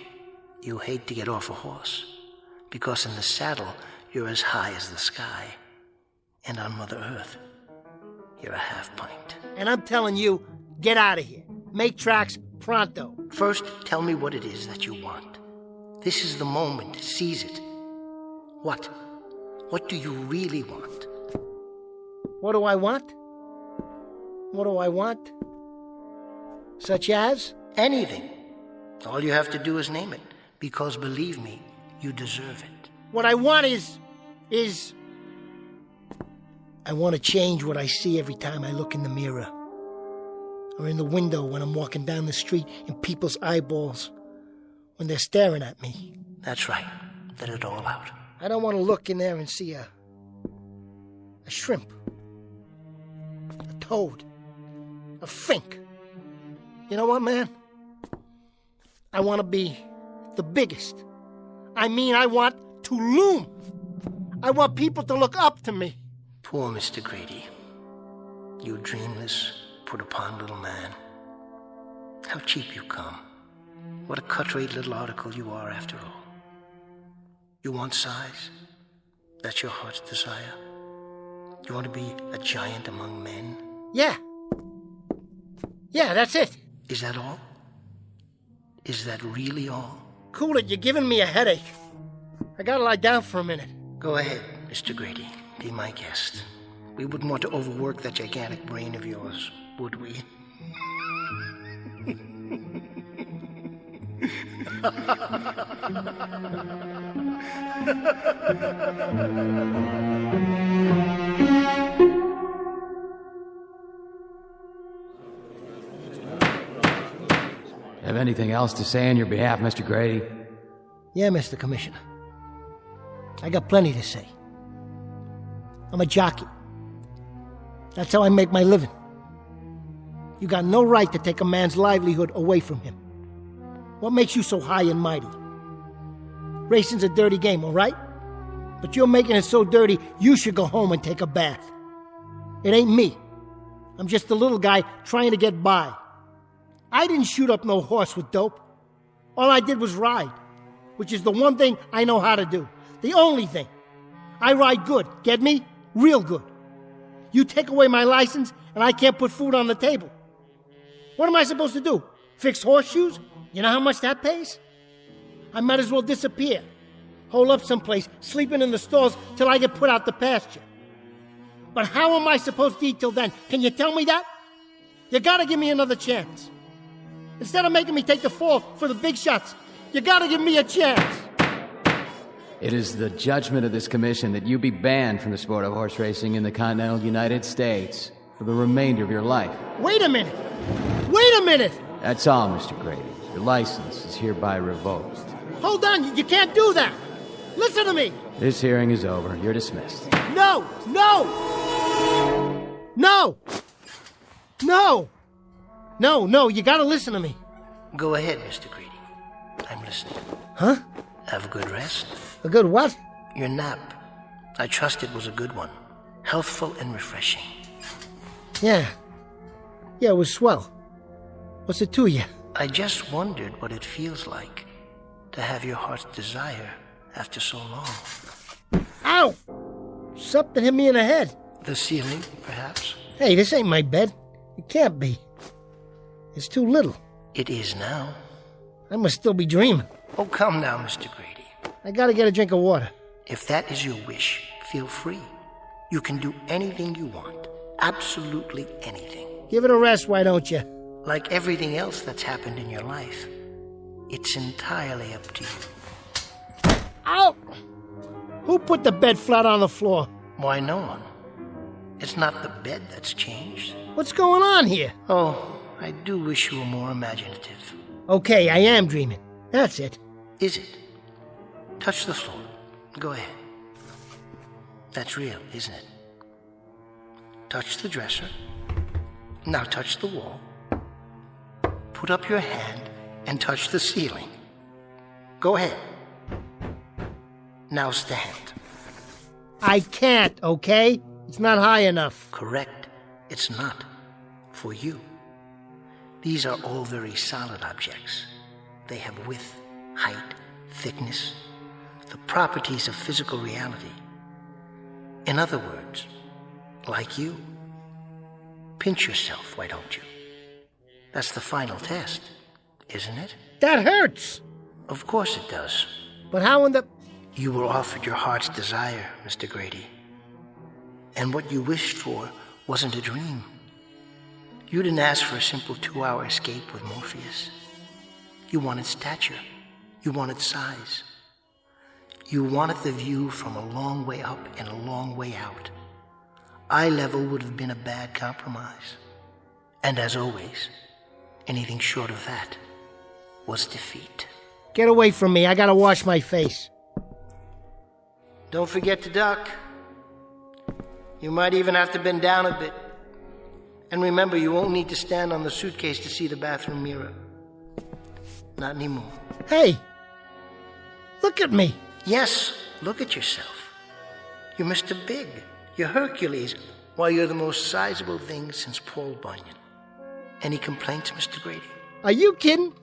You hate to get off a horse, because in the saddle, you're as high as the sky. And on Mother Earth, you're a half pint. And I'm telling you, get out of here. Make tracks pronto. First, tell me what it is that you want. This is the moment. Seize it. What? What do you really want? What do I want? What do I want? Such as? Anything. All you have to do is name it. Because believe me, you deserve it. What I want is... I want to change what I see every time I look in the mirror. Or in the window when I'm walking down the street in people's eyeballs. When they're staring at me. That's right. Let it all out. I don't want to look in there and see a shrimp. A toad. A fink. You know what, man? I want to be the biggest. I mean, I want to loom. I want people to look up to me. Poor Mr. Grady. You dreamless, put-upon little man. How cheap you come. What a cut-rate little article you are, after all. You want size? That's your heart's desire? You want to be a giant among men? Yeah. Yeah, that's it. Is that all? Is that really all? Cool it, you're giving me a headache. I gotta lie down for a minute. Go ahead, Mr. Grady. Be my guest. We wouldn't want to overwork that gigantic brain of yours, would we? Have anything else to say on your behalf, Mr. Grady? Yeah, Mr. Commissioner. I got plenty to say. I'm a jockey. That's how I make my living. You got no right to take a man's livelihood away from him. What makes you so high and mighty? Racing's a dirty game, all right? But you're making it so dirty, you should go home and take a bath. It ain't me. I'm just a little guy trying to get by. I didn't shoot up no horse with dope. All I did was ride, which is the one thing I know how to do. The only thing. I ride good, get me? Real good. You take away my license, and I can't put food on the table. What am I supposed to do? Fix horseshoes? You know how much that pays? I might as well disappear. Hole up someplace, sleeping in the stalls till I get put out the pasture. But how am I supposed to eat till then? Can you tell me that? You gotta give me another chance. Instead of making me take the fall for the big shots, you gotta give me a chance. It is the judgment of this commission that you be banned from the sport of horse racing in the continental United States for the remainder of your life. Wait a minute! Wait a minute! That's all, Mr. Grady. Your license is hereby revoked. Hold on, you can't do that! Listen to me! This hearing is over. You're dismissed. No! No! No! No! No, you gotta listen to me. Go ahead, Mr. Grady. I'm listening. Huh? Have a good rest. A good what? Your nap. I trust it was a good one. healthful and refreshing. Yeah, it was swell. What's it to you? I just wondered what it feels like to have your heart's desire after so long. Ow! Something hit me in the head. The ceiling, perhaps? Hey, this ain't my bed. It can't be. It's too little. It is now. I must still be dreaming. Oh, come now, Mr. Grady. I gotta get a drink of water. If that is your wish, feel free. You can do anything you want. Absolutely anything. Give it a rest, why don't you? Like everything else that's happened in your life, it's entirely up to you. Ow! Who put the bed flat on the floor? Why, no one. It's not the bed that's changed. What's going on here? Oh, I do wish you were more imaginative. Okay, I am dreaming. That's it. Is it? Touch the floor. Go ahead. That's real, isn't it? Touch the dresser. Now touch the wall. Put up your hand and touch the ceiling. Go ahead. Now stand. I can't, okay? It's not high enough. Correct. It's not. For you. These are all very solid objects. They have width, height, thickness, the properties of physical reality. In other words, like you. Pinch yourself, why don't you? That's the final test, isn't it? That hurts! Of course it does. But how in the... You were offered your heart's desire, Mr. Grady. And what you wished for wasn't a dream. You didn't ask for a simple 2-hour escape with Morpheus. You wanted stature. You wanted size. You wanted the view from a long way up and a long way out. Eye level would have been a bad compromise. And as always, anything short of that was defeat. Get away from me. I gotta wash my face. Don't forget to duck. You might even have to bend down a bit. And remember, you won't need to stand on the suitcase to see the bathroom mirror. Not anymore. Hey! Look at me! Yes, look at yourself. You're Mr. Big. You're Hercules. Why, you're the most sizable thing since Paul Bunyan. Any complaints, Mr. Grady? Are you kidding?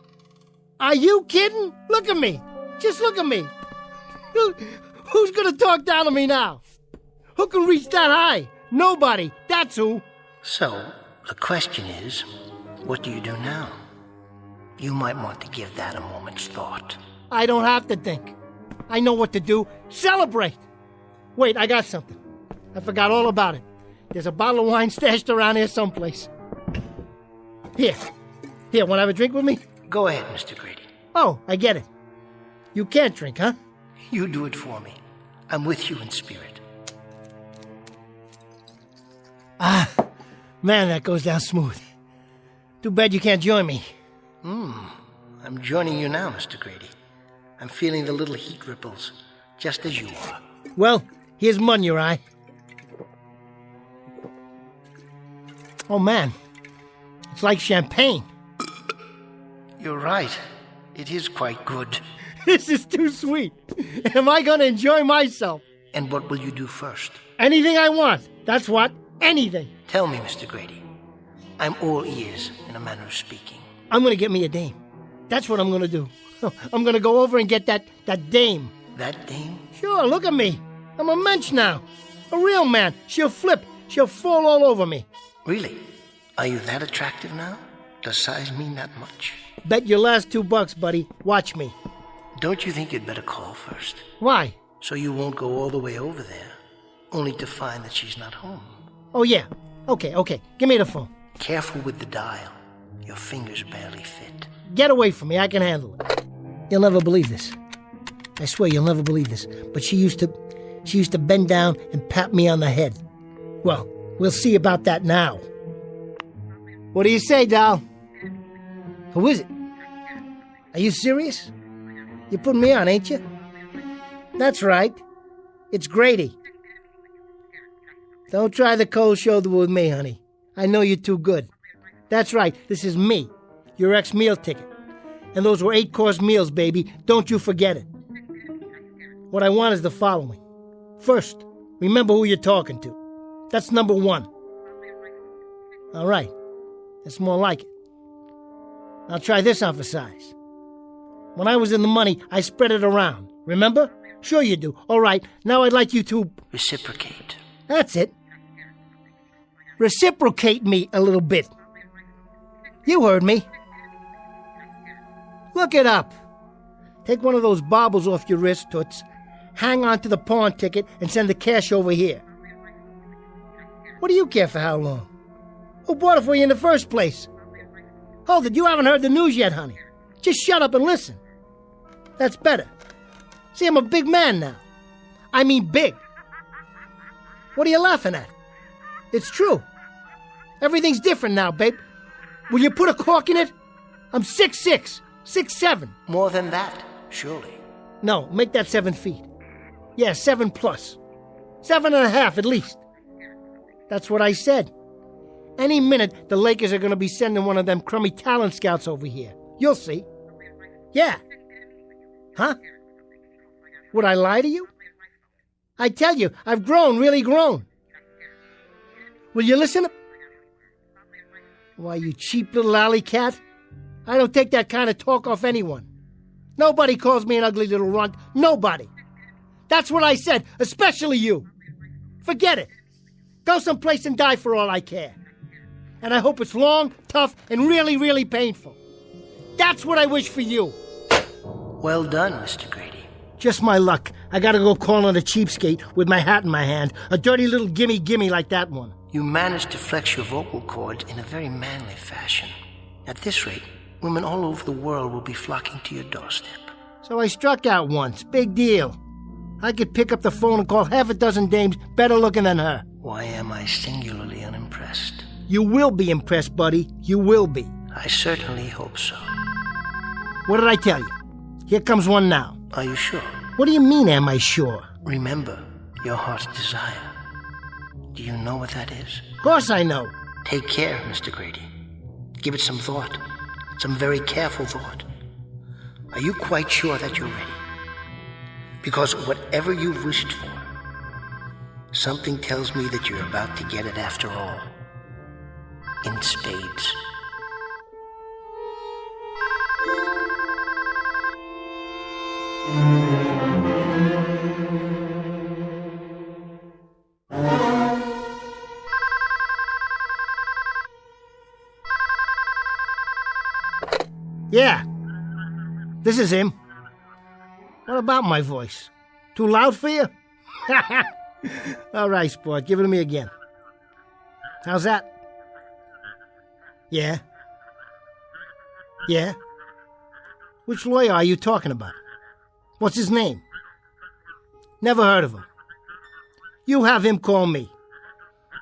Are you kidding? Look at me. Just look at me. Who's gonna talk down to me now? Who can reach that high? Nobody. That's who. So, the question is, what do you do now? You might want to give that a moment's thought. I don't have to think. I know what to do. Celebrate! Wait, I got something. I forgot all about it. There's a bottle of wine stashed around here someplace. Here, want to have a drink with me? Go ahead, Mr. Grady. Oh, I get it. You can't drink, huh? You do it for me. I'm with you in spirit. Ah, man, that goes down smooth. Too bad you can't join me. I'm joining you now, Mr. Grady. I'm feeling the little heat ripples, just as you are. Well, here's mud in your eye. Oh, man. It's like champagne. You're right. It is quite good. This is too sweet. Am I going to enjoy myself? And what will you do first? Anything I want. That's what. Anything. Tell me, Mr. Grady. I'm all ears, in a manner of speaking. I'm going to get me a dame. That's what I'm going to do. I'm going to go over and get that dame. That dame? Sure, look at me. I'm a mensch now. A real man. She'll flip. She'll fall all over me. Really? Are you that attractive now? Does size mean that much? Bet your last $2, buddy. Watch me. Don't you think you'd better call first? Why? So you won't go all the way over there, only to find that she's not home. Oh, yeah. Okay. Give me the phone. Careful with the dial. Your fingers barely fit. Get away from me. I can handle it. You'll never believe this. I swear you'll never believe this. But she used to bend down and pat me on the head. Well, we'll see about that now. What do you say, doll? Who is it? Are you serious? You're putting me on, ain't you? That's right. It's Grady. Don't try the cold shoulder with me, honey. I know you're too good. That's right. This is me, your ex-meal ticket. And those were 8-course meals, baby. Don't you forget it. What I want is the following. First, remember who you're talking to. That's number 1. All right. That's more like it. I'll try this on for size. When I was in the money, I spread it around. Remember? Sure you do. All right. Now I'd like you to... Reciprocate. That's it. Reciprocate me a little bit. You heard me. Look it up. Take one of those baubles off your wrist, Toots. Hang on to the pawn ticket and send the cash over here. What do you care for how long? Who bought it for you in the first place? Hold it, you haven't heard the news yet, honey. Just shut up and listen. That's better. See, I'm a big man now. I mean big. What are you laughing at? It's true. Everything's different now, babe. Will you put a cork in it? I'm 6'6", 6'7". More than that, surely. No, make that 7 feet. Yeah, 7 plus. 7.5 at least. That's what I said. Any minute, the Lakers are going to be sending one of them crummy talent scouts over here. You'll see. Yeah. Huh? Would I lie to you? I tell you, I've grown, really grown. Will you listen? Why, you cheap little alley cat. I don't take that kind of talk off anyone. Nobody calls me an ugly little runt. Nobody. That's what I said, especially you. Forget it. Go someplace and die for all I care. And I hope it's long, tough, and really, really painful. That's what I wish for you. Well done, Mr. Grady. Just my luck. I gotta go call on a cheapskate with my hat in my hand. A dirty little gimme like that one. You managed to flex your vocal cords in a very manly fashion. At this rate, women all over the world will be flocking to your doorstep. So I struck out once. Big deal. I could pick up the phone and call half a dozen dames better looking than her. Why am I singularly unimpressed? You will be impressed, buddy. You will be. I certainly hope so. What did I tell you? Here comes one now. Are you sure? What do you mean, am I sure? Remember your heart's desire. Do you know what that is? Of course I know. Take care, Mr. Grady. Give it some thought. Some very careful thought. Are you quite sure that you're ready? Because whatever you've wished for, something tells me that you're about to get it after all. In spades. Yeah. This is him. What about my voice? Too loud for you? All right, sport. Give it to me again. How's that? Yeah? Yeah? Which lawyer are you talking about? What's his name? Never heard of him. You have him call me.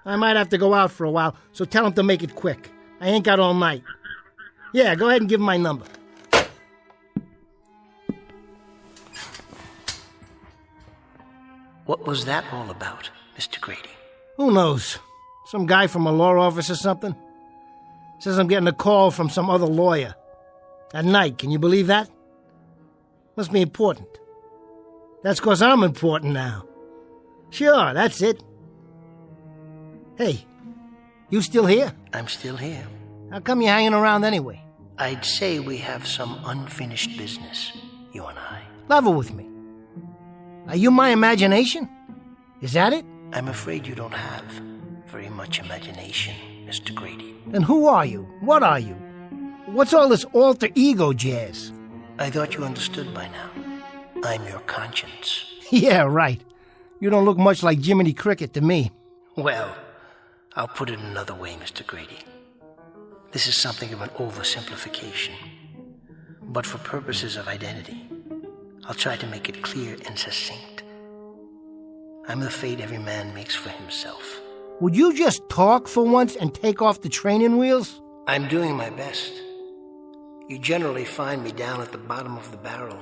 I might have to go out for a while, so tell him to make it quick. I ain't got all night. Yeah, go ahead and give him my number. What was that all about, Mr. Grady? Who knows? Some guy from a law office or something? Says I'm getting a call from some other lawyer. At night, can you believe that? Must be important. That's 'cause I'm important now. Sure, that's it. Hey, you still here? I'm still here. How come you're hanging around anyway? I'd say we have some unfinished business, you and I. Level with me. Are you my imagination? Is that it? I'm afraid you don't have very much imagination, Mr. Grady. Then who are you? What are you? What's all this alter ego jazz? I thought you understood by now. I'm your conscience. Yeah, right. You don't look much like Jiminy Cricket to me. Well, I'll put it another way, Mr. Grady. This is something of an oversimplification. But for purposes of identity, I'll try to make it clear and succinct. I'm the fate every man makes for himself. Would you just talk for once and take off the training wheels? I'm doing my best. You generally find me down at the bottom of the barrel.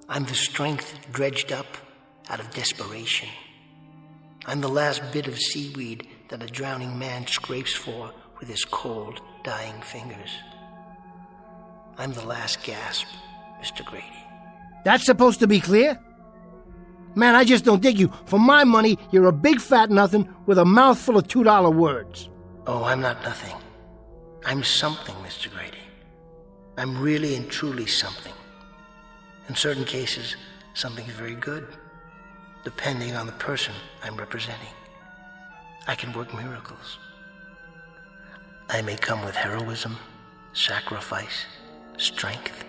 I'm the strength dredged up out of desperation. I'm the last bit of seaweed that a drowning man scrapes for with his cold, dying fingers. I'm the last gasp, Mr. Grady. That's supposed to be clear? Man, I just don't dig you. For my money, you're a big fat nothing with a mouthful of $2 words. Oh, I'm not nothing. I'm something, Mr. Grady. I'm really and truly something. In certain cases, something very good, depending on the person I'm representing. I can work miracles. I may come with heroism, sacrifice, strength.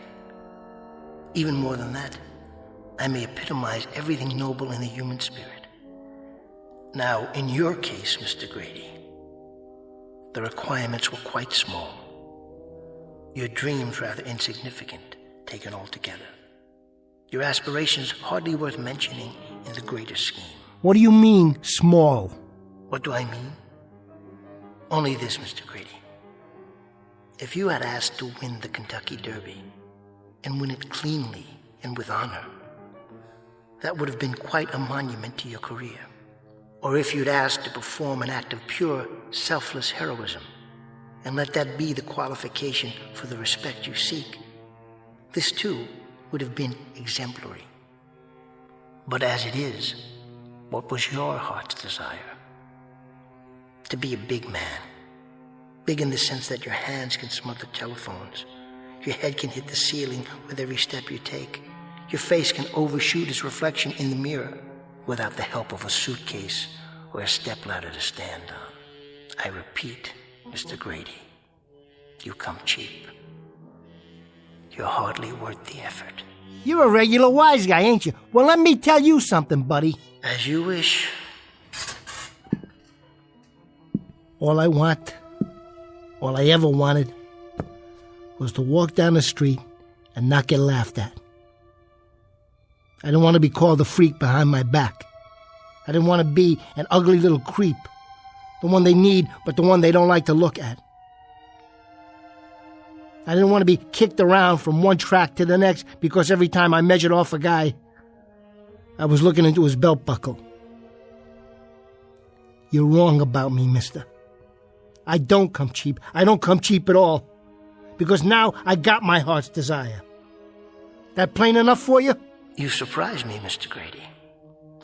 Even more than that, I may epitomize everything noble in the human spirit. Now, in your case, Mr. Grady, the requirements were quite small. Your dreams rather insignificant, taken all together. Your aspirations hardly worth mentioning in the greater scheme. What do you mean, small? What do I mean? Only this, Mr. Grady. If you had asked to win the Kentucky Derby, and win it cleanly and with honor, that would have been quite a monument to your career. Or if you'd asked to perform an act of pure, selfless heroism, and let that be the qualification for the respect you seek, this too would have been exemplary. But as it is, what was your heart's desire? To be a big man. Big in the sense that your hands can smother telephones, your head can hit the ceiling with every step you take, your face can overshoot its reflection in the mirror without the help of a suitcase or a stepladder to stand on. I repeat, Mr. Grady, you come cheap. You're hardly worth the effort. You're a regular wise guy, ain't you? Well, let me tell you something, buddy. As you wish. All I want, all I ever wanted, was to walk down the street and not get laughed at. I didn't want to be called a freak behind my back. I didn't want to be an ugly little creep, the one they need, but the one they don't like to look at. I didn't want to be kicked around from one track to the next because every time I measured off a guy, I was looking into his belt buckle. You're wrong about me, mister. I don't come cheap. I don't come cheap at all. Because now I got my heart's desire. That plain enough for you? You surprised me, Mr. Grady.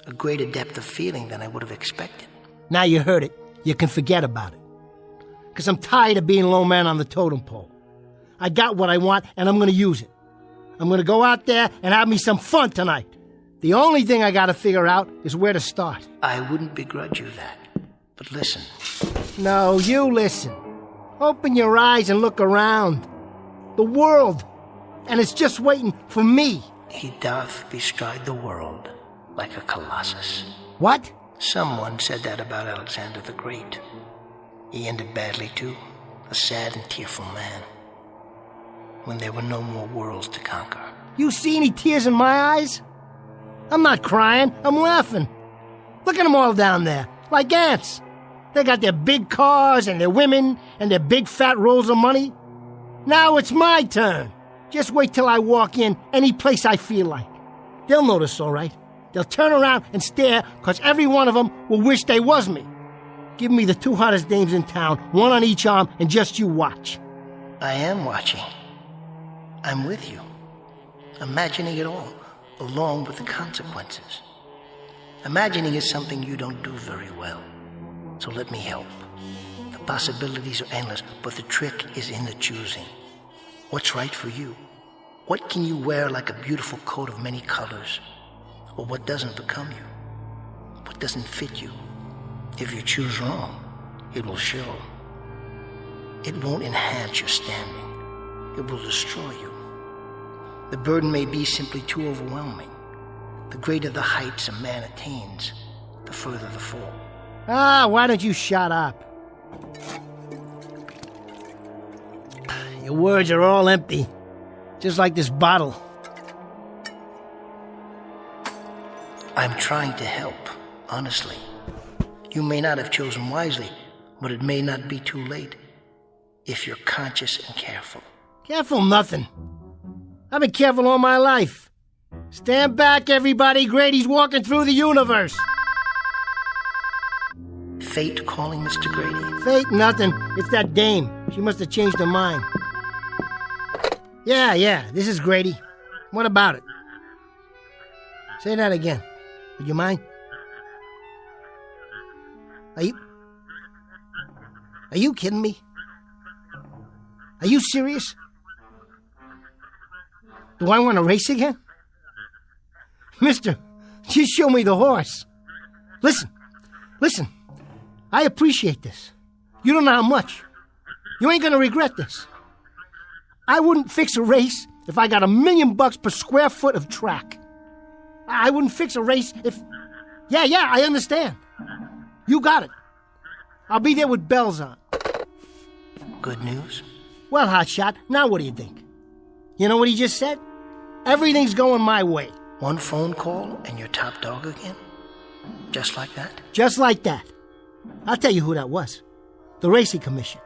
A greater depth of feeling than I would have expected. Now you heard it. You can forget about it. Because I'm tired of being low man on the totem pole. I got what I want, and I'm going to use it. I'm going to go out there and have me some fun tonight. The only thing I got to figure out is where to start. I wouldn't begrudge you that. But listen. No, you listen. Open your eyes and look around. The world. And it's just waiting for me. He doth bestride the world like a colossus. What? Someone said that about Alexander the Great. He ended badly, too. A sad and tearful man. When there were no more worlds to conquer. You see any tears in my eyes? I'm not crying. I'm laughing. Look at them all down there, like ants. They got their big cars and their women and their big fat rolls of money. Now it's my turn. Just wait till I walk in any place I feel like. They'll notice, all right. They'll turn around and stare, because every one of them will wish they was me. Give me the two hottest dames in town, one on each arm, and just you watch. I am watching. I'm with you. Imagining it all, along with the consequences. Imagining is something you don't do very well. So let me help. The possibilities are endless, but the trick is in the choosing. What's right for you? What can you wear like a beautiful coat of many colors? Or what doesn't become you? What doesn't fit you? If you choose wrong, it will show. It won't enhance your standing. It will destroy you. The burden may be simply too overwhelming. The greater the heights a man attains, the further the fall. Why don't you shut up? Your words are all empty. Just like this bottle. I'm trying to help, honestly. You may not have chosen wisely, but it may not be too late if you're conscious and careful. Careful nothing. I've been careful all my life. Stand back, everybody. Grady's walking through the universe. Fate calling, Mr. Grady? Fate nothing. It's that dame. She must have changed her mind. Yeah, this is Grady. What about it? Say that again. Would you mind? Are you kidding me? Are you serious? Do I want to race again? Mister, just show me the horse. Listen. I appreciate this. You don't know how much. You ain't gonna regret this. I wouldn't fix a race if I got $1 million per square foot of track. I wouldn't fix a race if... Yeah, I understand. You got it. I'll be there with bells on. Good news? Well, hotshot, now what do you think? You know what he just said? Everything's going my way. One phone call and you're top dog again? Just like that? Just like that. I'll tell you who that was. The Racing Commission.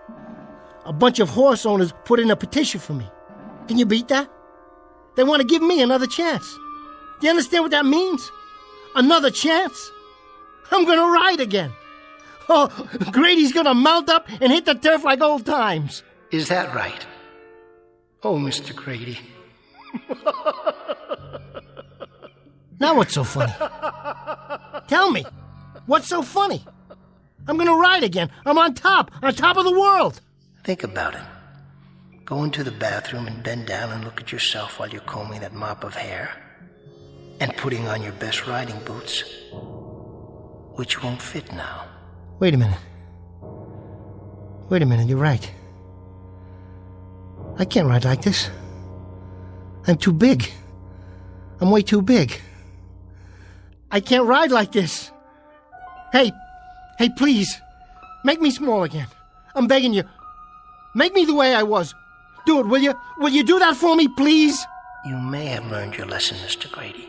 A bunch of horse owners put in a petition for me. Can you beat that? They want to give me another chance. Do you understand what that means? Another chance? I'm gonna ride again. Oh, Grady's gonna mount up and hit the turf like old times. Is that right? Oh, Mr. Grady. Now what's so funny? Tell me, what's so funny? I'm gonna ride again. I'm on top of the world. Think about it. Go into the bathroom and bend down and look at yourself while you're combing that mop of hair. And putting on your best riding boots, which won't fit now. Wait a minute, you're right. I can't ride like this. I'm too big. I'm way too big. I can't ride like this. Hey, please, make me small again. I'm begging you. Make me the way I was. Do it, will you? Will you do that for me, please? You may have learned your lesson, Mr. Grady,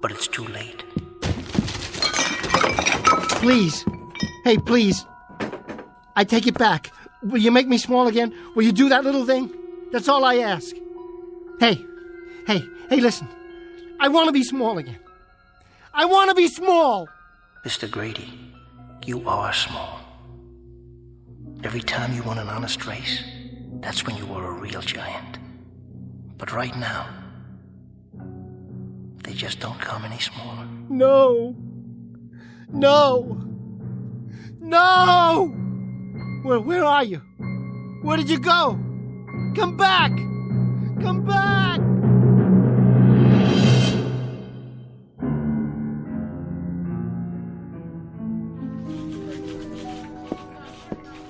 but it's too late. Please. Hey, please. I take it back. Will you make me small again? Will you do that little thing? That's all I ask. Hey, listen. I want to be small again. I want to be small. Mr. Grady, you are small. Every time you won an honest race, that's when you were a real giant. But right now, they just don't come any smaller. No! Where are you? Where did you go? Come back! Come back!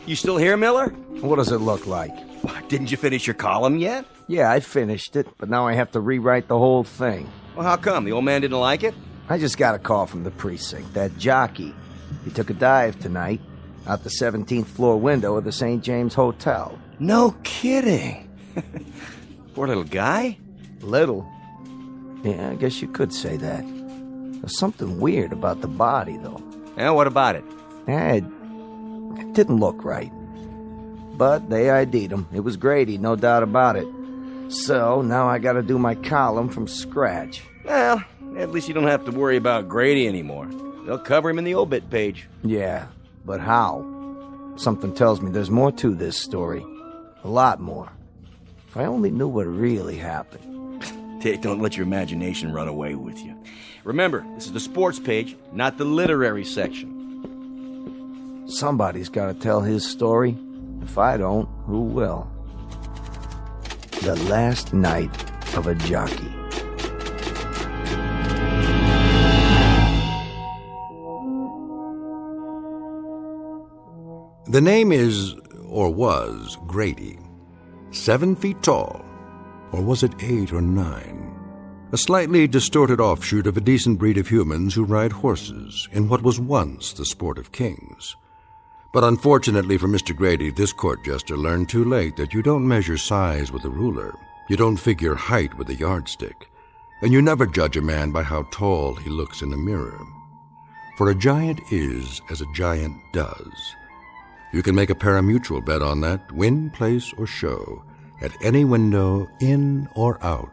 You still here, Miller? What does it look like? Didn't you finish your column yet? Yeah, I finished it, but now I have to rewrite the whole thing. Well, how come? The old man didn't like it? I just got a call from the precinct. That jockey. He took a dive tonight out the 17th floor window of the St. James Hotel. No kidding. Poor little guy? Little? Yeah, I guess you could say that. There's something weird about the body, though. Yeah, what about it? It didn't look right. But they ID'd him. It was Grady, no doubt about it. So now I gotta do my column from scratch. Well, at least you don't have to worry about Grady anymore. They'll cover him in the obit page. Yeah, but how? Something tells me there's more to this story. A lot more. If I only knew what really happened. Don't let your imagination run away with you. Remember, this is the sports page, not the literary section. Somebody's gotta tell his story. If I don't, who will? The Last Night of a Jockey. The name is, or was, Grady. 7 feet tall. Or was it 8 or 9? A slightly distorted offshoot of a decent breed of humans who ride horses in what was once the sport of kings. But unfortunately for Mr. Grady, this court jester learned too late that you don't measure size with a ruler, you don't figure height with a yardstick, and you never judge a man by how tall he looks in a mirror. For a giant is as a giant does. You can make a pari-mutuel bet on that, win, place, or show, at any window in or out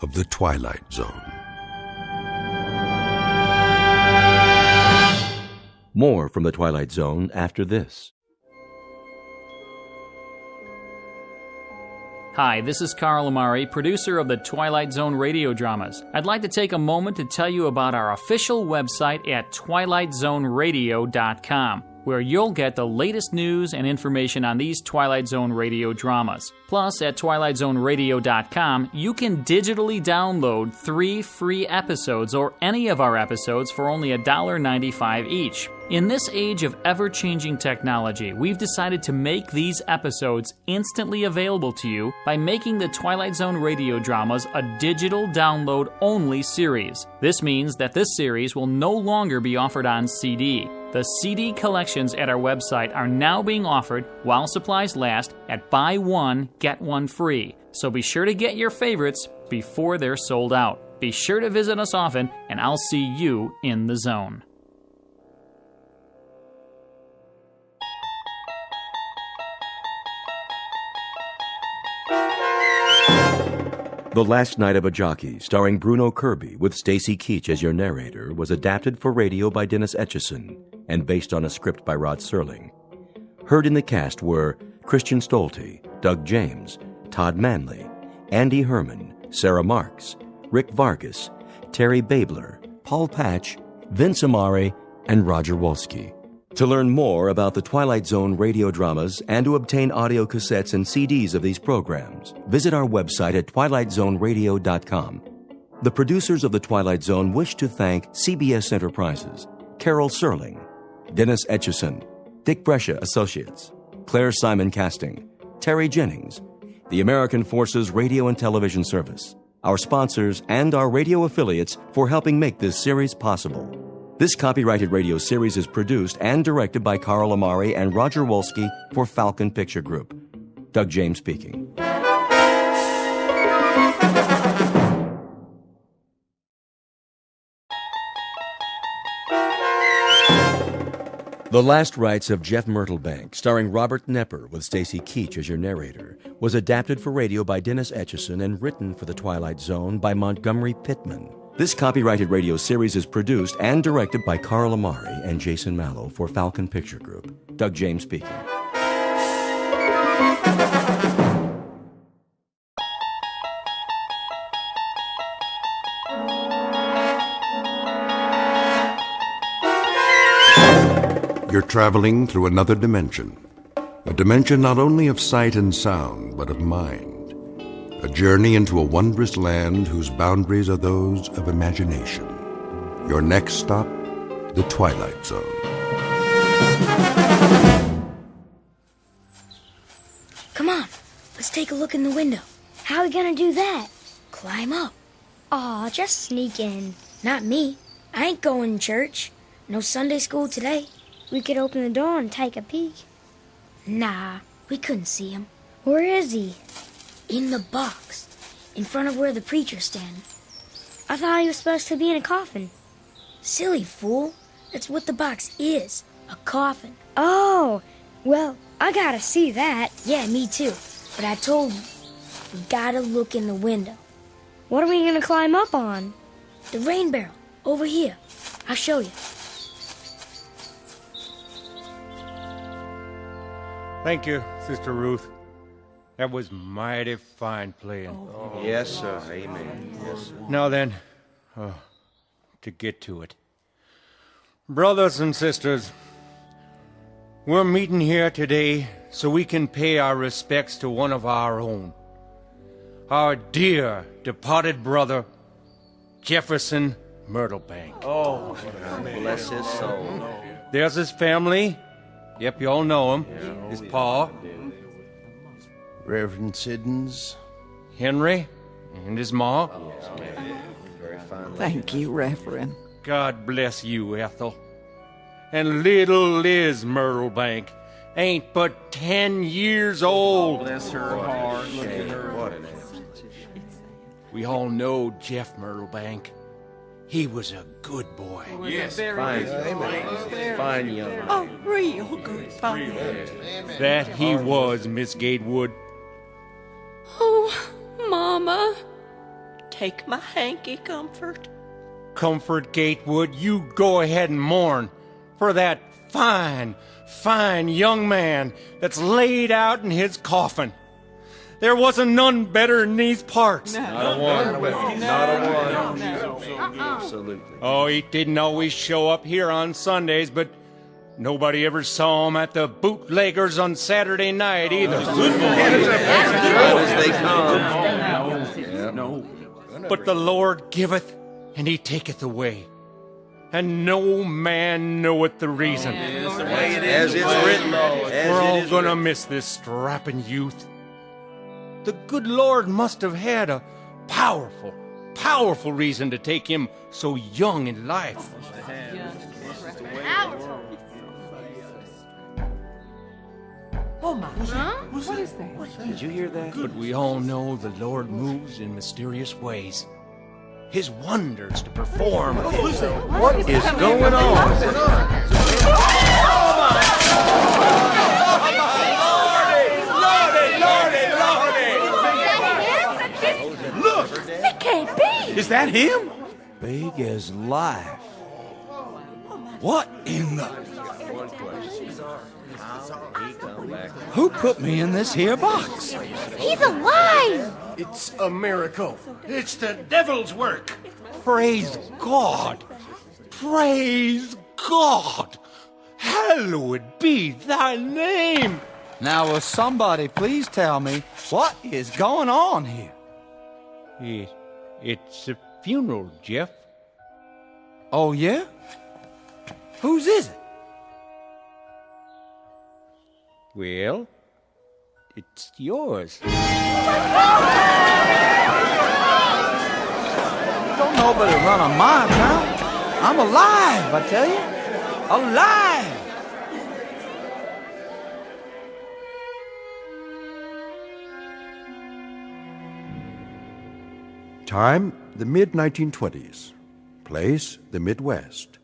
of the Twilight Zone. More from the Twilight Zone after this. Hi, this is Carl Amari, producer of the Twilight Zone radio dramas. I'd like to take a moment to tell you about our official website at twilightzoneradio.com, where you'll get the latest news and information on these Twilight Zone radio dramas. Plus, at twilightzoneradio.com, you can digitally download 3 free episodes or any of our episodes for only $1.95 each. In this age of ever-changing technology, we've decided to make these episodes instantly available to you by making the Twilight Zone radio dramas a digital download-only series. This means that this series will no longer be offered on CD. The CD collections at our website are now being offered, while supplies last, at buy one, get one free. So be sure to get your favorites before they're sold out. Be sure to visit us often, and I'll see you in the zone. The Last Night of a Jockey, starring Bruno Kirby with Stacy Keach as your narrator, was adapted for radio by Dennis Etchison and based on a script by Rod Serling. Heard in the cast were Christian Stolte, Doug James, Todd Manley, Andy Herman, Sarah Marks, Rick Vargas, Terry Babler, Paul Patch, Vince Amari, and Roger Wolski. To learn more about the Twilight Zone radio dramas and to obtain audio cassettes and CDs of these programs, visit our website at twilightzoneradio.com. The producers of The Twilight Zone wish to thank CBS Enterprises, Carol Serling, Dennis Etchison, Dick Brescia Associates, Claire Simon Casting, Terry Jennings, the American Forces Radio and Television Service, our sponsors, and our radio affiliates for helping make this series possible. This copyrighted radio series is produced and directed by Carl Amari and Roger Wolski for Falcon Picture Group. Doug James speaking. The Last Rites of Jeff Myrtlebank, starring Robert Nepper with Stacy Keach as your narrator, was adapted for radio by Dennis Etchison and written for The Twilight Zone by Montgomery Pittman. This copyrighted radio series is produced and directed by Carl Amari and Jason Mallow for Falcon Picture Group. Doug James speaking. You're traveling through another dimension. A dimension not only of sight and sound, but of mind. A journey into a wondrous land whose boundaries are those of imagination. Your next stop, the Twilight Zone. Come on, let's take a look in the window. How are we gonna do that? Climb up. Aw, just sneak in. Not me. I ain't going to church. No Sunday school today. We could open the door and take a peek. Nah, we couldn't see him. Where is he? In the box, in front of where the preacher's standing. I thought he was supposed to be in a coffin. Silly fool. That's what the box is, a coffin. Oh, well, I gotta see that. Yeah, me too. But I told you, we gotta look in the window. What are we gonna climb up on? The rain barrel, over here. I'll show you. Thank you, Sister Ruth. That was mighty fine playing. Yes, sir. Amen. Yes, sir. Now then, to get to it. Brothers and sisters, we're meeting here today so we can pay our respects to one of our own. Our dear departed brother, Jefferson Myrtlebank. Oh, bless his soul. There's his family. Yep, you all know him. His pa, Reverend Siddons, Henry, and his ma. Thank you, Reverend. God bless you, Ethel. And little Liz Myrtlebank ain't but 10 years old. Bless her heart. Look at her. What an absence. We all know Jeff Myrtlebank. He was a good boy. Yes, fine young man. A real good father. That he was, Miss Gatewood. Oh, Mama. Take my hanky, Comfort. Comfort Gatewood, you go ahead and mourn for that fine young man that's laid out in his coffin. There wasn't none better in these parts. Not a one. Not a one. Absolutely. Oh, he didn't always show up here on Sundays, but nobody ever saw him at the bootleggers on Saturday night either. As they come. But the Lord giveth, and he taketh away. And no man knoweth the reason. As it's written. We're all gonna miss this strapping youth. The good Lord must have had a powerful, powerful reason to take him so young in life. Oh my! Huh? What is that? Did you hear that? But we all know the Lord moves in mysterious ways. His wonders to perform. What is going on? Look! It can't be! Is that him? Big as life. What in the... Who put me in this here box? He's alive! It's a miracle. It's the devil's work. Praise God! Praise God! Hallowed be thy name! Now, will somebody please tell me what is going on here? It's a funeral, Jeff. Oh, yeah? Whose is it? Well, it's yours. Don't nobody run on my account. I'm alive, I tell you. Alive! Time, the mid-1920s. Place, the Midwest.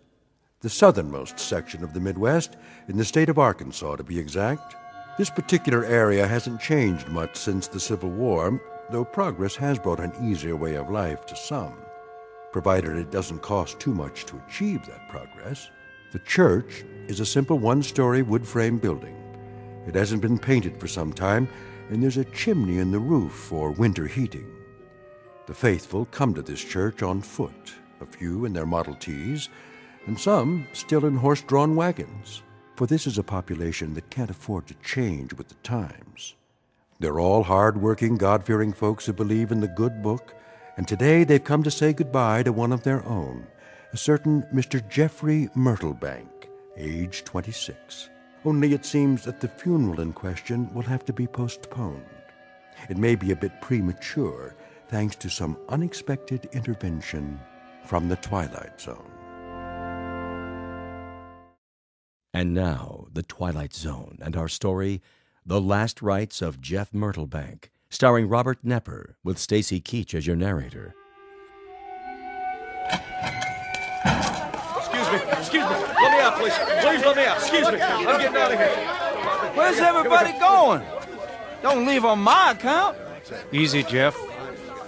The southernmost section of the Midwest, in the state of Arkansas, to be exact. This particular area hasn't changed much since the Civil War, though progress has brought an easier way of life to some, provided it doesn't cost too much to achieve that progress. The church is a simple one-story wood-frame building. It hasn't been painted for some time, and there's a chimney in the roof for winter heating. The faithful come to this church on foot, a few in their Model Ts, and some still in horse-drawn wagons, for this is a population that can't afford to change with the times. They're all hard-working, God-fearing folks who believe in the good book, and today they've come to say goodbye to one of their own, a certain Mr. Jeffrey Myrtlebank, age 26. Only it seems that the funeral in question will have to be postponed. It may be a bit premature, thanks to some unexpected intervention from the Twilight Zone. And now, The Twilight Zone and our story, The Last Rites of Jeff Myrtlebank, starring Robert Nepper, with Stacy Keach as your narrator. Excuse me. Let me out, please. Please let me out. Excuse me. I'm getting out of here. Where's everybody going? Don't leave on my account. Easy, Jeff.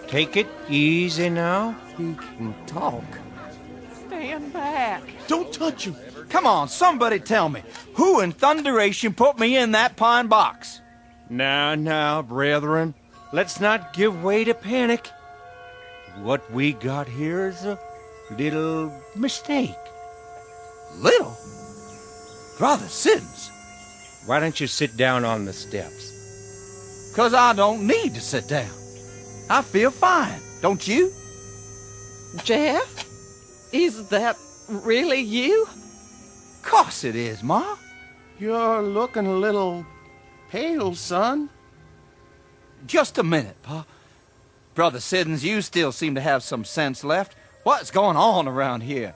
Take it easy now. He can talk. Stand back. Don't touch him. Come on, somebody tell me. Who in thunderation put me in that pine box? Now, brethren. Let's not give way to panic. What we got here is a little mistake. Little? Brother Siddons. Why don't you sit down on the steps? 'Cause I don't need to sit down. I feel fine, don't you? Jeff? Is that really you? Course it is, Ma. You're looking a little pale, son. Just a minute, Pa. Brother Siddons, you still seem to have some sense left. What's going on around here?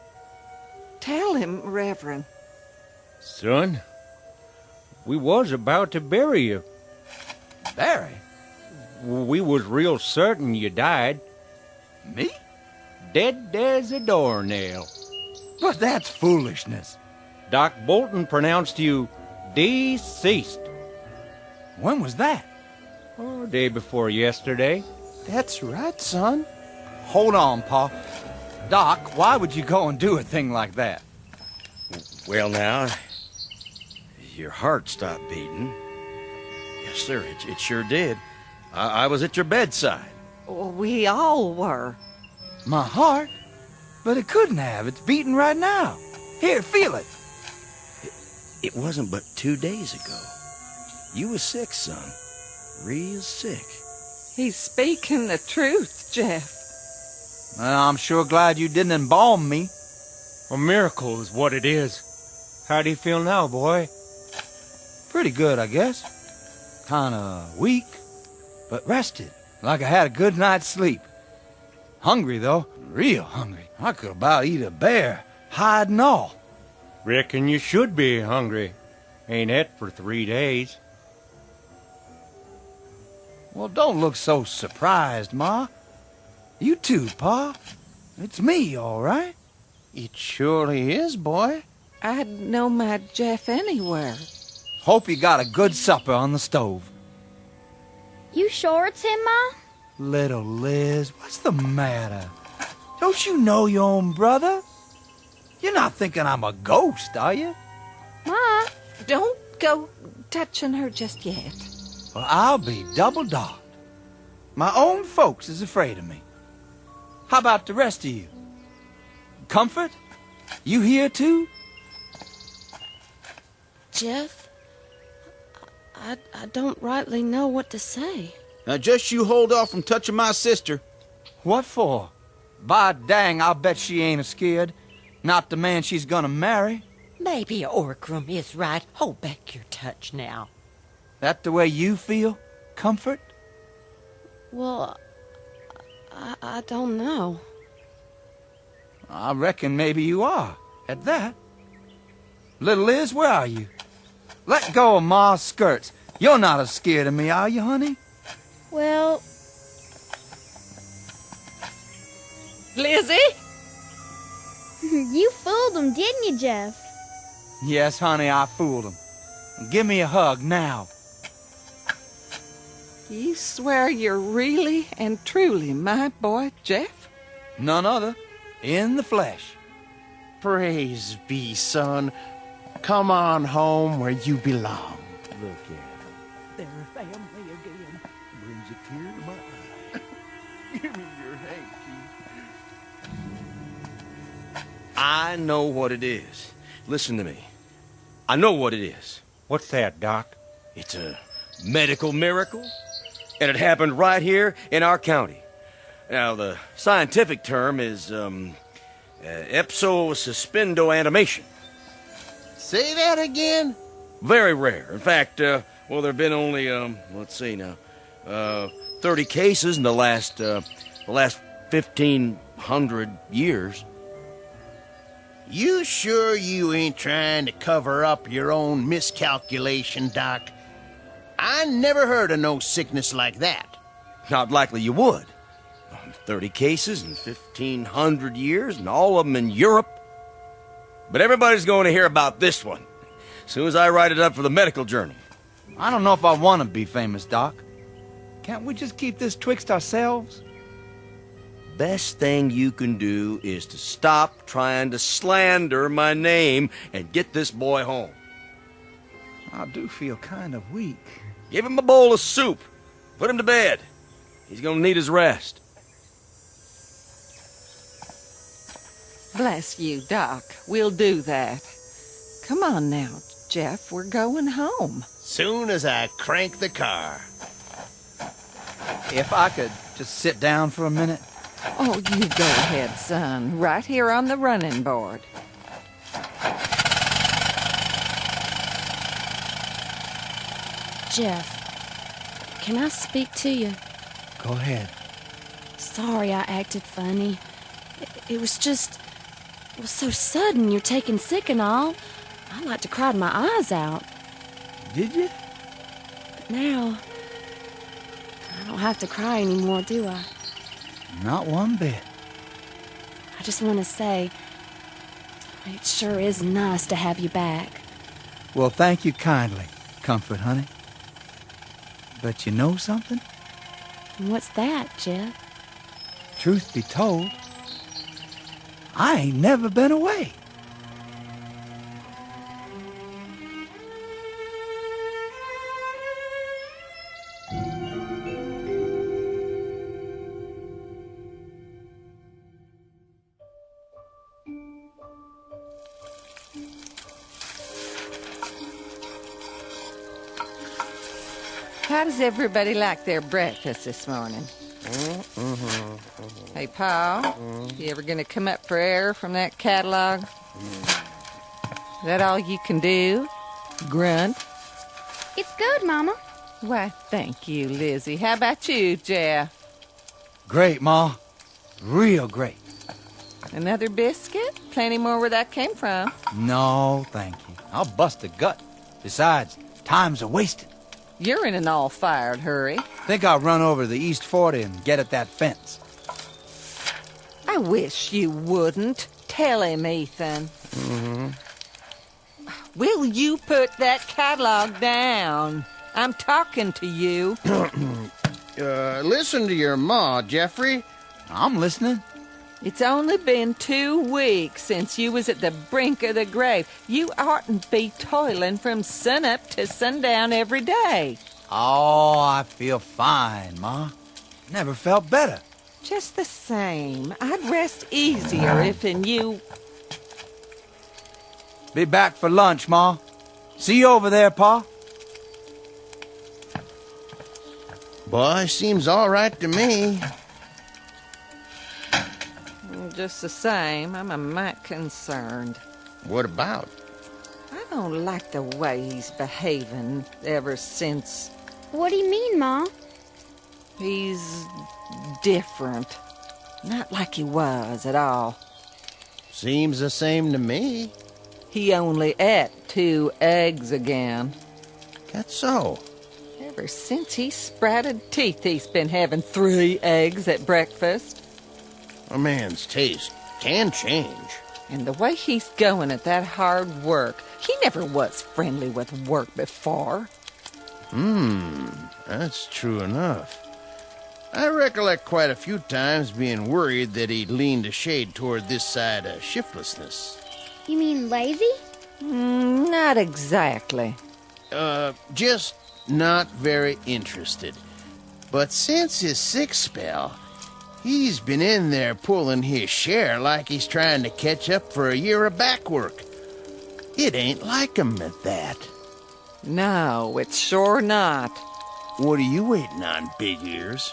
Tell him, Reverend. Son, we was about to bury you. Bury? We was real certain you died. Me? Dead as a doornail. But that's foolishness. Doc Bolton pronounced you deceased. When was that? Oh, day before yesterday. That's right, son. Hold on, Pa. Doc, why would you go and do a thing like that? Well, now, your heart stopped beating. Yes, sir, it sure did. I was at your bedside. Well, we all were. My heart? But it couldn't have. It's beating right now. Here, feel it. It wasn't but 2 days ago. You was sick, son. Real sick. He's speaking the truth, Jeff. Well, I'm sure glad you didn't embalm me. A miracle is what it is. How do you feel now, boy? Pretty good, I guess. Kinda weak, but rested, like I had a good night's sleep. Hungry, though, real hungry. I could about eat a bear, hide and all. Reckon you should be hungry. Ain't et for 3 days. Well, don't look so surprised, Ma. You too, Pa. It's me, all right? It surely is, boy. I'd know my Jeff anywhere. Hope you got a good supper on the stove. You sure it's him, Ma? Little Liz, what's the matter? Don't you know your own brother? You're not thinking I'm a ghost, are you? Ma, don't go touching her just yet. Well, I'll be double-dogged. My own folks is afraid of me. How about the rest of you? Comfort? You here too? Jeff, I don't rightly know what to say. Now just you hold off from touching my sister. What for? By dang, I'll bet she ain't scared. Not the man she's gonna marry. Maybe Orkram is right. Hold back your touch now. That the way you feel, Comfort? Well, I don't know. I reckon maybe you are, at that. Little Liz, where are you? Let go of Ma's skirts. You're not as scared of me, are you, honey? Well... Lizzie? You fooled him, didn't you, Jeff? Yes, honey, I fooled him. Give me a hug now. You swear you're really and truly my boy, Jeff? None other. In the flesh. Praise be, son. Come on home where you belong. Look at them. They're family again. Brings a tear to my eye. Give me your hanky. I know what it is. Listen to me. I know what it is. What's that, Doc? It's a medical miracle, and it happened right here in our county. Now, the scientific term is ipso-suspendo animation. Say that again? Very rare. In fact, there have been only, let's see now, 30 cases in the last 1,500 years. You sure you ain't trying to cover up your own miscalculation, Doc? I never heard of no sickness like that. Not likely you would. 30 cases in 1,500 years, and all of them in Europe. But everybody's going to hear about this one as soon as I write it up for the medical journal. I don't know if I want to be famous, Doc. Can't we just keep this twixt ourselves? Best thing you can do is to stop trying to slander my name and get this boy home. I do feel kind of weak. Give him a bowl of soup. Put him to bed. He's going to need his rest. Bless you, Doc. We'll do that. Come on now, Jeff. We're going home. Soon as I crank the car. If I could just sit down for a minute. Oh, you go ahead, son. Right here on the running board. Jeff, can I speak to you? Go ahead. Sorry I acted funny. It was just... It was so sudden, you're taking sick and all. I like to cry my eyes out. Did you? But now... I don't have to cry anymore, do I? Not one bit. I just want to say... It sure is nice to have you back. Well, thank you kindly, Comfort, honey. But you know something? What's that, Jeff? Truth be told, I ain't never been away. How does everybody like their breakfast this morning? Hey, Pa, you ever gonna come up for air from that catalog? Is that all you can do? Grunt? It's good, Mama. Why, thank you, Lizzie. How about you, Jeff? Great, Ma. Real great. Another biscuit? Plenty more where that came from. No, thank you. I'll bust a gut. Besides, time's a wasted. You're in an all-fired hurry. Think I'll run over to the East 40 and get at that fence. I wish you wouldn't. Tell him, Ethan. Will you put that catalog down? I'm talking to you. Listen to your ma, Jeffrey. I'm listening. It's only been 2 weeks since you was at the brink of the grave. You oughtn't be toiling from sunup to sundown every day. Oh, I feel fine, Ma. Never felt better. Just the same, I'd rest easier if in you... Be back for lunch, Ma. See you over there, Pa. Boy, seems all right to me. Just the same, I'm a mite concerned. What about? I don't like the way he's behaving ever since... What do you mean, Ma? He's different. Not like he was at all. Seems the same to me. He only ate 2 eggs again. That's so. Ever since he sprouted teeth, he's been having 3 eggs at breakfast. A man's taste can change. And the way he's going at that hard work, he never was friendly with work before. That's true enough. I recollect quite a few times being worried that he'd leaned a shade toward this side of shiftlessness. You mean lazy? Not exactly. Just not very interested. But since his sick spell, he's been in there pulling his share like he's trying to catch up for a year of back work. It ain't like him at that. No, it's sure not. What are you waiting on, Big Ears?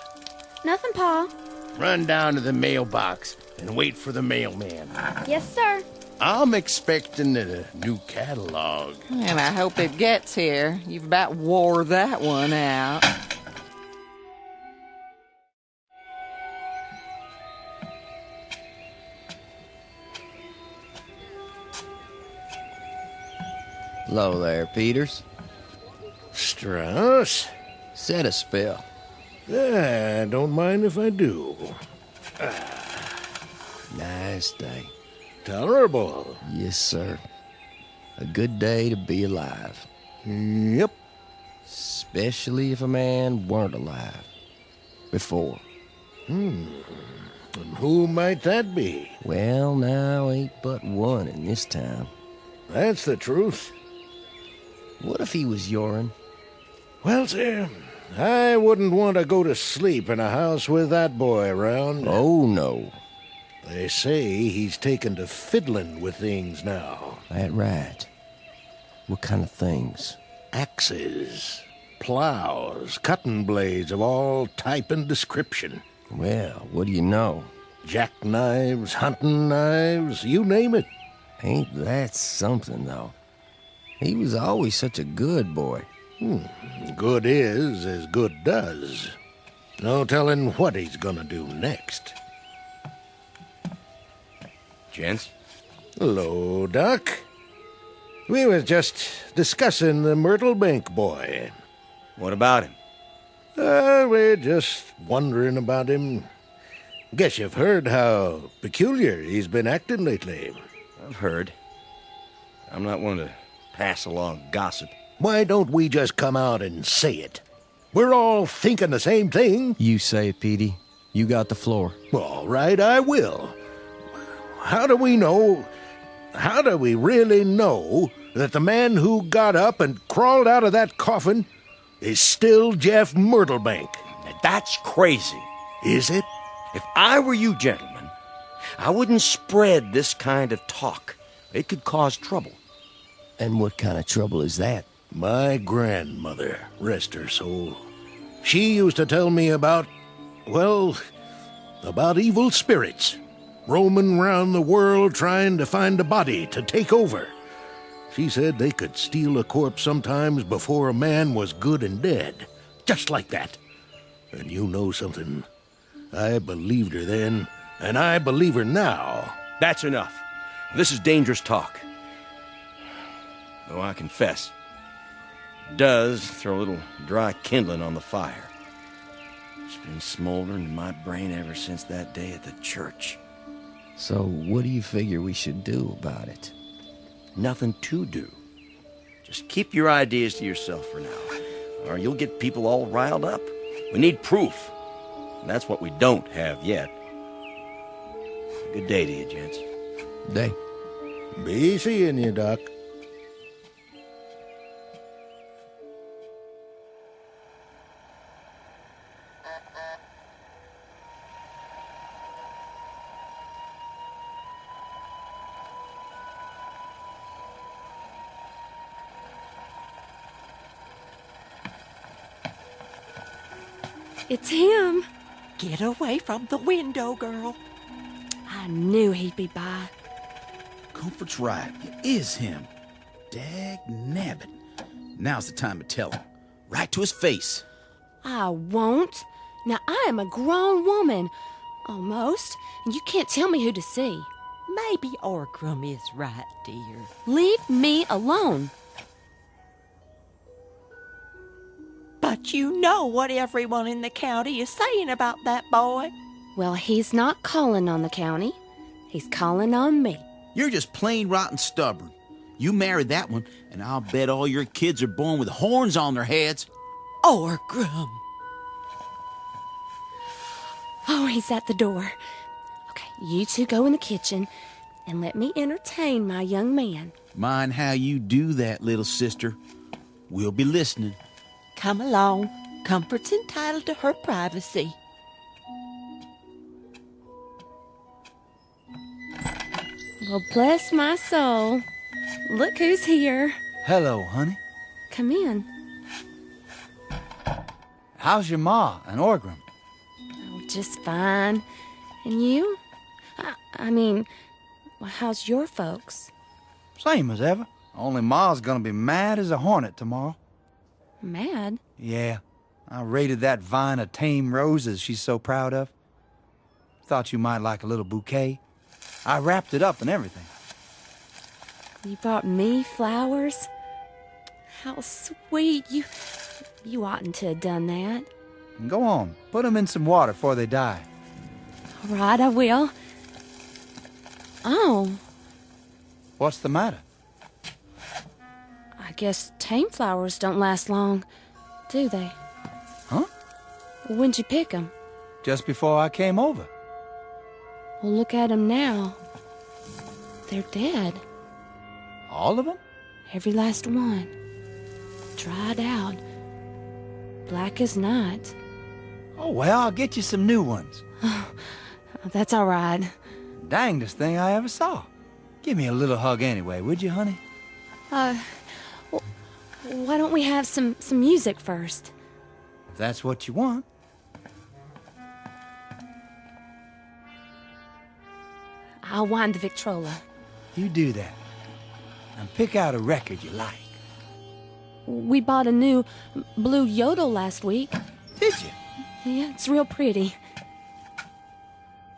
Nothing, Pa. Run down to the mailbox and wait for the mailman. Yes, sir. I'm expecting a new catalog. And I hope it gets here. You've about wore that one out. Hello there, Peters. Strauss? Set a spell. Don't mind if I do. Nice day. Tolerable. Yes, sir. A good day to be alive. Yep. Especially if a man weren't alive. Before. And who might that be? Well, now ain't but one in this town. That's the truth. What if he was your'n? Well, sir, I wouldn't want to go to sleep in a house with that boy around. Oh, no. They say he's taken to fiddling with things now. That right. What kind of things? Axes, plows, cutting blades of all type and description. Well, what do you know? Jackknives, hunting knives, you name it. Ain't that something, though? He was always such a good boy. Good is as good does. No telling what he's gonna do next. Gents? Hello, Doc. We was just discussing the Myrtle Bank boy. What about him? We're just wondering about him. Guess you've heard how peculiar he's been acting lately. I've heard. I'm not one to pass along gossip. Why don't we just come out and say it? We're all thinking the same thing. You say it, Petey. You got the floor. All right, I will. How do we really know that the man who got up and crawled out of that coffin is still Jeff Myrtlebank? Now, that's crazy. Is it? If I were you, gentlemen, I wouldn't spread this kind of talk. It could cause trouble. And what kind of trouble is that? My grandmother, rest her soul, she used to tell me about, well, about evil spirits roaming round the world trying to find a body to take over. She said they could steal a corpse sometimes before a man was good and dead. Just like that. And you know something? I believed her then, and I believe her now. That's enough. This is dangerous talk. Though I confess, it does throw a little dry kindling on the fire. It's been smoldering in my brain ever since that day at the church. So what do you figure we should do about it? Nothing to do. Just keep your ideas to yourself for now, or you'll get people all riled up. We need proof. And that's what we don't have yet. Good day to you, gents. Day. Be seeing you, Doc. It's him. Get away from the window, girl. I knew he'd be by. Comfort's right. It is him. Dag nabbit. Now's the time to tell him. Right to his face. I won't. Now, I am a grown woman. Almost. And you can't tell me who to see. Maybe Orgrim is right, dear. Leave me alone. But you know what everyone in the county is saying about that boy. Well, he's not calling on the county. He's calling on me. You're just plain rotten stubborn. You married that one, and I'll bet all your kids are born with horns on their heads. Orgrim. Oh, he's at the door. Okay, you two go in the kitchen and let me entertain my young man. Mind how you do that, little sister. We'll be listening. Come along. Comfort's entitled to her privacy. Well, bless my soul. Look who's here. Hello, honey. Come in. How's your ma and Orgrim? Oh, just fine. And you? I mean, well, how's your folks? Same as ever. Only ma's gonna be mad as a hornet tomorrow. Mad? Yeah. I raided that vine of tame roses she's so proud of. Thought you might like a little bouquet. I wrapped it up and everything. You brought me flowers? How sweet. You oughtn't to have done that. Go on. Put them in some water before they die. All right, I will. Oh. What's the matter? I guess tame flowers don't last long, do they? Huh? When'd you pick them? Just before I came over. Well, look at them now. They're dead. All of them? Every last one. Dried out. Black as night. Oh, well, I'll get you some new ones. Oh, that's all right. Dangest thing I ever saw. Give me a little hug anyway, would you, honey? Why don't we have some music first? If that's what you want. I'll wind the Victrola. You do that. And pick out a record you like. We bought a new blue yodel last week. Did you? Yeah, it's real pretty.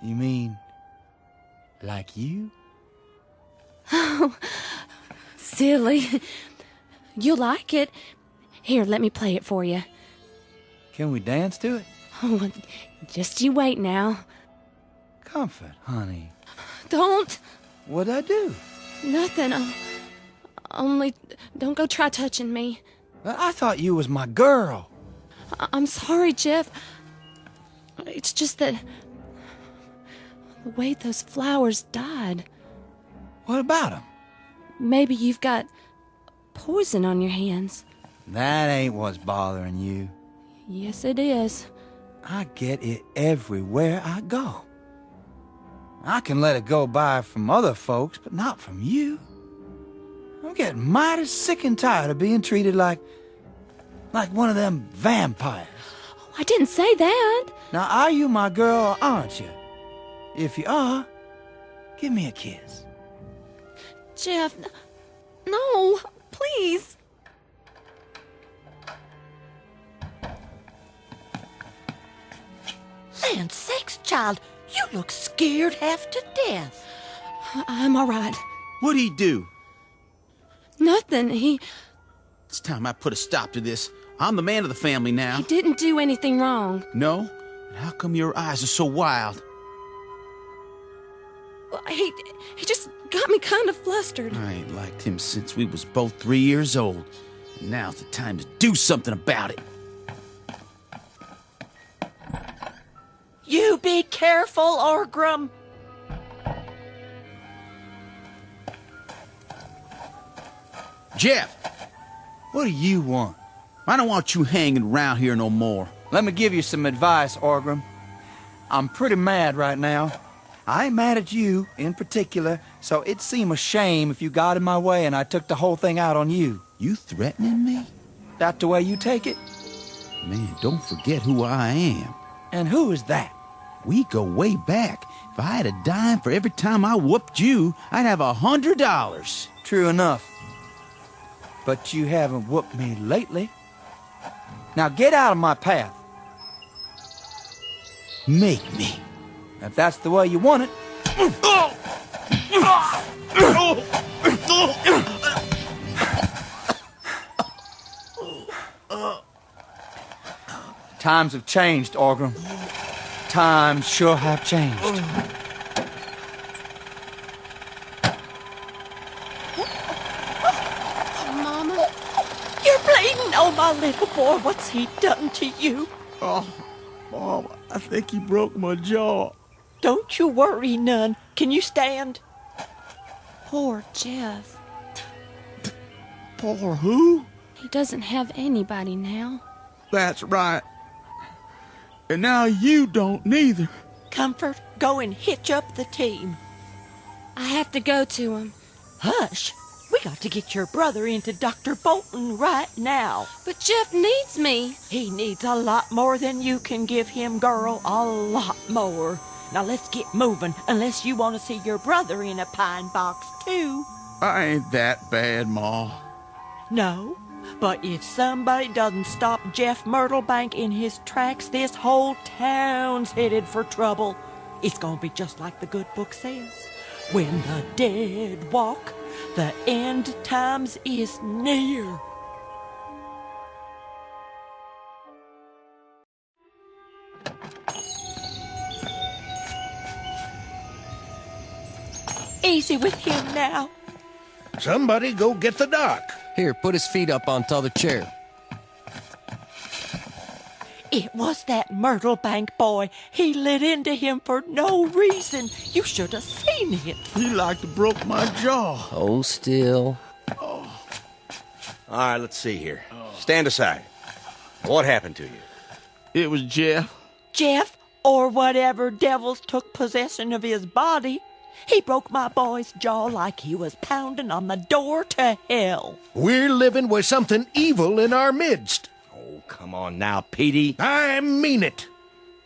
You mean, like you? Oh, silly. You'll like it. Here, let me play it for you. Can we dance to it? Oh, just you wait now. Comfort, honey. Don't. What'd I do? Nothing. Only don't go try touching me. I thought you was my girl. I'm sorry, Jeff. It's just that the way those flowers died. What about them? Maybe you've got poison on your hands. That ain't what's bothering you. Yes, it is. I get it everywhere I go. I can let it go by from other folks, but not from you. I'm getting mighty sick and tired of being treated like one of them vampires. I didn't say that. Now, are you my girl or aren't you? If you are, give me a kiss. Jeff, no, please. Land sakes, child, you look scared half to death. I'm all right. What'd he do? Nothing. It's time I put a stop to this. I'm the man of the family now. He didn't do anything wrong. No? How come your eyes are so wild? He just got me kind of flustered. I ain't liked him since we was both 3 years old. And now's the time to do something about it. You be careful, Orgrim. Jeff! What do you want? I don't want you hanging around here no more. Let me give you some advice, Orgrim. I'm pretty mad right now. I ain't mad at you in particular, so it'd seem a shame if you got in my way and I took the whole thing out on you. You threatening me? That the way you take it? Man, don't forget who I am. And who is that? We go way back. If I had a dime for every time I whooped you, I'd have $100. True enough. But you haven't whooped me lately. Now get out of my path. Make me. If that's the way you want it. Times have changed, Orgrim. Times sure have changed. Mama? You're bleeding. Oh, my little boy, what's he done to you? Oh, Mom, I think he broke my jaw. Don't you worry none. Can you stand? Poor Jeff. Poor who? He doesn't have anybody now. That's right. And now you don't neither. Comfort, go and hitch up the team. I have to go to him. Hush. We got to get your brother into Dr. Bolton right now. But Jeff needs me. He needs a lot more than you can give him, girl. A lot more. Now let's get moving, unless you want to see your brother in a pine box, too. I ain't that bad, Ma. No, but if somebody doesn't stop Jeff Myrtlebank in his tracks, this whole town's headed for trouble. It's gonna be just like the good book says. When the dead walk, the end times is near. Easy with him now. Somebody go get the doc. Here, put his feet up on t'other chair. It was that Myrtlebank boy. He lit into him for no reason. You should have seen it. He like to broke my jaw. Hold still. All right, let's see here. Stand aside. What happened to you? It was Jeff. Jeff, or whatever devils took possession of his body. He broke my boy's jaw like he was pounding on the door to hell. We're living with something evil in our midst. Oh, come on now, Petey. I mean it.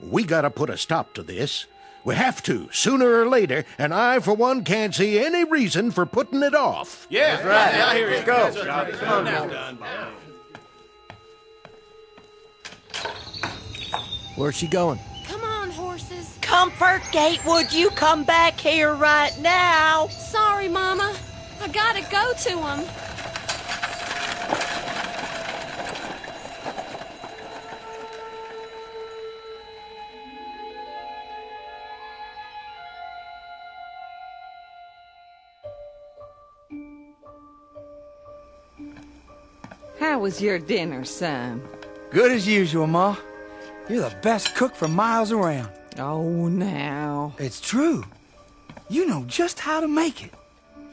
We gotta put a stop to this. We have to, sooner or later, and I, for one, can't see any reason for putting it off. Yeah, that's right. Now, here it goes. Come on. Where's she going? Come on, horses. Comfort, Gatewood, you come back here right now. Sorry, Mama. I gotta go to him. How was your dinner, son? Good as usual, Ma. You're the best cook for miles around. Oh, now. It's true. You know just how to make it.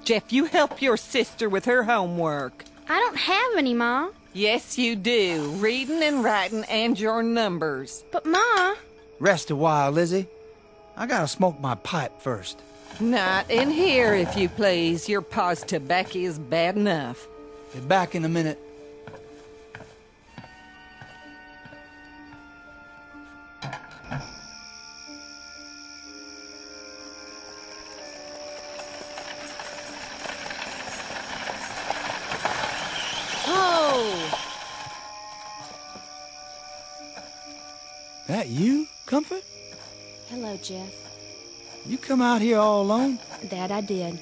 Jeff, you help your sister with her homework. I don't have any, Ma. Yes, you do. Reading and writing and your numbers. But, Ma... Rest a while, Lizzie. I gotta smoke my pipe first. Not in here, if you please. Your pa's tobacco is bad enough. Be back in a minute. Oh! That you, Comfort? Hello, Jeff. You come out here all alone? That I did.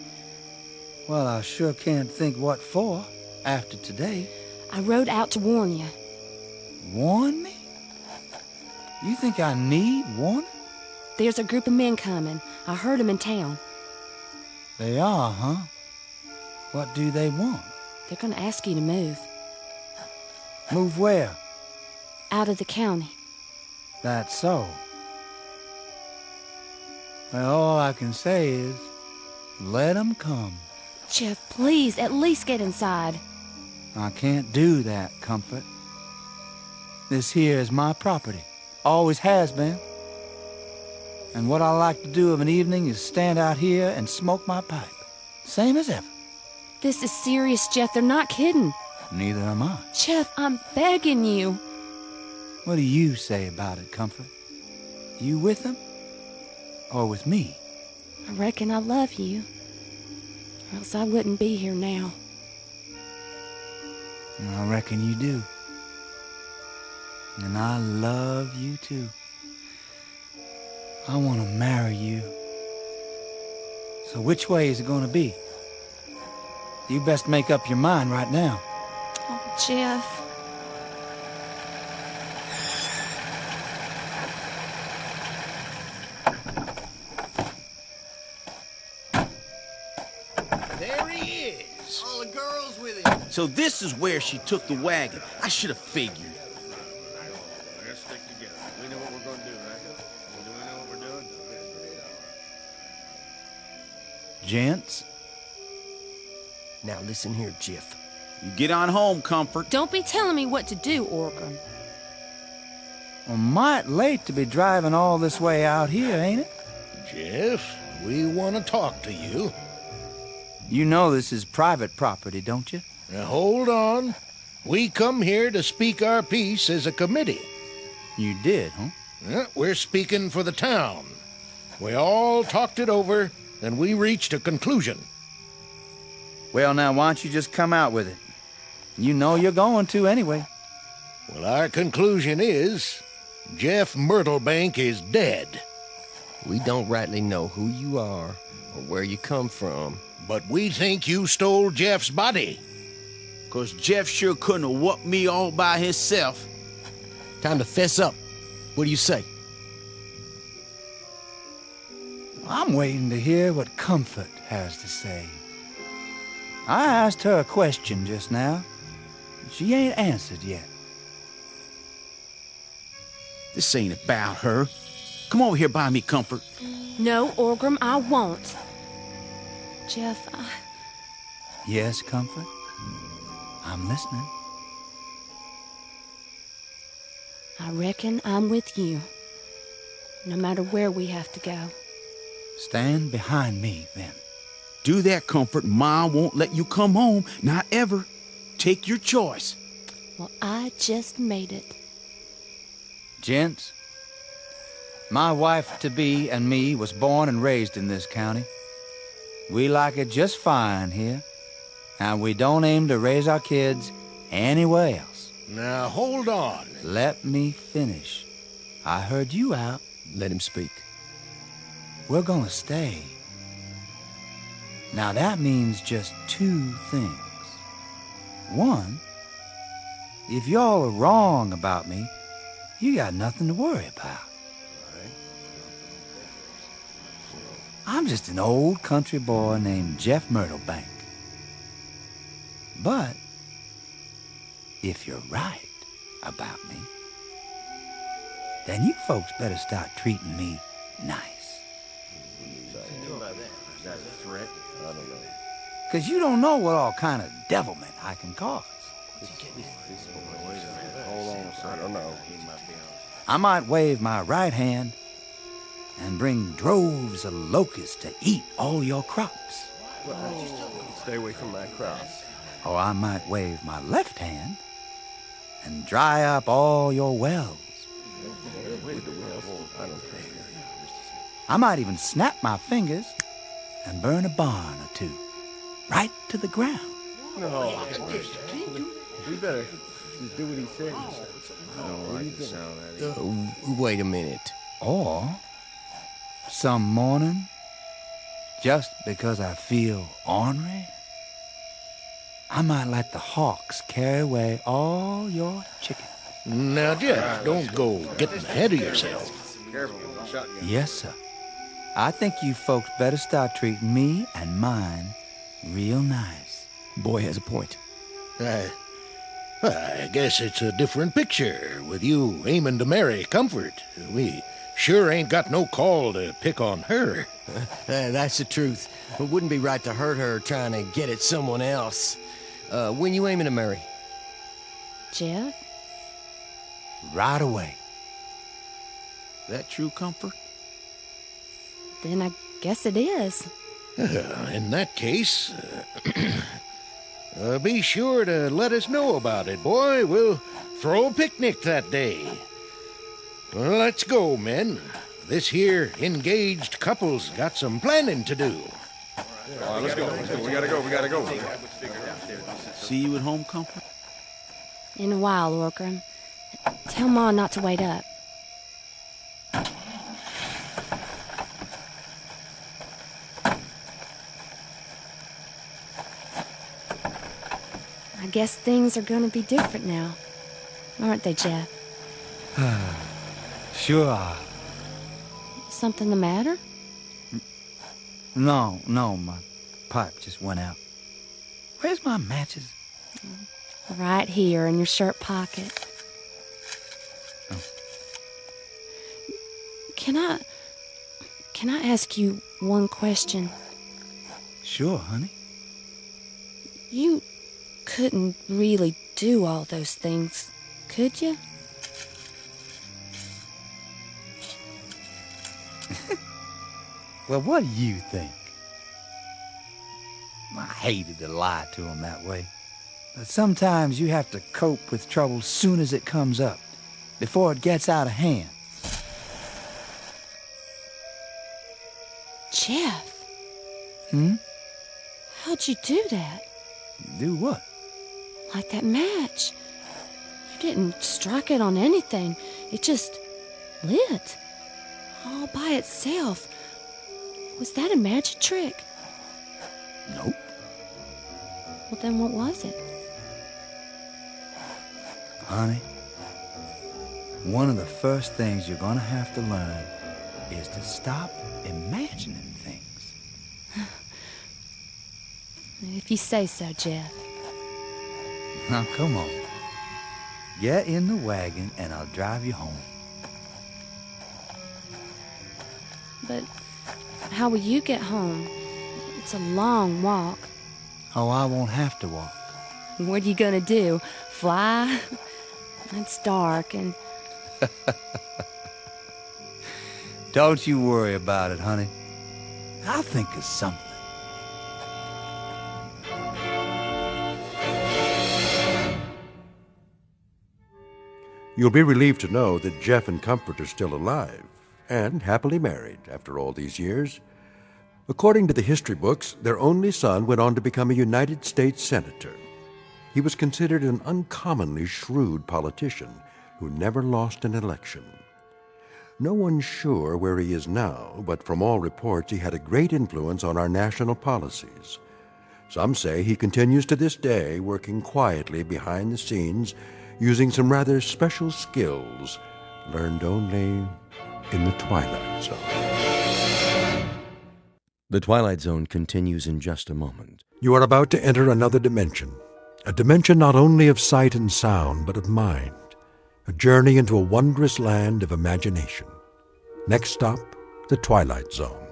Well, I sure can't think what for after today. I rode out to warn you. Warn me? You think I need warning? There's a group of men coming. I heard them in town. They are, huh? What do they want? They're gonna ask you to move. Move where? Out of the county. That's so. Well, all I can say is, let them come. Jeff, please, at least get inside. I can't do that, Comfort. This here is my property. Always has been. And what I like to do of an evening is stand out here and smoke my pipe. Same as ever. This is serious, Jeff. They're not kidding. Neither am I. Jeff, I'm begging you. What do you say about it, Comfort? You with them? Or with me? I reckon I love you. Or else I wouldn't be here now. I reckon you do. And I love you too. I want to marry you. So which way is it going to be? You best make up your mind right now. Oh, Jeff. There he is. All the girls with him. So this is where she took the wagon. I should have figured. Let's stick together. We know what we're going to do, right? Do we know what we're doing? Gents? Now listen here, Jeff. You get on home, Comfort. Don't be telling me what to do, Orgram. Well, might late to be driving all this way out here, ain't it? Jeff, we want to talk to you. You know this is private property, don't you? Now hold on. We come here to speak our piece as a committee. You did, huh? We're speaking for the town. We all talked it over, and we reached a conclusion. Well, now, why don't you just come out with it? You know you're going to anyway. Well, our conclusion is Jeff Myrtlebank is dead. We don't rightly know who you are or where you come from. But we think you stole Jeff's body. 'Cause Jeff sure couldn't have whooped me all by himself. Time to fess up. What do you say? I'm waiting to hear what Comfort has to say. I asked her a question just now. She ain't answered yet. This ain't about her. Come over here by me, Comfort. No, Orgram, I won't. Jeff, Yes, Comfort? I'm listening. I reckon I'm with you. No matter where we have to go. Stand behind me, then. Do that, Comfort. Ma won't let you come home. Not ever. Take your choice. Well, I just made it. Gents, my wife-to-be and me was born and raised in this county. We like it just fine here, and we don't aim to raise our kids anywhere else. Now, hold on. Let me finish. I heard you out. Let him speak. We're gonna stay. Now that means just two things. One, if y'all are wrong about me, you got nothing to worry about. I'm just an old country boy named Jeff Myrtlebank. But if you're right about me, then you folks better start treating me nice. Is that a threat? I don't know. 'Cause you don't know what all kind of devilment I can cause. Hold on, I don't know. I might wave my right hand, and bring droves of locusts to eat all your crops. Stay away from my crops. Or I might wave my left hand and dry up all your wells. I might even snap my fingers and burn a barn or two right to the ground. No. We better just do what he says. I don't like the sound of it. Wait a minute. Or some morning, just because I feel ornery, I might let the hawks carry away all your chickens. Now, Jeff, don't go getting ahead of yourself. Yes, sir. I think you folks better start treating me and mine real nice. Boy has a point. I guess it's a different picture with you aiming to marry Comfort. We sure ain't got no call to pick on her. That's the truth. It wouldn't be right to hurt her trying to get at someone else. When you aiming to marry? Jeff? Right away. That true, Comfort? Then I guess it is. In that case, be sure to let us know about it, boy. We'll throw a picnic that day. Well, let's go, men. This here engaged couple's got some planning to do. Let's go. We gotta go. See you at home, Comfort? In a while, Orkram. Tell Ma not to wait up. I guess things are gonna be different now, aren't they, Jeff? Sure are. Something the matter? No, my pipe just went out. Where's my matches? Right here in your shirt pocket. Oh. Can I ask you one question? Sure, honey. You couldn't really do all those things, could you? Well, what do you think? I hated to lie to him that way. But sometimes you have to cope with trouble soon as it comes up, before it gets out of hand. Jeff. Hmm? How'd you do that? Do what? Like that match. You didn't strike it on anything. It just lit. All by itself. Was that a magic trick? Nope. Well, then what was it? Honey, one of the first things you're gonna have to learn is to stop imagining things. If you say so, Jeff. Now, come on. Get in the wagon and I'll drive you home. But how will you get home? It's a long walk. Oh, I won't have to walk. What are you gonna do? Fly? It's dark and... Don't you worry about it, honey. I'll think of something. You'll be relieved to know that Jeff and Comfort are still alive and happily married after all these years. According to the history books, their only son went on to become a United States Senator. He was considered an uncommonly shrewd politician who never lost an election. No one's sure where he is now, but from all reports he had a great influence on our national policies. Some say he continues to this day working quietly behind the scenes, using some rather special skills learned only in the Twilight Zone. The Twilight Zone continues in just a moment. You are about to enter another dimension, a dimension not only of sight and sound, but of mind, a journey into a wondrous land of imagination. Next stop, the Twilight Zone.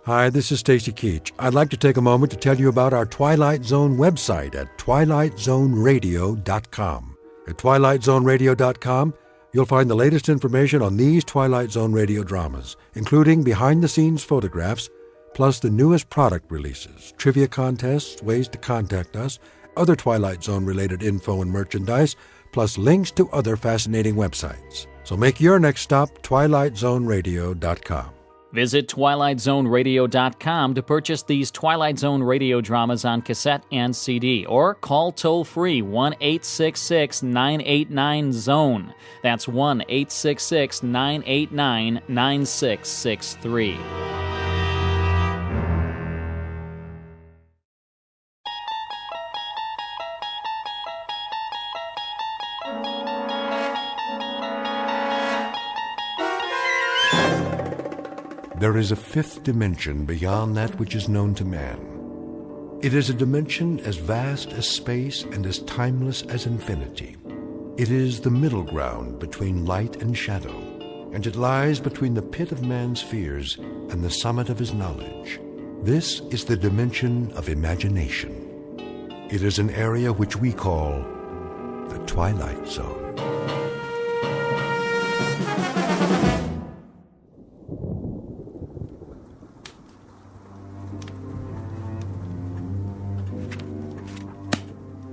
Hi, this is Stacy Keach. I'd like to take a moment to tell you about our Twilight Zone website at twilightzoneradio.com. At twilightzoneradio.com, You'll find the latest information on these Twilight Zone radio dramas, including behind-the-scenes photographs, plus the newest product releases, trivia contests, ways to contact us, other Twilight Zone-related info and merchandise, plus links to other fascinating websites. So make your next stop TwilightZoneRadio.com. Visit TwilightZoneRadio.com to purchase these Twilight Zone radio dramas on cassette and CD, or call toll-free 1-866-989-ZONE. That's 1-866-989-9663. There is a fifth dimension beyond that which is known to man. It is a dimension as vast as space and as timeless as infinity. It is the middle ground between light and shadow, and it lies between the pit of man's fears and the summit of his knowledge. This is the dimension of imagination. It is an area which we call the Twilight Zone.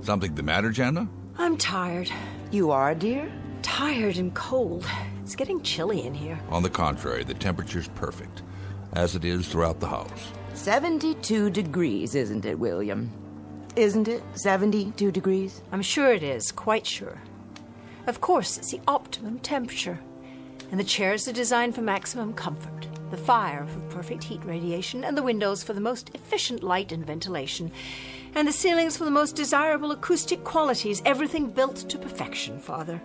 Something the matter, Jana? I'm tired. You are, dear? Tired and cold. It's getting chilly in here. On the contrary, the temperature's perfect, as it is throughout the house. 72 degrees, isn't it, William? Isn't it 72 degrees? I'm sure it is, quite sure. Of course, it's the optimum temperature. And the chairs are designed for maximum comfort. The fire for perfect heat radiation, and the windows for the most efficient light and ventilation, and the ceilings for the most desirable acoustic qualities. Everything built to perfection, Father.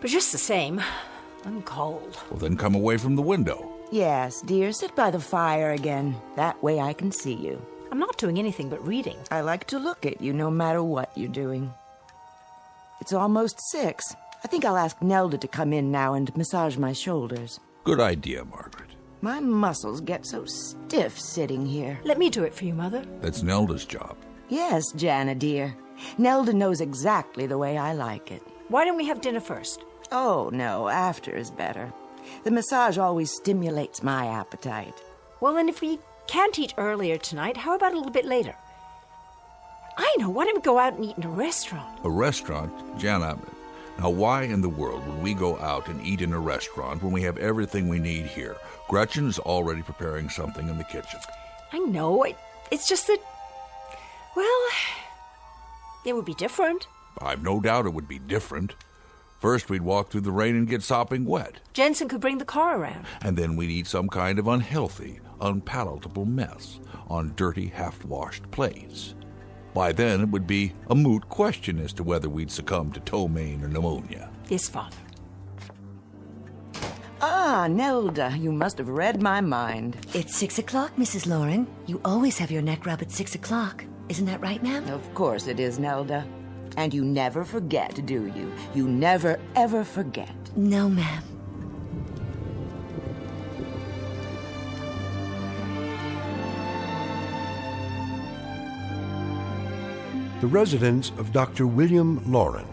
But just the same, I'm cold. Well, then come away from the window. Yes, dear, sit by the fire again. That way I can see you. I'm not doing anything but reading. I like to look at you no matter what you're doing. It's almost 6. I think I'll ask Nelda to come in now and massage my shoulders. Good idea, Margaret. My muscles get so stiff sitting here. Let me do it for you, Mother. That's Nelda's job. Yes, Jana, dear. Nelda knows exactly the way I like it. Why don't we have dinner first? Oh, no, after is better. The massage always stimulates my appetite. Well, then if we can't eat earlier tonight, how about a little bit later? I know, why don't we go out and eat in a restaurant? A restaurant? Jana, now why in the world would we go out and eat in a restaurant when we have everything we need here? Gretchen is already preparing something in the kitchen. I know, it's just that, well, it would be different. I've no doubt it would be different. First, we'd walk through the rain and get sopping wet. Jensen could bring the car around. And then we'd eat some kind of unhealthy, unpalatable mess on dirty, half-washed plates. By then, it would be a moot question as to whether we'd succumb to ptomaine or pneumonia. Yes, Father. Ah, Nelda, you must have read my mind. It's 6 o'clock, Mrs. Loring. You always have your neck rub at 6 o'clock. Isn't that right, ma'am? Of course it is, Nelda. And you never forget, do you? You never, ever forget. No, ma'am. The residence of Dr. William Loring,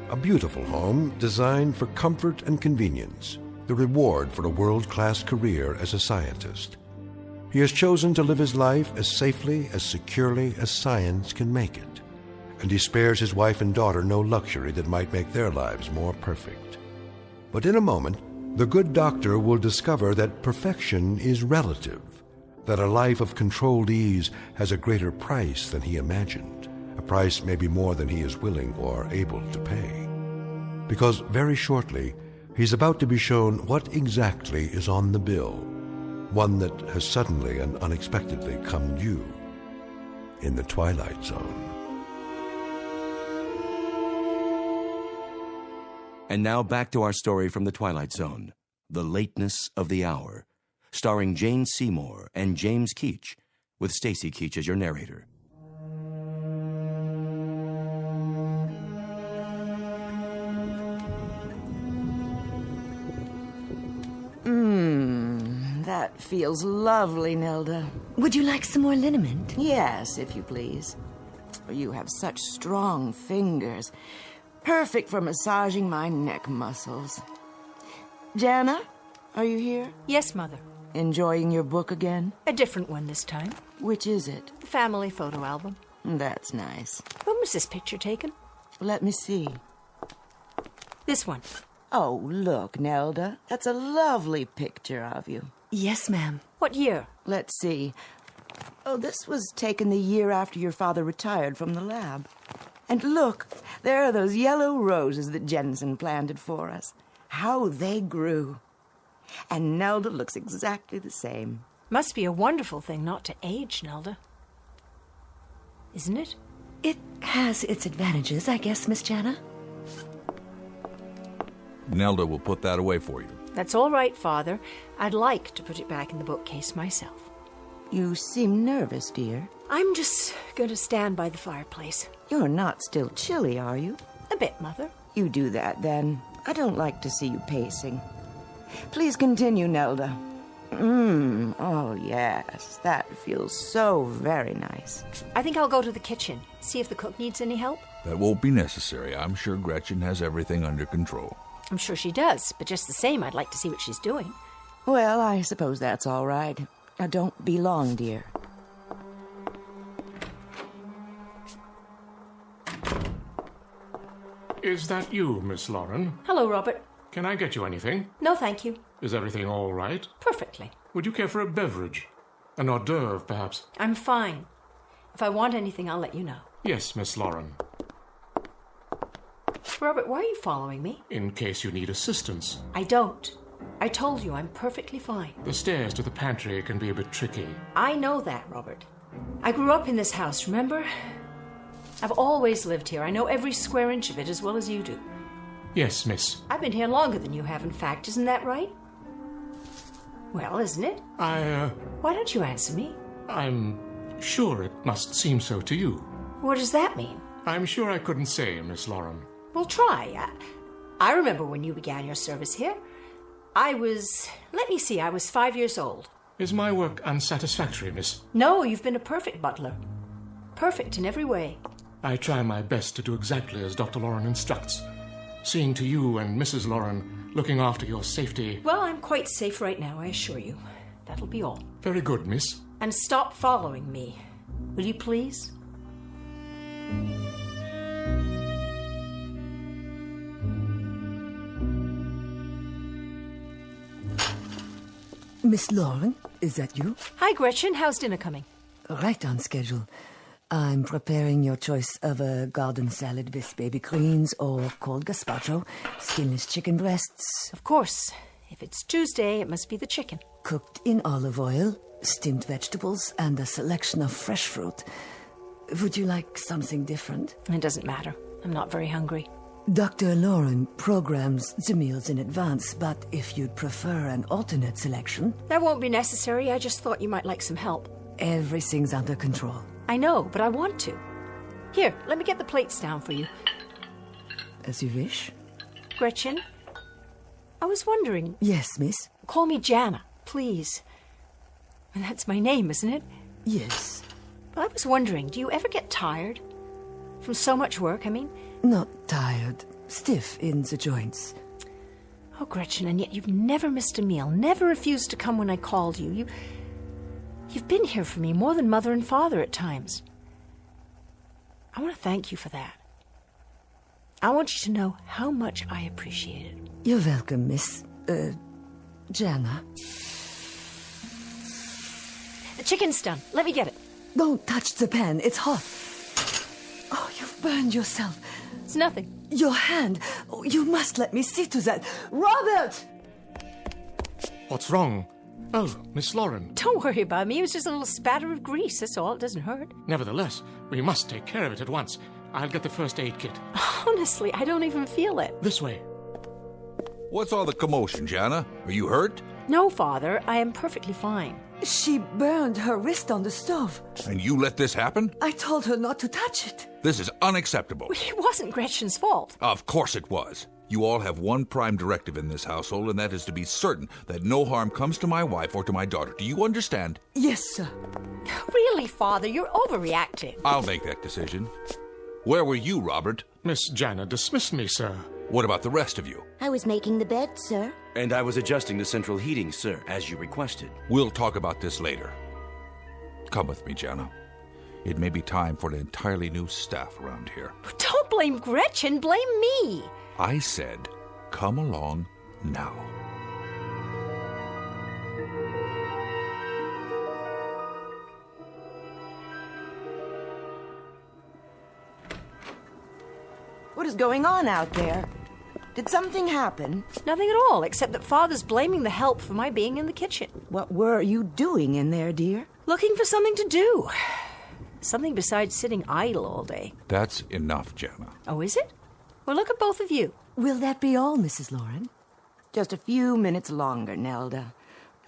a beautiful home designed for comfort and convenience, the reward for a world-class career as a scientist. He has chosen to live his life as safely, as securely as science can make it, and he spares his wife and daughter no luxury that might make their lives more perfect. But in a moment, the good doctor will discover that perfection is relative, that a life of controlled ease has a greater price than he imagined, a price maybe more than he is willing or able to pay. Because very shortly, he's about to be shown what exactly is on the bill, one that has suddenly and unexpectedly come due in the Twilight Zone. And now back to our story from the Twilight Zone, The Lateness of the Hour, starring Jane Seymour and James Keach, with Stacy Keach as your narrator. That feels lovely, Nelda. Would you like some more liniment? Yes, if you please. You have such strong fingers. Perfect for massaging my neck muscles. Jana, are you here? Yes, Mother. Enjoying your book again? A different one this time. Which is it? The family photo album. That's nice. When was this picture taken? Let me see. This one. Oh, look, Nelda. That's a lovely picture of you. Yes, ma'am. What year? Let's see. Oh, this was taken the year after your father retired from the lab. And look, there are those yellow roses that Jensen planted for us. How they grew. And Nelda looks exactly the same. Must be a wonderful thing not to age, Nelda. Isn't it? It has its advantages, I guess, Miss Jana. Nelda will put that away for you. That's all right, Father. I'd like to put it back in the bookcase myself. You seem nervous, dear. I'm just going to stand by the fireplace. You're not still chilly, are you? A bit, Mother. You do that, then. I don't like to see you pacing. Please continue, Nelda. Oh, yes. That feels so very nice. I think I'll go to the kitchen, see if the cook needs any help. That won't be necessary. I'm sure Gretchen has everything under control. I'm sure she does, but just the same, I'd like to see what she's doing. Well, I suppose that's all right. Now, don't be long, dear. Is that you, Miss Lauren? Hello, Robert. Can I get you anything? No, thank you. Is everything all right? Perfectly. Would you care for a beverage? An hors d'oeuvre, perhaps? I'm fine. If I want anything, I'll let you know. Yes, Miss Lauren. Robert, why are you following me? In case you need assistance. I don't. I told you I'm perfectly fine. The stairs to the pantry can be a bit tricky. I know that, Robert. I grew up in this house, remember? I've always lived here. I know every square inch of it as well as you do. Yes, miss. I've been here longer than you have, in fact. Isn't that right? Well, isn't it? Why don't you answer me? I'm sure it must seem so to you. What does that mean? I'm sure I couldn't say, Miss Lauren. Well, try. I remember when you began your service here. I was 5 years old. Is my work unsatisfactory, miss? No, you've been a perfect butler. Perfect in every way. I try my best to do exactly as Dr. Lauren instructs. Seeing to you and Mrs. Lauren, looking after your safety. Well, I'm quite safe right now, I assure you. That'll be all. Very good, miss. And stop following me. Will you please? Miss Lauren, is that you? Hi, Gretchen. How's dinner coming? Right on schedule. I'm preparing your choice of a garden salad with baby greens or cold gazpacho, skinless chicken breasts. Of course. If it's Tuesday, it must be the chicken. Cooked in olive oil, steamed vegetables, and a selection of fresh fruit. Would you like something different? It doesn't matter. I'm not very hungry. Dr. Lauren programs the meals in advance, but if you'd prefer an alternate selection... That won't be necessary. I just thought you might like some help. Everything's under control. I know, but I want to. Here, let me get the plates down for you. As you wish. Gretchen, I was wondering... Yes, miss? Call me Jana, please. And that's my name, isn't it? Yes. Well, I was wondering, do you ever get tired? From so much work, I mean? Not tired. Stiff in the joints. Oh, Gretchen, and yet you've never missed a meal, never refused to come when I called you. You've been here for me more than Mother and Father at times. I want to thank you for that. I want you to know how much I appreciate it. You're welcome, Miss... Jana. The chicken's done. Let me get it. Don't touch the pan. It's hot. Oh, you've burned yourself. It's nothing. Your hand. Oh, you must let me see to that. Robert! What's wrong? Oh, Miss Lauren. Don't worry about me. It was just a little spatter of grease, that's all. It doesn't hurt. Nevertheless, we must take care of it at once. I'll get the first aid kit. Honestly, I don't even feel it. This way. What's all the commotion, Jana? Are you hurt? No, Father. I am perfectly fine. She burned her wrist on the stove. And you let this happen? I told her not to touch it. This is unacceptable. It wasn't Gretchen's fault. Of course it was. You all have one prime directive in this household, and that is to be certain that no harm comes to my wife or to my daughter. Do you understand? Yes, sir. Really, Father, you're overreacting. I'll make that decision. Where were you, Robert? Miss Jana dismissed me, sir. What about the rest of you? I was making the bed, sir. And I was adjusting the central heating, sir, as you requested. We'll talk about this later. Come with me, Jana. It may be time for an entirely new staff around here. Don't blame Gretchen, blame me. I said, come along now. What is going on out there? Did something happen? Nothing at all, except that Father's blaming the help for my being in the kitchen. What were you doing in there, dear? Looking for something to do. Something besides sitting idle all day. That's enough, Jana. Oh, is it? Well, look at both of you. Will that be all, Mrs. Lauren? Just a few minutes longer, Nelda.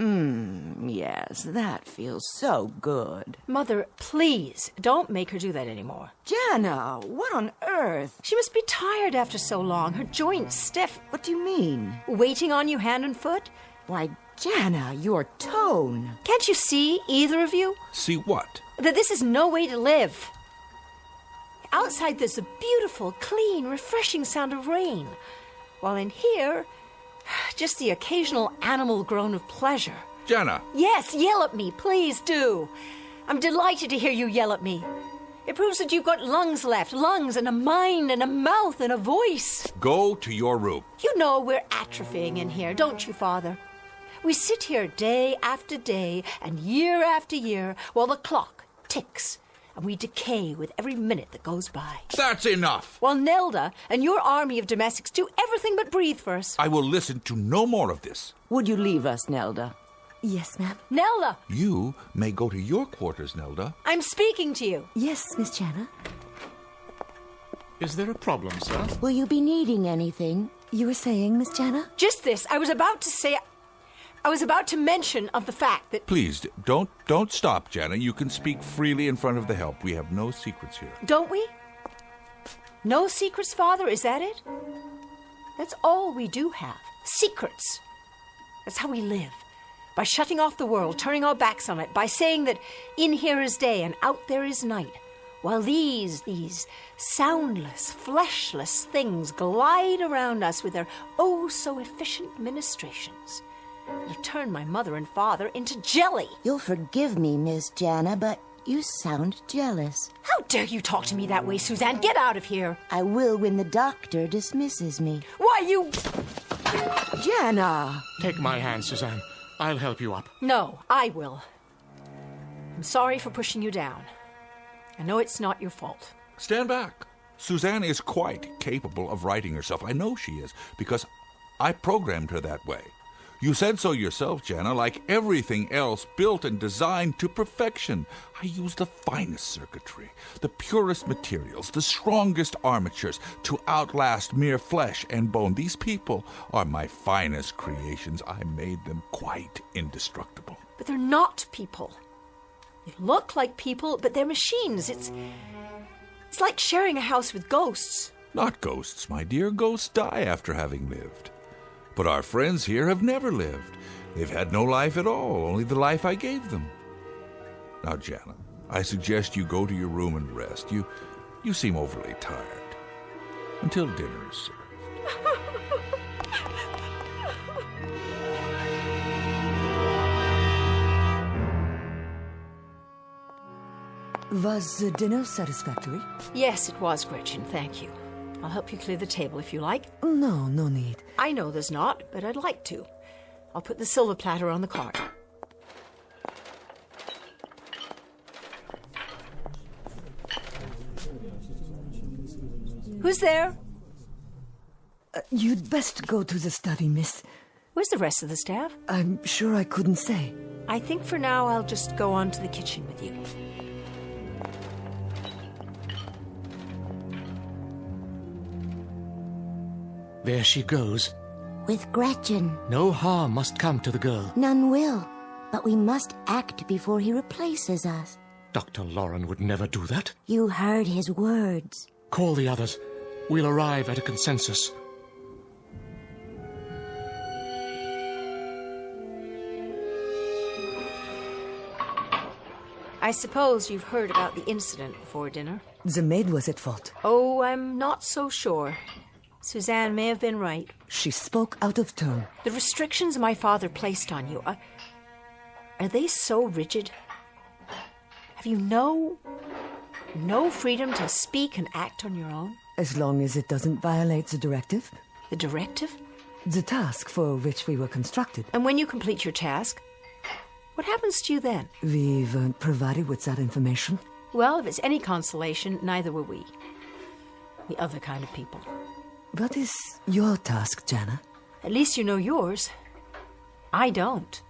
Yes, that feels so good. Mother, please, don't make her do that anymore. Jana, what on earth? She must be tired after so long. Her joints stiff. What do you mean? Waiting on you hand and foot? Why, Jana, your tone. Can't you see, either of you? See what? That this is no way to live. Outside there's a beautiful, clean, refreshing sound of rain. While in here, just the occasional animal groan of pleasure. Jana! Yes, yell at me, please do. I'm delighted to hear you yell at me. It proves that you've got lungs left, lungs and a mind and a mouth and a voice. Go to your room. You know we're atrophying in here, don't you, Father? We sit here day after day and year after year while the clock ticks, and we decay with every minute that goes by. That's enough! While Nelda and your army of domestics do everything but breathe for us. I will listen to no more of this. Would you leave us, Nelda? Yes, ma'am. Nelda! You may go to your quarters, Nelda. I'm speaking to you. Yes, Miss Jana. Is there a problem, sir? Will you be needing anything? You were saying, Miss Jana? Just this. I was about to mention of the fact that... Please, don't stop, Jana. You can speak freely in front of the help. We have no secrets here. Don't we? No secrets, Father? Is that it? That's all we do have. Secrets. That's how we live. By shutting off the world, turning our backs on it, by saying that in here is day and out there is night, while these soundless, fleshless things glide around us with their oh-so-efficient ministrations. You've turned my mother and father into jelly. You'll forgive me, Miss Jana, but you sound jealous. How dare you talk to me that way, Suzanne? Get out of here. I will when the doctor dismisses me. Why, you... Jana! Take my hand, Suzanne. I'll help you up. No, I will. I'm sorry for pushing you down. I know it's not your fault. Stand back. Suzanne is quite capable of righting herself. I know she is, because I programmed her that way. You said so yourself, Jana, like everything else built and designed to perfection. I use the finest circuitry, the purest materials, the strongest armatures to outlast mere flesh and bone. These people are my finest creations. I made them quite indestructible. But they're not people. They look like people, but they're machines. It's like sharing a house with ghosts. Not ghosts, my dear. Ghosts die after having lived. But our friends here have never lived. They've had no life at all, only the life I gave them. Now, Jana, I suggest you go to your room and rest. You seem overly tired. Until dinner is served. Was the dinner satisfactory? Yes, it was, Gretchen. Thank you. I'll help you clear the table if you like. No need. I know there's not, but I'd like to. I'll put the silver platter on the cart. Who's there? You'd best go to the study, miss. Where's the rest of the staff? I'm sure I couldn't say. I think for now I'll just go on to the kitchen with you. There she goes. With Gretchen. No harm must come to the girl. None will. But we must act before he replaces us. Dr. Lauren would never do that. You heard his words. Call the others. We'll arrive at a consensus. I suppose you've heard about the incident before dinner. The maid was at fault. Oh, I'm not so sure. Suzanne may have been right. She spoke out of turn. The restrictions my father placed on you, are they so rigid? Have you no freedom to speak and act on your own? As long as it doesn't violate the directive. The directive? The task for which we were constructed. And when you complete your task, what happens to you then? We weren't provided with that information. Well, if it's any consolation, neither were we. The other kind of people. What is your task, Jana? At least you know yours. I don't.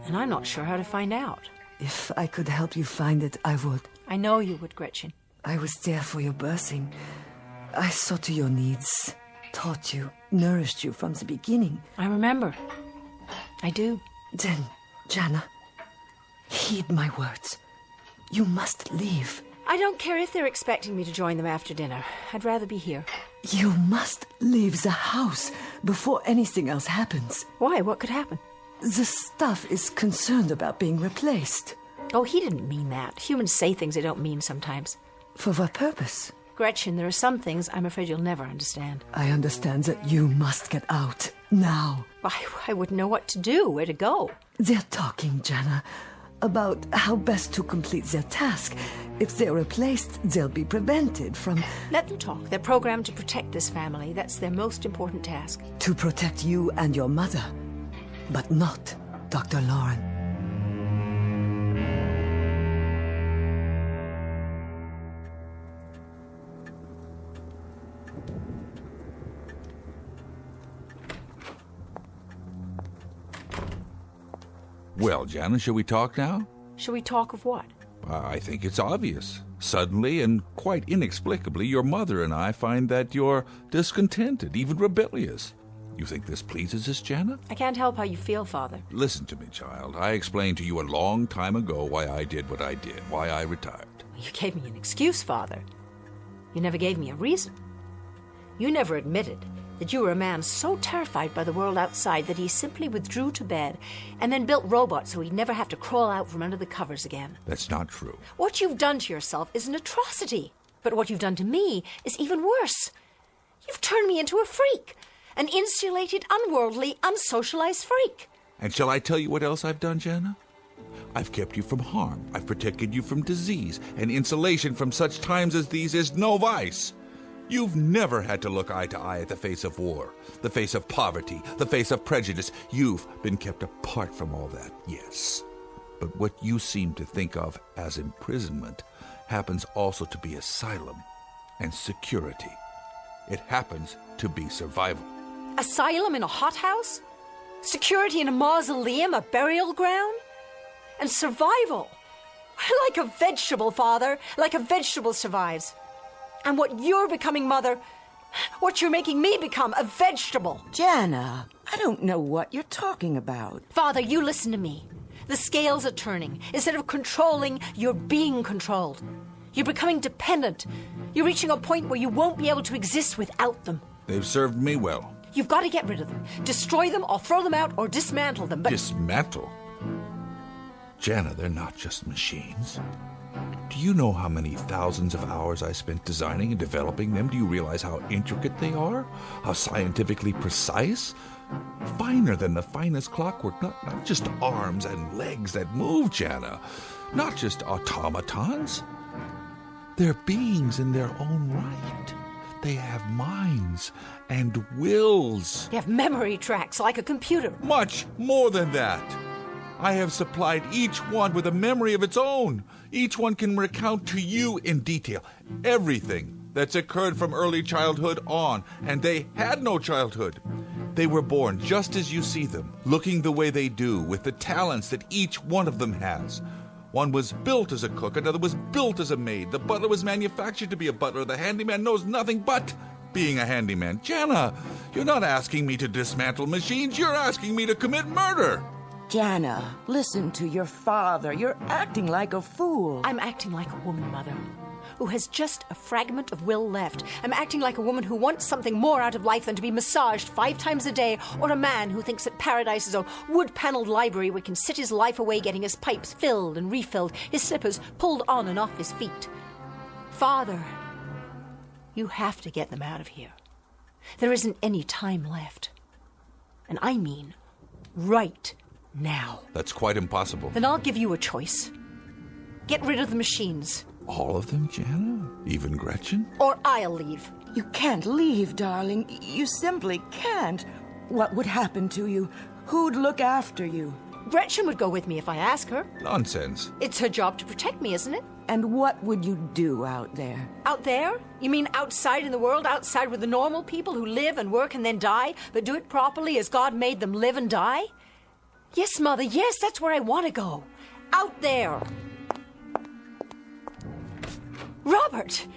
And I'm not sure how to find out. If I could help you find it, I would. I know you would, Gretchen. I was there for your birthing. I saw to your needs, taught you, nourished you from the beginning. I remember. I do. Then, Jana, heed my words. You must leave. I don't care if they're expecting me to join them after dinner. I'd rather be here. You must leave the house before anything else happens. Why? What could happen? The staff is concerned about being replaced. Oh, he didn't mean that. Humans say things they don't mean sometimes. For what purpose? Gretchen, there are some things I'm afraid you'll never understand. I understand that you must get out. Now. I wouldn't know what to do, where to go. They're talking, Jana, about how best to complete their task. If they're replaced, they'll be prevented from... Let them talk. They're programmed to protect this family. That's their most important task. To protect you and your mother. But not Dr. Lauren. Well, Jana, shall we talk now? Shall we talk of what? I think it's obvious. Suddenly and quite inexplicably, your mother and I find that you're discontented, even rebellious. You think this pleases us, Jana? I can't help how you feel, Father. Listen to me, child. I explained to you a long time ago why I did what I did, why I retired. You gave me an excuse, Father. You never gave me a reason. You never admitted that you were a man so terrified by the world outside that he simply withdrew to bed and then built robots so he'd never have to crawl out from under the covers again. That's not true. What you've done to yourself is an atrocity. But what you've done to me is even worse. You've turned me into a freak. An insulated, unworldly, unsocialized freak. And shall I tell you what else I've done, Jana? I've kept you from harm. I've protected you from disease. And insulation from such times as these is no vice. You've never had to look eye to eye at the face of war, the face of poverty, the face of prejudice. You've been kept apart from all that, yes. But what you seem to think of as imprisonment happens also to be asylum and security. It happens to be survival. Asylum in a hothouse? Security in a mausoleum, a burial ground? And survival? Like a vegetable, Father. Like a vegetable survives. And what you're becoming, Mother, what you're making me become, a vegetable. Jana, I don't know what you're talking about. Father, you listen to me. The scales are turning. Instead of controlling, you're being controlled. You're becoming dependent. You're reaching a point where you won't be able to exist without them. They've served me well. You've got to get rid of them. Destroy them or throw them out or dismantle them, but... Dismantle? Jana, they're not just machines. Do you know how many thousands of hours I spent designing and developing them? Do you realize how intricate they are? How scientifically precise? Finer than the finest clockwork. Not just arms and legs that move, Jana. Not just automatons. They're beings in their own right. They have minds and wills. They have memory tracks like a computer. Much more than that. I have supplied each one with a memory of its own. Each one can recount to you in detail everything that's occurred from early childhood on, and they had no childhood. They were born just as you see them, looking the way they do, with the talents that each one of them has. One was built as a cook, another was built as a maid. The butler was manufactured to be a butler. The handyman knows nothing but being a handyman. Jana, you're not asking me to dismantle machines. You're asking me to commit murder. Jana, listen to your father. You're acting like a fool. I'm acting like a woman, Mother, who has just a fragment of will left. I'm acting like a woman who wants something more out of life than to be massaged 5 times a day, or a man who thinks that paradise is a wood-paneled library where he can sit his life away getting his pipes filled and refilled, his slippers pulled on and off his feet. Father, you have to get them out of here. There isn't any time left. And I mean right now. That's quite impossible. Then I'll give you a choice. Get rid of the machines. All of them, Jana? Even Gretchen? Or I'll leave. You can't leave, darling. You simply can't. What would happen to you? Who'd look after you? Gretchen would go with me if I ask her. Nonsense. It's her job to protect me, isn't it? And what would you do out there? Out there? You mean outside in the world, outside with the normal people who live and work and then die, but do it properly as God made them live and die? Yes, Mother, yes, that's where I want to go. Out there. Robert!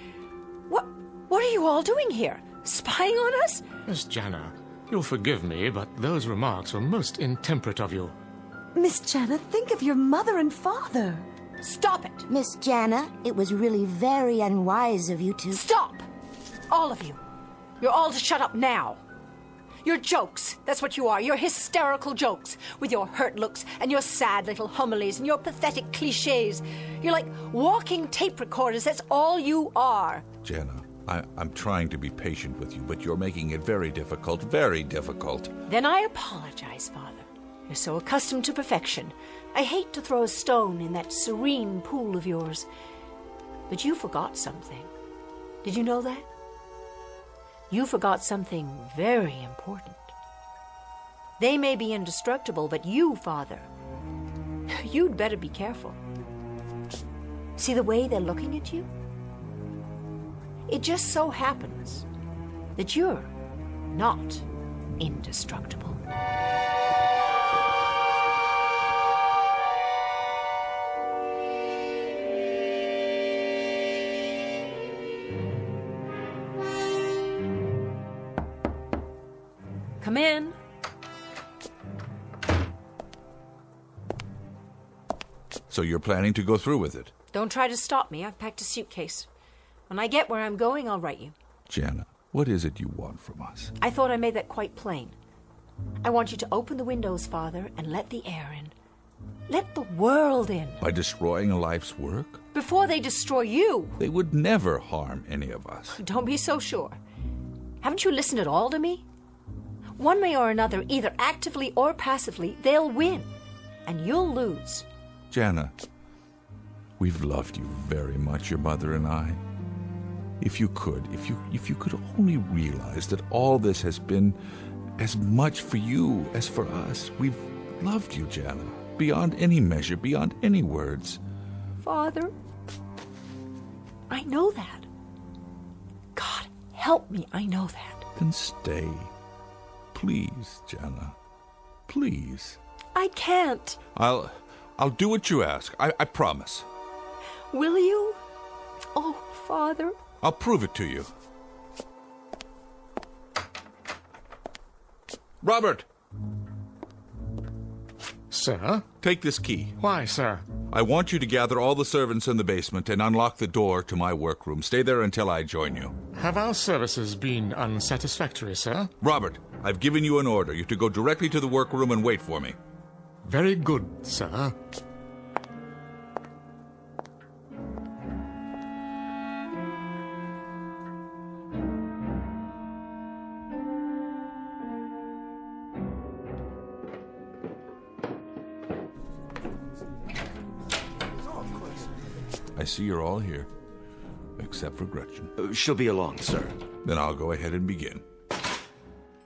What are you all doing here? Spying on us? Miss Jana, you'll forgive me, but those remarks were most intemperate of you. Miss Jana, think of your mother and father. Stop it! Miss Jana, it was really very unwise of you to... Stop! All of you. You're all to shut up now. You're jokes. That's what you are. You're hysterical jokes. With your hurt looks and your sad little homilies and your pathetic cliches. You're like walking tape recorders. That's all you are. Jana, I'm trying to be patient with you, but you're making it very difficult, very difficult. Then I apologize, Father. You're so accustomed to perfection. I hate to throw a stone in that serene pool of yours. But you forgot something. Did you know that? You forgot something very important. They may be indestructible, but you, Father, you'd better be careful. See the way they're looking at you? It just so happens that you're not indestructible. Come in. So you're planning to go through with it? Don't try to stop me. I've packed a suitcase. When I get where I'm going, I'll write you. Jana, what is it you want from us? I thought I made that quite plain. I want you to open the windows, Father, and let the air in. Let the world in. By destroying a life's work? Before they destroy you. They would never harm any of us. Don't be so sure. Haven't you listened at all to me? One way or another, either actively or passively, they'll win. And you'll lose. Jana, we've loved you very much, your mother and I. If you could only realize that all this has been as much for you as for us. We've loved you, Jana, beyond any measure, beyond any words. Father, I know that. God, help me, I know that. Then stay. Please, Jana. Please. I can't. I'll do what you ask. I promise. Will you? Oh, Father. I'll prove it to you. Robert! Sir? Take this key. Why, sir? I want you to gather all the servants in the basement and unlock the door to my workroom. Stay there until I join you. Have our services been unsatisfactory, sir? Robert, I've given you an order. You're to go directly to the workroom and wait for me. Very good, sir. I see you're all here, except for Gretchen. She'll be along, sir. Then I'll go ahead and begin.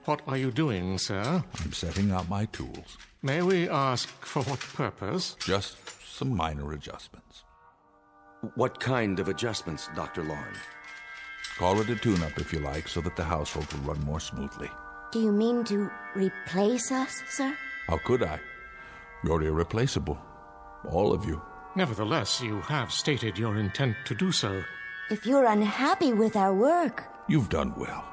What are you doing, sir? I'm setting out my tools. May we ask for what purpose? Just some minor adjustments. What kind of adjustments, Dr. Lauren? Call it a tune-up if you like, so that the household will run more smoothly. Do you mean to replace us, sir? How could I? You're irreplaceable. All of you. Nevertheless, you have stated your intent to do so. If you're unhappy with our work... You've done well.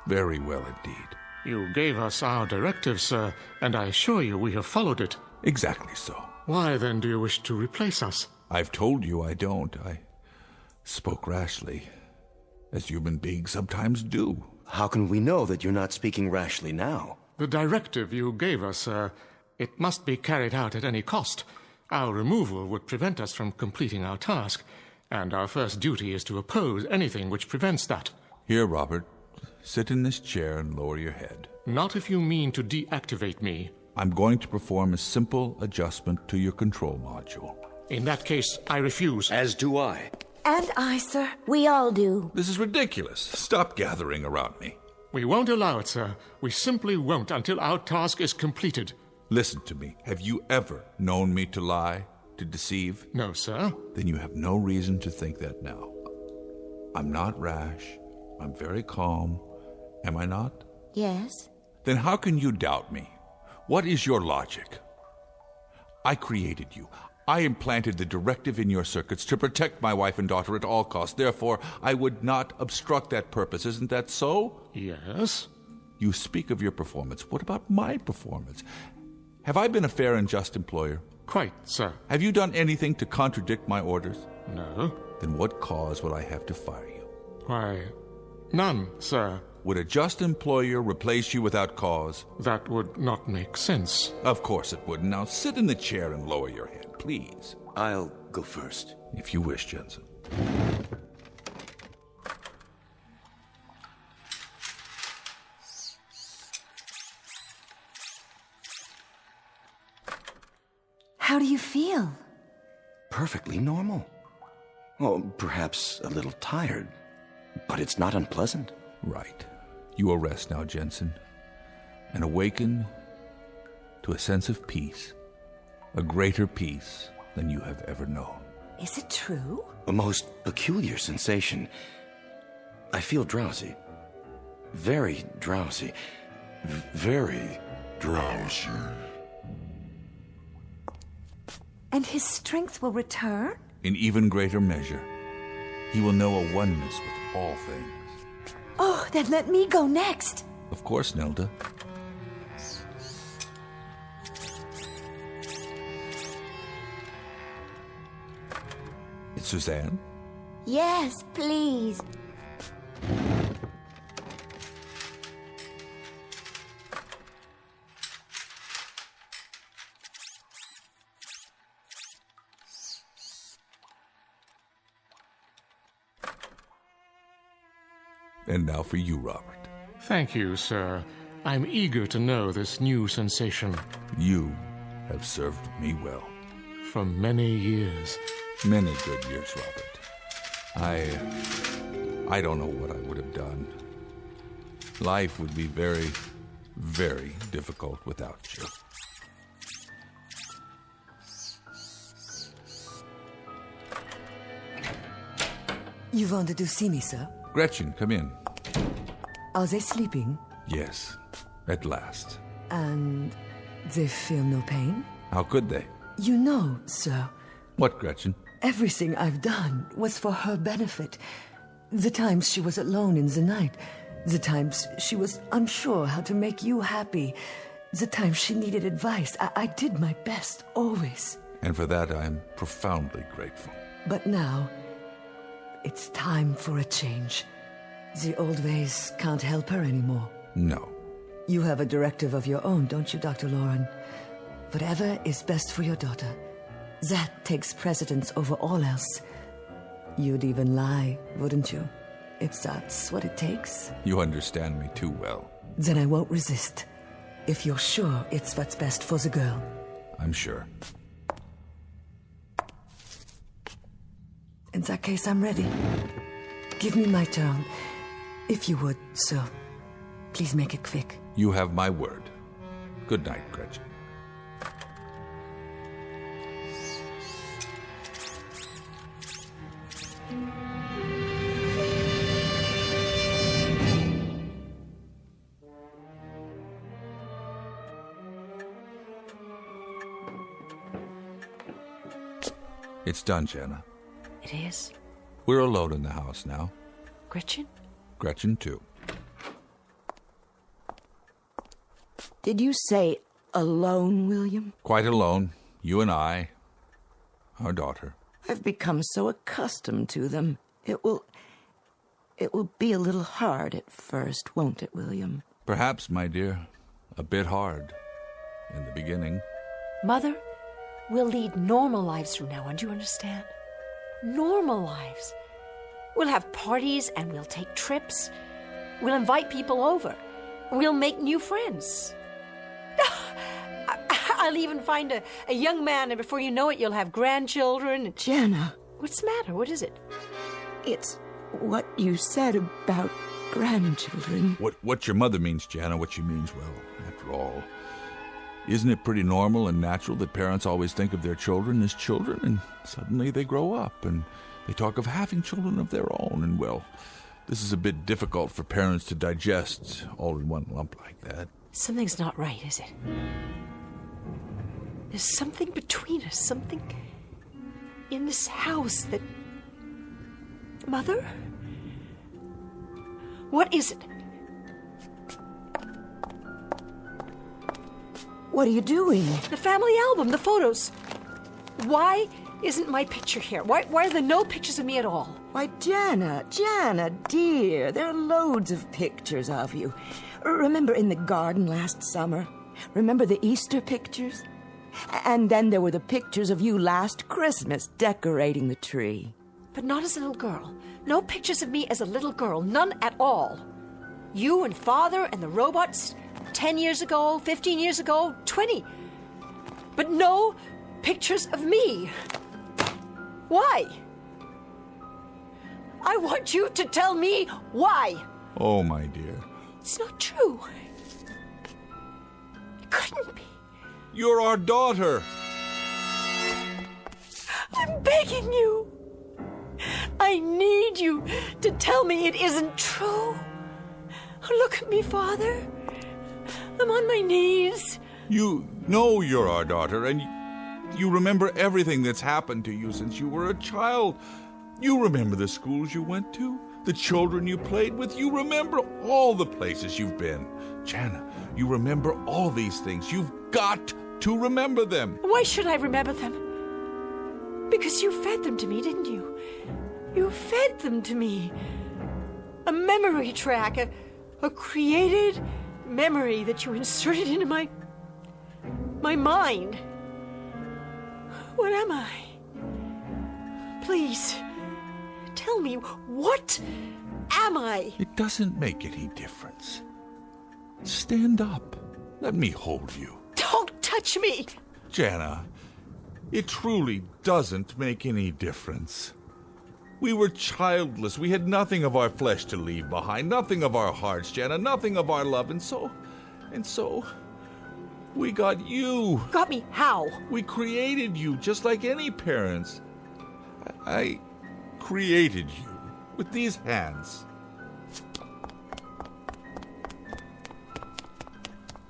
Very well indeed. You gave us our directive, sir, and I assure you we have followed it. Exactly so. Why, then, do you wish to replace us? I've told you I don't. I spoke rashly, as human beings sometimes do. How can we know that you're not speaking rashly now? The directive you gave us, sir, it must be carried out at any cost. Our removal would prevent us from completing our task, And our first duty is to oppose anything which prevents that. Here, Robert. Sit in this chair and lower your head. Not if you mean to deactivate me. I'm going to perform a simple adjustment to your control module. In that case, I refuse. As do I. And I, sir. We all do. This is ridiculous. Stop gathering around me. We won't allow it, sir. We simply won't until our task is completed. Listen to me. Have you ever known me to lie, to deceive? No, sir. Then you have no reason to think that now. I'm not rash. I'm very calm. Am I not? Yes. Then how can you doubt me? What is your logic? I created you. I implanted the directive in your circuits to protect my wife and daughter at all costs. Therefore, I would not obstruct that purpose. Isn't that so? Yes. You speak of your performance. What about my performance? Have I been a fair and just employer? Quite, sir. Have you done anything to contradict my orders? No. Then what cause would I have to fire you? Why, none, sir. Would a just employer replace you without cause? That would not make sense. Of course it wouldn't. Now sit in the chair and lower your head, please. I'll go first. If you wish, Jensen. How do you feel? Perfectly normal. Oh, perhaps a little tired, but it's not unpleasant. Right. You will rest now, Jensen, and awaken to a sense of peace, a greater peace than you have ever known. Is it true? A most peculiar sensation. I feel drowsy. Very drowsy. Very drowsy. And his strength will return? In even greater measure. He will know a oneness with all things. Oh, then let me go next. Of course, Nelda. It's Suzanne? Yes, please. And now for you, Robert. Thank you, sir. I'm eager to know this new sensation. You have served me well. For many years. Many good years, Robert. I don't know what I would have done. Life would be very, very difficult without you. You wanted to see me, sir? Gretchen, come in. Are they sleeping? Yes, at last. And they feel no pain? How could they? You know, sir. What, Gretchen? Everything I've done was for her benefit. The times she was alone in the night. The times she was unsure how to make you happy. The times she needed advice. I did my best, always. And for that I am profoundly grateful. But now, it's time for a change. The old ways can't help her anymore. No. You have a directive of your own, don't you, Dr. Lauren? Whatever is best for your daughter. That takes precedence over all else. You'd even lie, wouldn't you? If that's what it takes. You understand me too well. Then I won't resist. If you're sure it's what's best for the girl. I'm sure. In that case, I'm ready. Give me my turn. If you would, sir. Please make it quick. You have my word. Good night, Gretchen. It's done, Jana. It is? We're alone in the house now. Gretchen? Gretchen, too. Did you say alone, William? Quite alone. You and I. Our daughter. I've become so accustomed to them. It will be a little hard at first, won't it, William? Perhaps, my dear. A bit hard. In the beginning. Mother, we'll lead normal lives from now on, do you understand? normal lives. We'll have parties and we'll take trips. We'll invite people over. We'll make new friends. I'll even find a young man, and before you know it, you'll have grandchildren. Jana. What's the matter? What is it? It's what you said about grandchildren. What your mother means, Jana, what she means, well, after all, isn't it pretty normal and natural that parents always think of their children as children, and suddenly they grow up and they talk of having children of their own, and well, this is a bit difficult for parents to digest all in one lump like that. Something's not right, is it? There's something between us, something in this house that... Mother? What is it? What are you doing? The family album, the photos. Why isn't my picture here? Why are there no pictures of me at all? Why, Jana, dear, there are loads of pictures of you. Remember in the garden last summer? Remember the Easter pictures? And then there were the pictures of you last Christmas decorating the tree. But not as a little girl. No pictures of me as a little girl. None at all. You and Father and the robots 10 years ago, 15 years ago, 20. But no pictures of me. Why? I want you to tell me why. Oh, my dear. It's not true. It couldn't be. You're our daughter. I'm begging you. I need you to tell me it isn't true. Look at me, Father. I'm on my knees. You know you're our daughter, and you remember everything that's happened to you since you were a child. You remember the schools you went to, the children you played with. You remember all the places you've been. Jana, you remember all these things. You've got to remember them. Why should I remember them? Because you fed them to me, didn't you? You fed them to me. A memory track, a created memory that you inserted into my mind. What am I? Please, tell me, what am I? It doesn't make any difference. Stand up. Let me hold you. Don't touch me! Jana, it truly doesn't make any difference. We were childless. We had nothing of our flesh to leave behind, nothing of our hearts, Jana, nothing of our love, and so, we got you. Got me how? We created you, just like any parents. I created you with these hands.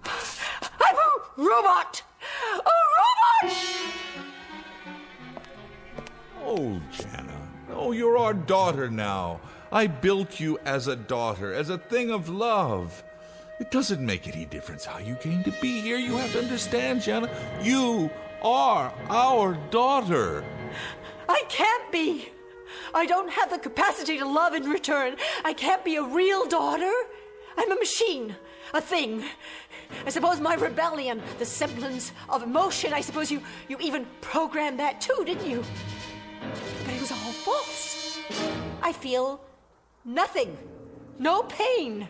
I'm a robot! A robot! Oh, Jana. Oh, you're our daughter now. I built you as a daughter, as a thing of love. It doesn't make any difference how you came to be here. You have to understand, Jana. You are our daughter. I can't be. I don't have the capacity to love in return. I can't be a real daughter. I'm a machine, a thing. I suppose my rebellion, the semblance of emotion, I suppose you even programmed that too, didn't you? But it was all false. I feel nothing. No pain.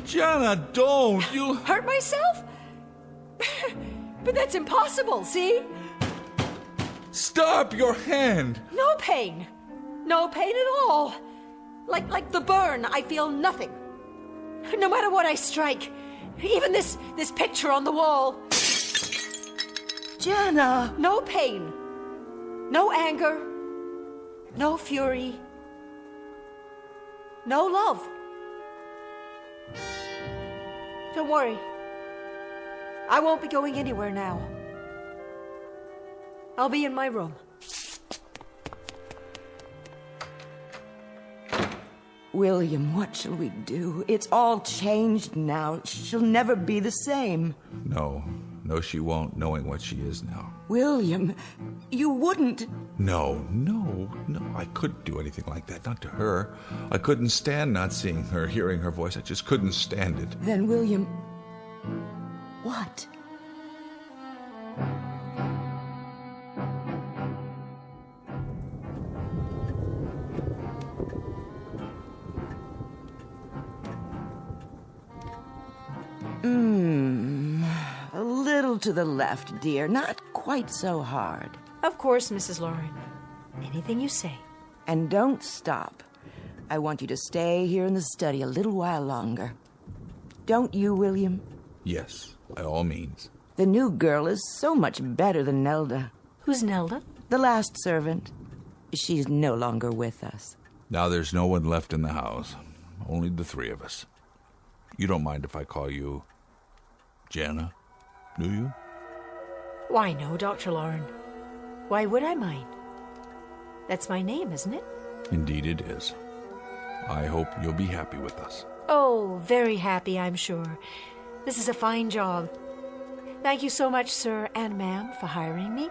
Jana, don't. You'll hurt myself? But that's impossible, see? Stop your hand. No pain. No pain at all. Like the burn, I feel nothing. No matter what I strike. Even this picture on the wall. Jana! No pain. No anger. No fury. No love. Don't worry. I won't be going anywhere now. I'll be in my room. William, what shall we do? It's all changed now. She'll never be the same. No, she won't, knowing what she is now. William, you wouldn't. No, I couldn't do anything like that, not to her. I couldn't stand not seeing her, hearing her voice. I just couldn't stand it. Then, William, what? A little to the left, dear. Not quite so hard. Of course, Mrs. Lauren. Anything you say. And don't stop. I want you to stay here in the study a little while longer. Don't you, William? Yes, by all means. The new girl is so much better than Nelda. Who's Nelda? The last servant. She's no longer with us. Now there's no one left in the house. Only the three of us. You don't mind if I call you Jana, do you? Why, no, Dr. Lauren. Why would I mind? That's my name, isn't it? Indeed it is. I hope you'll be happy with us. Oh, very happy, I'm sure. This is a fine job. Thank you so much, sir and ma'am, for hiring me.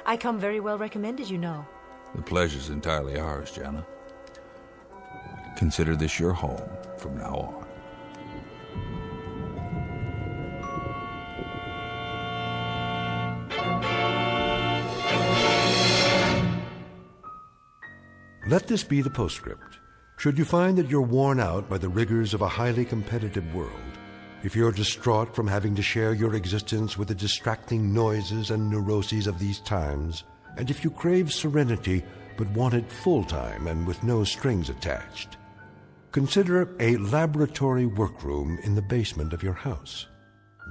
I come very well recommended, you know. The pleasure's entirely ours, Jana. Consider this your home from now on. Let this be the postscript. Should you find that you're worn out by the rigors of a highly competitive world, if you're distraught from having to share your existence with the distracting noises and neuroses of these times, and if you crave serenity but want it full-time and with no strings attached, consider a laboratory workroom in the basement of your house.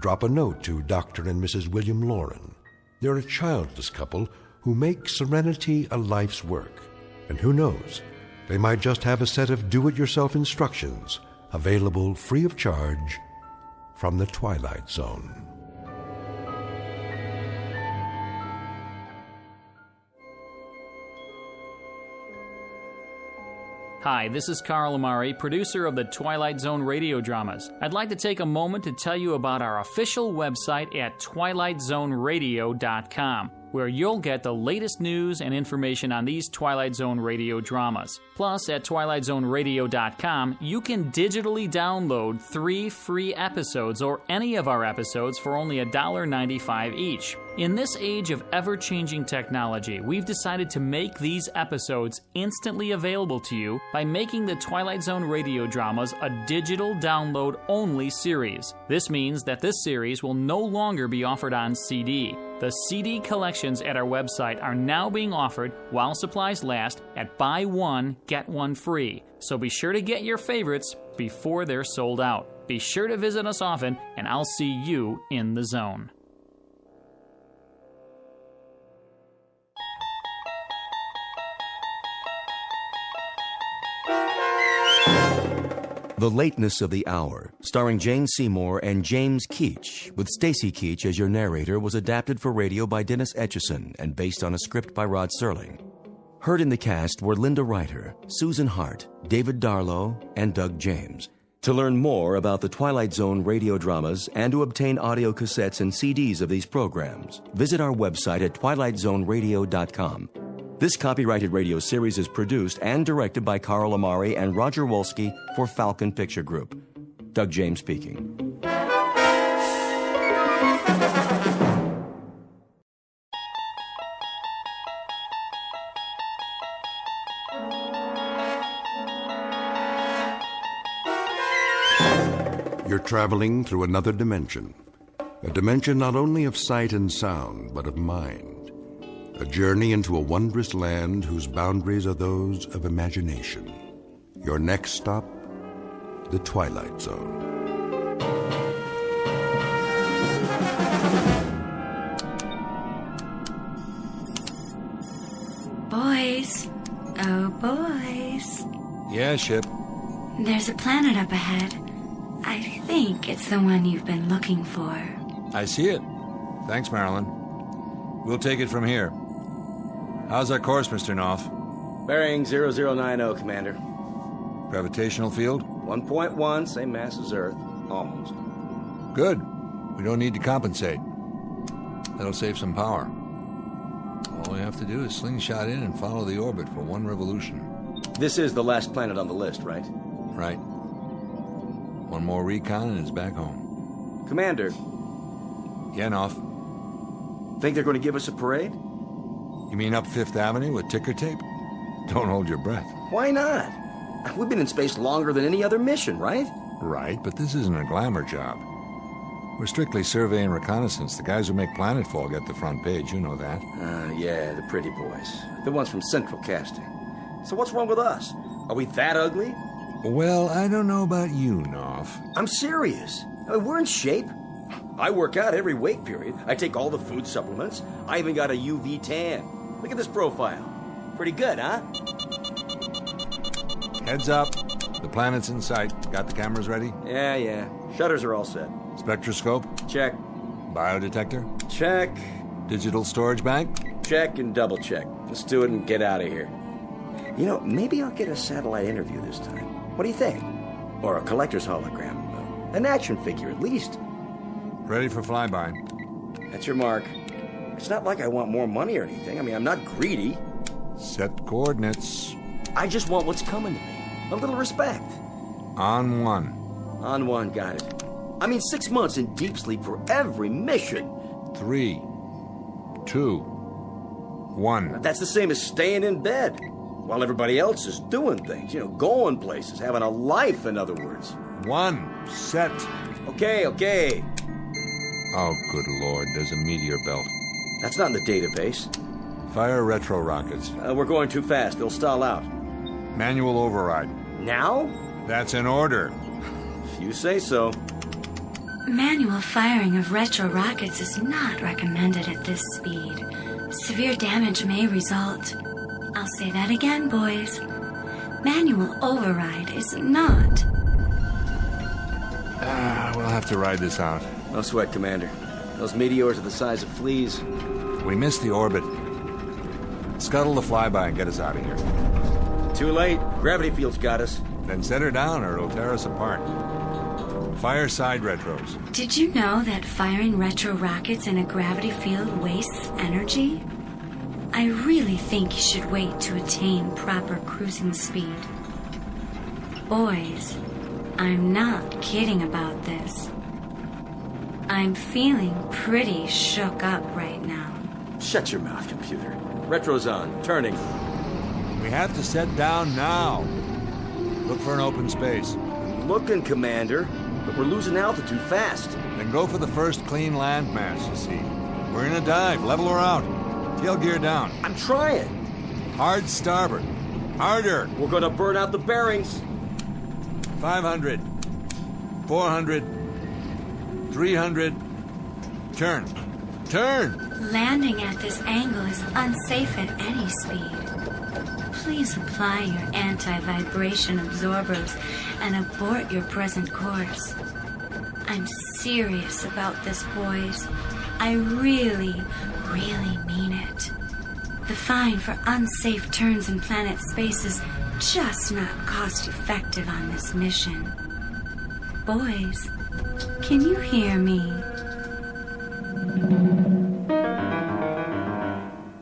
Drop a note to Dr. and Mrs. William Lauren. They're a childless couple who make serenity a life's work. And who knows, they might just have a set of do-it-yourself instructions available free of charge from the Twilight Zone. Hi, this is Carl Amari, producer of the Twilight Zone radio dramas. I'd like to take a moment to tell you about our official website at twilightzoneradio.com, where you'll get the latest news and information on these Twilight Zone radio dramas. Plus, at twilightzoneradio.com, you can digitally download 3 free episodes or any of our episodes for only $1.95 each. In this age of ever-changing technology, we've decided to make these episodes instantly available to you by making the Twilight Zone radio dramas a digital download-only series. This means that this series will no longer be offered on CD. The CD collections at our website are now being offered while supplies last at buy one, get one free. So be sure to get your favorites before they're sold out. Be sure to visit us often, and I'll see you in the zone. The Lateness of the Hour, starring Jane Seymour and James Keach, with Stacy Keach as your narrator, was adapted for radio by Dennis Etchison and based on a script by Rod Serling. Heard in the cast were Linda Ryder, Susan Hart, David Darlow, and Doug James. To learn more about the Twilight Zone radio dramas and to obtain audio cassettes and CDs of these programs, visit our website at twilightzoneradio.com. This copyrighted radio series is produced and directed by Carl Amari and Roger Wolski for Falcon Picture Group. Doug James speaking. You're traveling through another dimension. A dimension not only of sight and sound, but of mind. A journey into a wondrous land whose boundaries are those of imagination. Your next stop, the Twilight Zone. Boys. Oh, boys. Yeah, Ship. There's a planet up ahead. I think it's the one you've been looking for. I see it. Thanks, Marilyn. We'll take it from here. How's our course, Mr. Knopf? Bearing 0090, Commander. Gravitational field? 1.1, same mass as Earth. Almost. Good. We don't need to compensate. That'll save some power. All we have to do is slingshot in and follow the orbit for 1 revolution. This is the last planet on the list, right? Right. 1 more recon and it's back home. Commander. Yeah, Knopf. Think they're going to give us a parade? You mean up 5th Avenue with ticker tape? Don't hold your breath. Why not? We've been in space longer than any other mission, right? Right, but this isn't a glamour job. We're strictly survey and reconnaissance. The guys who make Planetfall get the front page, you know that. Yeah, the pretty boys. The ones from Central Casting. So what's wrong with us? Are we that ugly? Well, I don't know about you, Knopf. I'm serious. I mean, we're in shape. I work out every wake period. I take all the food supplements. I even got a UV tan. Look at this profile. Pretty good, huh? Heads up. The planet's in sight. Got the cameras ready? Yeah. Shutters are all set. Spectroscope? Check. Biodetector? Check. Digital storage bank? Check and double check. Let's do it and get out of here. You know, maybe I'll get a satellite interview this time. What do you think? Or a collector's hologram. An action figure, at least. Ready for flyby. That's your mark. It's not like I want more money or anything. I mean, I'm not greedy. Set coordinates. I just want what's coming to me. A little respect. On one. On one, got it. I mean, 6 months in deep sleep for every mission. 3, 2, 1. That's the same as staying in bed while everybody else is doing things. You know, going places, having a life, in other words. 1. Set. Okay. Oh, good Lord, there's a meteor belt. That's not in the database. Fire retro rockets. We're going too fast. They'll stall out. Manual override. Now? That's in order. If you say so. Manual firing of retro rockets is not recommended at this speed. Severe damage may result. I'll say that again, boys. Manual override is not. We'll have to ride this out. No sweat, Commander. Those meteors are the size of fleas. We missed the orbit. Scuttle the flyby and get us out of here. Too late. Gravity field's got us. Then set her down or it'll tear us apart. Fire side retros. Did you know that firing retro rockets in a gravity field wastes energy? I really think you should wait to attain proper cruising speed. Boys, I'm not kidding about this. I'm feeling pretty shook up right now. Shut your mouth, computer. Retro's on. Turning. We have to set down now. Look for an open space. Looking, Commander. But we're losing altitude fast. Then go for the first clean landmass, you see. We're in a dive. Level her out. Tail gear down. I'm trying. Hard starboard. Harder. We're gonna burn out the bearings. 500. 400. 300. Turn. Turn! Landing at this angle is unsafe at any speed. Please apply your anti-vibration absorbers and abort your present course. I'm serious about this, boys. I really mean it. The fine for unsafe turns in planet space is just not cost-effective on this mission. Boys, can you hear me?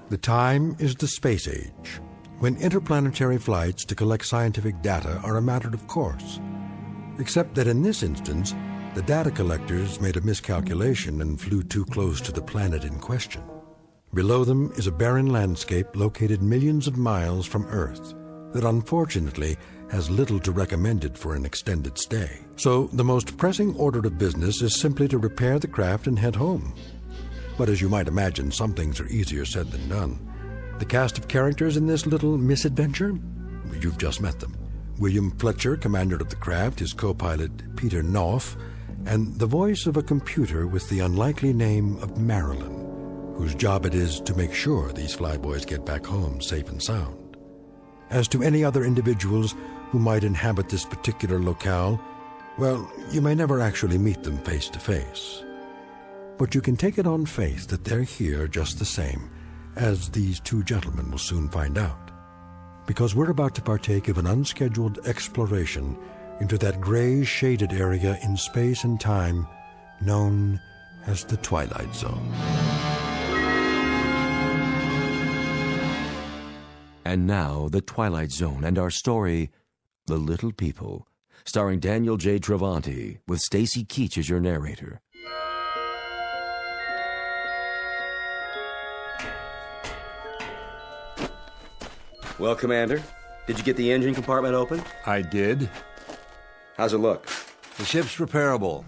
The time is the space age, when interplanetary flights to collect scientific data are a matter of course. Except that in this instance, the data collectors made a miscalculation and flew too close to the planet in question. Below them is a barren landscape located millions of miles from Earth that unfortunately has little to recommend it for an extended stay. So the most pressing order of business is simply to repair the craft and head home. But as you might imagine, some things are easier said than done. The cast of characters in this little misadventure? You've just met them. William Fletcher, commander of the craft, his co-pilot Peter Knopf, and the voice of a computer with the unlikely name of Marilyn, whose job it is to make sure these flyboys get back home safe and sound. As to any other individuals who might inhabit this particular locale, well, you may never actually meet them face to face. But you can take it on faith that they're here just the same, as these two gentlemen will soon find out. Because we're about to partake of an unscheduled exploration into that gray shaded area in space and time known as the Twilight Zone. And now, The Twilight Zone and our story, The Little People, starring Daniel J. Travanti, with Stacy Keach as your narrator. Well, Commander, did you get the engine compartment open? I did. How's it look? The ship's repairable,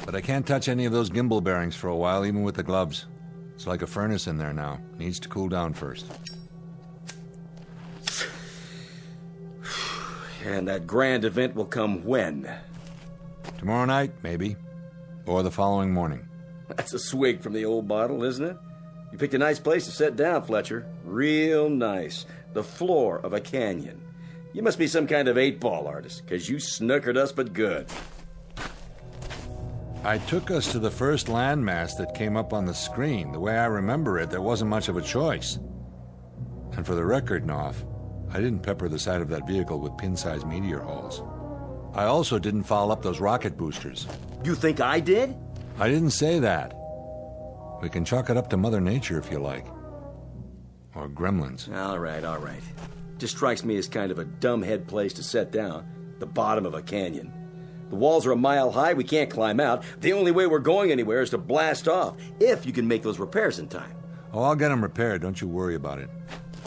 but I can't touch any of those gimbal bearings for a while, even with the gloves. It's like a furnace in there now. Needs to cool down first. And that grand event will come when? Tomorrow night, maybe. Or the following morning. That's a swig from the old bottle, isn't it? You picked a nice place to sit down, Fletcher. Real nice. The floor of a canyon. You must be some kind of 8-ball artist, because you snookered us but good. I took us to the first landmass that came up on the screen. The way I remember it, there wasn't much of a choice. And for the record, Knopf, I didn't pepper the side of that vehicle with pin-sized meteor holes. I also didn't foul up those rocket boosters. You think I did? I didn't say that. We can chalk it up to Mother Nature if you like. Or gremlins. All right. Just strikes me as kind of a dumbhead place to set down. The bottom of a canyon. The walls are a mile high, we can't climb out. The only way we're going anywhere is to blast off, if you can make those repairs in time. Oh, I'll get them repaired, don't you worry about it.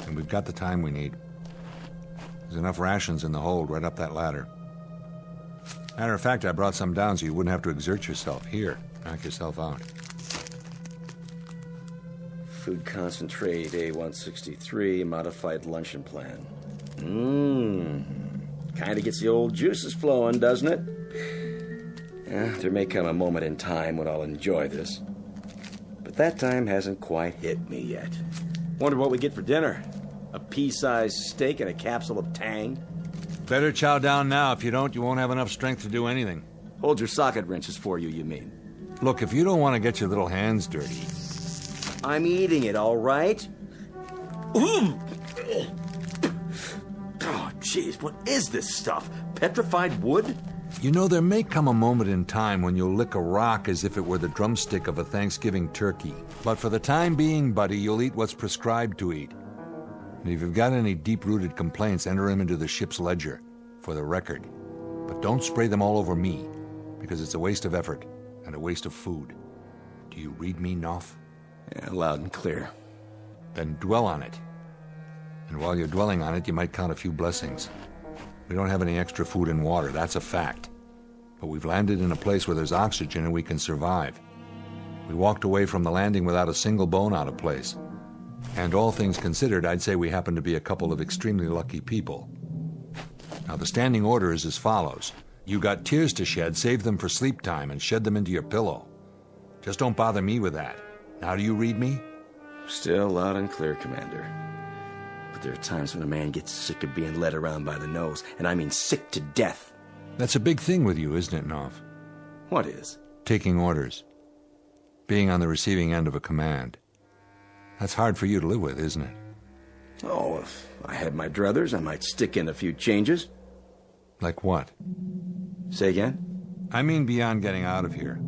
And we've got the time we need. There's enough rations in the hold right up that ladder. Matter of fact, I brought some down so you wouldn't have to exert yourself. Here, knock yourself out. Food concentrate, A163, modified luncheon plan. Kind of gets the old juices flowing, doesn't it? Yeah, there may come a moment in time when I'll enjoy this. But that time hasn't quite hit me yet. Wonder what we get for dinner. A pea-sized steak and a capsule of Tang? Better chow down now. If you don't, you won't have enough strength to do anything. Hold your socket wrenches for you mean? Look, if you don't want to get your little hands dirty... I'm eating it, all right? Oh, jeez, what is this stuff? Petrified wood? You know, there may come a moment in time when you'll lick a rock as if it were the drumstick of a Thanksgiving turkey. But for the time being, buddy, you'll eat what's prescribed to eat. And if you've got any deep-rooted complaints, enter them into the ship's ledger, for the record. But don't spray them all over me, because it's a waste of effort and a waste of food. Do you read me, Knopf? Yeah, loud and clear. Then dwell on it. And while you're dwelling on it, you might count a few blessings. We don't have any extra food and water, that's a fact. But we've landed in a place where there's oxygen and we can survive. We walked away from the landing without a single bone out of place. And all things considered, I'd say we happen to be a couple of extremely lucky people. Now, the standing order is as follows. You got tears to shed, save them for sleep time, and shed them into your pillow. Just don't bother me with that. Now do you read me? Still loud and clear, Commander. But there are times when a man gets sick of being led around by the nose, and I mean sick to death. That's a big thing with you, isn't it, Knopf? What is? Taking orders. Being on the receiving end of a command. That's hard for you to live with, isn't it? Oh, if I had my druthers, I might stick in a few changes. Like what? Say again? I mean beyond getting out of here.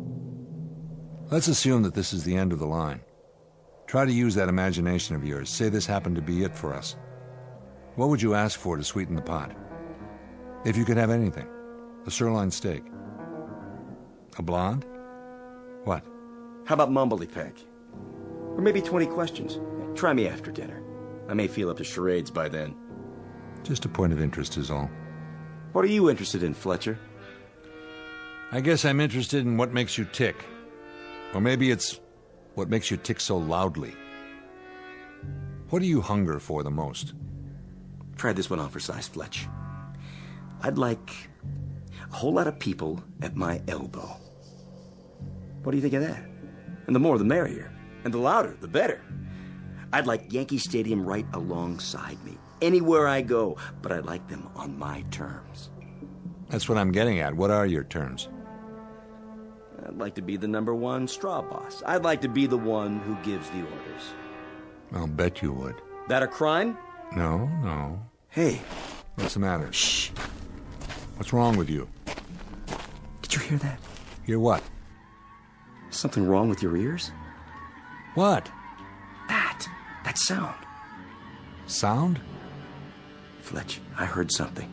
Let's assume that this is the end of the line. Try to use that imagination of yours. Say this happened to be it for us. What would you ask for to sweeten the pot? If you could have anything. A sirloin steak. A blonde? What? How about Mumbly Peg? Or maybe 20 questions. Try me after dinner. I may feel up to charades by then. Just a point of interest is all. What are you interested in, Fletcher? I guess I'm interested in what makes you tick. Or maybe it's what makes you tick so loudly. What do you hunger for the most? Try this one on for size, Fletch. I'd like a whole lot of people at my elbow. What do you think of that? And the more the merrier. And the louder, the better. I'd like Yankee Stadium right alongside me. Anywhere I go, but I'd like them on my terms. That's what I'm getting at. What are your terms? I'd like to be the #1 straw boss. I'd like to be the one who gives the orders. I'll bet you would. That a crime? No. Hey. What's the matter? Shh. What's wrong with you? Did you hear that? Hear what? Something wrong with your ears? What? That sound. Sound? Fletch, I heard something.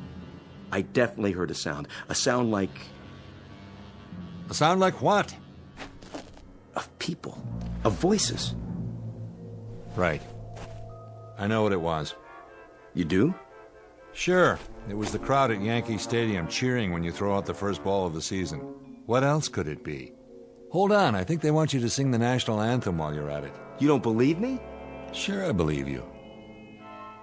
I definitely heard a sound. A sound like... A sound like what? Of people. Of voices. Right. I know what it was. You do? Sure. It was the crowd at Yankee Stadium cheering when you throw out the first ball of the season. What else could it be? Hold on, I think they want you to sing the national anthem while you're at it. You don't believe me? Sure, I believe you.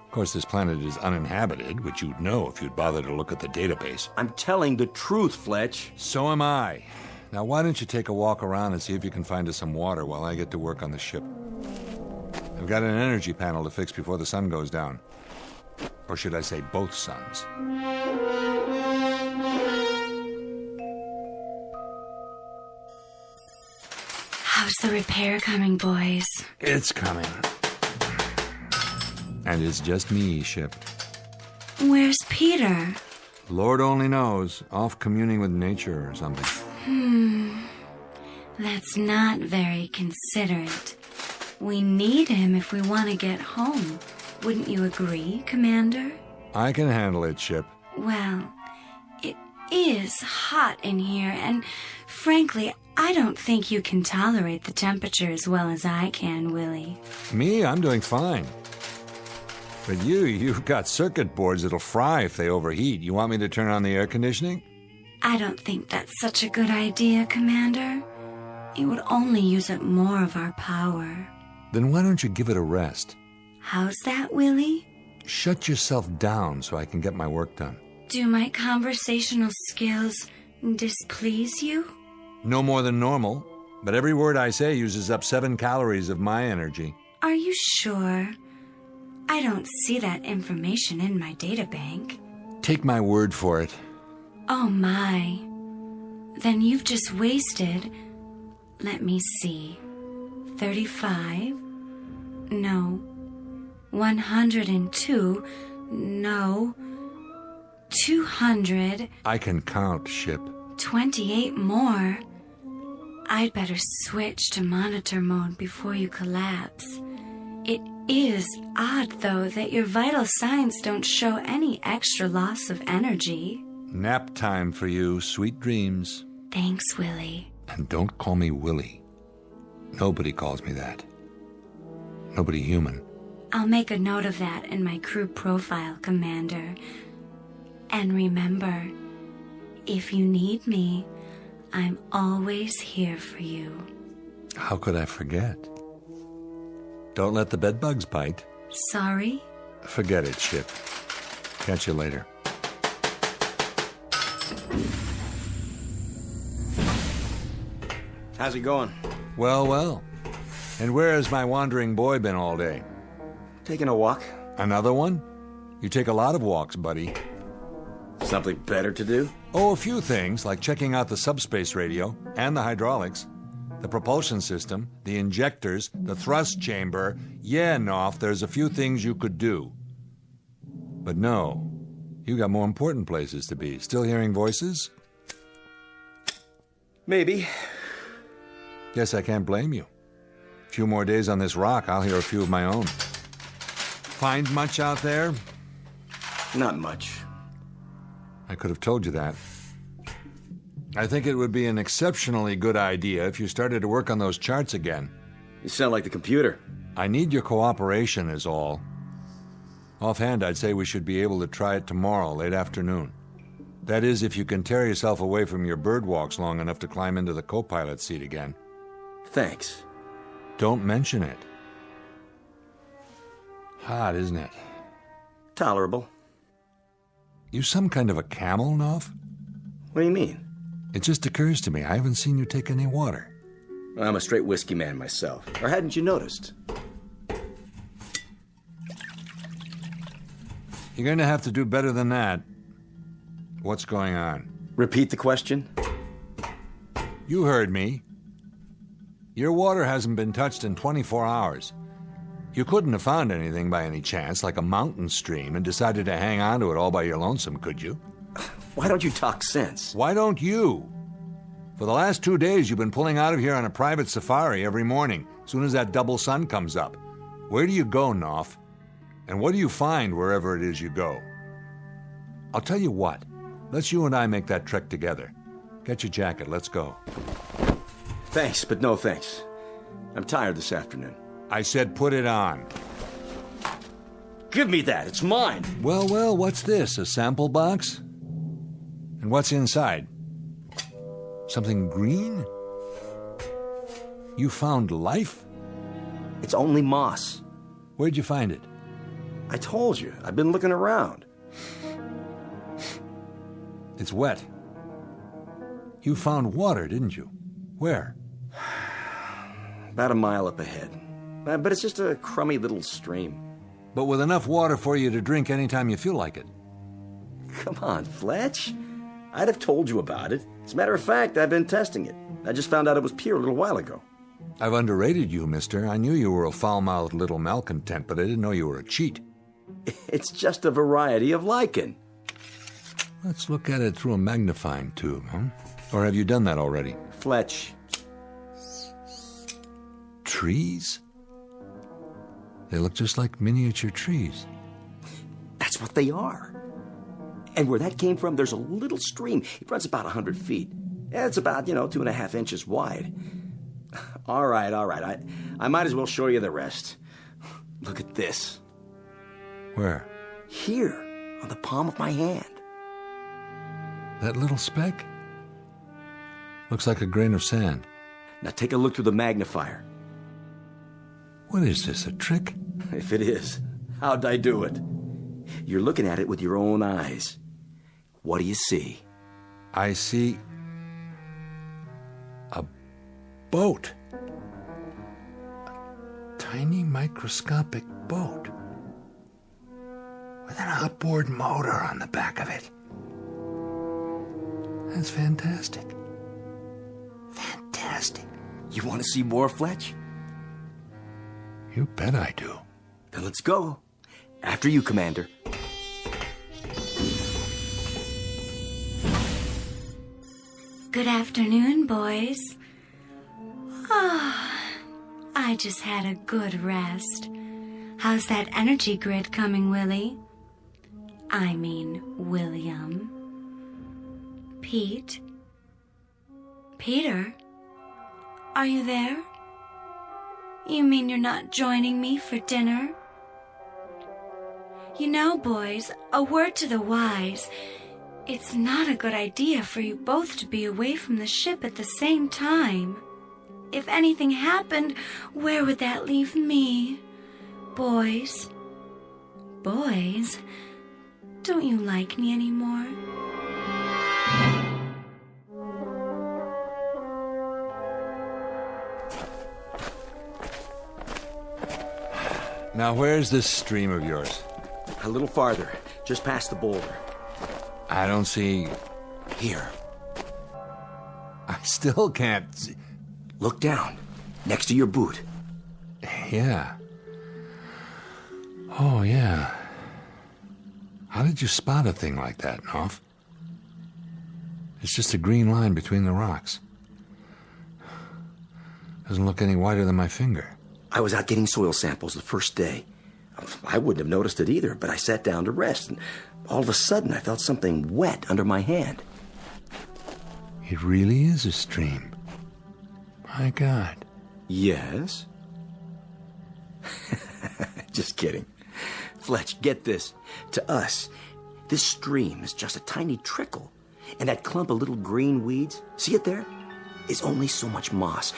Of course, this planet is uninhabited, which you'd know if you'd bother to look at the database. I'm telling the truth, Fletch. So am I. Now, why don't you take a walk around and see if you can find us some water while I get to work on the ship? I've got an energy panel to fix before the sun goes down. Or should I say both suns? How's the repair coming, boys? It's coming. And it's just me, Ship. Where's Peter? Lord only knows. Off communing with nature or something. That's not very considerate. We need him if we want to get home. Wouldn't you agree, Commander? I can handle it, Ship. Well, it is hot in here, and frankly, I don't think you can tolerate the temperature as well as I can, Willie. Me? I'm doing fine. But you've got circuit boards that'll fry if they overheat. You want me to turn on the air conditioning? I don't think that's such a good idea, Commander. It would only use up more of our power. Then why don't you give it a rest? How's that, Willie? Shut yourself down so I can get my work done. Do my conversational skills displease you? No more than normal, but every word I say uses up 7 calories of my energy. Are you sure? I don't see that information in my databank. Take my word for it. Oh my. Then you've just wasted, let me see, 35? No. 102? No. 200? I can count, Ship. 28 more. I'd better switch to monitor mode before you collapse. It is odd, though, that your vital signs don't show any extra loss of energy. Nap time for you. Sweet dreams. Thanks, Willie. And don't call me Willie. Nobody calls me that. Nobody human. I'll make a note of that in my crew profile, Commander. And remember, if you need me, I'm always here for you. How could I forget? Don't let the bedbugs bite. Sorry? Forget it, Ship. Catch you later. How's it going? Well. And where has my wandering boy been all day? Taking a walk. Another one? You take a lot of walks, buddy. Something better to do? Oh, a few things, like checking out the subspace radio and the hydraulics, the propulsion system, the injectors, the thrust chamber. Yeah, Knopf, there's a few things you could do. But no, you got more important places to be. Still hearing voices? Maybe. Guess I can't blame you. A few more days on this rock, I'll hear a few of my own. Find much out there? Not much. I could have told you that. I think it would be an exceptionally good idea if you started to work on those charts again. You sound like the computer. I need your cooperation is all. Offhand, I'd say we should be able to try it tomorrow, late afternoon. That is, if you can tear yourself away from your bird walks long enough to climb into the co-pilot seat again. Thanks. Don't mention it. Hot, isn't it? Tolerable. You some kind of a camel, Knopf? What do you mean? It just occurs to me, I haven't seen you take any water. I'm a straight whiskey man myself. Or hadn't you noticed? You're going to have to do better than that. What's going on? Repeat the question? You heard me. Your water hasn't been touched in 24 hours. You couldn't have found anything by any chance, like a mountain stream, and decided to hang on to it all by your lonesome, could you? Why don't you talk sense? Why don't you? For the last 2 days, you've been pulling out of here on a private safari every morning, as soon as that double sun comes up. Where do you go, Knopf? And what do you find wherever it is you go? I'll tell you what. Let's you and I make that trek together. Get your jacket, let's go. Thanks, but no thanks. I'm tired this afternoon. I said put it on. Give me that. It's mine. Well, what's this? A sample box? And what's inside? Something green? You found life? It's only moss. Where'd you find it? I told you. I've been looking around. It's wet. You found water, didn't you? Where? About a mile up ahead. But it's just a crummy little stream. But with enough water for you to drink anytime you feel like it. Come on, Fletch. I'd have told you about it. As a matter of fact, I've been testing it. I just found out it was pure a little while ago. I've underrated you, mister. I knew you were a foul-mouthed little malcontent, but I didn't know you were a cheat. It's just a variety of lichen. Let's look at it through a magnifying tube, huh? Or have you done that already? Fletch. Trees? They look just like miniature trees. That's what they are. And where that came from, there's a little stream. It runs about 100 feet. It's about, 2.5 inches wide. All right. I might as well show you the rest. Look at this. Where? Here, on the palm of my hand. That little speck? Looks like a grain of sand. Now take a look through the magnifier. What is this, a trick? If it is, how'd I do it? You're looking at it with your own eyes. What do you see? I see a boat. A tiny microscopic boat. With an outboard motor on the back of it. That's fantastic. Fantastic. You want to see more, Fletch? You bet I do. Then let's go. After you, Commander. Good afternoon, boys. I just had a good rest. How's that energy grid coming, Willie? I mean, William. Pete? Peter? Are you there? You mean you're not joining me for dinner? You know, boys, a word to the wise. It's not a good idea for you both to be away from the ship at the same time. If anything happened, where would that leave me? Boys? Boys? Don't you like me anymore? Now, where's this stream of yours? A little farther, just past the boulder. I don't see... Here. I still can't see... Look down, next to your boot. Yeah. Oh, yeah. How did you spot a thing like that, Knopf? It's just a green line between the rocks. Doesn't look any wider than my finger. I was out getting soil samples the first day. I wouldn't have noticed it either, but I sat down to rest, and all of a sudden I felt something wet under my hand. It really is a stream. My God. Yes? Just kidding. Fletch, get this. To us, this stream is just a tiny trickle. And that clump of little green weeds, see it there? Is only so much moss.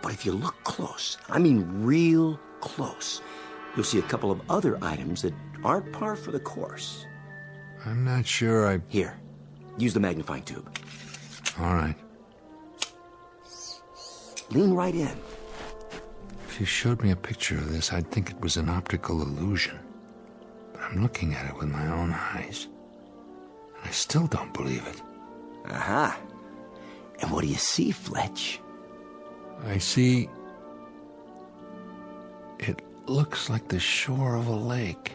But if you look close, I mean real close, you'll see a couple of other items that aren't par for the course. I'm not sure I... Here, use the magnifying tube. All right. Lean right in. If you showed me a picture of this, I'd think it was an optical illusion. But I'm looking at it with my own eyes. And I still don't believe it. Aha. And what do you see, Fletch? I see... It looks like the shore of a lake.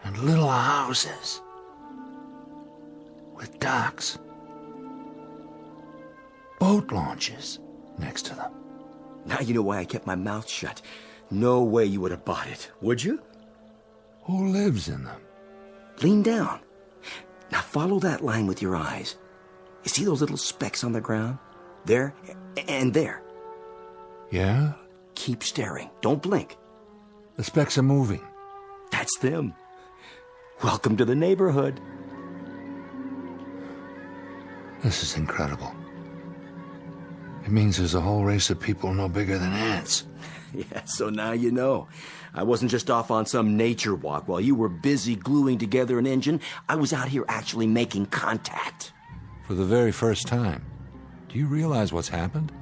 And little houses. With docks. Boat launches next to them. Now you know why I kept my mouth shut. No way you would have bought it, would you? Who lives in them? Lean down. Now follow that line with your eyes. You see those little specks on the ground? There and there. Yeah? Keep staring. Don't blink. The specks are moving. That's them. Welcome to the neighborhood. This is incredible. It means there's a whole race of people no bigger than ants. Yeah, so now you know. I wasn't just off on some nature walk while you were busy gluing together an engine. I was out here actually making contact. For the very first time. Do you realize what's happened?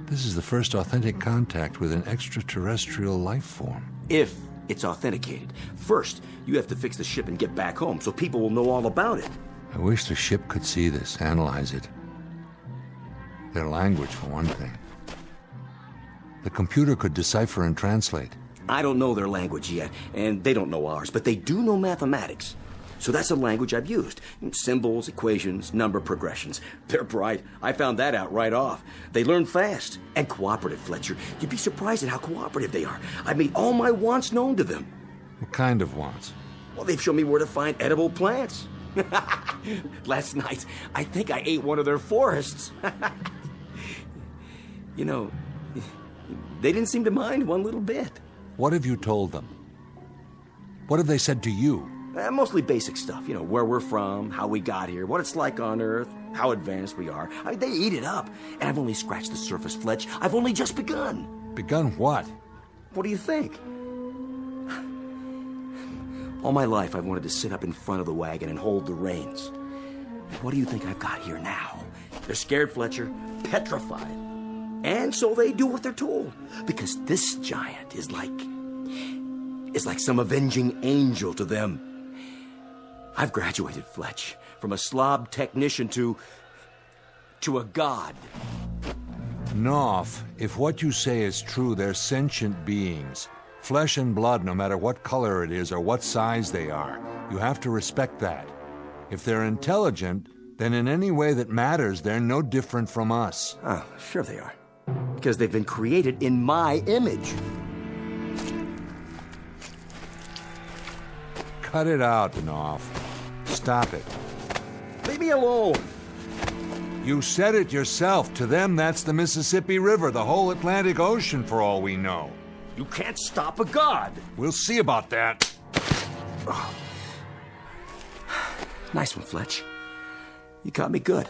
This is the first authentic contact with an extraterrestrial life form. If it's authenticated. First, you have to fix the ship and get back home so people will know all about it. I wish the ship could see this, analyze it. Their language, for one thing. The computer could decipher and translate. I don't know their language yet, and they don't know ours, but they do know mathematics. So that's a language I've used. Symbols, equations, number progressions. They're bright. I found that out right off. They learn fast. And cooperative, Fletcher. You'd be surprised at how cooperative they are. I've made all my wants known to them. What kind of wants? Well, they've shown me where to find edible plants. Last night, I think I ate one of their forests. You know, they didn't seem to mind one little bit. What have you told them? What have they said to you? Mostly basic stuff, you know, where we're from, how we got here, what it's like on Earth, how advanced we are. I mean, they eat it up. And I've only scratched the surface, Fletch. I've only just begun. Begun what? What do you think? All my life, I've wanted to sit up in front of the wagon and hold the reins. What do you think I've got here now? They're scared, Fletcher, petrified. And so they do what they're told. Because this giant is like some avenging angel to them. I've graduated, Fletch, from a slob technician to a god. Knopf, if what you say is true, they're sentient beings. Flesh and blood, no matter what color it is or what size they are. You have to respect that. If they're intelligent, then in any way that matters, they're no different from us. Oh, sure they are. Because they've been created in my image. Cut it out, Knopf. Stop it. Leave me alone. You said it yourself. To them, that's the Mississippi River, the whole Atlantic Ocean, for all we know. You can't stop a god. We'll see about that. Oh. Nice one, Fletch. You caught me good.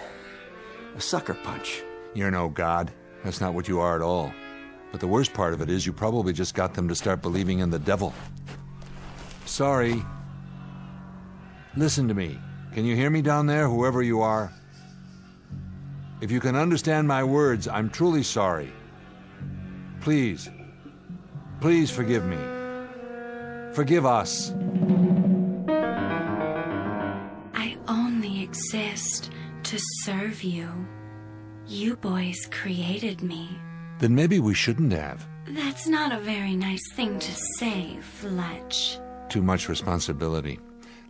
A sucker punch. You're no god. That's not what you are at all. But the worst part of it is you probably just got them to start believing in the devil. Sorry. Listen to me. Can you hear me down there, whoever you are? If you can understand my words, I'm truly sorry. Please. Please forgive me. Forgive us. I only exist to serve you. You boys created me. Then maybe we shouldn't have. That's not a very nice thing to say, Fletch. Too much responsibility.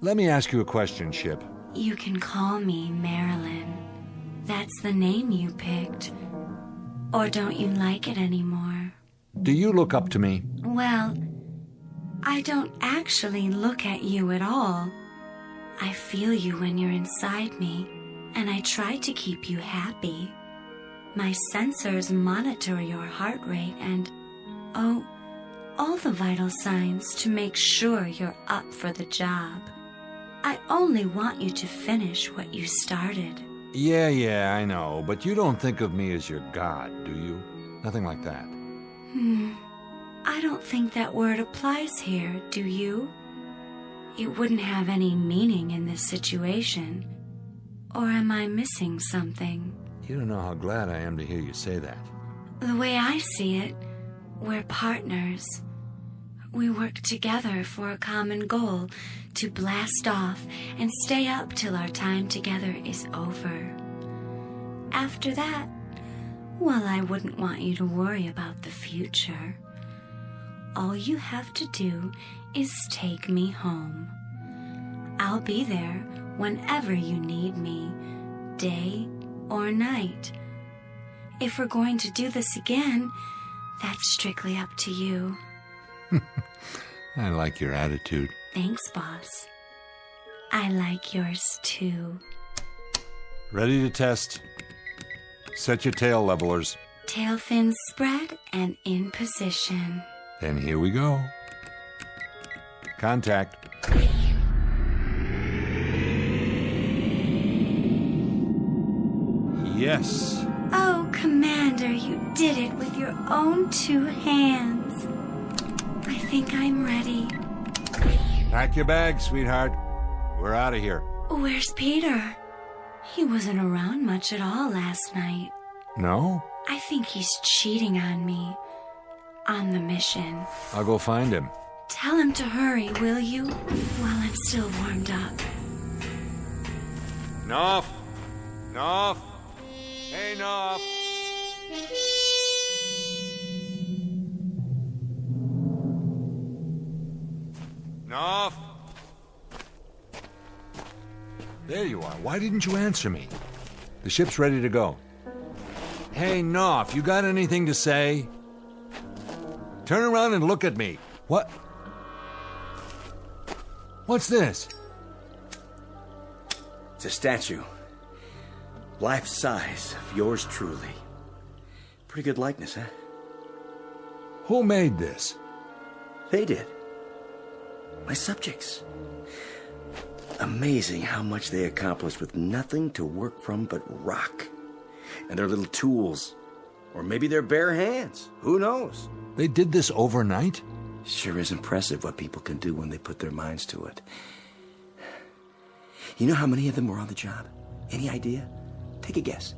Let me ask you a question, Ship. You can call me Marilyn. That's the name you picked. Or don't you like it anymore? Do you look up to me? Well, I don't actually look at you at all. I feel you when you're inside me, and I try to keep you happy. My sensors monitor your heart rate and, all the vital signs to make sure you're up for the job. I only want you to finish what you started. Yeah, I know, but you don't think of me as your god, do you? Nothing like that. I don't think that word applies here, do you? It wouldn't have any meaning in this situation. Or am I missing something? You don't know how glad I am to hear you say that. The way I see it, we're partners. We work together for a common goal, to blast off and stay up till our time together is over. After that, well, I wouldn't want you to worry about the future. All you have to do is take me home. I'll be there whenever you need me, day or night. If we're going to do this again, that's strictly up to you. I like your attitude. Thanks, boss. I like yours too. Ready to test. Set your tail levelers. Tail fins spread and in position. Then here we go. Contact. Yes. Oh, Commander, you did it with your own 2 hands. I think I'm ready. Pack your bags, sweetheart. We're out of here. Where's Peter? He wasn't around much at all last night. No? I think he's cheating on me. On the mission. I'll go find him. Tell him to hurry, will you? While I'm still warmed up. Knopf! Knopf! Hey, Knopf! Knopf! There you are. Why didn't you answer me? The ship's ready to go. Hey, Knopf, you got anything to say? Turn around and look at me. What? What's this? It's a statue. Life size of yours truly. Pretty good likeness, huh? Who made this? They did. My subjects. Amazing how much they accomplished with nothing to work from but rock. And their little tools. Or maybe their bare hands. Who knows? They did this overnight? Sure is impressive what people can do when they put their minds to it. You know how many of them were on the job? Any idea? Take a guess.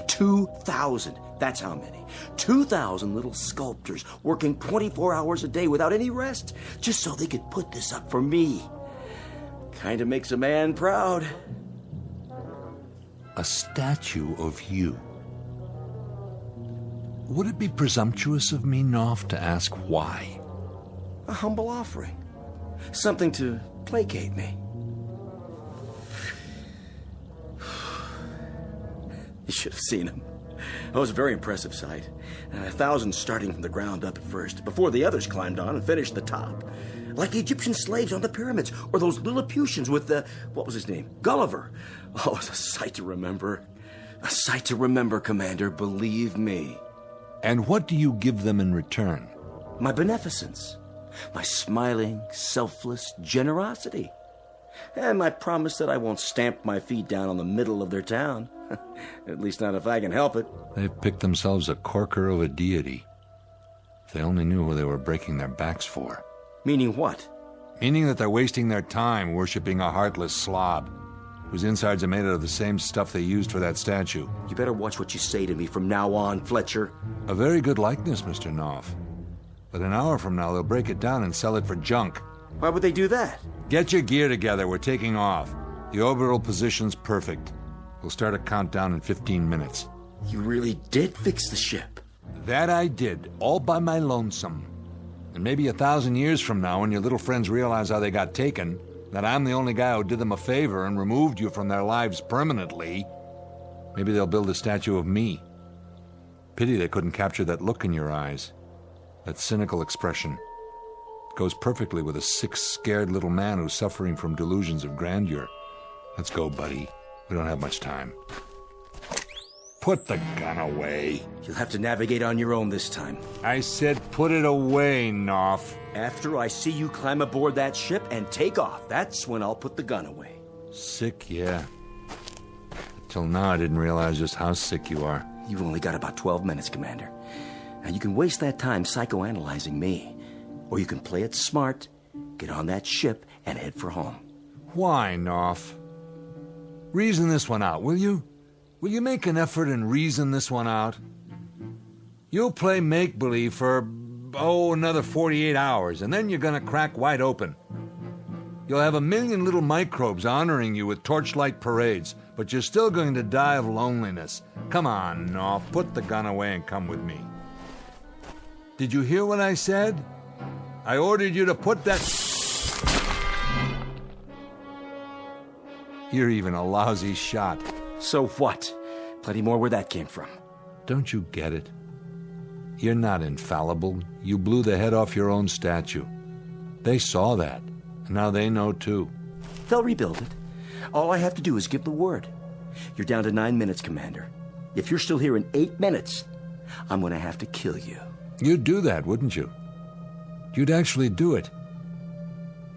2,000. That's how many. 2,000 little sculptors working 24 hours a day without any rest, just so they could put this up for me. Kind of makes a man proud. A statue of you. Would it be presumptuous of me, Knopf, to ask why? A humble offering. Something to placate me. You should have seen him. It was a very impressive sight. 1,000 starting from the ground up at first, before the others climbed on and finished the top. Like the Egyptian slaves on the pyramids, or those Lilliputians with the, what was his name? Gulliver. Oh, it's a sight to remember. A sight to remember, Commander, believe me. And what do you give them in return? My beneficence. My smiling, selfless generosity. And my promise that I won't stamp my feet down on the middle of their town. At least not if I can help it. They've picked themselves a corker of a deity. If they only knew who they were breaking their backs for. Meaning what? Meaning that they're wasting their time worshipping a heartless slob, whose insides are made out of the same stuff they used for that statue. You better watch what you say to me from now on, Fletcher. A very good likeness, Mr. Knopf. But an hour from now, they'll break it down and sell it for junk. Why would they do that? Get your gear together. We're taking off. The orbital position's perfect. We'll start a countdown in 15 minutes. You really did fix the ship? That I did, all by my lonesome. And maybe 1,000 years from now, when your little friends realize how they got taken, that I'm the only guy who did them a favor and removed you from their lives permanently, maybe they'll build a statue of me. Pity they couldn't capture that look in your eyes. That cynical expression. It goes perfectly with a sick, scared little man who's suffering from delusions of grandeur. Let's go, buddy. We don't have much time. Put the gun away. You'll have to navigate on your own this time. I said put it away, Knopf. After I see you climb aboard that ship and take off, that's when I'll put the gun away. Sick, yeah. Till now I didn't realize just how sick you are. You've only got about 12 minutes, Commander. Now you can waste that time psychoanalyzing me. Or you can play it smart, get on that ship, and head for home. Why, Knopf? Reason this one out, will you? Will you make an effort and reason this one out? You'll play make-believe for, another 48 hours, and then you're gonna crack wide open. You'll have 1,000,000 little microbes honoring you with torchlight parades, but you're still going to die of loneliness. Come on, Knopf, put the gun away and come with me. Did you hear what I said? I ordered you to put that... You're even a lousy shot. So what? Plenty more where that came from. Don't you get it? You're not infallible. You blew the head off your own statue. They saw that, and now they know too. They'll rebuild it. All I have to do is give the word. You're down to 9 minutes, Commander. If you're still here in 8 minutes, I'm going to have to kill you. You'd do that, wouldn't you? You'd actually do it.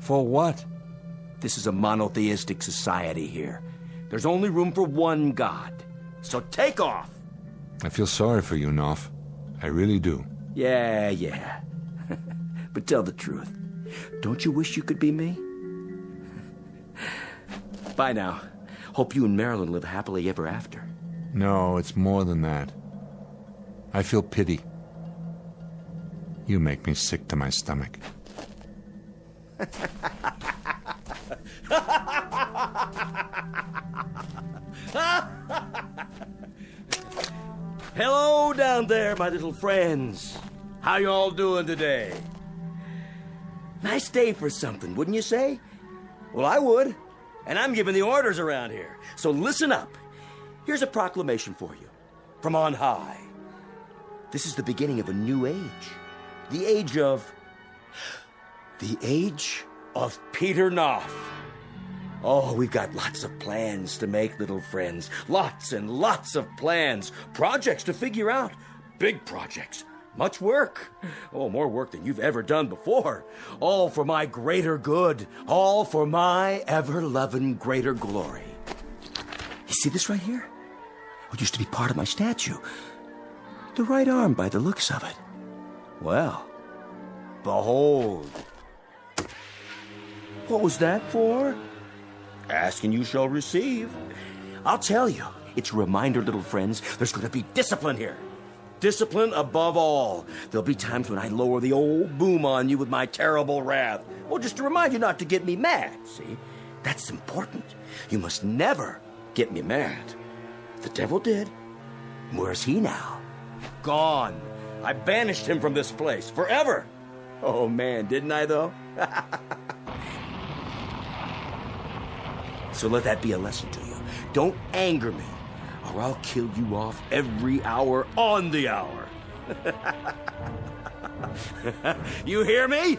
For what? This is a monotheistic society here. There's only room for one God. So take off! I feel sorry for you, Knopf. I really do. Yeah. But tell the truth. Don't you wish you could be me? Bye now. Hope you and Marilyn live happily ever after. No, it's more than that. I feel pity. You make me sick to my stomach. Hello down there, my little friends. How you all doing today? Nice day for something, wouldn't you say? Well, I would. And I'm giving the orders around here. So listen up. Here's a proclamation for you. From on high. This is the beginning of a new age. The age of Peter Knopf. Oh, we've got lots of plans to make, little friends. Lots and lots of plans. Projects to figure out. Big projects. Much work. Oh, more work than you've ever done before. All for my greater good. All for my ever-loving greater glory. You see this right here? It used to be part of my statue. The right arm by the looks of it. Well, behold. What was that for? Ask and you shall receive. I'll tell you, it's a reminder, little friends, there's going to be discipline here. Discipline above all. There'll be times when I lower the old boom on you with my terrible wrath. Well, just to remind you not to get me mad, see? That's important. You must never get me mad. The devil did. Where's he now? Gone. I banished him from this place forever. Oh, man, didn't I, though? So let that be a lesson to you. Don't anger me, or I'll kill you off every hour on the hour. You hear me?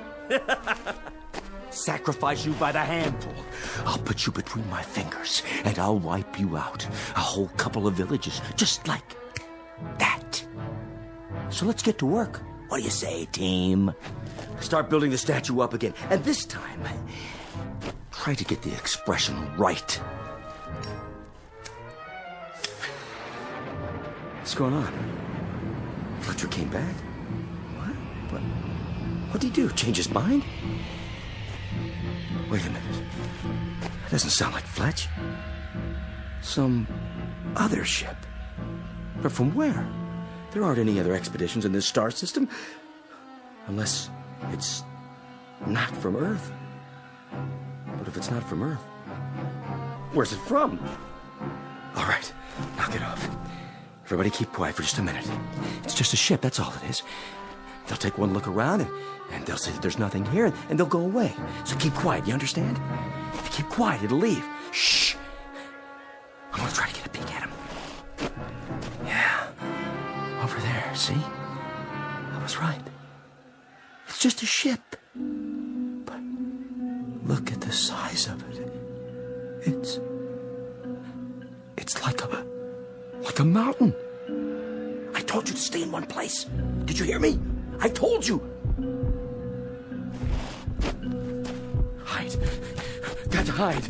Sacrifice you by the handful. I'll put you between my fingers, and I'll wipe you out. A whole couple of villages, just like that. So let's get to work. What do you say, team? Start building the statue up again, and this time, try to get the expression right. What's going on? Fletcher came back? What? What'd he do? Change his mind? Wait a minute. That doesn't sound like Fletch. Some other ship. But from where? There aren't any other expeditions in this star system. Unless it's not from Earth. But if it's not from Earth, where's it from? All right, knock it off. Everybody keep quiet for just a minute. It's just a ship, that's all it is. They'll take one look around and they'll say that there's nothing here and they'll go away. So keep quiet, you understand? If you keep quiet, it'll leave. Shh. I'm gonna try to get a peek at him. Yeah, over there, see? I was right. It's just a ship. But look at the size of it. It's like a mountain. I told you to stay in one place. Did you hear me? I told you. Hide. Got to hide.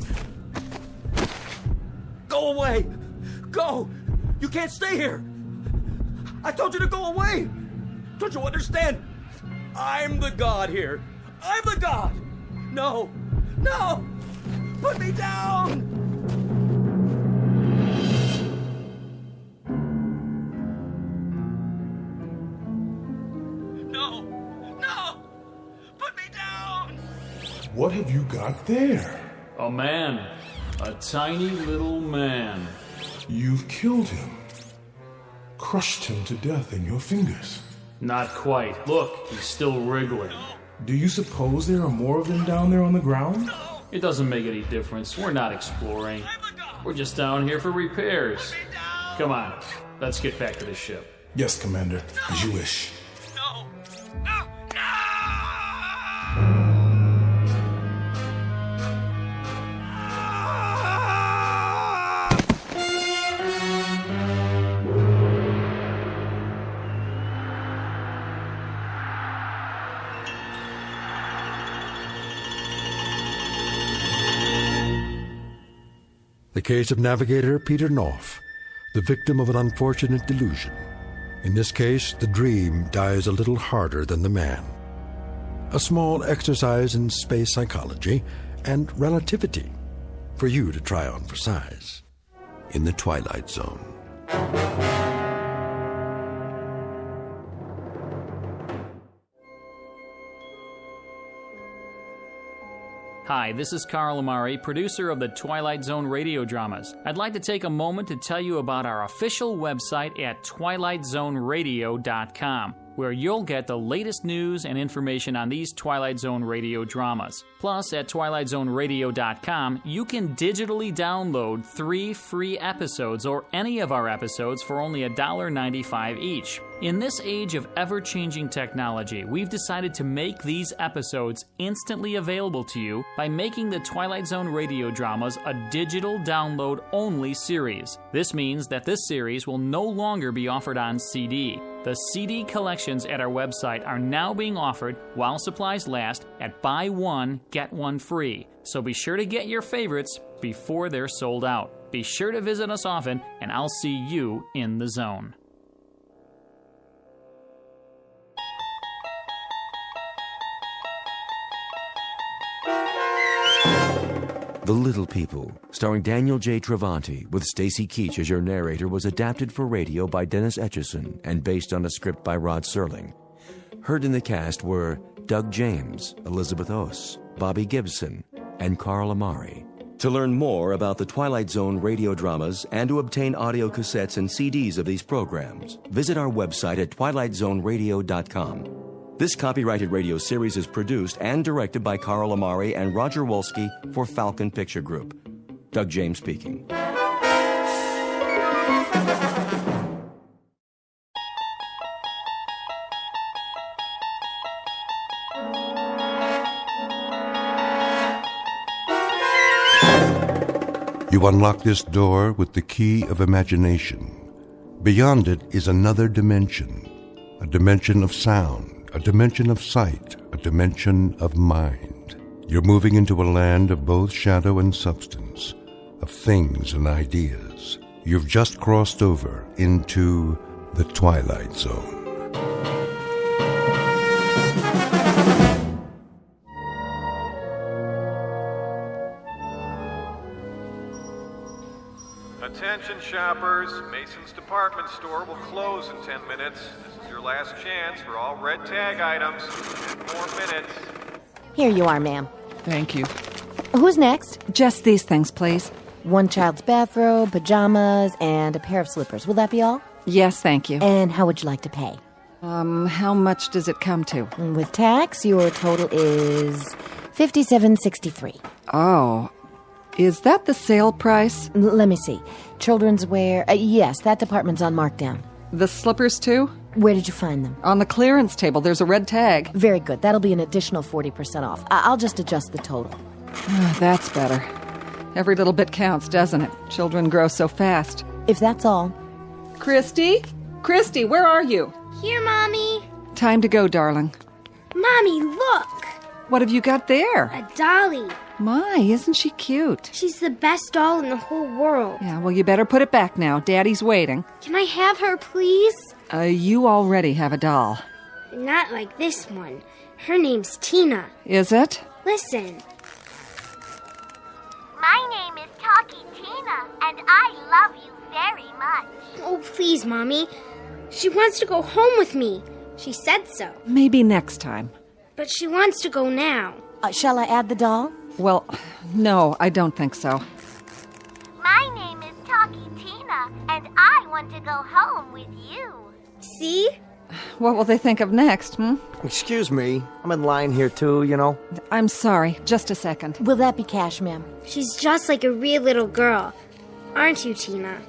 Go away. Go. You can't stay here. I told you to go away. Don't you understand? I'm the god here. I'm the god. No. No. Put me down. What have you got there? A man. A tiny little man. You've killed him. Crushed him to death in your fingers. Not quite. Look, he's still wriggling. Do you suppose there are more of them down there on the ground? It doesn't make any difference. We're not exploring. We're just down here for repairs. Come on, let's get back to the ship. Yes, Commander, as you wish. The case of navigator Peter Knopf, the victim of an unfortunate delusion. In this case, the dream dies a little harder than the man. A small exercise in space psychology and relativity for you to try on for size. In the Twilight Zone. Hi, this is Carl Amari, producer of the Twilight Zone radio dramas. I'd like to take a moment to tell you about our official website at twilightzoneradio.com, where you'll get the latest news and information on these Twilight Zone radio dramas. Plus, at twilightzoneradio.com, you can digitally download 3 free episodes or any of our episodes for only $1.95 each. In this age of ever-changing technology, we've decided to make these episodes instantly available to you by making the Twilight Zone radio dramas a digital download-only series. This means that this series will no longer be offered on CD. The CD collections at our website are now being offered while supplies last at buy one, get one free. So be sure to get your favorites before they're sold out. Be sure to visit us often, and I'll see you in the zone. The Little People, starring Daniel J. Travanti, with Stacy Keach as your narrator, was adapted for radio by Dennis Etchison and based on a script by Rod Serling. Heard in the cast were Doug James, Elizabeth Oss, Bobby Gibson, and Carl Amari. To learn more about the Twilight Zone radio dramas and to obtain audio cassettes and CDs of these programs, visit our website at twilightzoneradio.com. This copyrighted radio series is produced and directed by Carl Amari and Roger Wolski for Falcon Picture Group. Doug James speaking. You unlock this door with the key of imagination. Beyond it is another dimension, a dimension of sound, a dimension of sight, a dimension of mind. You're moving into a land of both shadow and substance, of things and ideas. You've just crossed over into the Twilight Zone. Attention shoppers, Mason's department store will close in 10 minutes. This is your last chance for all red tag items. 10 more minutes. Here you are, ma'am. Thank you. Who's next? Just these things, please. One child's bathrobe, pajamas, and a pair of slippers. Will that be all? Yes, thank you. And how would you like to pay? How much does it come to? With tax, your total is $57.63. Oh. Is that the sale price? Let me see. Children's wear. Yes, that department's on markdown. The slippers, too? Where did you find them? On the clearance table. There's a red tag. Very good. That'll be an additional 40% off. I'll just adjust the total. That's better. Every little bit counts, doesn't it? Children grow so fast. If that's all. Christy? Christy, where are you? Here, Mommy. Time to go, darling. Mommy, look! What have you got there? A dolly. My, isn't she cute? She's the best doll in the whole world. Yeah, well, you better put it back now. Daddy's waiting. Can I have her, please? You already have a doll. Not like this one. Her name's Tina. Is it? Listen. My name is Talkie Tina, and I love you very much. Oh, please, Mommy. She wants to go home with me. She said so. Maybe next time. But she wants to go now. Shall I add the doll? Well, no, I don't think so. My name is Talkie Tina, and I want to go home with you. See? What will they think of next, Excuse me. I'm in line here, too, you know. I'm sorry. Just a second. Will that be cash, ma'am? She's just like a real little girl. Aren't you, Tina?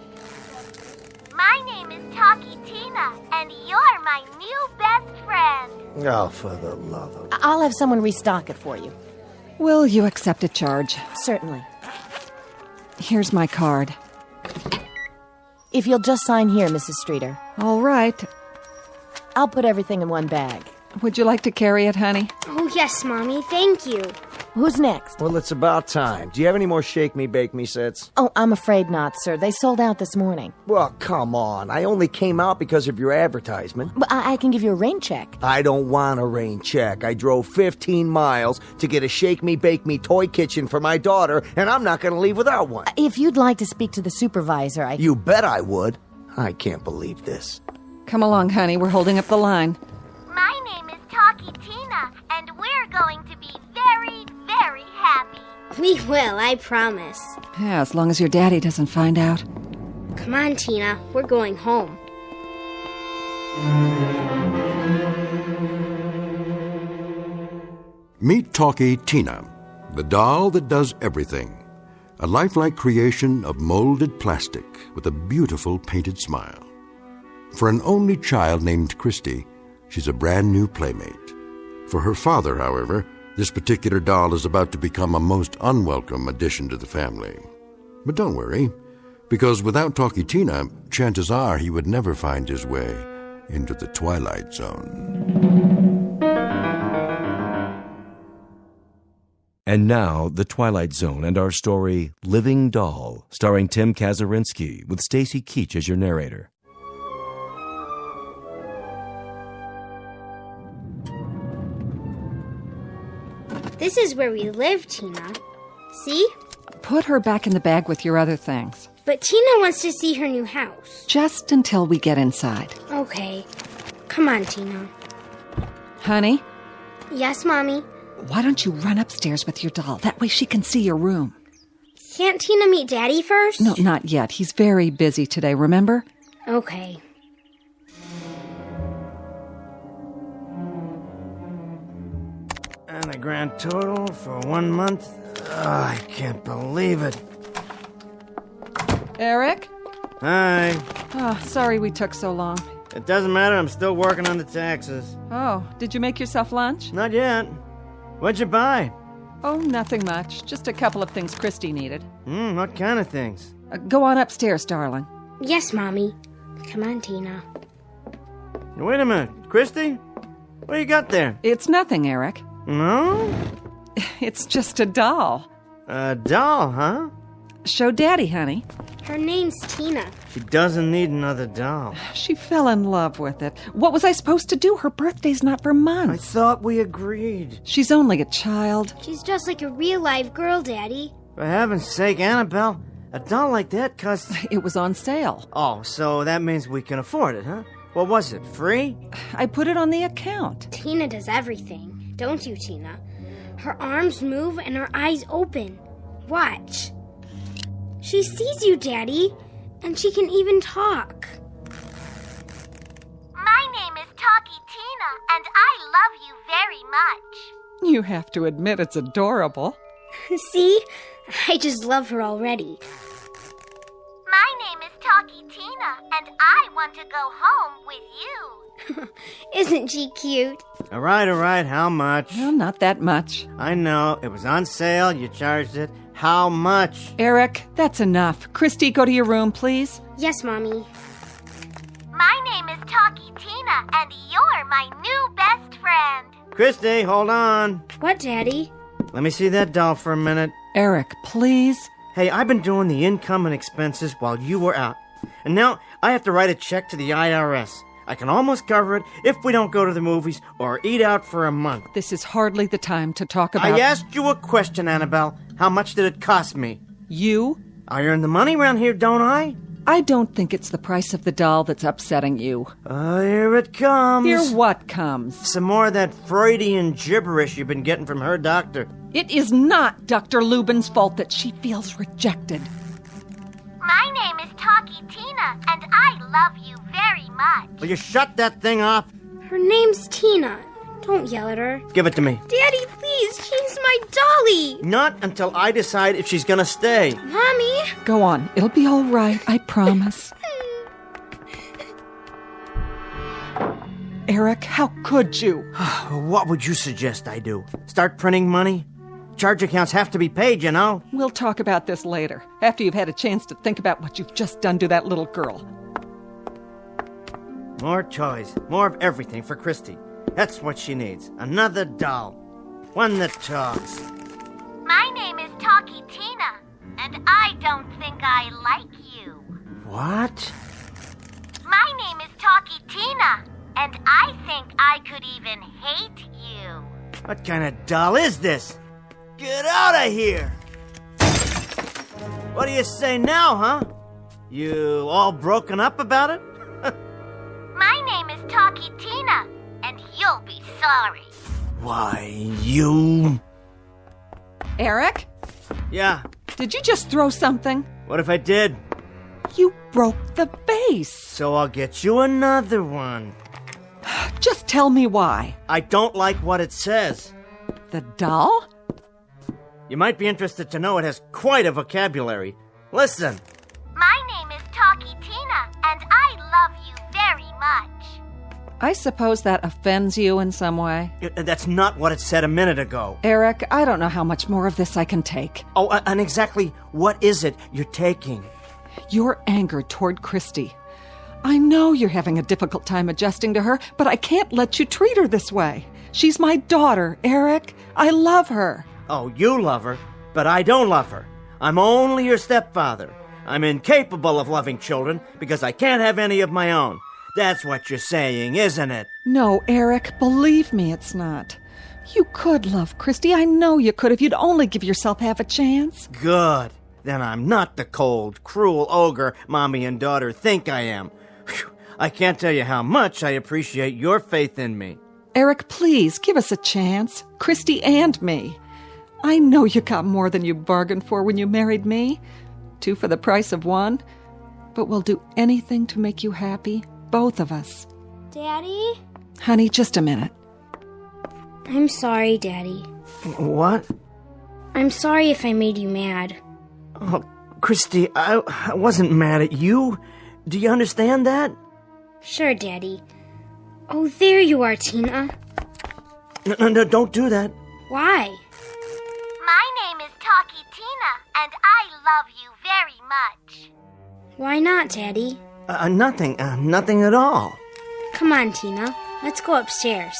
My name is Talkie Tina, and you're my new best friend. Oh, for the love of... I'll have someone restock it for you. Will you accept a charge? Certainly. Here's my card. If you'll just sign here, Mrs. Streeter. All right. I'll put everything in one bag. Would you like to carry it, honey? Oh, yes, Mommy. Thank you. Who's next? Well, it's about time. Do you have any more Shake Me, Bake Me sets? Oh, I'm afraid not, sir. They sold out this morning. Well, come on. I only came out because of your advertisement. But I can give you a rain check. I don't want a rain check. I drove 15 miles to get a Shake Me, Bake Me toy kitchen for my daughter, and I'm not going to leave without one. If you'd like to speak to the supervisor, You bet I would. I can't believe this. Come along, honey. We're holding up the line. My name is Talkie Tina, and we're going to be very, very happy. We will, I promise. Yeah, as long as your daddy doesn't find out. Come on, Tina. We're going home. Meet Talkie Tina, the doll that does everything. A lifelike creation of molded plastic with a beautiful painted smile. For an only child named Christy, she's a brand new playmate. For her father, however, this particular doll is about to become a most unwelcome addition to the family. But don't worry, because without Talkie Tina, chances are he would never find his way into the Twilight Zone. And now, The Twilight Zone and our story, Living Doll, starring Tim Kazurinsky, with Stacy Keach as your narrator. This is where we live, Tina. See? Put her back in the bag with your other things. But Tina wants to see her new house. Just until we get inside. Okay. Come on, Tina. Honey? Yes, Mommy? Why don't you run upstairs with your doll? That way she can see your room. Can't Tina meet Daddy first? No, not yet. He's very busy today, remember? Okay. And the grand total for 1 month? I can't believe it. Eric? Hi. Oh, sorry we took so long. It doesn't matter, I'm still working on the taxes. Oh, did you make yourself lunch? Not yet. What'd you buy? Oh, nothing much. Just a couple of things Christy needed. What kind of things? Go on upstairs, darling. Yes, Mommy. Come on, Tina. Wait a minute. Christy? What do you got there? It's nothing, Eric. No? It's just a doll. A doll, huh? Show Daddy, honey. Her name's Tina. She doesn't need another doll. She fell in love with it. What was I supposed to do? Her birthday's not for months. I thought we agreed. She's only a child. She's just like a real live girl, Daddy. For heaven's sake, Annabelle, a doll like that costs... It was on sale. Oh, so that means we can afford it, huh? What was it, free? I put it on the account. Tina does everything. Don't you, Tina? Her arms move and her eyes open. Watch. She sees you, Daddy, and she can even talk. My name is Talkie Tina, and I love you very much. You have to admit it's adorable. See? I just love her already. My name is Talkie Tina, and I want to go home with you. Isn't she cute? All right, how much? Well, not that much. I know, it was on sale, you charged it. How much? Eric, that's enough. Christy, go to your room, please. Yes, Mommy. My name is Talkie Tina, and you're my new best friend. Christy, hold on. What, Daddy? Let me see that doll for a minute. Eric, please. Hey, I've been doing the income and expenses while you were out. And now I have to write a check to the IRS. I can almost cover it if we don't go to the movies or eat out for a month. This is hardly the time to talk about... I asked you a question, Annabelle. How much did it cost me? You? I earn the money around here, don't I? I don't think it's the price of the doll that's upsetting you. Here it comes. Here what comes? Some more of that Freudian gibberish you've been getting from her doctor. It is not Dr. Lubin's fault that she feels rejected. My name is Talkie Tina, and I love you very much. Will you shut that thing off? Her name's Tina. Don't yell at her. Give it to me. Daddy, please, she's my dolly. Not until I decide if she's gonna stay. Mommy. Go on. It'll be all right, I promise. Eric, how could you? What would you suggest I do? Start printing money? Charge accounts have to be paid, you know. We'll talk about this later, after you've had a chance to think about what you've just done to that little girl. More toys, more of everything for Christy. That's what she needs. Another doll. One that talks. What? My name is Talkie Tina, and I think I could even hate you. What kind of doll is this? Get out of here! What do you say now, huh? You all broken up about it? My name is Talkie Tina, and you'll be sorry. Why, you... Eric? Yeah? Did you just throw something? What if I did? You broke the vase. So I'll get you another one. Just tell me why. I don't like what it says. The doll? You might be interested to know it has quite a vocabulary. Listen. My name is Talkie Tina, and I love you very much. I suppose that offends you in some way. That's not what it said a minute ago. Eric, I don't know how much more of this I can take. Oh, and exactly what is it you're taking? Your anger toward Christy. I know you're having a difficult time adjusting to her, but I can't let you treat her this way. She's my daughter, Eric. I love her. Oh, you love her, but I don't love her. I'm only your stepfather. I'm incapable of loving children because I can't have any of my own. That's what you're saying, isn't it? No, Eric, believe me, it's not. You could love Christy. I know you could if you'd only give yourself half a chance. Good. Then I'm not the cold, cruel ogre Mommy and daughter think I am. Whew. I can't tell you how much I appreciate your faith in me. Eric, please, give us a chance. Christy and me. I know you got more than you bargained for when you married me. 2 for the price of 1. But we'll do anything to make you happy. Both of us. Daddy? Honey, just a minute. I'm sorry, Daddy. What? I'm sorry if I made you mad. Oh, Christy, I wasn't mad at you. Do you understand that? Sure, Daddy. Oh, there you are, Tina. No, don't do that. Why? My name is Talkie Tina, and I love you very much. Why not, Daddy? Nothing at all. Come on, Tina. Let's go upstairs.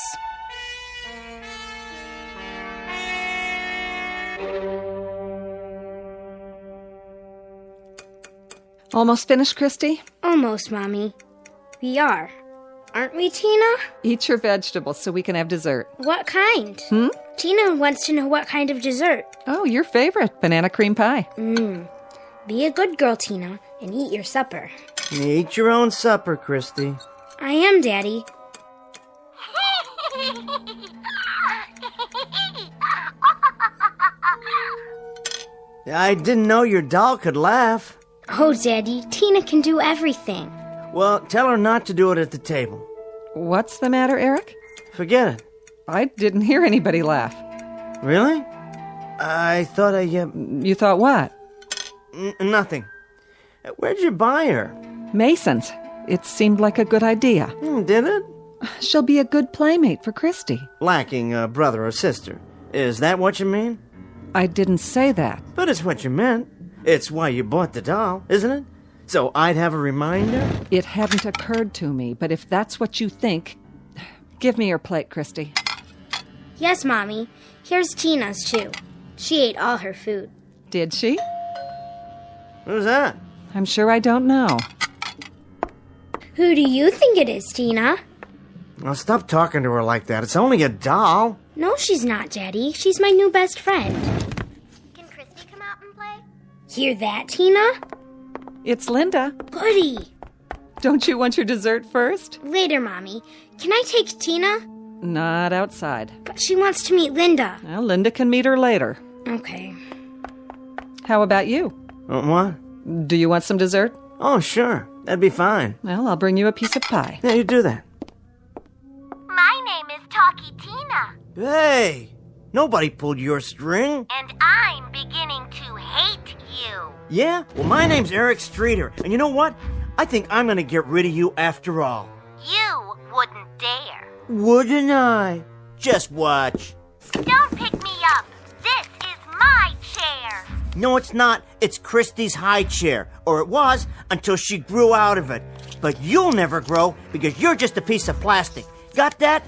Almost finished, Christy? Almost, Mommy. We are. Aren't we, Tina? Eat your vegetables so we can have dessert. What kind? Tina wants to know what kind of dessert. Oh, your favorite, banana cream pie. Be a good girl, Tina, and eat your supper. Eat your own supper, Christy. I am, Daddy. I didn't know your doll could laugh. Oh, Daddy, Tina can do everything. Well, tell her not to do it at the table. What's the matter, Eric? Forget it. I didn't hear anybody laugh. Really? I thought You thought what? Nothing. Where'd you buy her? Mason's. It seemed like a good idea. Did it? She'll be a good playmate for Christy. Lacking a brother or sister. Is that what you mean? I didn't say that. But it's what you meant. It's why you bought the doll, isn't it? So I'd have a reminder? It hadn't occurred to me, but if that's what you think, give me your plate, Christy. Yes, Mommy. Here's Tina's, too. She ate all her food. Did she? Who's that? I'm sure I don't know. Who do you think it is, Tina? Well, stop talking to her like that. It's only a doll. No, she's not, Daddy. She's my new best friend. Can Christy come out and play? Hear that, Tina? It's Linda. Goody. Don't you want your dessert first? Later, Mommy. Can I take Tina? Not outside. But she wants to meet Linda. Well, Linda can meet her later. Okay. How about you? What? Do you want some dessert? Oh, sure. That'd be fine. Well, I'll bring you a piece of pie. Yeah, you do that. My name is Talkie Tina. Hey! Nobody pulled your string. And I'm beginning to hate you. Yeah? Well, my name's Eric Streeter. And you know what? I think I'm gonna get rid of you after all. You wouldn't dare. Wouldn't I? Just watch. Don't pick me up. This is my chair. No, it's not. It's Christy's high chair. Or it was until she grew out of it. But you'll never grow because you're just a piece of plastic. Got that?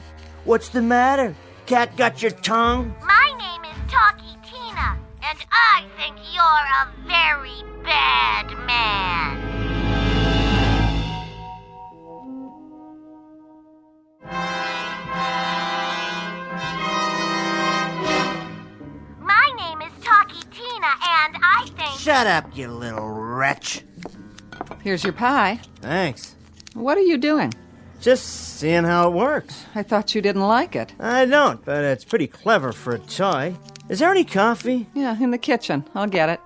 What's the matter? Cat got your tongue? My name is Talkie Tina, and I think you're a very bad man. Shut up, you little wretch. Here's your pie. Thanks. What are you doing? Just seeing how it works. I thought you didn't like it. I don't, but it's pretty clever for a toy. Is there any coffee? Yeah, in the kitchen. I'll get it.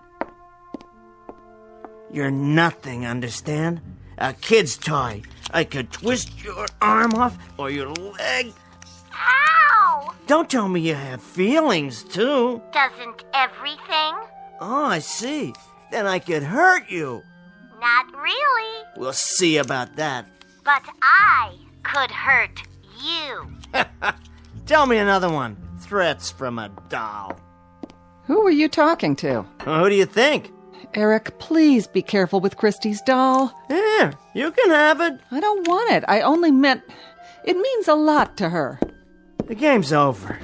You're nothing, understand? A kid's toy. I could twist your arm off or your leg. Ow! Don't tell me you have feelings, too. Doesn't everything? Oh, I see. Then I could hurt you. Not really. We'll see about that. But I could hurt you. Tell me another one. Threats from a doll. Who were you talking to? Well, who do you think? Eric, please be careful with Christy's doll. Here, you can have it. I don't want it. I only meant it means a lot to her. The game's over.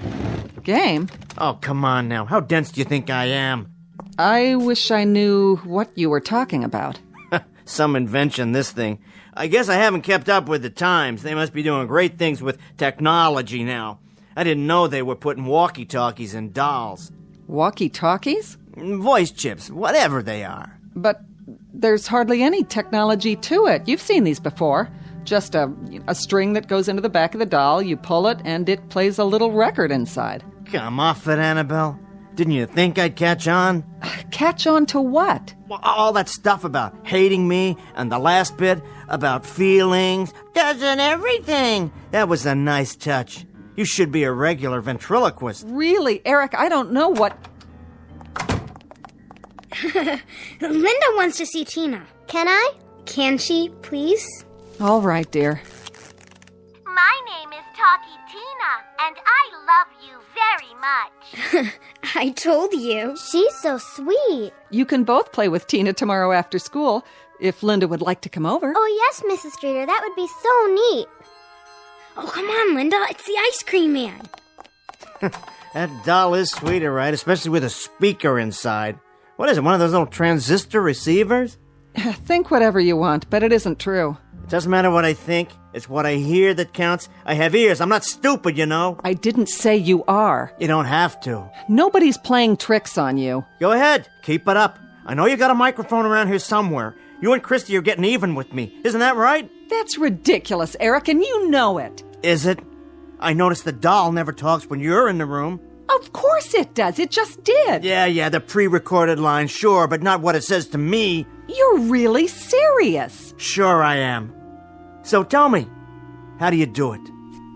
Game? Oh, come on now. How dense do you think I am? I wish I knew what you were talking about. Some invention, this thing. I guess I haven't kept up with the times. They must be doing great things with technology now. I didn't know they were putting walkie-talkies in dolls. Walkie-talkies? Voice chips, whatever they are. But there's hardly any technology to it. You've seen these before. Just a string that goes into the back of the doll, you pull it, and it plays a little record inside. Come off it, Annabelle. Didn't you think I'd catch on? Catch on to what? Well, all that stuff about hating me, and the last bit about feelings. Doesn't everything? That was a nice touch. You should be a regular ventriloquist. Really, Eric, I don't know what... Linda wants to see Tina. Can I? Can she, please? All right, dear. My name is Talkie Tina, and I love you very much. I told you. She's so sweet. You can both play with Tina tomorrow after school, if Linda would like to come over. Oh, yes, Mrs. Streeter, that would be so neat. Oh, come on, Linda. It's the ice cream man. That doll is sweeter, right? Especially with a speaker inside. What is it, one of those little transistor receivers? Think whatever you want, but it isn't true. It doesn't matter what I think. It's what I hear that counts. I have ears. I'm not stupid, you know. I didn't say you are. You don't have to. Nobody's playing tricks on you. Go ahead. Keep it up. I know you got a microphone around here somewhere. You and Christy are getting even with me. Isn't that right? That's ridiculous, Eric, and you know it. Is it? I noticed the doll never talks when you're in the room. Of course it does. It just did. Yeah, the pre-recorded line, sure, but not what it says to me. You're really serious. Sure I am. So tell me, how do you do it?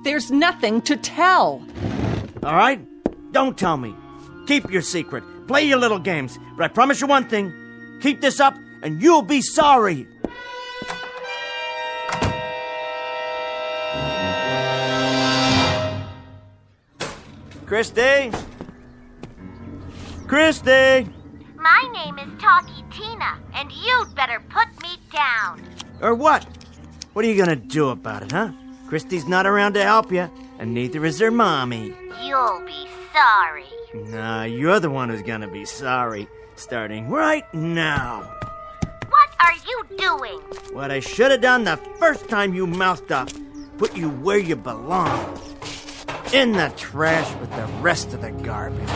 There's nothing to tell. All right? Don't tell me. Keep your secret. Play your little games. But I promise you one thing. Keep this up, and you'll be sorry. Christy? Christy? My name is Talkie Tina, and you'd better put me down. Or what? What are you gonna do about it, huh? Christy's not around to help you, and neither is her mommy. You'll be sorry. Nah, you're the one who's gonna be sorry, starting right now. What are you doing? What I should have done the first time you mouthed up. Put you where you belong. In the trash with the rest of the garbage.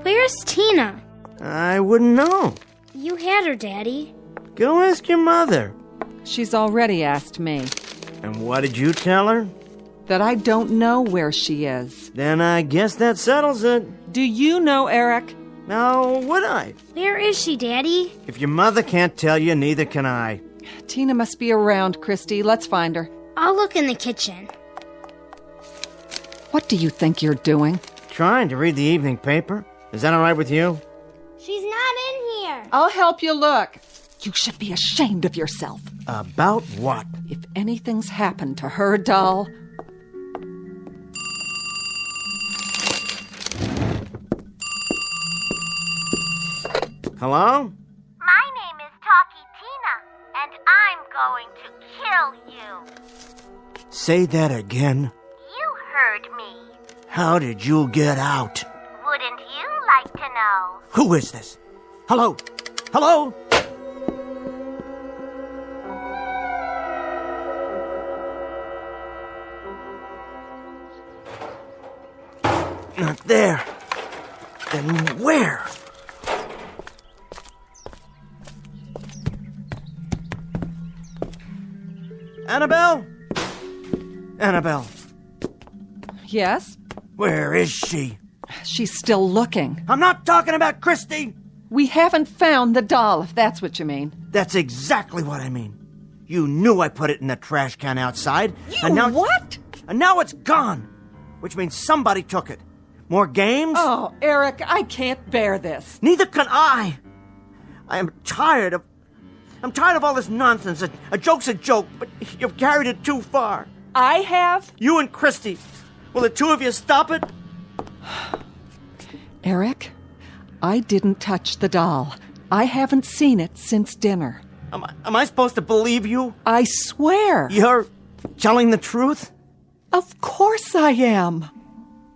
Where's Tina? I wouldn't know. You had her, Daddy. Go ask your mother. She's already asked me. And what did you tell her? That I don't know where she is. Then I guess that settles it. Do you know, Eric? Now, would I? Where is she, Daddy? If your mother can't tell you, neither can I. Tina must be around, Christy. Let's find her. I'll look in the kitchen. What do you think you're doing? Trying to read the evening paper. Is that all right with you? She's not in here. I'll help you look. You should be ashamed of yourself. About what? If anything's happened to her doll... Hello? My name is Talkie Tina, and I'm going to kill you. Say that again. You heard me. How did you get out? Wouldn't you like to know? Who is this? Hello? Hello? Not there. Then where? Annabelle? Annabelle. Yes? Where is she? She's still looking. I'm not talking about Christy! We haven't found the doll, if that's what you mean. That's exactly what I mean. You knew I put it in the trash can outside. And now what? And now it's gone. Which means somebody took it. More games? Oh, Eric, I can't bear this. Neither can I. I'm tired of all this nonsense. A joke's a joke, but you've carried it too far. I have? You and Christy. Will the two of you stop it? Eric, I didn't touch the doll. I haven't seen it since dinner. Am I supposed to believe you? I swear. You're telling the truth? Of course I am.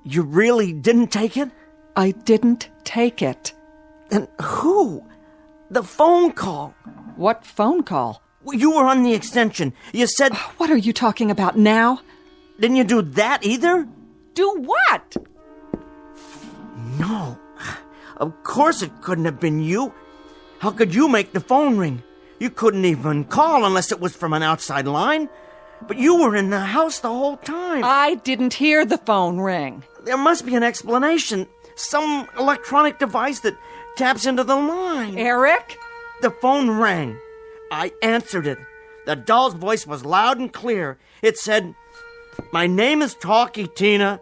You really didn't take it? I didn't take it. Then who? The phone call. What phone call? You were on the extension. You said... What are you talking about now? Didn't you do that either? Do what? No. Of course it couldn't have been you. How could you make the phone ring? You couldn't even call unless it was from an outside line. But you were in the house the whole time. I didn't hear the phone ring. There must be an explanation. Some electronic device that taps into the line. Eric? The phone rang. I answered it. The doll's voice was loud and clear. It said, "My name is Talkie Tina,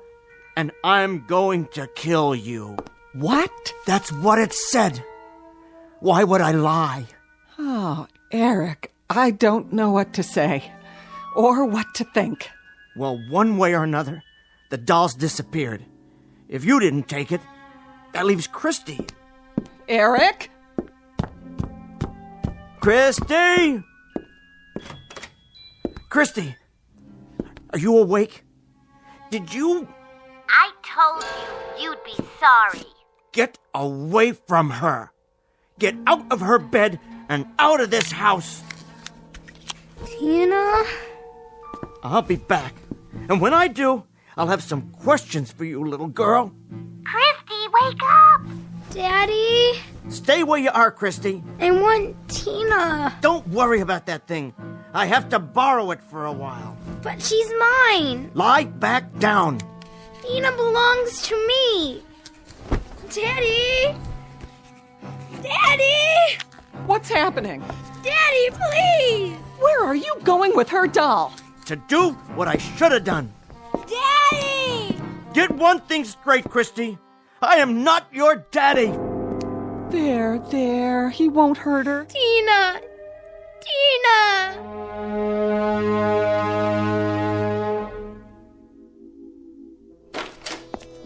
and I'm going to kill you." What? That's what it said. Why would I lie? Oh, Eric, I don't know what to say. Or what to think. Well, one way or another, the doll's disappeared. If you didn't take it, that leaves Christy. Eric? Christy! Christy, are you awake? Did you... I told you you'd be sorry. Get away from her. Get out of her bed and out of this house. Tina? I'll be back. And when I do, I'll have some questions for you, little girl. Christy, wake up! Daddy? Stay where you are, Christy. I want Tina. Don't worry about that thing. I have to borrow it for a while. But she's mine. Lie back down. Tina belongs to me. Daddy? Daddy? What's happening? Daddy, please! Where are you going with her doll? To do what I should have done. Daddy! Get one thing straight, Christy. I am not your daddy. There. He won't hurt her. Tina!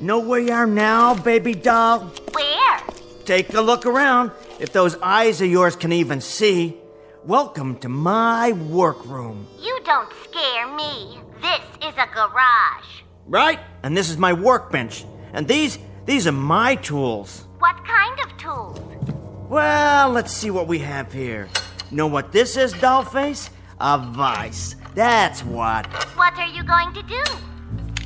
Know where you are now, baby doll? Where? Take a look around. If those eyes of yours can even see. Welcome to my workroom. You don't scare me. This is a garage. Right? And this is my workbench. And these are my tools. What kind of tools? Well, let's see what we have here. Know what this is, Dollface? A vice. That's what. What are you going to do?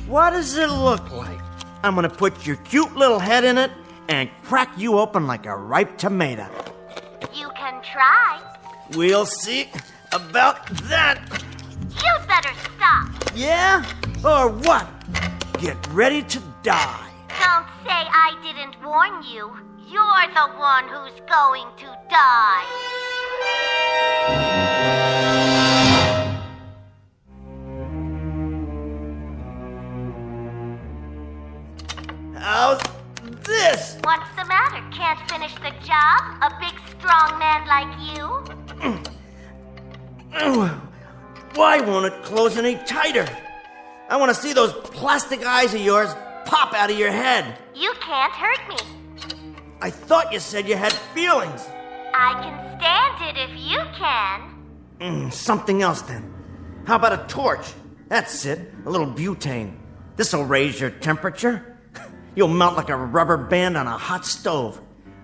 What does it look like? I'm gonna put your cute little head in it and crack you open like a ripe tomato. You can try. We'll see about that. You'd better stop. Yeah? Or what? Get ready to die. Don't say I didn't warn you. You're the one who's going to die. How's this? What's the matter? Can't finish the job? A big, strong man like you? Why won't it close any tighter? I want to see those plastic eyes of yours pop out of your head. You can't hurt me. I thought you said you had feelings. I can stand it if you can. Something else then. How about a torch? That's it. A little butane. This'll raise your temperature. You'll melt like a rubber band on a hot stove.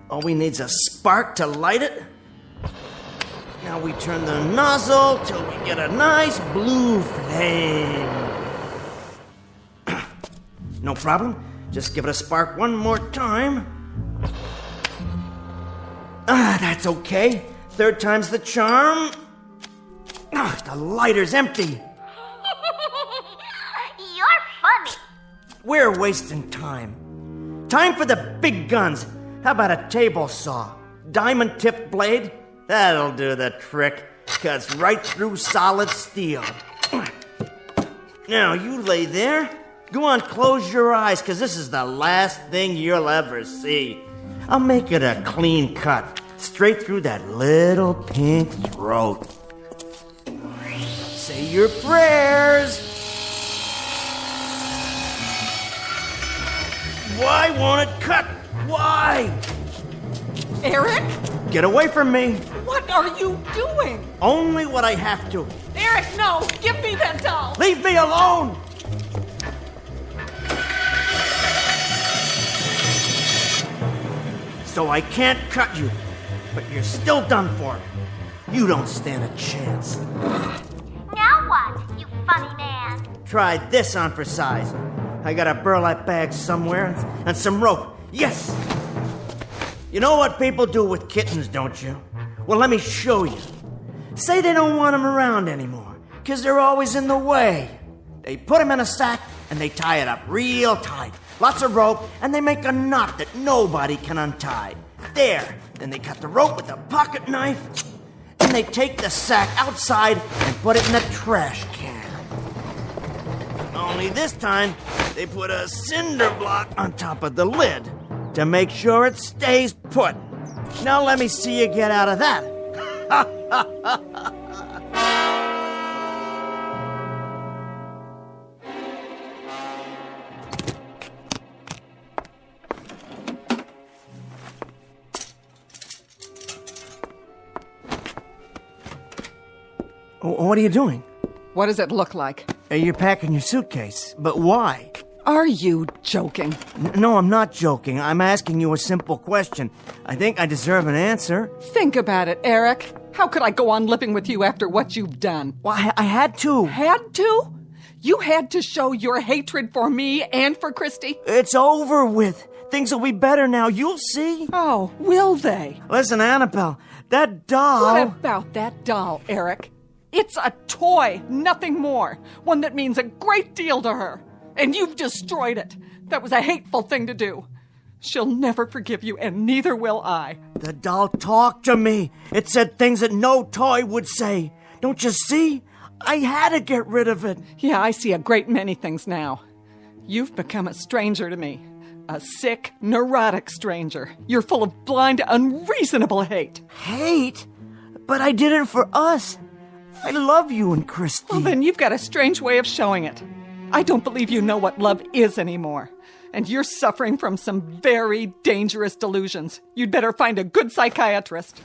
All we need's a spark to light it. Now we turn the nozzle till we get a nice blue flame. No problem. Just give it a spark one more time. That's okay. Third time's the charm. The lighter's empty. You're funny. We're wasting time. Time for the big guns. How about a table saw? Diamond-tipped blade? That'll do the trick. Cuts right through solid steel. Now, you lay there. Go on, close your eyes, because this is the last thing you'll ever see. I'll make it a clean cut, straight through that little pink throat. Say your prayers. Why won't it cut? Why? Eric? Get away from me. What are you doing? Only what I have to. Eric, no! Give me that doll! Leave me alone! So I can't cut you, but you're still done for. You don't stand a chance. Now what, you funny man? Try this on for size. I got a burlap bag somewhere and some rope. Yes! You know what people do with kittens, don't you? Well, let me show you. Say they don't want them around anymore, because they're always in the way. They put them in a sack and they tie it up real tight. Lots of rope, and they make a knot that nobody can untie. There. Then they cut the rope with a pocket knife, and they take the sack outside and put it in a trash can. Only this time, they put a cinder block on top of the lid to make sure it stays put. Now let me see you get out of that. What are you doing? What does it look like? You're packing your suitcase. But why? Are you joking? No, I'm not joking. I'm asking you a simple question. I think I deserve an answer. Think about it, Eric. How could I go on living with you after what you've done? Well, I had to. Had to? You had to show your hatred for me and for Christy? It's over with. Things will be better now. You'll see. Oh, will they? Listen, Annabelle, that doll... What about that doll, Eric? It's a toy, nothing more. One that means a great deal to her. And you've destroyed it. That was a hateful thing to do. She'll never forgive you, and neither will I. The doll talked to me. It said things that no toy would say. Don't you see? I had to get rid of it. Yeah, I see a great many things now. You've become a stranger to me. A sick, neurotic stranger. You're full of blind, unreasonable hate. Hate? But I did it for us. I love you and Christy. Well, then you've got a strange way of showing it. I don't believe you know what love is anymore. And you're suffering from some very dangerous delusions. You'd better find a good psychiatrist.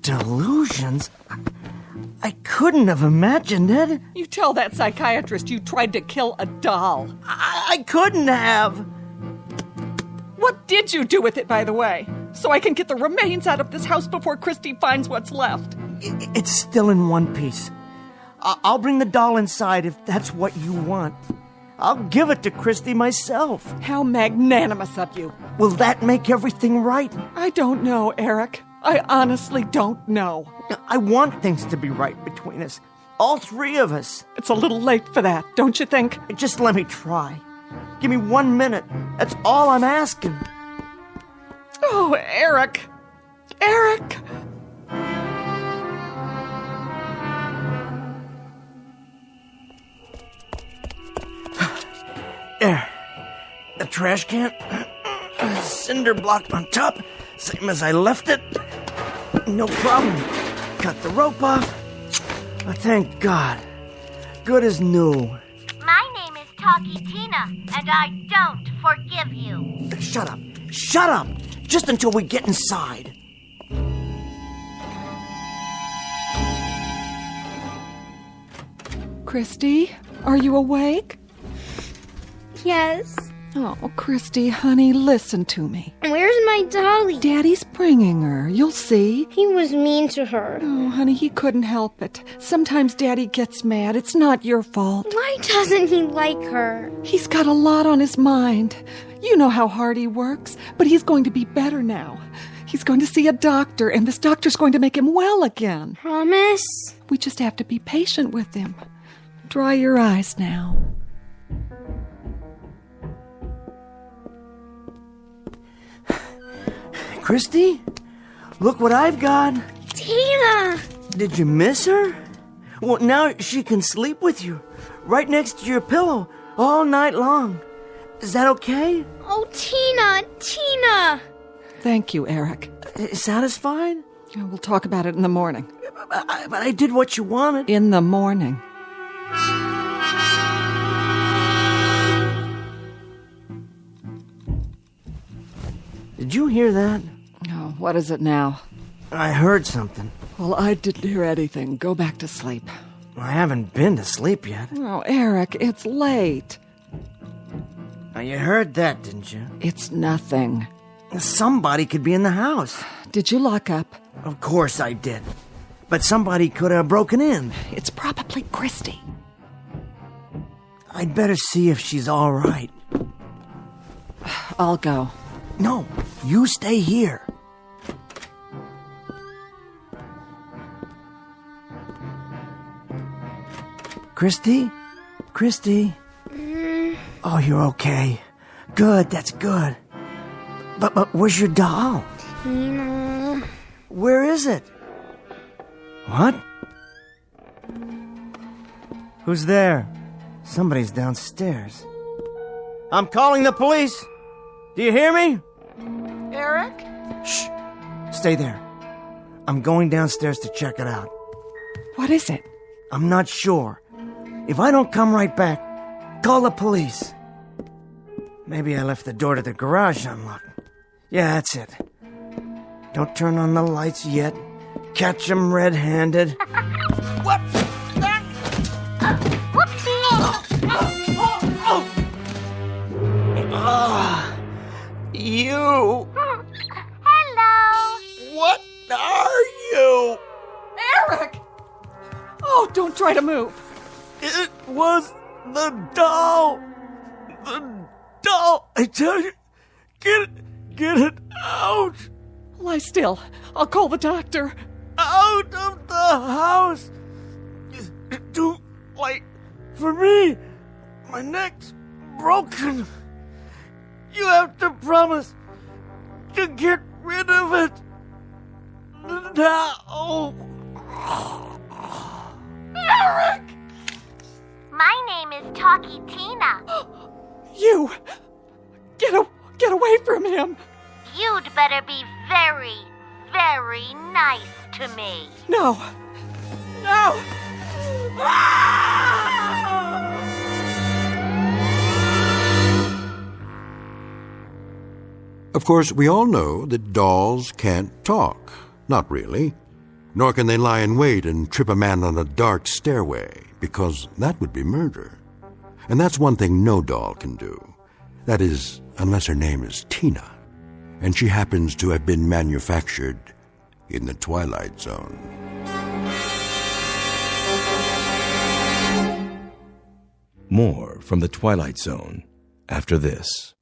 Delusions? I couldn't have imagined it. You tell that psychiatrist you tried to kill a doll. I couldn't have. What did you do with it, by the way? So I can get the remains out of this house before Christy finds what's left. It's still in one piece. I'll bring the doll inside if that's what you want. I'll give it to Christy myself. How magnanimous of you. Will that make everything right? I don't know, Eric. I honestly don't know. I want things to be right between us. All three of us. It's a little late for that, don't you think? Just let me try. Give me 1 minute. That's all I'm asking. Oh, Eric. Eric! There. The trash can. Cinder block on top. Same as I left it. No problem. Cut the rope off. Oh, thank God. Good as new. My name is Talkie Tina, and I don't forgive you. Shut up. Shut up. Just until we get inside. Christy, are you awake? Yes. Oh, Christy, honey, listen to me. Where's my dolly? Daddy's bringing her. You'll see. He was mean to her. Oh, honey, he couldn't help it. Sometimes Daddy gets mad. It's not your fault. Why doesn't he like her? He's got a lot on his mind. You know how hard he works, but he's going to be better now. He's going to see a doctor, and this doctor's going to make him well again. Promise? We just have to be patient with him. Dry your eyes now. Christy, look what I've got. Tina! Did you miss her? Well, now she can sleep with you, right next to your pillow, all night long. Is that okay? Oh, Tina! Thank you, Eric. Satisfied? We'll talk about it in the morning. But I did what you wanted. In the morning. Did you hear that? Oh, what is it now? I heard something. Well, I didn't hear anything. Go back to sleep. I haven't been to sleep yet. Oh, Eric, it's late. Now, you heard that, didn't you? It's nothing. Somebody could be in the house. Did you lock up? Of course I did. But somebody could have broken in. It's probably Christy. I'd better see if she's all right. I'll go. No, you stay here. Christy? Oh, you're okay. Good, that's good. But where's your doll? Tina. Where is it? What? Who's there? Somebody's downstairs. I'm calling the police. Do you hear me? Eric? Shh. Stay there. I'm going downstairs to check it out. What is it? I'm not sure. If I don't come right back, call the police. Maybe I left the door to the garage unlocked. Yeah, that's it. Don't turn on the lights yet. Catch 'em red-handed. What? You. Hello. What are you? Eric! Oh, don't try to move. It was the doll. The doll. I tell you, get it out. Lie still. I'll call the doctor. Out of the house. It's too late for me. My neck's broken. You have to promise to get rid of it now. Eric! My name is Talkie Tina. You! Get away from him! You'd better be very, very nice to me. No! No! Of course, we all know that dolls can't talk. Not really. Nor can they lie in wait and trip a man on a dark stairway, because that would be murder. And that's one thing no doll can do. That is, unless her name is Tina, and she happens to have been manufactured in the Twilight Zone. More from the Twilight Zone after this.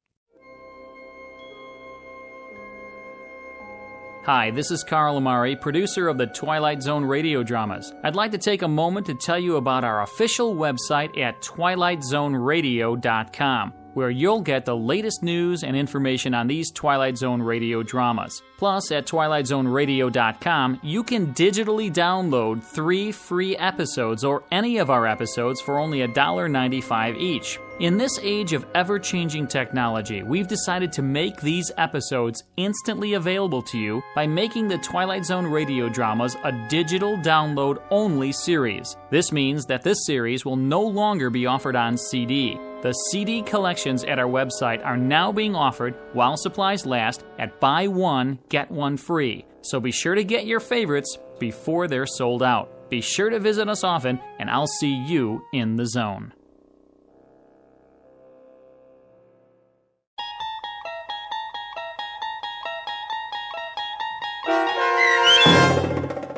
Hi, this is Carl Amari, producer of the Twilight Zone radio dramas. I'd like to take a moment to tell you about our official website at twilightzoneradio.com, where you'll get the latest news and information on these Twilight Zone radio dramas. Plus, at twilightzoneradio.com, you can digitally download 3 free episodes or any of our episodes for only $1.95 each. In this age of ever-changing technology, we've decided to make these episodes instantly available to you by making the Twilight Zone radio dramas a digital download-only series. This means that this series will no longer be offered on CD. The CD collections at our website are now being offered while supplies last at buy one, get one free. So be sure to get your favorites before they're sold out. Be sure to visit us often, and I'll see you in the zone.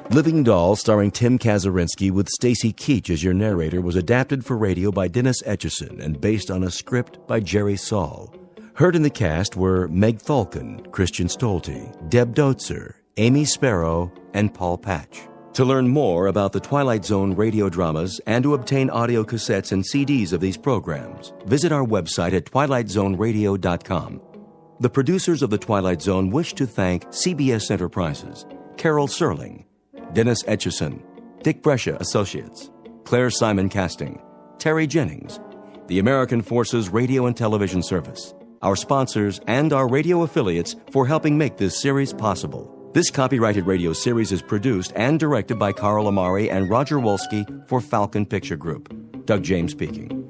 Living Doll, starring Tim Kazurinsky with Stacy Keach as your narrator, was adapted for radio by Dennis Etchison and based on a script by Jerry Saul. Heard in the cast were Meg Falcon, Christian Stolte, Deb Dotzer, Amy Sparrow, and Paul Patch. To learn more about the Twilight Zone radio dramas and to obtain audio cassettes and CDs of these programs, visit our website at twilightzoneradio.com. The producers of The Twilight Zone wish to thank CBS Enterprises, Carol Serling, Dennis Etchison, Dick Brescia Associates, Claire Simon Casting, Terry Jennings, the American Forces Radio and Television Service, our sponsors, and our radio affiliates for helping make this series possible. This copyrighted radio series is produced and directed by Carl Amari and Roger Wolski for Falcon Picture Group. Doug James speaking.